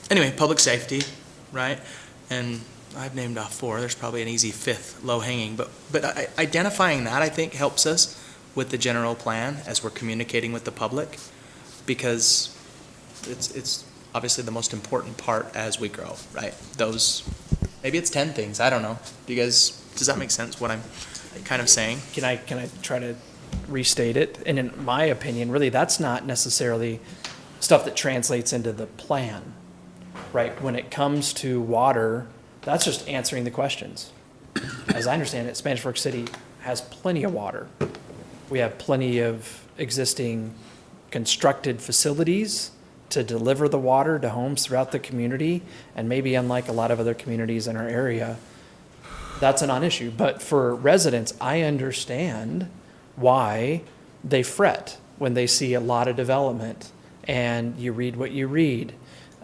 Anyway, public safety, right? And I've named off 4. There's probably an easy 5th, low-hanging. But identifying that, I think, helps us with the general plan as we're communicating with the public, because it's obviously the most important part as we grow, right? Maybe it's 10 things. I don't know. Does that make sense, what I'm kind of saying? Can I try to restate it? And in my opinion, really, that's not necessarily stuff that translates into the plan, right? When it comes to water, that's just answering the questions. As I understand it, Spanish Fork City has plenty of water. We have plenty of existing constructed facilities to deliver the water to homes throughout the community, and maybe unlike a lot of other communities in our area, that's a non-issue. But for residents, I understand why they fret when they see a lot of development, and you read what you read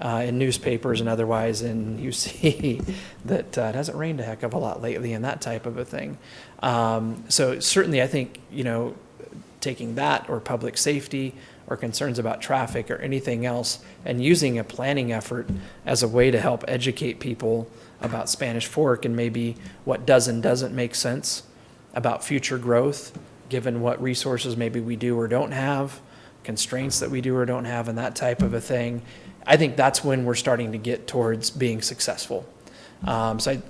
in newspapers and otherwise, and you see that it hasn't rained a heck of a lot lately and that type of a thing. So certainly I think, taking that or public safety or concerns about traffic or anything else and using a planning effort as a way to help educate people about Spanish Fork and maybe what does and doesn't make sense about future growth, given what resources maybe we do or don't have, constraints that we do or don't have, and that type of a thing. I think that's when we're starting to get towards being successful. So I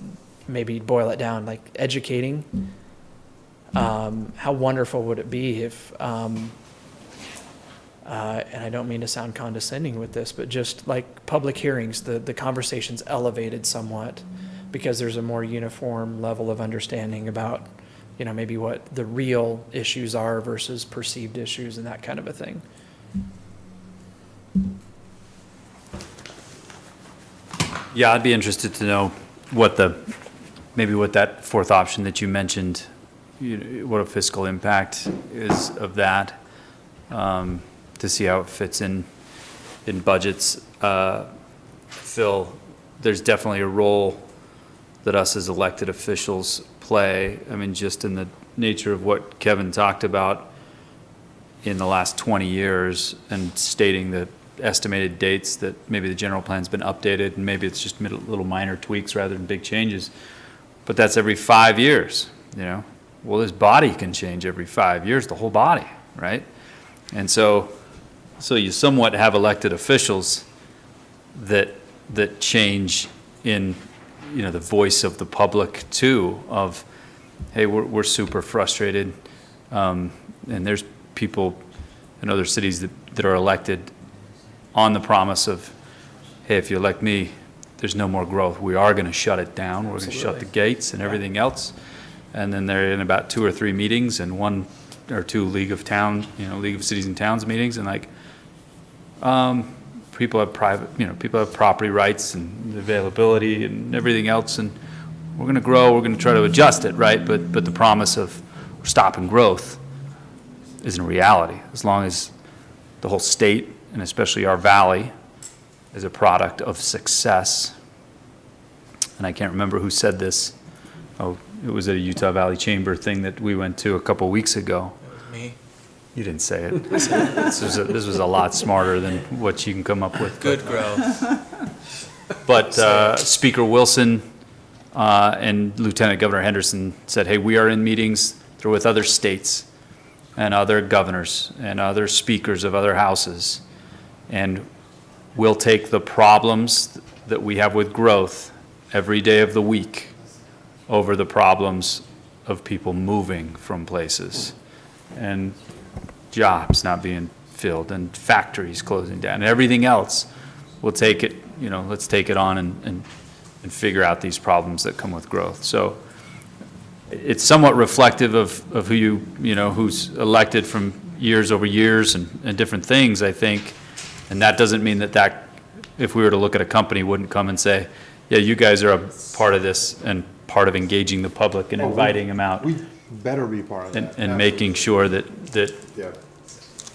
maybe boil it down, like educating. How wonderful would it be if, and I don't mean to sound condescending with this, but just like public hearings, the conversation's elevated somewhat because there's a more uniform level of understanding about, maybe what the real issues are versus perceived issues and that kind of a thing. Yeah, I'd be interested to know what that 4th option that you mentioned, what a fiscal impact is of that, to see how it fits in budgets. Phil, there's definitely a role that us as elected officials play. I mean, just in the nature of what Kevin talked about in the last 20 years and stating the estimated dates that maybe the general plan's been updated and maybe it's just little minor tweaks rather than big changes. But that's every 5 years, Well, this body can change every 5 years, the whole body, right? And so you somewhat have elected officials that change in, the voice of the public too, of, hey, we're super frustrated. And there's people in other cities that are elected on the promise of, hey, if you elect me, there's no more growth. We are going to shut it down. We're going to shut the gates and everything else. And then they're in about 2 or 3 meetings and 1 or 2 League of Cities and Towns meetings, and people have people have property rights and availability and everything else, and we're going to grow. We're going to try to adjust it, right? But the promise of stopping growth isn't a reality as long as the whole state and especially our valley is a product of success. And I can't remember who said this. Oh, it was at a Utah Valley Chamber thing that we went to a couple weeks ago. It was me. You didn't say it. This was a lot smarter than what you can come up with. Good growth. But Speaker Wilson and Lieutenant Governor Henderson said, hey, we are in meetings with other states and other governors and other speakers of other houses, and we'll take the problems that we have with growth every day of the week over the problems of people moving from places and jobs not being filled and factories closing down and everything else. We'll take it, let's take it on and figure out these problems that come with growth. So it's somewhat reflective of who you know, who's elected from years over years and different things, I think. And that doesn't mean that, if we were to look at a company, wouldn't come and say, yeah, you guys are a part of this and part of engaging the public and inviting them out. We better be part of that. And making sure that Yeah.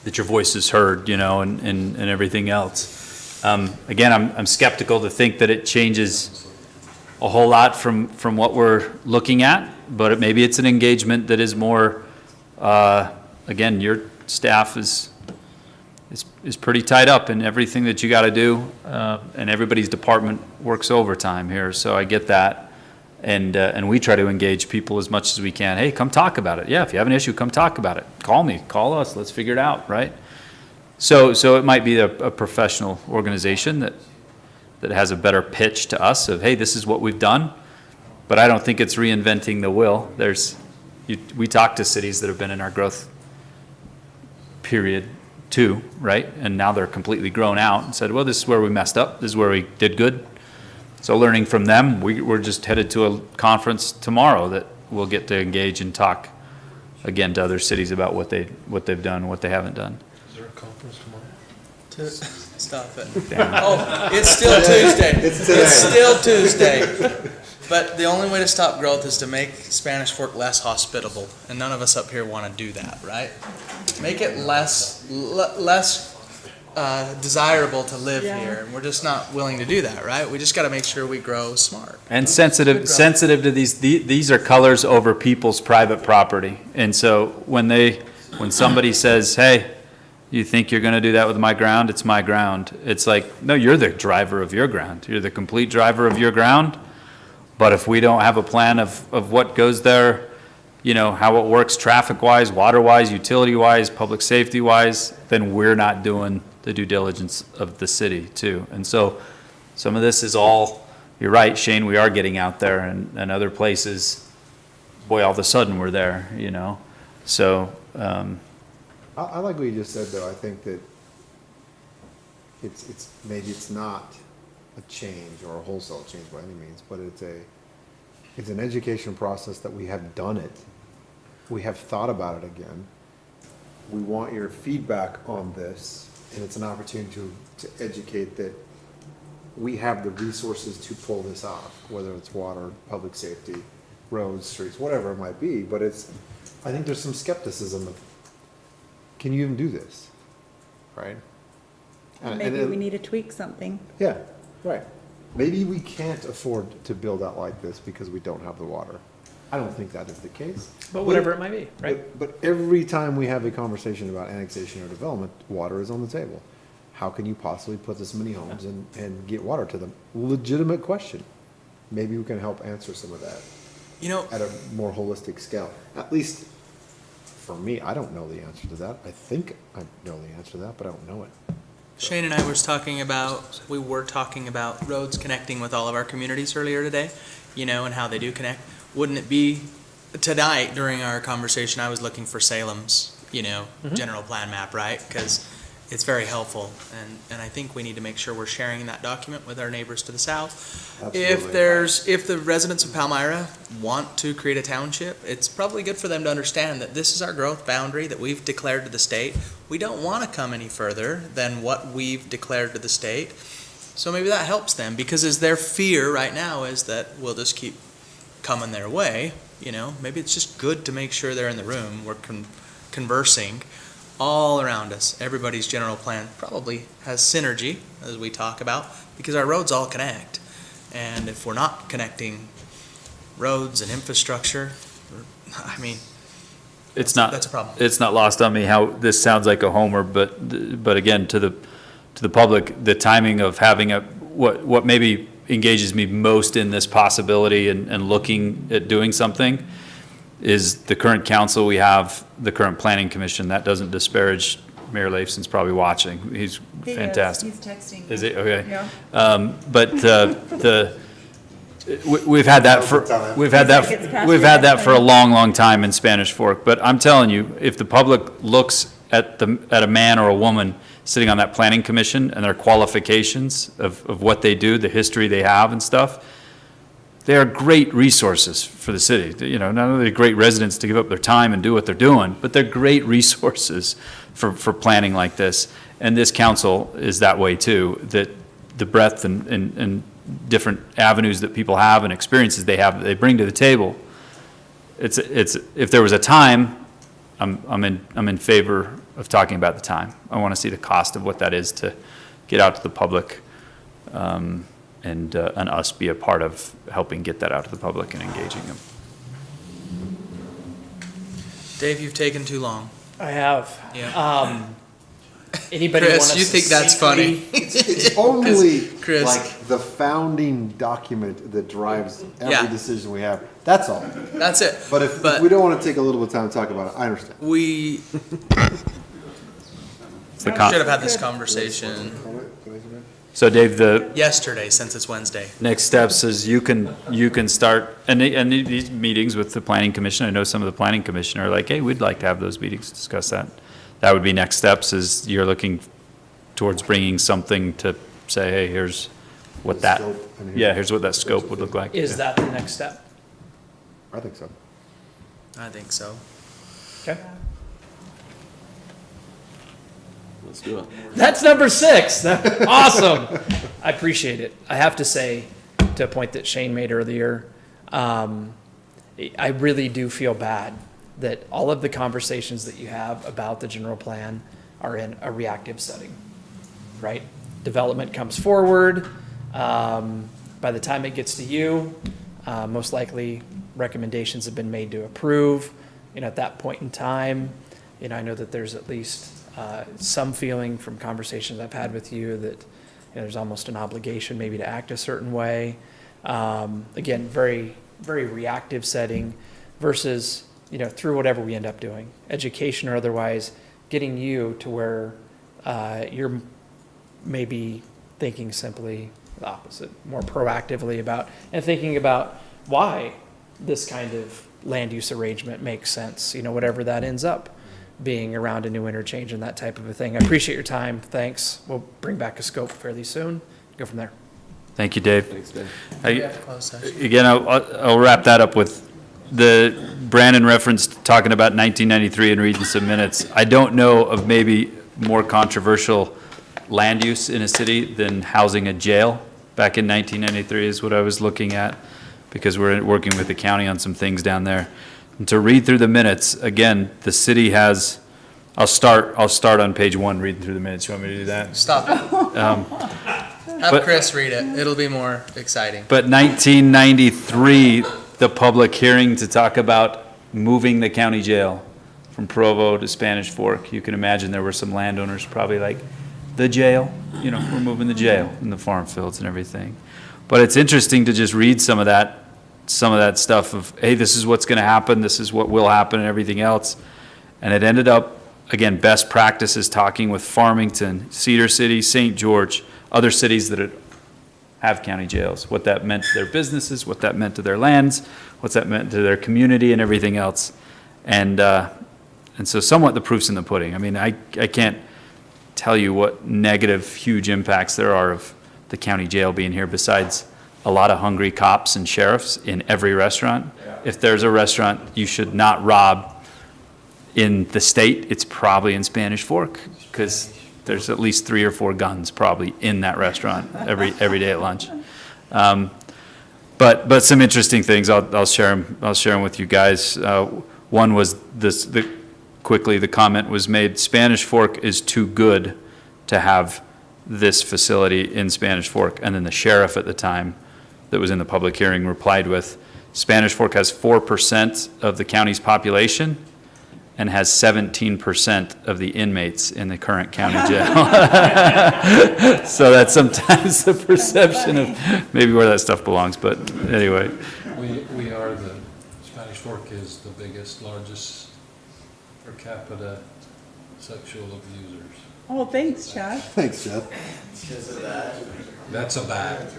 that your voice is heard, you know, and everything else. Again, I'm skeptical to think that it changes a whole lot from what we're looking at, but maybe it's an engagement that is more, again, your staff is pretty tied up in everything that you got to do, and everybody's department works overtime here, so I get that. And we try to engage people as much as we can. Hey, come talk about it. Yeah, if you have an issue, come talk about it. Call me, call us, let's figure it out, right? So it might be a professional organization that has a better pitch to us of, hey, this is what we've done, but I don't think it's reinventing the wheel. We talk to cities that have been in our growth period too, right? And now they're completely grown out and said, well, this is where we messed up, this is where we did good. So learning from them, we're just headed to a conference tomorrow that we'll get to engage and talk again to other cities about what they've done, what they haven't done. Is there a conference tomorrow? Stop it. Oh, it's still Tuesday. It's still Tuesday. But the only way to stop growth is to make Spanish Fork less hospitable, and none of us up here want to do that, right? Make it less desirable to live here, and we're just not willing to do that, right? We just got to make sure we grow smart. And sensitive to these are colors over people's private property. And so when somebody says, hey, you think you're going to do that with my ground? It's my ground. It's like, no, you're the driver of your ground. You're the complete driver of your ground. But if we don't have a plan of what goes there, you know, how it works traffic-wise, water-wise, utility-wise, public safety-wise, then we're not doing the due diligence of the city too. And so some of this is all, you're right, Shane, we are getting out there, and other places, boy, all of a sudden we're there, you know. So I like what you just said, though. I think that maybe it's not a change or a wholesale change by any means, but it's an education process that we have done it. We have thought about it again. We want your feedback on this, and it's an opportunity to educate that we have the resources to pull this off, whether it's water, public safety, roads, streets, whatever it might be. But I think there's some skepticism of, can you even do this, right? Maybe we need to tweak something. Yeah, right. Maybe we can't afford to build out like this because we don't have the water. I don't think that is the case. But whatever it might be, right? But every time we have a conversation about annexation or development, water is on the table. How can you possibly put this many homes and get water to them? Legitimate question. Maybe we can help answer some of that. You know, at a more holistic scale. At least for me, I don't know the answer to that. I think I know the answer to that, but I don't know it. Shane and I we were talking about roads connecting with all of our communities earlier today, you know, and how they do connect. Wouldn't it be, tonight during our conversation, I was looking for Salem's, you know, general plan map, right? Because it's very helpful, and I think we need to make sure we're sharing that document with our neighbors to the south. Absolutely. If the residents of Palmyra want to create a township, it's probably good for them to understand that this is our growth boundary that we've declared to the state. We don't want to come any further than what we've declared to the state. So maybe that helps them, because as their fear right now is that we'll just keep coming their way, you know, maybe it's just good to make sure they're in the room. We're conversing all around us. Everybody's general plan probably has synergy, as we talk about, because our roads all connect. And if we're not connecting roads and infrastructure, I mean, that's a problem. It's not lost on me how this sounds like a homer, but again, to the public, the timing of having what maybe engages me most in this possibility and looking at doing something is the current council we have, the current planning commission. That doesn't disparage Mayor Lafeson's probably watching. He's fantastic. He's texting. Is he? Okay. Yeah. But we've had that for a long time in Spanish Fork. But I'm telling you, if the public looks at a man or a woman sitting on that planning commission and their qualifications of what they do, the history they have and stuff, They are great resources for the city. You know, not only are they great residents to give up their time and do what they're doing, but they're great resources for planning like this. And this council is that way too, that the breadth and different avenues that people have and experiences they have, that they bring to the table. It's, if there was a time, I'm in favor of talking about the time. I want to see the cost of what that is to get out to the public, and us be a part of helping get that out to the public and engaging them. Dave, you've taken too long. I have. Yeah. Anybody Chris, want to you think that's funny? It's only Chris. like the founding document that drives every Yeah. decision we have. That's all. That's it. But if we don't want to take a little bit of time to talk about it, I understand. We should have had this conversation So Dave, the yesterday, since it's Wednesday. next steps is you can start, and these meetings with the planning commission, I know some of the planning commission are like, hey, we'd like to have those meetings, to discuss that. That would be next steps, is you're looking towards bringing something to say, hey, here's what The that, scope and here's- yeah, here's what that scope would look like. Is Yeah. that the next step? I think so. I think so. Okay. Let's do it. That's number 6. Awesome. I appreciate it. I have to say, to a point that Shane made earlier, I really do feel bad that all of the conversations that you have about the general plan are in a reactive setting, right? Development comes forward. By the time it gets to you, most likely recommendations have been made to approve. At that point in time, I know that there's at least some feeling from conversations I've had with you that there's almost an obligation maybe to act a certain way. Again, very, very reactive setting versus, through whatever we end up doing, education or otherwise, getting you to where you're maybe thinking simply the opposite, more proactively about, and thinking about why this kind of land use arrangement makes sense, whatever that ends up being around a new interchange and that type of a thing. I appreciate your time. Thanks. We'll bring back a scope fairly soon. Go from there. Thank you, Dave. Thanks, Dave. Again, I'll wrap that up with Brandon referenced talking about 1993 and reading some minutes. I don't know of maybe more controversial land use in a city than housing a jail back in 1993 is what I was looking at, because we're working with the county on some things down there. And to read through the minutes, again, the city has, I'll start on page 1 reading through the minutes. You want me to do that? Stop it. Have Chris read it. It'll be more exciting. But 1993, the public hearing to talk about moving the county jail from Provo to Spanish Fork. You can imagine there were some landowners probably like, the jail, we're moving the jail in the farm fields and everything. But it's interesting to just read some of that stuff of, hey, this is what's going to happen, this is what will happen, and everything else. And it ended up, again, best practices, talking with Farmington, Cedar City, St. George, other cities that have county jails, what that meant to their businesses, what that meant to their lands, what's that meant to their community, and everything else. And so somewhat the proof's in the pudding. I mean, I can't tell you what negative, huge impacts there are of the county jail being here, besides a lot of hungry cops and sheriffs in every restaurant. If there's a restaurant you should not rob in the state, it's probably in Spanish Fork, because there's at least 3 or 4 guns probably in that restaurant every day at lunch. But some interesting things, I'll share them with you guys. One was this, quickly the comment was made, Spanish Fork is too good to have this facility in Spanish Fork. And then the sheriff at the time that was in the public hearing replied with, Spanish Fork has 4% of the county's population and has 17% of the inmates in the current county jail. So that's sometimes the perception of maybe where that stuff belongs, but anyway. We are Spanish Fork is the biggest, largest per capita sexual abusers. Oh, thanks, Chuck. Thanks, Jeff. That's a bad.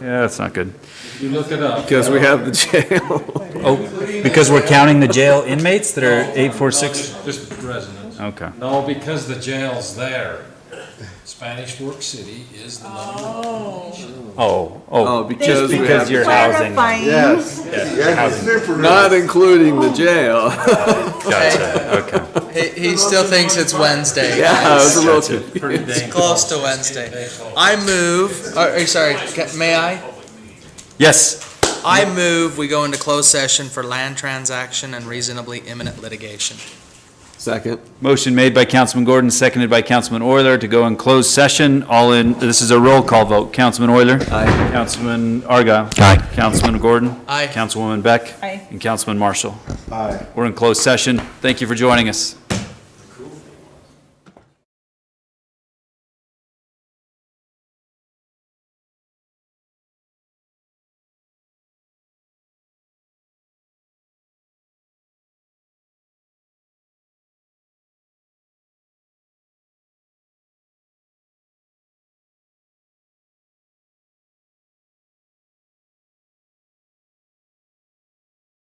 Yeah, that's not good. You look it up. Because we have the jail. Oh, because we're counting the jail inmates that are 846? Just residents. Okay. No, because the jail's there. Spanish Fork City is the number one. Oh, because we because have- you're housing. Clarifying. Yes, Housing. not including the jail. Gotcha, okay. He still thinks it's Wednesday. Yeah, I was a little Gotcha. confused. It's close to Wednesday. I move, sorry, may I? Yes. I move we go into closed session for land transaction and reasonably imminent litigation. Second. Motion made by Councilman Gordon, seconded by Councilman Euler to go in closed session. All in, this is a roll call vote. Councilman Euler? Aye. Councilman Argyle? Aye. Councilman Gordon? Aye. Councilwoman Beck? Aye. And Councilman Marshall? Aye. We're in closed session. Thank you for joining us.